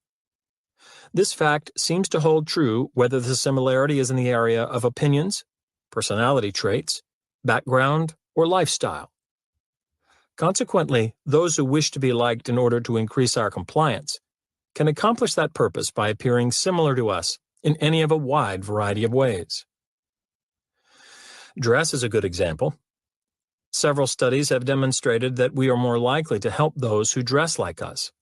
This fact seems to hold true whether the similarity is in the area of opinions, personality traits, background, or lifestyle. Consequently, those who wish to be liked in order to increase our compliance can accomplish that purpose by appearing similar to us in any of a wide variety of ways. Dress is a good example. Several studies have demonstrated that we are more likely to help those who dress like us.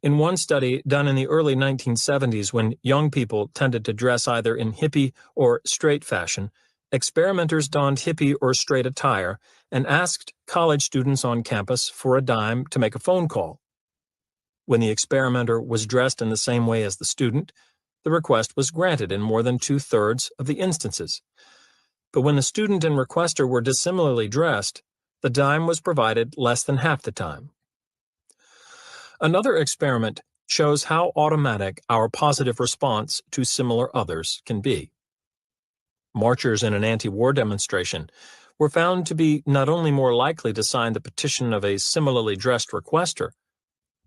In one study done in the early 1970s, when young people tended to dress either in hippie or straight fashion, experimenters donned hippie or straight attire and asked college students on campus for a dime to make a phone call. When the experimenter was dressed in the same way as the student, the request was granted in more than 2/3 of the instances. But when the student and requester were dissimilarly dressed, the dime was provided less than half the time. Another experiment shows how automatic our positive response to similar others can be. Marchers in an anti-war demonstration were found to be not only more likely to sign the petition of a similarly dressed requester,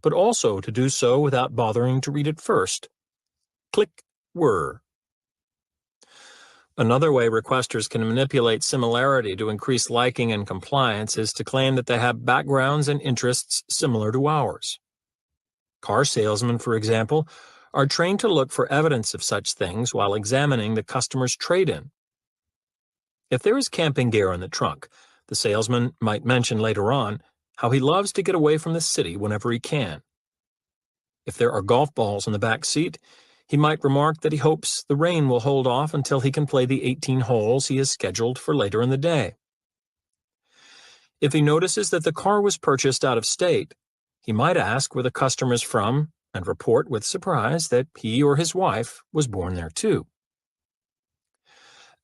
but also to do so without bothering to read it first. Click, whir. Another way requesters can manipulate similarity to increase liking and compliance is to claim that they have backgrounds and interests similar to ours. Car salesmen, for example, are trained to look for evidence of such things while examining the customer's trade-in. If there is camping gear in the trunk, the salesman might mention later on how he loves to get away from the city whenever he can. If there are golf balls in the back seat, he might remark that he hopes the rain will hold off until he can play the 18 holes he has scheduled for later in the day. If he notices that the car was purchased out of state, he might ask where the customer is from and report with surprise that he or his wife was born there too.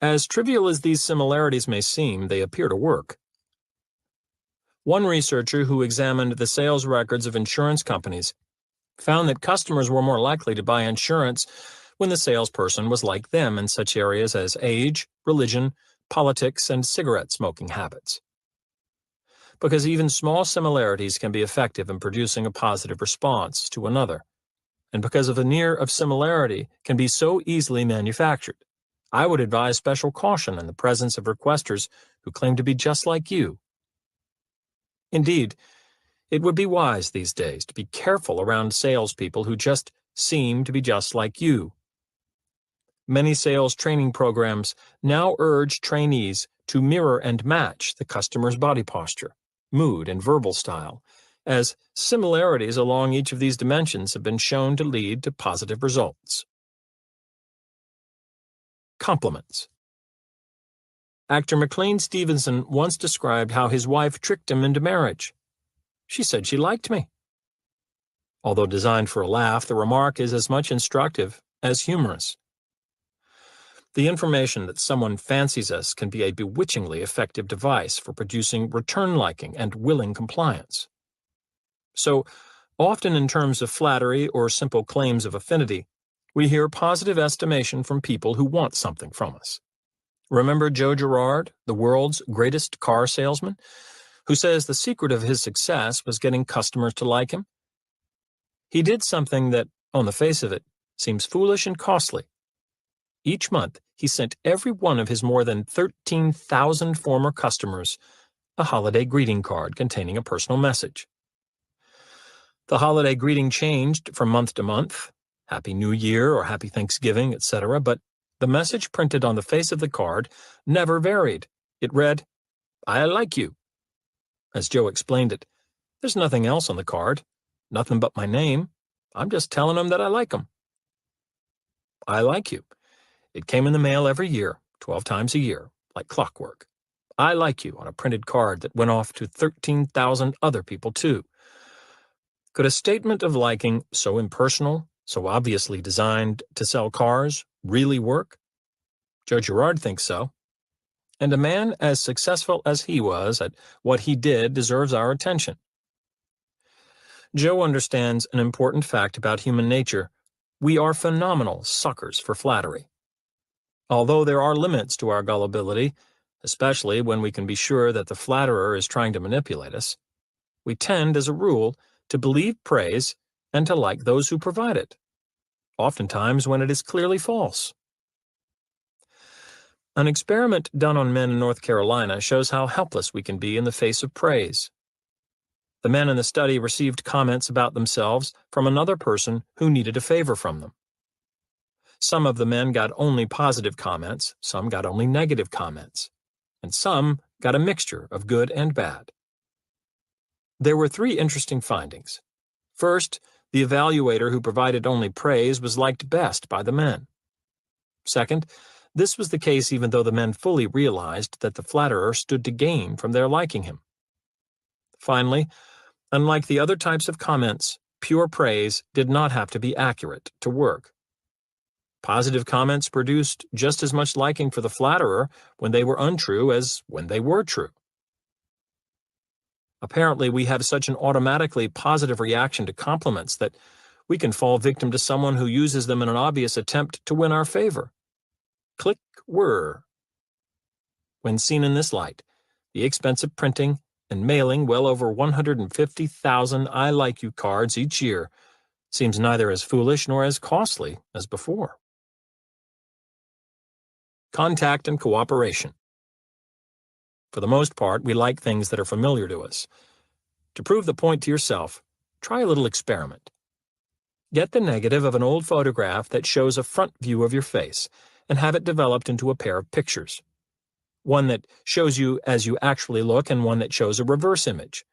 As trivial as these similarities may seem, they appear to work. One researcher who examined the sales records of insurance companies found that customers were more likely to buy insurance when the salesperson was like them in such areas as age, religion, politics, and cigarette smoking habits. Because even small similarities can be effective in producing a positive response to another, and because a veneer of similarity can be so easily manufactured, I would advise special caution in the presence of requesters who claim to be just like you. Indeed, it would be wise these days to be careful around salespeople who just seem to be just like you. Many sales training programs now urge trainees to mirror and match the customer's body posture, mood, and verbal style, as similarities along each of these dimensions have been shown to lead to positive results. Compliments. Actor McLean Stevenson once described how his wife tricked him into marriage. She said she liked me. Although designed for a laugh, the remark is as much instructive as humorous. The information that someone fancies us can be a bewitchingly effective device for producing return liking and willing compliance. So, often in terms of flattery or simple claims of affinity, we hear positive estimation from people who want something from us. Remember Joe Girard, the world's greatest car salesman, who says the secret of his success was getting customers to like him? He did something that, on the face of it, seems foolish and costly. Each month, he sent every one of his more than 13,000 former customers a holiday greeting card containing a personal message. The holiday greeting changed from month to month, Happy New Year or Happy Thanksgiving, etc., but the message printed on the face of the card never varied. It read, "I like you." As Joe explained it, there's nothing else on the card, nothing but my name. I'm just telling them that I like them. I like you. It came in the mail every year, 12 times a year, like clockwork. I like you on a printed card that went off to 13,000 other people too. Could a statement of liking so impersonal, so obviously designed to sell cars, really work? Joe Girard thinks so. And a man as successful as he was at what he did deserves our attention. Joe understands an important fact about human nature. We are phenomenal suckers for flattery. Although there are limits to our gullibility, especially when we can be sure that the flatterer is trying to manipulate us, we tend, as a rule, to believe praise and to like those who provide it, oftentimes when it is clearly false. An experiment done on men in North Carolina shows how helpless we can be in the face of praise. The men in the study received comments about themselves from another person who needed a favor from them. Some of the men got only positive comments, some got only negative comments, and some got a mixture of good and bad. There were 3 interesting findings. First, the evaluator who provided only praise was liked best by the men. Second, this was the case even though the men fully realized that the flatterer stood to gain from their liking him. Finally, unlike the other types of comments, pure praise did not have to be accurate to work. Positive comments produced just as much liking for the flatterer when they were untrue as when they were true. Apparently, we have such an automatically positive reaction to compliments that we can fall victim to someone who uses them in an obvious attempt to win our favor. Click whir. When seen in this light, the expense of printing and mailing well over 150,000 I Like You cards each year seems neither as foolish nor as costly as before. Contact and cooperation. For the most part, we like things that are familiar to us. To prove the point to yourself, try a little experiment. Get the negative of an old photograph that shows a front view of your face and have it developed into a pair of pictures. One that shows you as you actually look and one that shows a reverse image,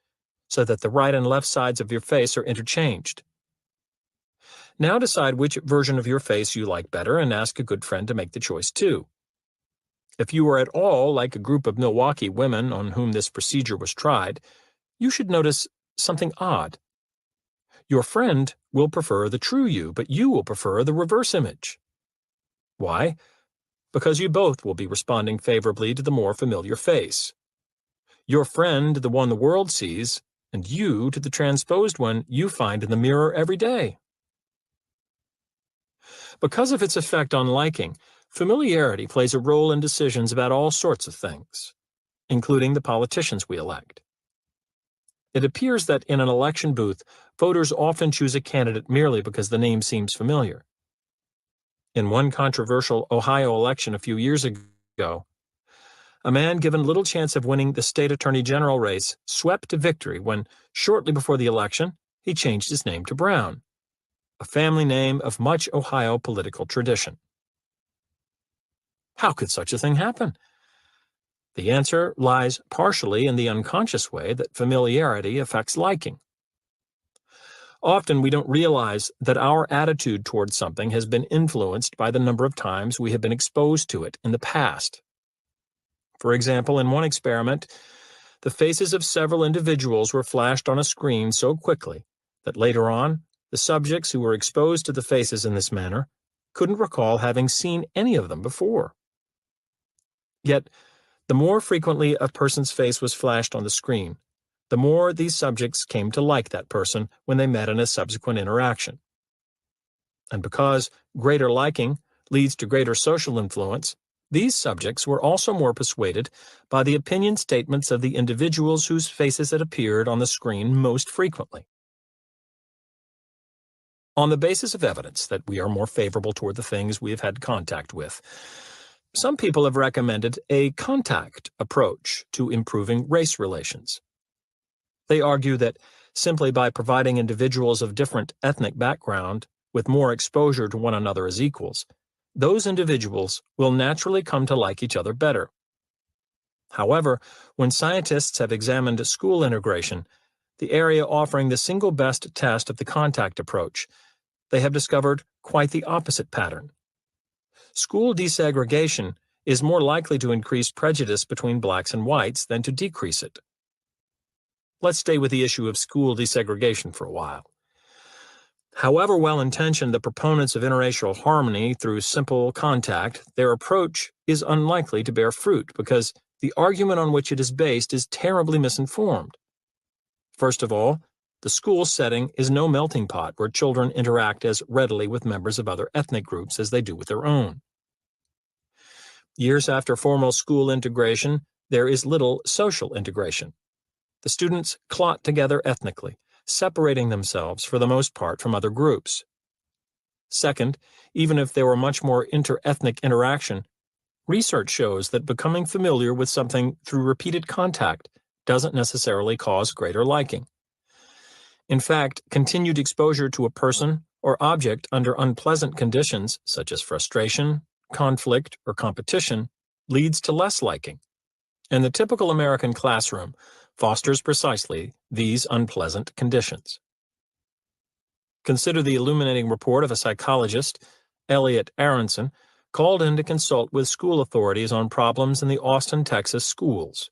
so that the right and left sides of your face are interchanged. Now decide which version of your face you like better and ask a good friend to make the choice too. If you are at all like a group of Milwaukee women on whom this procedure was tried, you should notice something odd. Your friend will prefer the true you, but you will prefer the reverse image. Why? Because you both will be responding favorably to the more familiar face. Your friend to the one the world sees, and you to the transposed one you find in the mirror every day. Because of its effect on liking, familiarity plays a role in decisions about all sorts of things, including the politicians we elect. It appears that in an election booth, voters often choose a candidate merely because the name seems familiar. In one controversial Ohio election a few years ago, a man given little chance of winning the state attorney general race swept to victory when, shortly before the election, he changed his name to Brown, a family name of much Ohio political tradition. How could such a thing happen? The answer lies partially in the unconscious way that familiarity affects liking. Often we don't realize that our attitude towards something has been influenced by the number of times we have been exposed to it in the past. For example, in one experiment, the faces of several individuals were flashed on a screen so quickly that later on, the subjects who were exposed to the faces in this manner couldn't recall having seen any of them before. Yet, the more frequently a person's face was flashed on the screen, the more these subjects came to like that person when they met in a subsequent interaction. And because greater liking leads to greater social influence, these subjects were also more persuaded by the opinion statements of the individuals whose faces had appeared on the screen most frequently. On the basis of evidence that we are more favorable toward the things we have had contact with, some people have recommended a contact approach to improving race relations. They argue that simply by providing individuals of different ethnic background with more exposure to one another as equals, those individuals will naturally come to like each other better. However, when scientists have examined school integration, the area offering the single best test of the contact approach, they have discovered quite the opposite pattern. School desegregation is more likely to increase prejudice between blacks and whites than to decrease it. Let's stay with the issue of school desegregation for a while. However well-intentioned the proponents of interracial harmony through simple contact, their approach is unlikely to bear fruit because the argument on which it is based is terribly misinformed. First of all, the school setting is no melting pot where children interact as readily with members of other ethnic groups as they do with their own. Years after formal school integration, there is little social integration. The students clot together ethnically, separating themselves for the most part from other groups. Second, even if there were much more inter-ethnic interaction, research shows that becoming familiar with something through repeated contact doesn't necessarily cause greater liking. In fact, continued exposure to a person or object under unpleasant conditions, such as frustration, conflict, or competition, leads to less liking. And the typical American classroom fosters precisely these unpleasant conditions. Consider the illuminating report of a psychologist, Elliot Aronson, called in to consult with school authorities on problems in the Austin, Texas schools.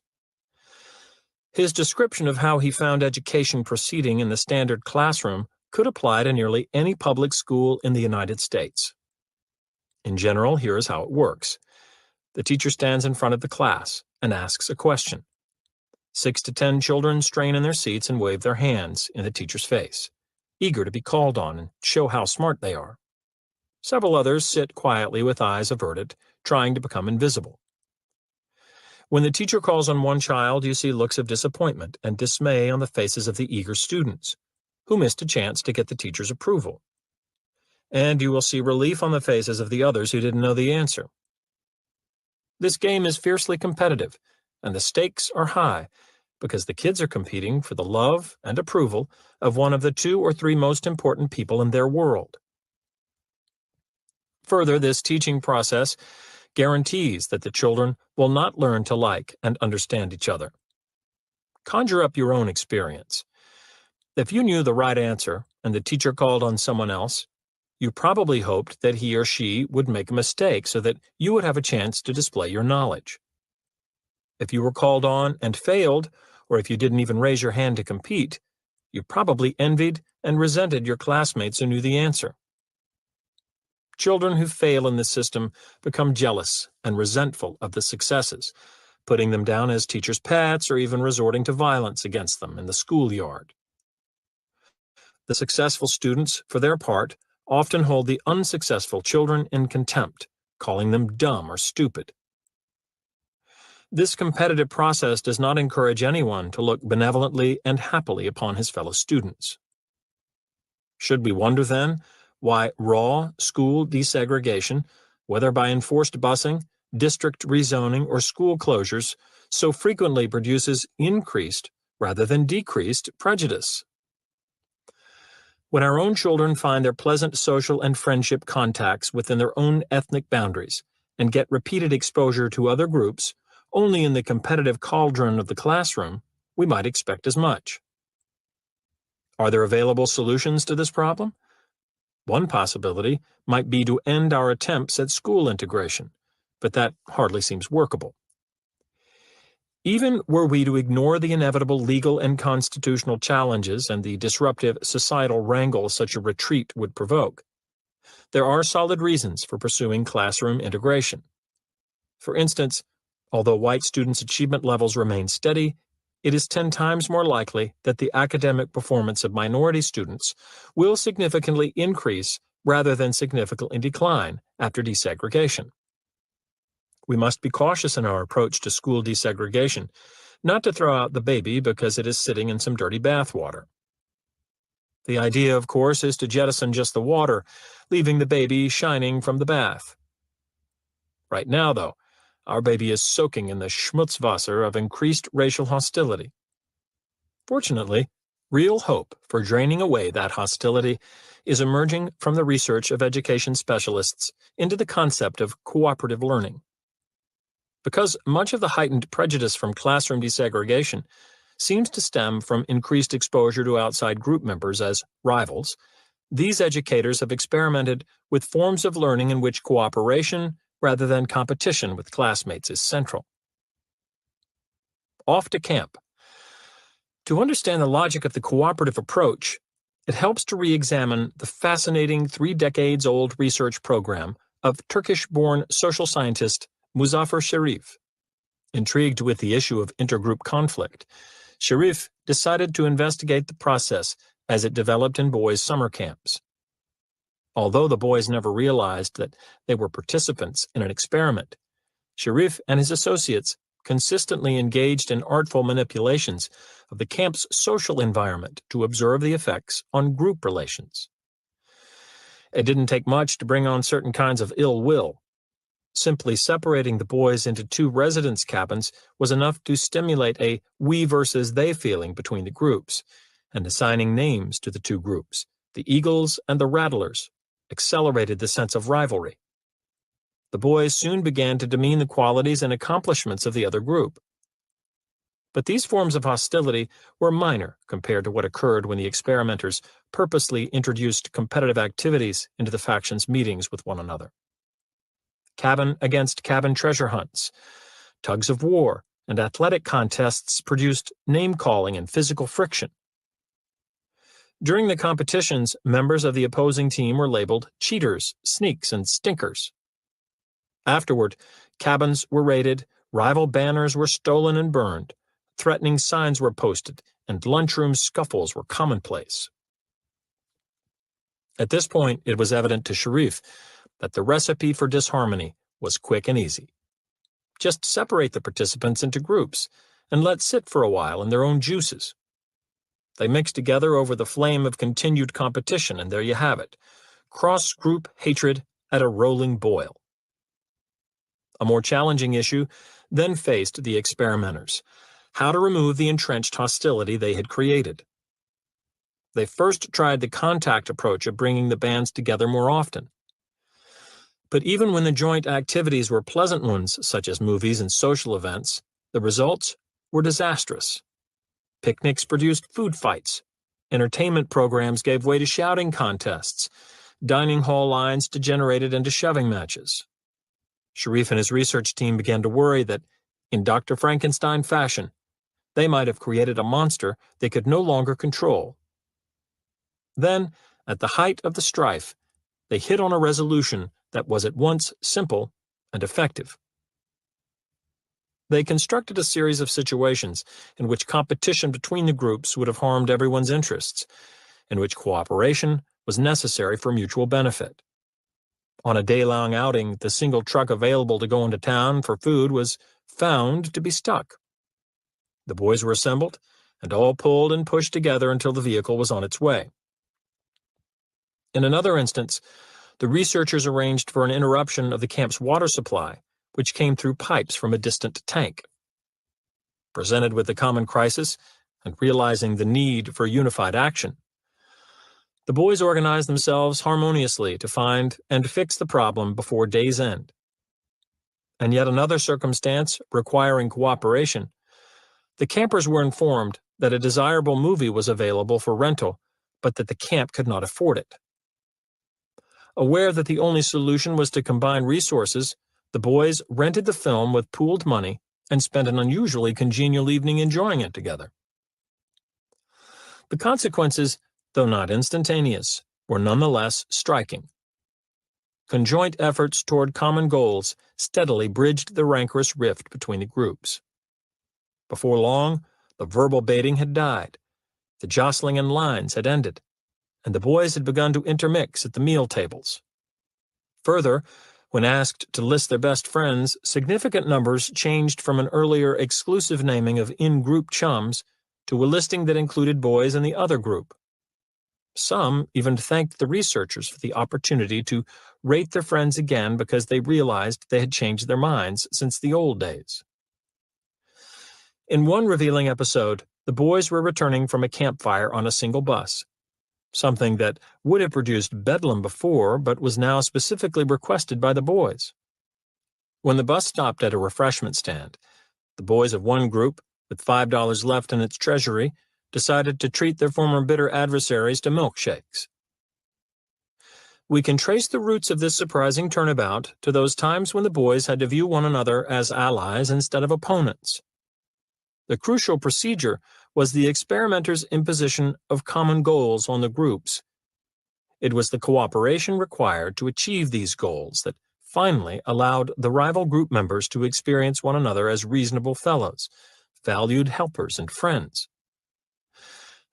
His description of how he found education proceeding in the standard classroom could apply to nearly any public school in the United States. In general, here is how it works. The teacher stands in front of the class and asks a question. 6 to 10 children strain in their seats and wave their hands in the teacher's face, eager to be called on and show how smart they are. Several others sit quietly with eyes averted, trying to become invisible. When the teacher calls on one child, you see looks of disappointment and dismay on the faces of the eager students, who missed a chance to get the teacher's approval. And you will see relief on the faces of the others who didn't know the answer. This game is fiercely competitive, and the stakes are high because the kids are competing for the love and approval of one of the 2 or 3 most important people in their world. Further, this teaching process guarantees that the children will not learn to like and understand each other. Conjure up your own experience. If you knew the right answer and the teacher called on someone else, you probably hoped that he or she would make a mistake so that you would have a chance to display your knowledge. If you were called on and failed, or if you didn't even raise your hand to compete, you probably envied and resented your classmates who knew the answer. Children who fail in this system become jealous and resentful of the successes, putting them down as teachers' pets or even resorting to violence against them in the schoolyard. The successful students, for their part, often hold the unsuccessful children in contempt, calling them dumb or stupid. This competitive process does not encourage anyone to look benevolently and happily upon his fellow students. Should we wonder, then, why raw school desegregation, whether by enforced busing, district rezoning, or school closures, so frequently produces increased rather than decreased prejudice? When our own children find their pleasant social and friendship contacts within their own ethnic boundaries and get repeated exposure to other groups only in the competitive cauldron of the classroom, we might expect as much. Are there available solutions to this problem? One possibility might be to end our attempts at school integration, but that hardly seems workable. Even were we to ignore the inevitable legal and constitutional challenges and the disruptive societal wrangle such a retreat would provoke, there are solid reasons for pursuing classroom integration. For instance, although white students' achievement levels remain steady, it is 10 times more likely that the academic performance of minority students will significantly increase rather than significantly decline after desegregation. We must be cautious in our approach to school desegregation, not to throw out the baby because it is sitting in some dirty bathwater. The idea, of course, is to jettison just the water, leaving the baby shining from the bath. Right now, though, our baby is soaking in the schmutzwasser of increased racial hostility. Fortunately, real hope for draining away that hostility is emerging from the research of education specialists into the concept of cooperative learning. Because much of the heightened prejudice from classroom desegregation seems to stem from increased exposure to outside group members as rivals, these educators have experimented with forms of learning in which cooperation rather than competition with classmates is central. Off to camp. To understand the logic of the cooperative approach, It helps to re-examine the fascinating 3-decades-old research program of Turkish-born social scientist Muzaffer Sherif. Intrigued with the issue of intergroup conflict, Sherif decided to investigate the process as it developed in boys' summer camps. Although the boys never realized that they were participants in an experiment, Sherif and his associates consistently engaged in artful manipulations of the camp's social environment to observe the effects on group relations. It didn't take much to bring on certain kinds of ill will. Simply separating the boys into 2 residence cabins was enough to stimulate a we versus they feeling between the groups, and assigning names to the 2 groups, the Eagles and the Rattlers, accelerated the sense of rivalry. The boys soon began to demean the qualities and accomplishments of the other group. But these forms of hostility were minor compared to what occurred when the experimenters purposely introduced competitive activities into the factions' meetings with one another. Cabin against cabin treasure hunts, tugs of war, and athletic contests produced name-calling and physical friction. During the competitions, members of the opposing team were labeled cheaters, sneaks, and stinkers. Afterward, cabins were raided, rival banners were stolen and burned, threatening signs were posted, and lunchroom scuffles were commonplace. At this point, it was evident to Sherif that the recipe for disharmony was quick and easy. Just separate the participants into groups and let sit for a while in their own juices. They mixed together over the flame of continued competition, and there you have it, cross-group hatred at a rolling boil. A more challenging issue then faced the experimenters: how to remove the entrenched hostility they had created. They first tried the contact approach of bringing the bands together more often. But even when the joint activities were pleasant ones, such as movies and social events, the results were disastrous. Picnics produced food fights. Entertainment programs gave way to shouting contests. Dining hall lines degenerated into shoving matches. Sherif and his research team began to worry that, in Dr. Frankenstein fashion, they might have created a monster they could no longer control. Then, at the height of the strife, they hit on a resolution that was at once simple and effective. They constructed a series of situations in which competition between the groups would have harmed everyone's interests, in which cooperation was necessary for mutual benefit. On a day-long outing, the single truck available to go into town for food was found to be stuck. The boys were assembled, and all pulled and pushed together until the vehicle was on its way. In another instance, the researchers arranged for an interruption of the camp's water supply, which came through pipes from a distant tank. Presented with the common crisis and realizing the need for unified action, the boys organized themselves harmoniously to find and fix the problem before day's end. And yet another circumstance requiring cooperation, the campers were informed that a desirable movie was available for rental, but that the camp could not afford it. Aware that the only solution was to combine resources, the boys rented the film with pooled money and spent an unusually congenial evening enjoying it together. The consequences, though not instantaneous, were nonetheless striking. Conjoint efforts toward common goals steadily bridged the rancorous rift between the groups. Before long, the verbal baiting had died, the jostling in lines had ended, and the boys had begun to intermix at the meal tables. Further, when asked to list their best friends, significant numbers changed from an earlier exclusive naming of in-group chums to a listing that included boys in the other group. Some even thanked the researchers for the opportunity to rate their friends again because they realized they had changed their minds since the old days. In one revealing episode, the boys were returning from a campfire on a single bus, something that would have produced bedlam before but was now specifically requested by the boys. When the bus stopped at a refreshment stand, the boys of one group, with $5 left in its treasury, decided to treat their former bitter adversaries to milkshakes. We can trace the roots of this surprising turnabout to those times when the boys had to view one another as allies instead of opponents. The crucial procedure was the experimenters' imposition of common goals on the groups. It was the cooperation required to achieve these goals that finally allowed the rival group members to experience one another as reasonable fellows, valued helpers and friends.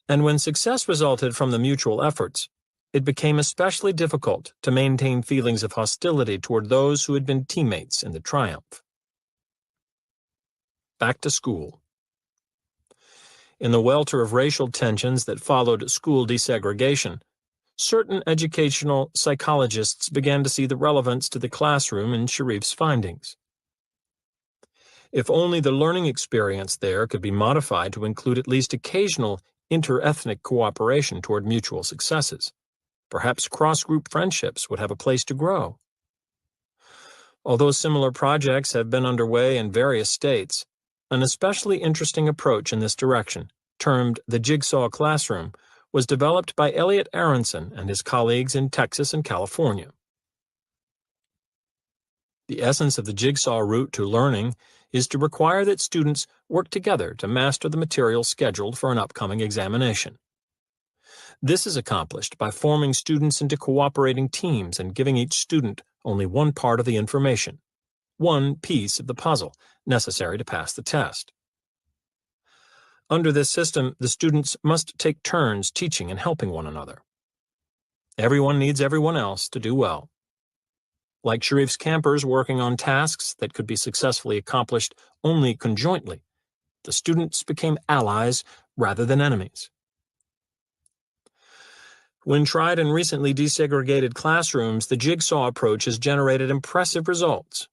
And when success resulted from the mutual efforts, it became especially difficult to maintain feelings of hostility toward those who had been teammates in the triumph. Back to school. In the welter of racial tensions that followed school desegregation, certain educational psychologists began to see the relevance to the classroom in Sharif's findings. If only the learning experience there could be modified to include at least occasional inter-ethnic cooperation toward mutual successes, perhaps cross-group friendships would have a place to grow. Although similar projects have been underway in various states, an especially interesting approach in this direction, termed the jigsaw classroom, was developed by Elliot Aronson and his colleagues in Texas and California. The essence of the jigsaw route to learning is to require that students work together to master the material scheduled for an upcoming examination. This is accomplished by forming students into cooperating teams and giving each student only one part of the information, one piece of the puzzle necessary to pass the test. Under this system, the students must take turns teaching and helping one another. Everyone needs everyone else to do well. Like Sharif's campers working on tasks that could be successfully accomplished only conjointly, the students became allies rather than enemies. When tried in recently desegregated classrooms, the jigsaw approach has generated impressive results.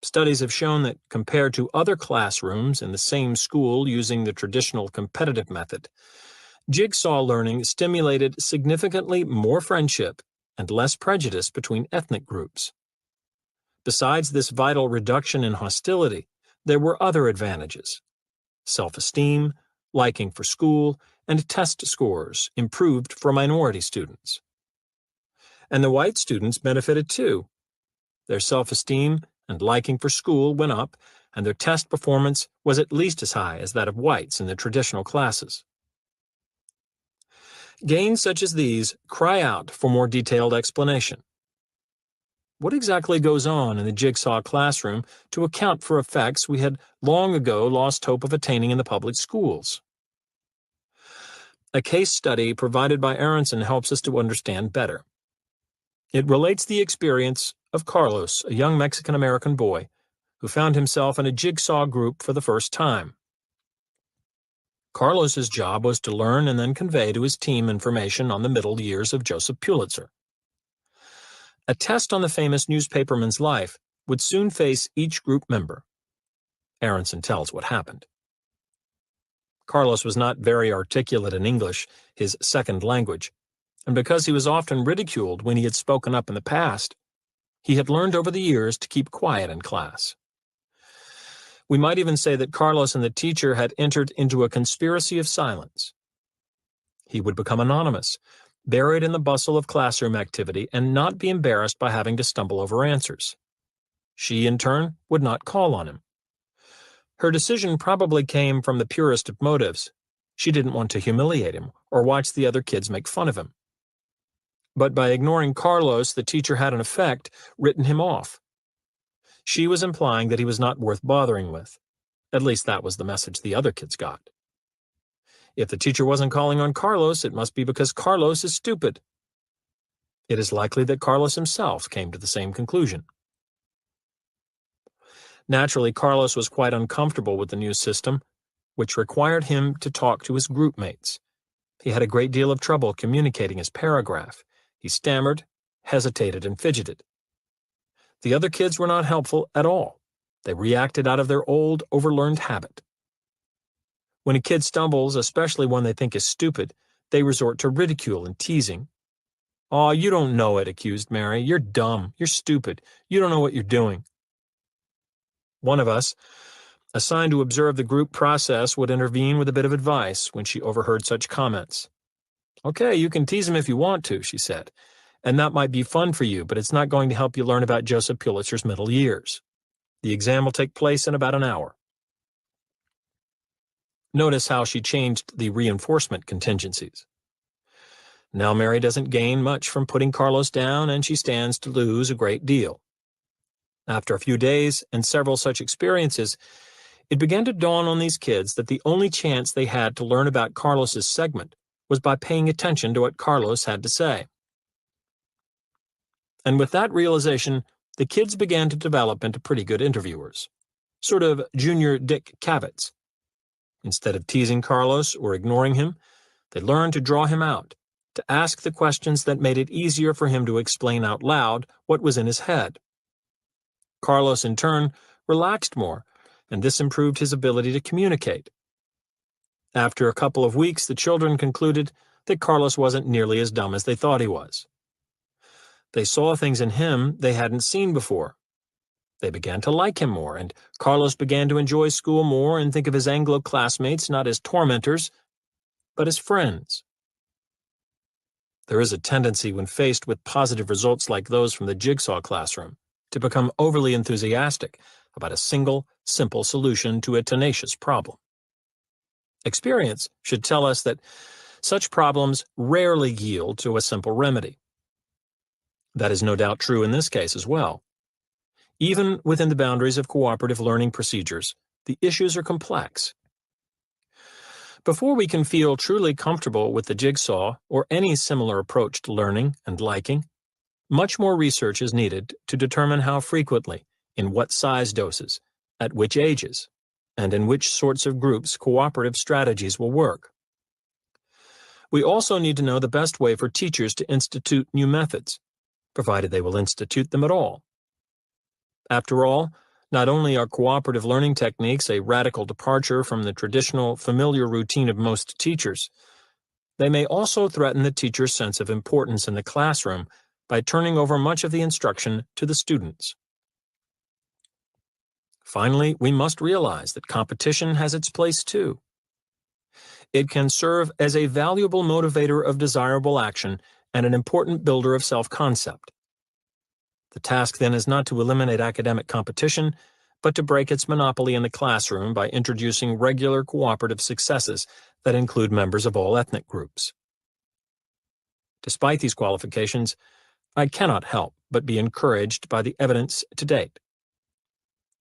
Studies have shown that compared to other classrooms in the same school using the traditional competitive method, jigsaw learning stimulated significantly more friendship and less prejudice between ethnic groups. Besides this vital reduction in hostility, there were other advantages. Self-esteem, liking for school, and test scores improved for minority students. And the white students benefited too. Their self-esteem and liking for school went up, and their test performance was at least as high as that of whites in the traditional classes. Gains such as these cry out for more detailed explanation. What exactly goes on in the jigsaw classroom to account for effects we had long ago lost hope of attaining in the public schools? A case study provided by Aronson helps us to understand better. It relates the experience of Carlos, a young Mexican-American boy, who found himself in a jigsaw group for the first time. Carlos's job was to learn and then convey to his team information on the middle years of Joseph Pulitzer. A test on the famous newspaperman's life would soon face each group member. Aronson tells what happened. Carlos was not very articulate in English, his second language, and because he was often ridiculed when he had spoken up in the past, he had learned over the years to keep quiet in class. We might even say that Carlos and the teacher had entered into a conspiracy of silence. He would become anonymous, buried in the bustle of classroom activity, and not be embarrassed by having to stumble over answers. She, in turn, would not call on him. Her decision probably came from the purest of motives. She didn't want to humiliate him or watch the other kids make fun of him. But by ignoring Carlos, the teacher had, in effect, written him off. She was implying that he was not worth bothering with. At least that was the message the other kids got. If the teacher wasn't calling on Carlos, it must be because Carlos is stupid. It is likely that Carlos himself came to the same conclusion. Naturally, Carlos was quite uncomfortable with the new system, which required him to talk to his group mates. He had a great deal of trouble communicating his paragraph. He stammered, hesitated, and fidgeted. The other kids were not helpful at all. They reacted out of their old, overlearned habit. When a kid stumbles, especially one they think is stupid, they resort to ridicule and teasing. "Aw, you don't know it," accused Mary. "You're dumb. You're stupid. You don't know what you're doing." One of us, assigned to observe the group process, would intervene with a bit of advice when she overheard such comments. "Okay, you can tease him if you want to," she said, "and that might be fun for you, but it's not going to help you learn about Joseph Pulitzer's middle years. The exam will take place in about an hour." Notice how she changed the reinforcement contingencies. Now Mary doesn't gain much from putting Carlos down, and she stands to lose a great deal. After a few days and several such experiences, it began to dawn on these kids that the only chance they had to learn about Carlos's segment was by paying attention to what Carlos had to say. And with that realization, the kids began to develop into pretty good interviewers, sort of junior Dick Cavitts. Instead of teasing Carlos or ignoring him, they learned to draw him out, to ask the questions that made it easier for him to explain out loud what was in his head. Carlos, in turn, relaxed more, and this improved his ability to communicate. After a couple of weeks, the children concluded that Carlos wasn't nearly as dumb as they thought he was. They saw things in him they hadn't seen before. They began to like him more, and Carlos began to enjoy school more and think of his Anglo classmates not as tormentors, but as friends. There is a tendency when faced with positive results like those from the jigsaw classroom to become overly enthusiastic about a single, simple solution to a tenacious problem. Experience should tell us that such problems rarely yield to a simple remedy. That is no doubt true in this case as well. Even within the boundaries of cooperative learning procedures, the issues are complex. Before we can feel truly comfortable with the jigsaw or any similar approach to learning and liking, much more research is needed to determine how frequently, in what size doses, at which ages, and in which sorts of groups cooperative strategies will work. We also need to know the best way for teachers to institute new methods, provided they will institute them at all. After all, not only are cooperative learning techniques a radical departure from the traditional familiar routine of most teachers, they may also threaten the teacher's sense of importance in the classroom by turning over much of the instruction to the students. Finally, we must realize that competition has its place too. It can serve as a valuable motivator of desirable action and an important builder of self-concept. The task then is not to eliminate academic competition, but to break its monopoly in the classroom by introducing regular cooperative successes that include members of all ethnic groups. Despite these qualifications, I cannot help but be encouraged by the evidence to date.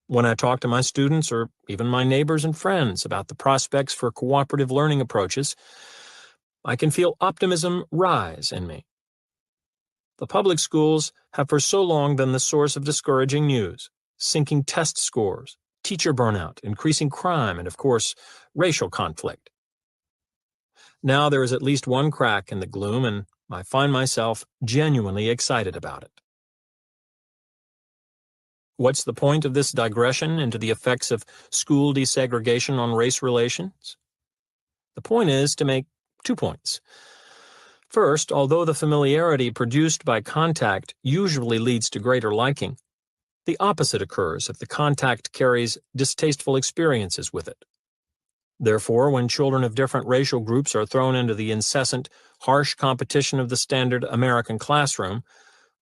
When I talk to my students or even my neighbors and friends about the prospects for cooperative learning approaches, I can feel optimism rise in me. The public schools have for so long been the source of discouraging news, sinking test scores, teacher burnout, increasing crime, and, of course, racial conflict. Now there is at least one crack in the gloom, and I find myself genuinely excited about it. What's the point of this digression into the effects of school desegregation on race relations? The point is to make 2 points. First, although the familiarity produced by contact usually leads to greater liking, the opposite occurs if the contact carries distasteful experiences with it. Therefore, when children of different racial groups are thrown into the incessant, harsh competition of the standard American classroom,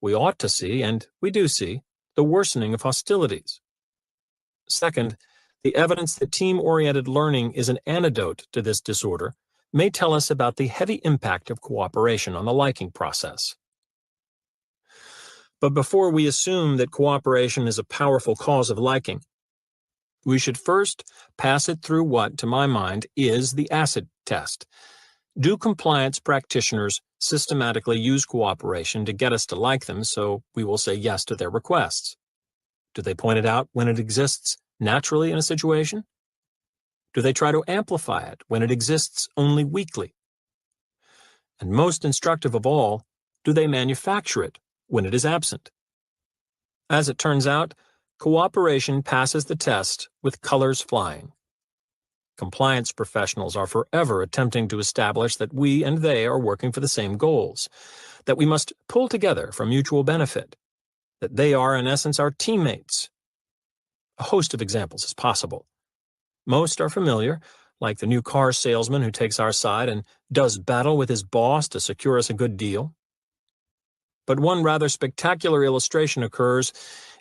we ought to see, and we do see, the worsening of hostilities. Second, the evidence that team-oriented learning is an antidote to this disorder may tell us about the heavy impact of cooperation on the liking process. But before we assume that cooperation is a powerful cause of liking, we should first pass it through what, to my mind, is the acid test. Do compliance practitioners systematically use cooperation to get us to like them so we will say yes to their requests? Do they point it out when it exists naturally in a situation? Do they try to amplify it when it exists only weakly? And most instructive of all, do they manufacture it when it is absent? As it turns out, cooperation passes the test with colors flying. Compliance professionals are forever attempting to establish that we and they are working for the same goals, that we must pull together for mutual benefit, that they are in essence our teammates. A host of examples is possible. Most are familiar, like the new car salesman who takes our side and does battle with his boss to secure us a good deal. but one rather spectacular illustration occurs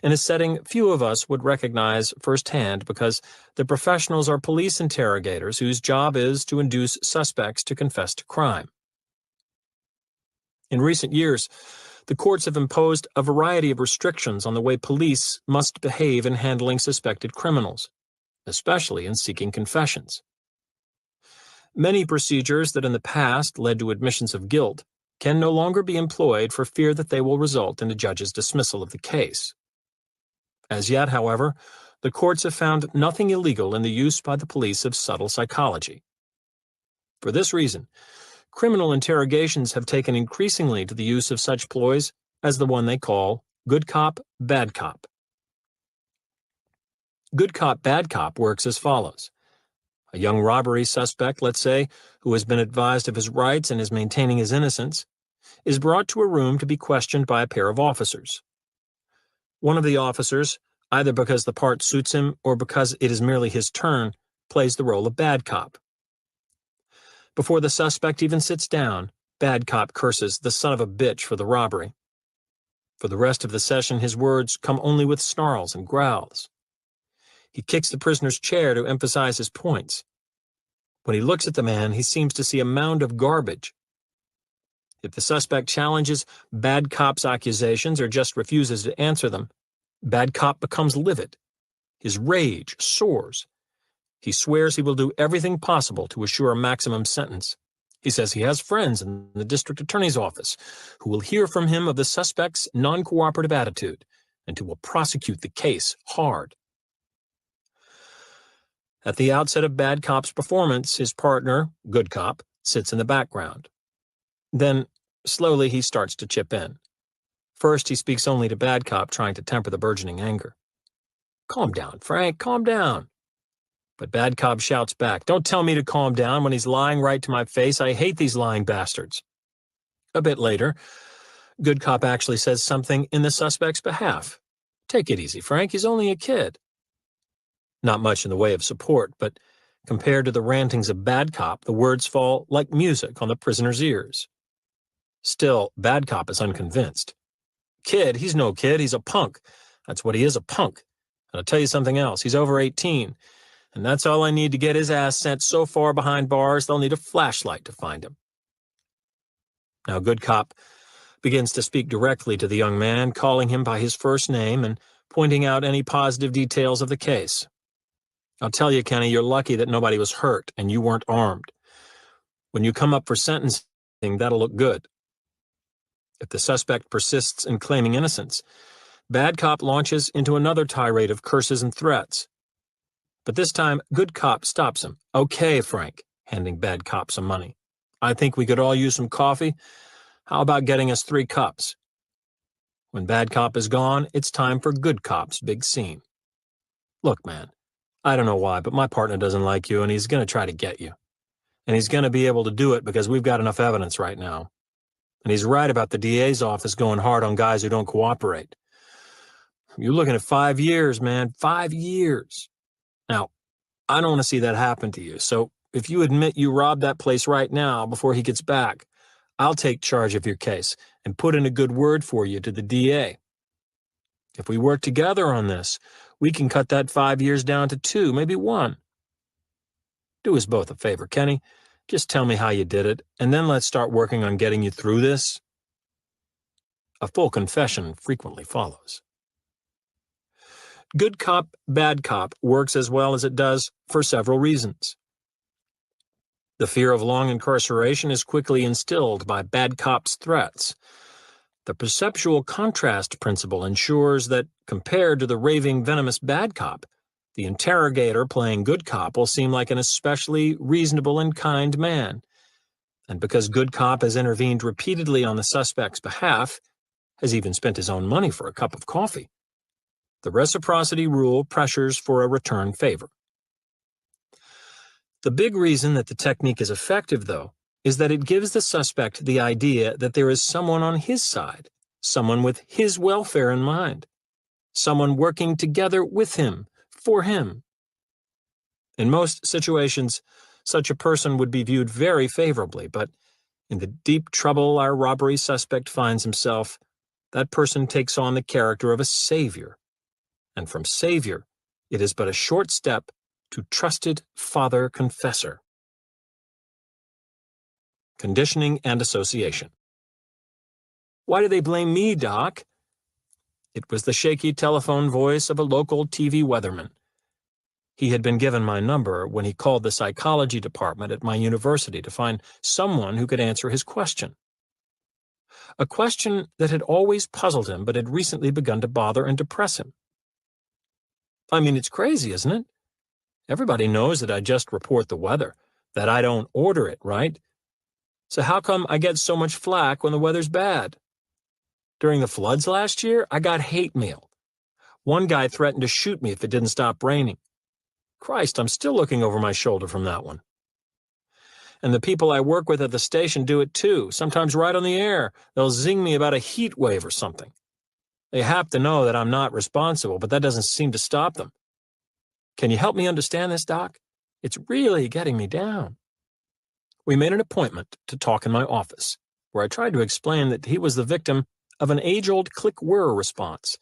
in a setting few of us would recognize firsthand because the professionals are police interrogators whose job is to induce suspects to confess to crime. In recent years, the courts have imposed a variety of restrictions on the way police must behave in handling suspected criminals, especially in seeking confessions. Many procedures that in the past led to admissions of guilt can no longer be employed for fear that they will result in a judge's dismissal of the case. As yet, however, the courts have found nothing illegal in the use by the police of subtle psychology. For this reason, criminal interrogations have taken increasingly to the use of such ploys as the one they call good cop, bad cop. Good cop, bad cop works as follows. A young robbery suspect, let's say, who has been advised of his rights and is maintaining his innocence, is brought to a room to be questioned by a pair of officers. One of the officers, either because the part suits him or because it is merely his turn, plays the role of bad cop. Before the suspect even sits down, bad cop curses the son of a bitch for the robbery. For the rest of the session, his words come only with snarls and growls. He kicks the prisoner's chair to emphasize his points. When he looks at the man, he seems to see a mound of garbage. If the suspect challenges bad cop's accusations or just refuses to answer them, bad cop becomes livid. His rage soars. He swears he will do everything possible to assure a maximum sentence. He says he has friends in the district attorney's office who will hear from him of the suspect's non-cooperative attitude and who will prosecute the case hard. At the outset of bad cop's performance, his partner, good cop, sits in the background. Then, slowly, he starts to chip in. First, he speaks only to bad cop, trying to temper the burgeoning anger. "Calm down, Frank, calm down." But bad cop shouts back, "Don't tell me to calm down when he's lying right to my face. I hate these lying bastards." A bit later, good cop actually says something in the suspect's behalf. "Take it easy, Frank, he's only a kid." Not much in the way of support, but compared to the rantings of bad cop, the words fall like music on the prisoner's ears. Still, bad cop is unconvinced. "Kid, he's no kid, he's a punk. That's what he is, a punk. And I'll tell you something else, he's over 18. And that's all I need to get his ass sent so far behind bars, they'll need a flashlight to find him." Now, good cop begins to speak directly to the young man, calling him by his first name and pointing out any positive details of the case. "I'll tell you, Kenny, you're lucky that nobody was hurt and you weren't armed. When you come up for sentencing, that'll look good." If the suspect persists in claiming innocence, bad cop launches into another tirade of curses and threats. But this time, good cop stops him. "Okay, Frank," handing bad cop some money. "I think we could all use some coffee. How about getting us 3 cups? When bad cop is gone, it's time for good cop's big scene. "Look, man, I don't know why, but my partner doesn't like you, and he's going to try to get you. And he's going to be able to do it because we've got enough evidence right now. And he's right about the DA's office going hard on guys who don't cooperate. You're looking at 5 years, man, 5 years. Now, I don't want to see that happen to you, so if you admit you robbed that place right now before he gets back, I'll take charge of your case and put in a good word for you to the DA. If we work together on this, we can cut that 5 years down to 2, maybe 1. Do us both a favor, Kenny. Just tell me how you did it, and then let's start working on getting you through this." A full confession frequently follows. Good cop, bad cop works as well as it does for several reasons. The fear of long incarceration is quickly instilled by bad cop's threats. The perceptual contrast principle ensures that, compared to the raving, venomous bad cop, the interrogator playing good cop will seem like an especially reasonable and kind man. And because good cop has intervened repeatedly on the suspect's behalf, has even spent his own money for a cup of coffee, the reciprocity rule pressures for a return favor. The big reason that the technique is effective, though, is that it gives the suspect the idea that there is someone on his side, someone with his welfare in mind, someone working together with him, for him. In most situations, such a person would be viewed very favorably, but in the deep trouble our robbery suspect finds himself, that person takes on the character of a savior. And from savior, it is but a short step to trusted father confessor. Conditioning and association. Why do they blame me, Doc? It was the shaky telephone voice of a local TV weatherman. He had been given my number when he called the psychology department at my university to find someone who could answer his question. A question that had always puzzled him but had recently begun to bother and depress him. I mean, it's crazy, isn't it? Everybody knows that I just report the weather, that I don't order it, right? So how come I get so much flack when the weather's bad? During the floods last year, I got hate mail. One guy threatened to shoot me if it didn't stop raining. Christ, I'm still looking over my shoulder from that one. And the people I work with at the station do it too, sometimes right on the air. They'll zing me about a heat wave or something. They have to know that I'm not responsible, but that doesn't seem to stop them. Can you help me understand this, Doc? It's really getting me down. We made an appointment to talk in my office, where I tried to explain that he was the victim of an age-old click-whirr response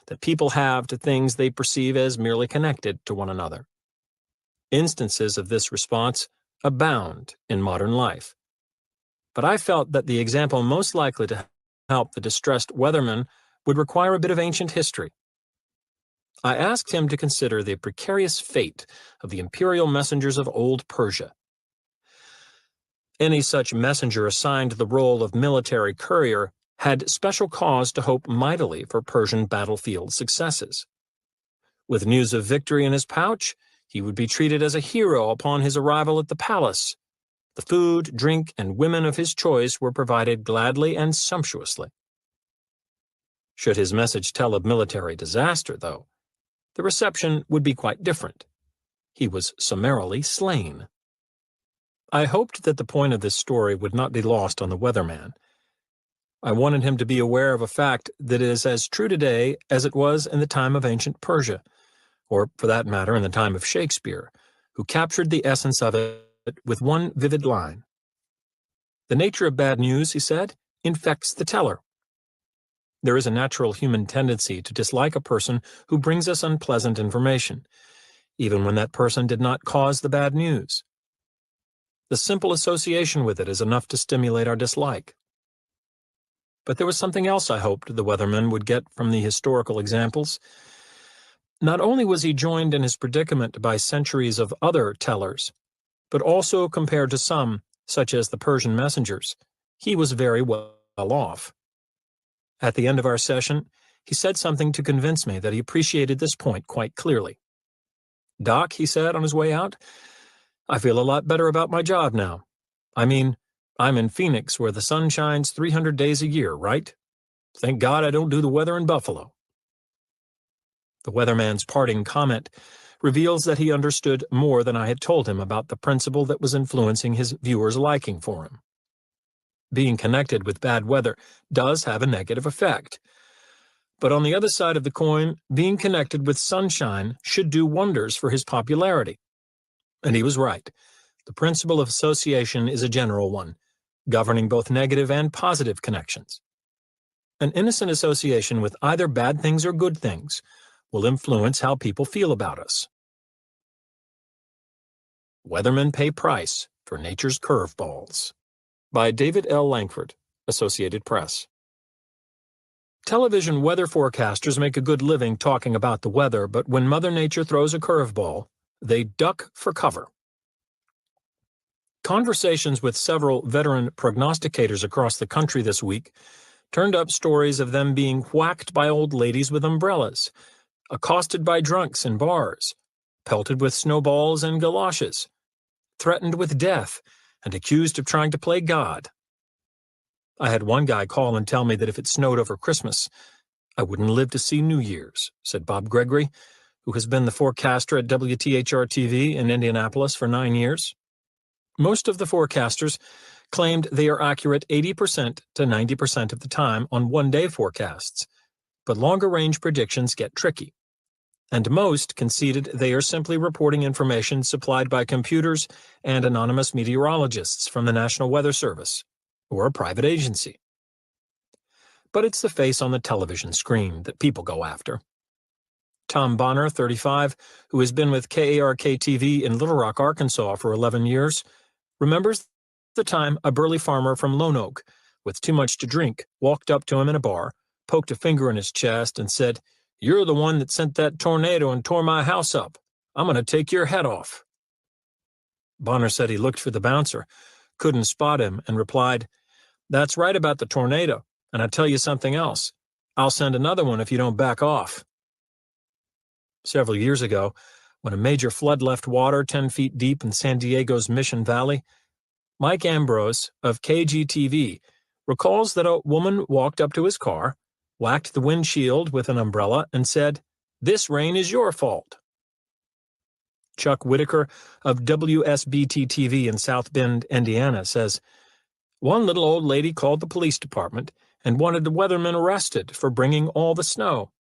that people have to things they perceive as merely connected to one another. Instances of this response abound in modern life. But I felt that the example most likely to help the distressed weatherman would require a bit of ancient history. I asked him to consider the precarious fate of the imperial messengers of old Persia. Any such messenger assigned the role of military courier had special cause to hope mightily for Persian battlefield successes. With news of victory in his pouch, he would be treated as a hero upon his arrival at the palace. The food, drink, and women of his choice were provided gladly and sumptuously. Should his message tell of military disaster, though, the reception would be quite different. He was summarily slain. I hoped that the point of this story would not be lost on the weatherman. I wanted him to be aware of a fact that is as true today as it was in the time of ancient Persia, or, for that matter, in the time of Shakespeare, who captured the essence of it with one vivid line. The nature of bad news, he said, infects the teller. There is a natural human tendency to dislike a person who brings us unpleasant information, even when that person did not cause the bad news. The simple association with it is enough to stimulate our dislike. But there was something else I hoped the weatherman would get from the historical examples. Not only was he joined in his predicament by centuries of other tellers, but also compared to some, such as the Persian messengers, he was very well off. At the end of our session, he said something to convince me that he appreciated this point quite clearly. "Doc," he said on his way out, "I feel a lot better about my job now. I mean, I'm in Phoenix where the sun shines 300 days a year, right? Thank God I don't do the weather in Buffalo." The weatherman's parting comment reveals that he understood more than I had told him about the principle that was influencing his viewers' liking for him. Being connected with bad weather does have a negative effect. But on the other side of the coin, being connected with sunshine should do wonders for his popularity. And he was right. The principle of association is a general one, governing both negative and positive connections. An innocent association with either bad things or good things will influence how people feel about us. Weathermen Pay Price for Nature's Curveballs, by David L. Langford, Associated Press. Television weather forecasters make a good living talking about the weather, but when Mother Nature throws a curveball, they duck for cover. Conversations with several veteran prognosticators across the country this week turned up stories of them being whacked by old ladies with umbrellas, accosted by drunks in bars, pelted with snowballs and galoshes, threatened with death, and accused of trying to play God. I had one guy call and tell me that if it snowed over Christmas, I wouldn't live to see New Year's, said Bob Gregory, who has been the forecaster at WTHR-TV in Indianapolis for 9 years. Most of the forecasters claimed they are accurate 80% to 90% of the time on one-day forecasts, but longer-range predictions get tricky. And most conceded they are simply reporting information supplied by computers and anonymous meteorologists from the National Weather Service, or a private agency. but it's the face on the television screen that people go after. Tom Bonner, 35, who has been with KARK-TV in Little Rock, Arkansas for 11 years, remembers the time a burly farmer from Lone Oak, with too much to drink, walked up to him in a bar, poked a finger in his chest, and said, "You're the one that sent that tornado and tore my house up. I'm going to take your head off." Bonner said he looked for the bouncer, couldn't spot him, and replied, "That's right about the tornado, and I tell you something else. I'll send another one if you don't back off." Several years ago, when a major flood left water 10 feet deep in San Diego's Mission Valley, Mike Ambrose of KGTV recalls that a woman walked up to his car, whacked the windshield with an umbrella, and said, "This rain is your fault." Chuck Whitaker of WSBT-TV in South Bend, Indiana, says, "One little old lady called the police department and wanted the weatherman arrested for bringing all the snow.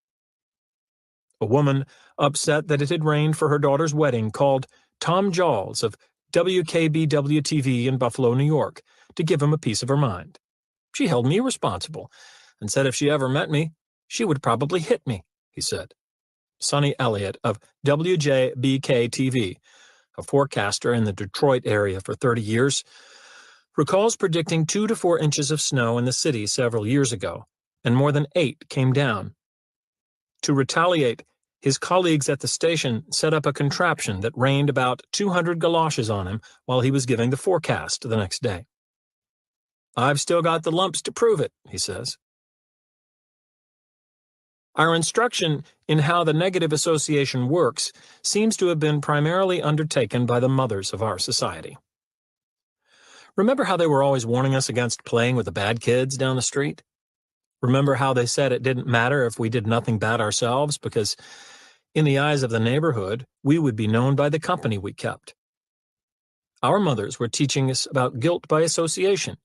A woman, upset that it had rained for her daughter's wedding, called Tom Jawls of WKBW-TV in Buffalo, New York, to give him a piece of her mind. She held me responsible and said if she ever met me, she would probably hit me," he said. Sonny Elliott of WJBK-TV, a forecaster in the Detroit area for 30 years, recalls predicting 2 to 4 inches of snow in the city several years ago, and more than 8 came down. To retaliate, his colleagues at the station set up a contraption that rained about 200 galoshes on him while he was giving the forecast the next day. "I've still got the lumps to prove it," he says. Our instruction in how the negative association works seems to have been primarily undertaken by the mothers of our society. Remember how they were always warning us against playing with the bad kids down the street? Remember how they said it didn't matter if we did nothing bad ourselves because, in the eyes of the neighborhood, we would be known by the company we kept. Our mothers were teaching us about guilt by association.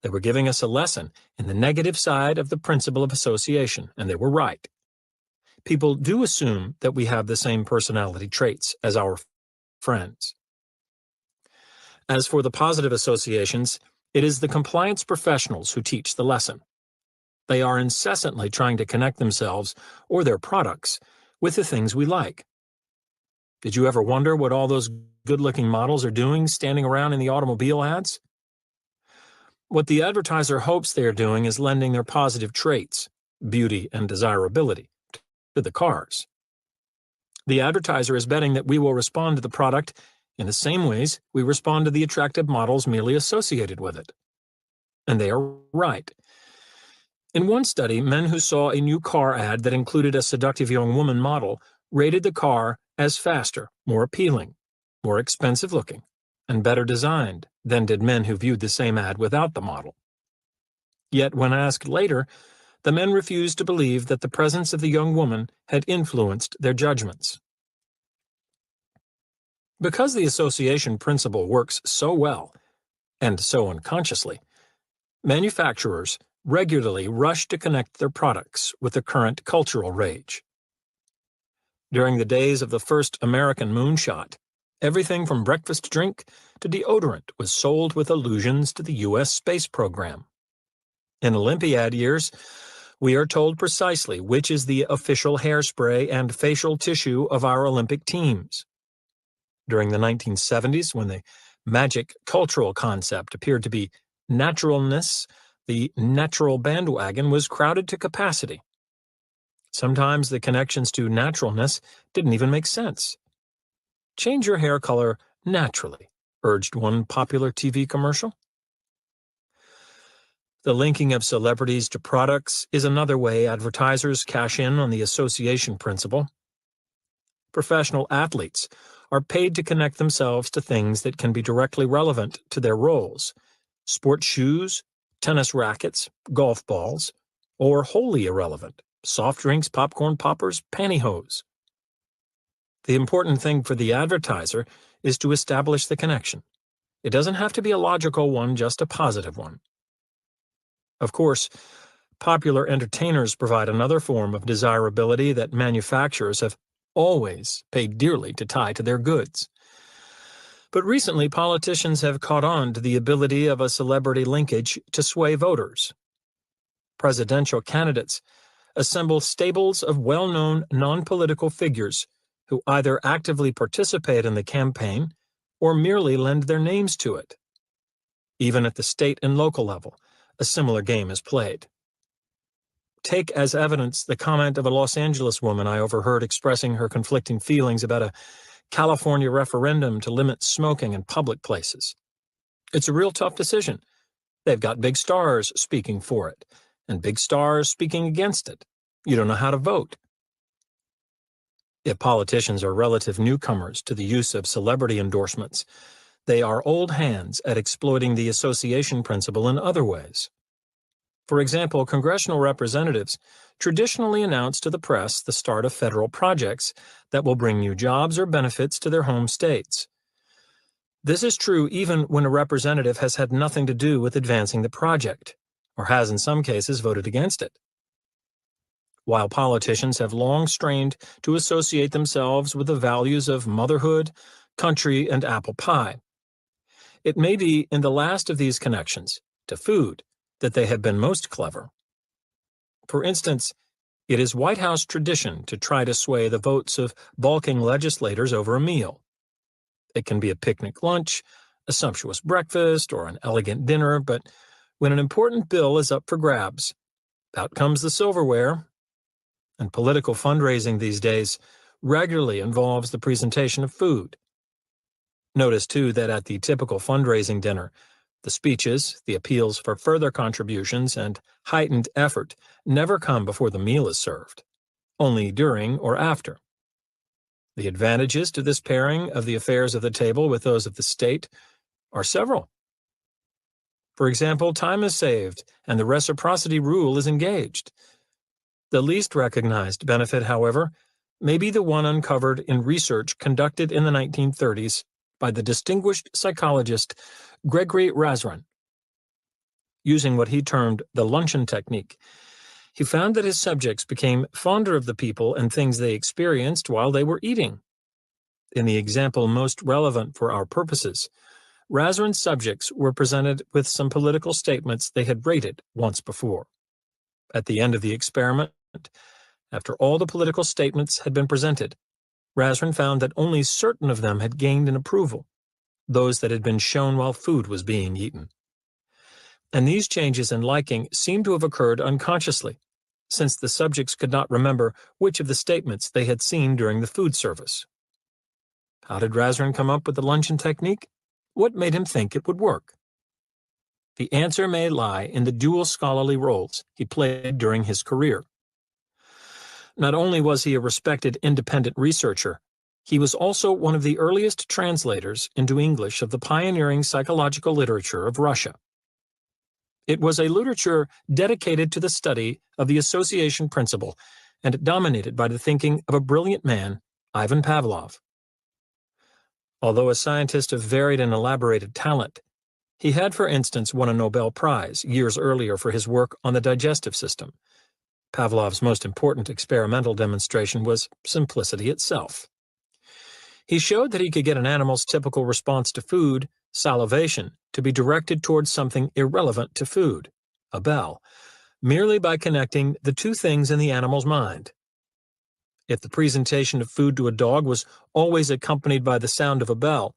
They were giving us a lesson in the negative side of the principle of association, and they were right. People do assume that we have the same personality traits as our friends. As for the positive associations, it is the compliance professionals who teach the lesson. They are incessantly trying to connect themselves or their products with the things we like. Did you ever wonder what all those good-looking models are doing standing around in the automobile ads? What the advertiser hopes they are doing is lending their positive traits, beauty and desirability, to the cars. The advertiser is betting that we will respond to the product in the same ways we respond to the attractive models merely associated with it. And they are right. In one study, men who saw a new car ad that included a seductive young woman model rated the car as faster, more appealing, more expensive looking, and better designed than did men who viewed the same ad without the model. Yet when asked later, the men refused to believe that the presence of the young woman had influenced their judgments. Because the association principle works so well, and so unconsciously, manufacturers regularly rush to connect their products with the current cultural rage. During the days of the first American moonshot, everything from breakfast drink to deodorant was sold with allusions to the U.S. space program. In Olympiad years, we are told precisely which is the official hairspray and facial tissue of our Olympic teams. During the 1970s, when the magic cultural concept appeared to be naturalness, the natural bandwagon was crowded to capacity. Sometimes the connections to naturalness didn't even make sense. "Change your hair color naturally," urged one popular TV commercial. The linking of celebrities to products is another way advertisers cash in on the association principle. Professional athletes are paid to connect themselves to things that can be directly relevant to their roles: sports shoes, tennis rackets, golf balls, or wholly irrelevant: soft drinks, popcorn poppers, pantyhose. The important thing for the advertiser is to establish the connection. It doesn't have to be a logical one, just a positive one. Of course, popular entertainers provide another form of desirability that manufacturers have always paid dearly to tie to their goods. But recently, politicians have caught on to the ability of a celebrity linkage to sway voters. presidential candidates assemble stables of well-known non-political figures who either actively participate in the campaign or merely lend their names to it. Even at the state and local level, a similar game is played. Take as evidence the comment of a Los Angeles woman I overheard expressing her conflicting feelings about a California referendum to limit smoking in public places. It's a real tough decision. They've got big stars speaking for it, and big stars speaking against it. You don't know how to vote. If politicians are relative newcomers to the use of celebrity endorsements, they are old hands at exploiting the association principle in other ways. For example, congressional representatives traditionally announce to the press the start of federal projects that will bring new jobs or benefits to their home states. This is true even when a representative has had nothing to do with advancing the project, or has in some cases voted against it. While politicians have long strained to associate themselves with the values of motherhood, country, and apple pie, it may be in the last of these connections, to food, that they have been most clever. For instance, it is White House tradition to try to sway the votes of balking legislators over a meal. It can be a picnic lunch, a sumptuous breakfast, or an elegant dinner, but when an important bill is up for grabs, out comes the silverware. And political fundraising these days regularly involves the presentation of food. Notice, too, that at the typical fundraising dinner, the speeches, the appeals for further contributions, and heightened effort never come before the meal is served, only during or after. The advantages to this pairing of the affairs of the table with those of the state are several. For example, time is saved and the reciprocity rule is engaged. The least recognized benefit, however, may be the one uncovered in research conducted in the 1930s by the distinguished psychologist Gregory Razran. Using what he termed the luncheon technique, he found that his subjects became fonder of the people and things they experienced while they were eating. In the example most relevant for our purposes, Razran's subjects were presented with some political statements they had rated once before. At the end of the experiment, after all the political statements had been presented, Razran found that only certain of them had gained in approval, those that had been shown while food was being eaten. And these changes in liking seemed to have occurred unconsciously, since the subjects could not remember which of the statements they had seen during the food service. How did Razran come up with the luncheon technique? What made him think it would work? The answer may lie in the dual scholarly roles he played during his career. Not only was he a respected independent researcher, he was also one of the earliest translators into English of the pioneering psychological literature of Russia. It was a literature dedicated to the study of the association principle and dominated by the thinking of a brilliant man, Ivan Pavlov. Although a scientist of varied and elaborated talent, he had, for instance, won a Nobel Prize years earlier for his work on the digestive system. Pavlov's most important experimental demonstration was simplicity itself. He showed that he could get an animal's typical response to food, salivation, to be directed towards something irrelevant to food, a bell, merely by connecting the two things in the animal's mind. If the presentation of food to a dog was always accompanied by the sound of a bell,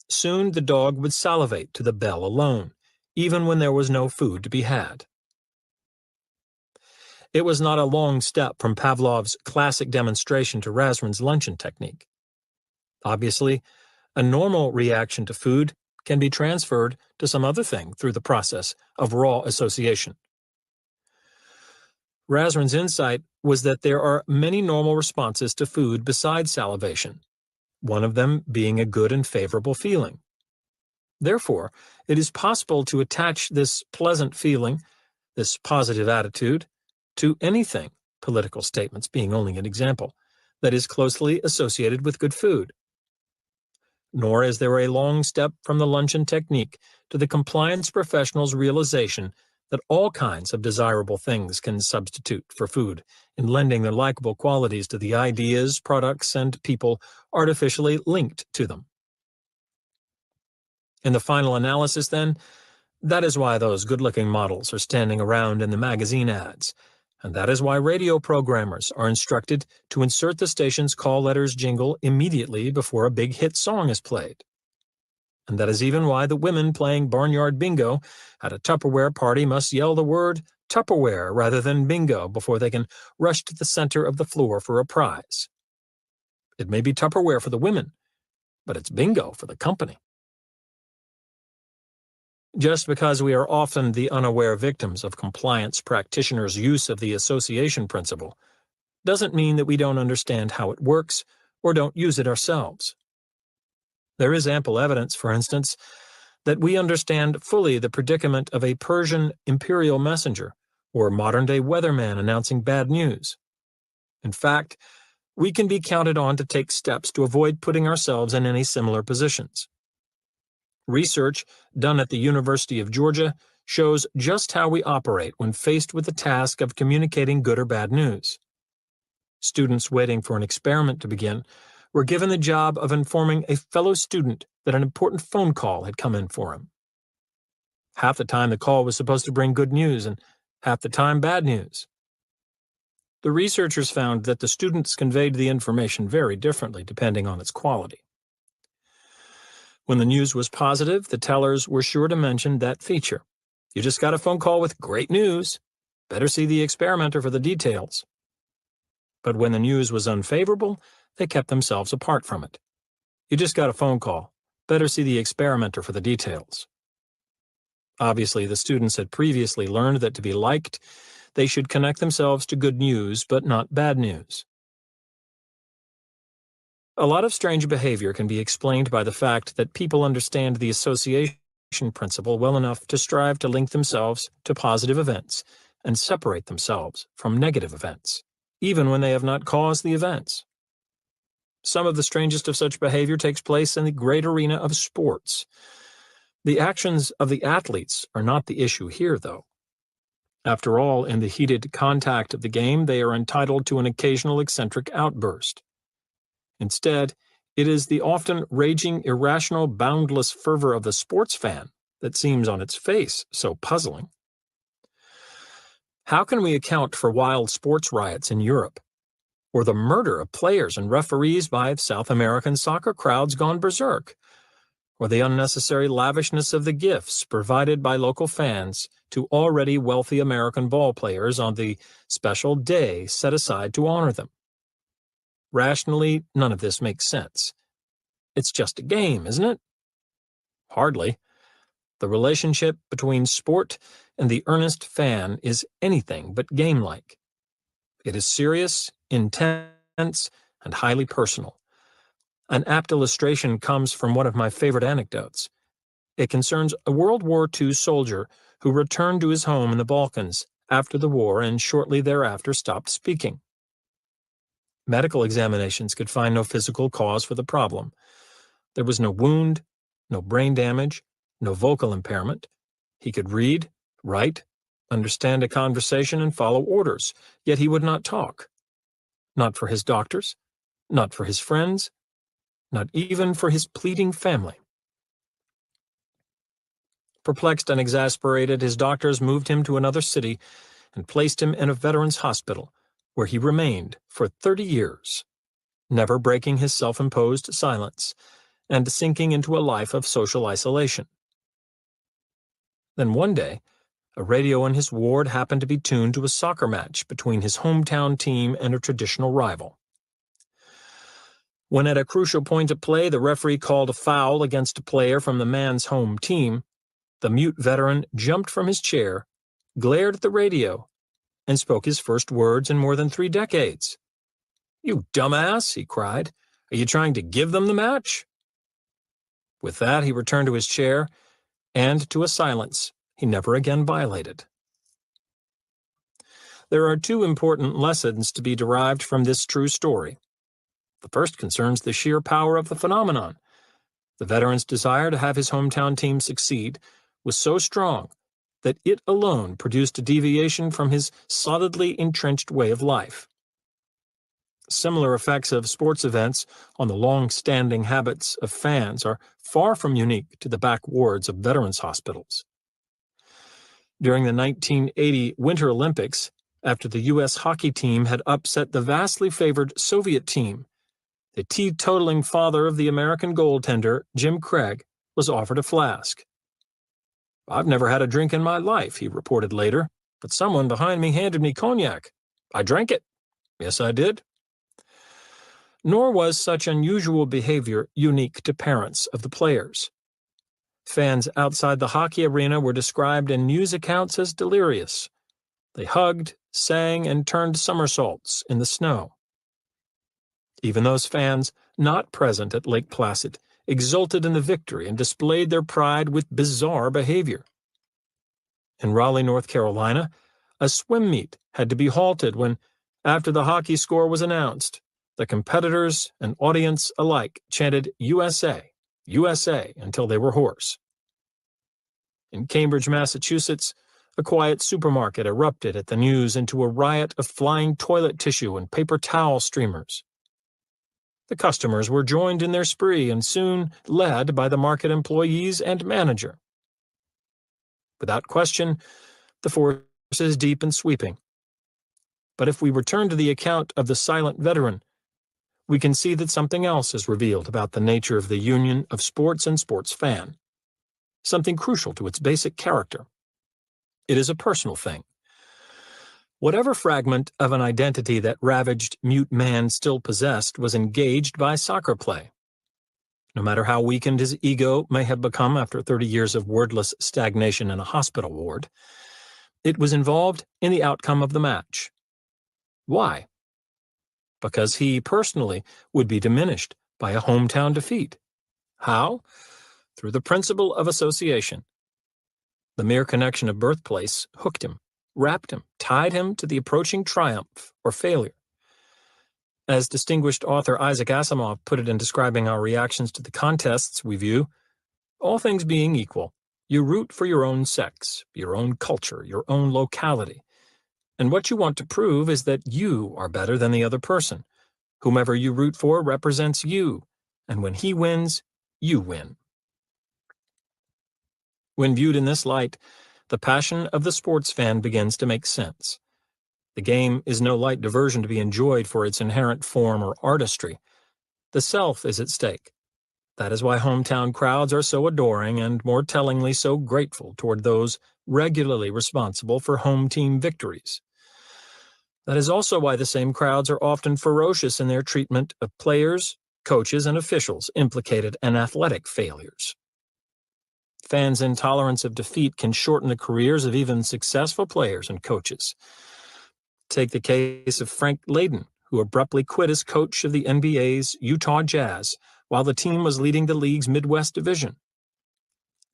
soon the dog would salivate to the bell alone, even when there was no food to be had. It was not a long step from Pavlov's classic demonstration to Razran's luncheon technique. Obviously, a normal reaction to food can be transferred to some other thing through the process of raw association. Razran's insight was that there are many normal responses to food besides salivation, one of them being a good and favorable feeling. Therefore, it is possible to attach this pleasant feeling, this positive attitude, to anything, political statements being only an example, that is closely associated with good food. Nor is there a long step from the luncheon technique to the compliance professional's realization that all kinds of desirable things can substitute for food in lending their likable qualities to the ideas, products, and people artificially linked to them. In the final analysis, then, That is why those good-looking models are standing around in the magazine ads, and that is why radio programmers are instructed to insert the station's call letters jingle immediately before a big hit song is played. And that is even why the women playing barnyard bingo at a Tupperware party must yell the word Tupperware rather than bingo before they can rush to the center of the floor for a prize. It may be Tupperware for the women, but it's bingo for the company. Just because we are often the unaware victims of compliance practitioners' use of the association principle doesn't mean that we don't understand how it works or don't use it ourselves. There is ample evidence, for instance, that we understand fully the predicament of a Persian imperial messenger or modern-day weatherman announcing bad news. In fact, we can be counted on to take steps to avoid putting ourselves in any similar positions. Research done at the University of Georgia shows just how we operate when faced with the task of communicating good or bad news. Students waiting for an experiment to begin were given the job of informing a fellow student that an important phone call had come in for him. Half the time the call was supposed to bring good news and half the time bad news. The researchers found that the students conveyed the information very differently depending on its quality. When the news was positive, the tellers were sure to mention that feature. You just got a phone call with great news. Better see the experimenter for the details. But when the news was unfavorable, they kept themselves apart from it. You just got a phone call. Better see the experimenter for the details. Obviously, the students had previously learned that to be liked, they should connect themselves to good news, but not bad news. A lot of strange behavior can be explained by the fact that people understand the association principle well enough to strive to link themselves to positive events and separate themselves from negative events, even when they have not caused the events. Some of the strangest of such behavior takes place in the great arena of sports. The actions of the athletes are not the issue here, though. After all, in the heated contact of the game, they are entitled to an occasional eccentric outburst. Instead, it is the often raging, irrational, boundless fervor of the sports fan that seems on its face so puzzling. How can we account for wild sports riots in Europe, or the murder of players and referees by South American soccer crowds gone berserk, or the unnecessary lavishness of the gifts provided by local fans to already wealthy American ball players on the special day set aside to honor them? Rationally, none of this makes sense. It's just a game, isn't it? Hardly. The relationship between sport and the earnest fan is anything but game-like. It is serious, intense, and highly personal. An apt illustration comes from one of my favorite anecdotes. It concerns a World War II soldier who returned to his home in the Balkans after the war and shortly thereafter stopped speaking. Medical examinations could find no physical cause for the problem. There was no wound, no brain damage, no vocal impairment. He could read, write, understand a conversation, and follow orders, yet he would not talk. Not for his doctors, not for his friends, not even for his pleading family. Perplexed and exasperated, his doctors moved him to another city and placed him in a veterans' hospital, where he remained for 30 years, never breaking his self-imposed silence and sinking into a life of social isolation. Then one day, a radio in his ward happened to be tuned to a soccer match between his hometown team and a traditional rival. When at a crucial point of play, the referee called a foul against a player from the man's home team, the mute veteran jumped from his chair, glared at the radio, and spoke his first words in more than 3 decades. "You dumbass," he cried. "Are you trying to give them the match?" With that, he returned to his chair, and to a silence he never again violated. There are 2 important lessons to be derived from this true story. The first concerns the sheer power of the phenomenon. The veteran's desire to have his hometown team succeed was so strong that it alone produced a deviation from his solidly entrenched way of life. Similar effects of sports events on the long-standing habits of fans are far from unique to the back wards of veterans' hospitals. During the 1980 Winter Olympics, after the U.S. hockey team had upset the vastly favored Soviet team, the teetotaling father of the American goaltender, Jim Craig, was offered a flask. "I've never had a drink in my life," he reported later, "but someone behind me handed me cognac. I drank it. Yes, I did." Nor was such unusual behavior unique to parents of the players. Fans outside the hockey arena were described in news accounts as delirious. They hugged, sang, and turned somersaults in the snow. Even those fans not present at Lake Placid exulted in the victory and displayed their pride with bizarre behavior. In Raleigh, North Carolina, a swim meet had to be halted when, after the hockey score was announced, the competitors and audience alike chanted "USA, USA" until they were hoarse. In Cambridge, Massachusetts, a quiet supermarket erupted at the news into a riot of flying toilet tissue and paper towel streamers. The customers were joined in their spree and soon led by the market employees and manager. Without question, the force is deep and sweeping. But if we return to the account of the silent veteran, we can see that something else is revealed about the nature of the union of sports and sports fan, something crucial to its basic character. It is a personal thing. Whatever fragment of an identity that ravaged mute man still possessed was engaged by soccer play. No matter how weakened his ego may have become after 30 years of wordless stagnation in a hospital ward, it was involved in the outcome of the match. Why? Because he personally would be diminished by a hometown defeat. How? Through the principle of association. The mere connection of birthplace hooked him, wrapped him, tied him to the approaching triumph or failure. As distinguished author Isaac Asimov put it in describing our reactions to the contests we view, all things being equal, you root for your own sex, your own culture, your own locality. And what you want to prove is that you are better than the other person. Whomever you root for represents you, and when he wins, you win. When viewed in this light, the passion of the sports fan begins to make sense. The game is no light diversion to be enjoyed for its inherent form or artistry. The self is at stake. That is why hometown crowds are so adoring and, more tellingly, so grateful toward those regularly responsible for home team victories. That is also why the same crowds are often ferocious in their treatment of players, coaches, and officials implicated in athletic failures. Fans' intolerance of defeat can shorten the careers of even successful players and coaches. Take the case of Frank Layden, who abruptly quit as coach of the NBA's Utah Jazz while the team was leading the league's Midwest Division.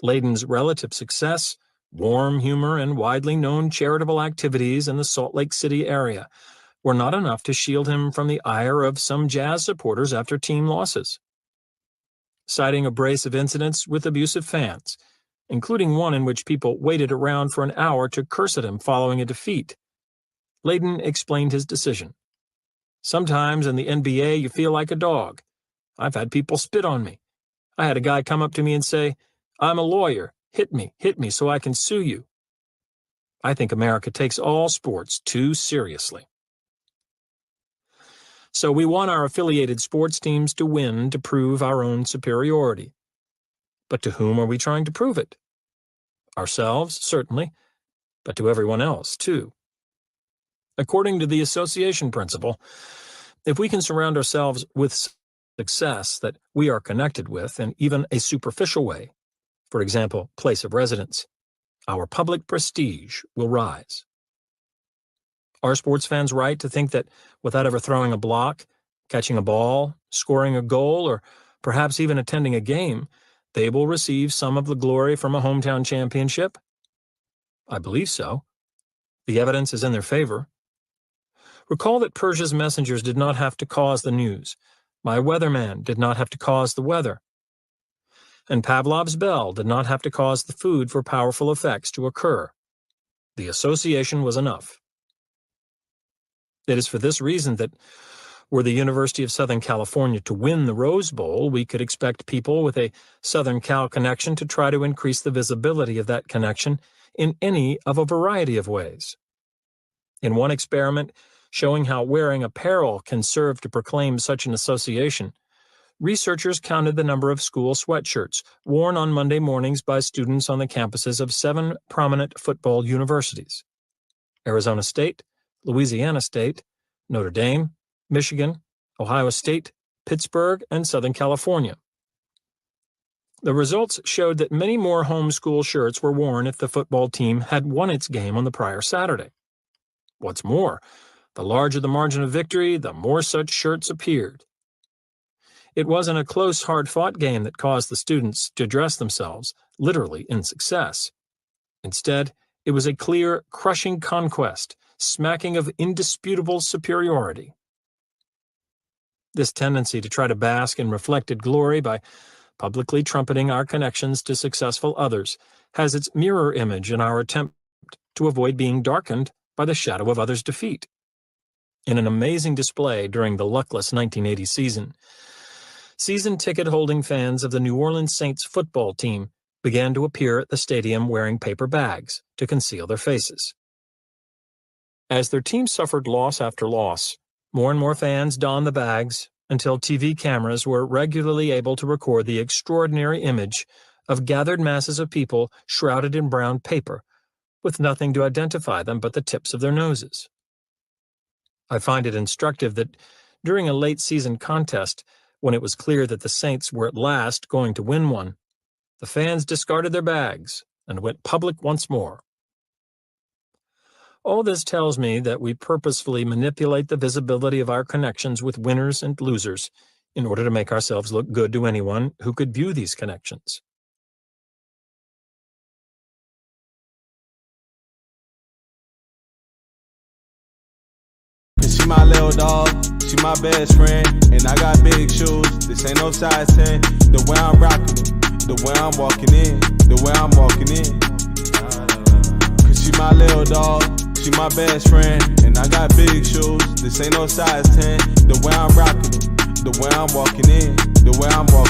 Layden's relative success, warm humor, and widely known charitable activities in the Salt Lake City area were not enough to shield him from the ire of some Jazz supporters after team losses. Citing a brace of incidents with abusive fans, including one in which people waited around for an hour to curse at him following a defeat, Layden explained his decision. "Sometimes in the NBA you feel like a dog. I've had people spit on me. I had a guy come up to me and say, 'I'm a lawyer. Hit me so I can sue you.' I think America takes all sports too seriously." So we want our affiliated sports teams to win to prove our own superiority. But to whom are we trying to prove it? Ourselves, certainly, but to everyone else, too. According to the association principle, if we can surround ourselves with success that we are connected with in even a superficial way, for example, place of residence, our public prestige will rise. Are sports fans right to think that without ever throwing a block, catching a ball, scoring a goal, or perhaps even attending a game, they will receive some of the glory from a hometown championship? I believe so. The evidence is in their favor. Recall that Persia's messengers did not have to cause the news. My weatherman did not have to cause the weather. And Pavlov's bell did not have to cause the food for powerful effects to occur. The association was enough. It is for this reason that, were the University of Southern California to win the Rose Bowl, we could expect people with a Southern Cal connection to try to increase the visibility of that connection in any of a variety of ways. In one experiment showing how wearing apparel can serve to proclaim such an association, researchers counted the number of school sweatshirts worn on Monday mornings by students on the campuses of 7 prominent football universities: Arizona State, Louisiana State, Notre Dame, Michigan, Ohio State, Pittsburgh, and Southern California. The results showed that many more home school shirts were worn if the football team had won its game on the prior Saturday. What's more, the larger the margin of victory, the more such shirts appeared. It wasn't a close, hard-fought game that caused the students to dress themselves literally in success. Instead, it was a clear, crushing conquest, smacking of indisputable superiority. This tendency to try to bask in reflected glory by publicly trumpeting our connections to successful others has its mirror image in our attempt to avoid being darkened by the shadow of others' defeat. In an amazing display during the luckless 1980 season ticket-holding fans of the New Orleans Saints football team began to appear at the stadium wearing paper bags to conceal their faces. As their team suffered loss after loss, more and more fans donned the bags until TV cameras were regularly able to record the extraordinary image of gathered masses of people shrouded in brown paper, with nothing to identify them but the tips of their noses. I find it instructive that during a late-season contest, when it was clear that the Saints were at last going to win one, the fans discarded their bags and went public once more. All this tells me that we purposefully manipulate the visibility of our connections with winners and losers in order to make ourselves look good to anyone who could view these connections. She my little dog, she my best friend, and I got big shoes, this ain't no size 10. The way I'm rocking it, the way I'm walking in, the way I'm walking in. Cause she my little dog, she my best friend, and I got big shoes, this ain't no size 10. The way I'm rocking it, the way I'm walking in, the way I'm walking in.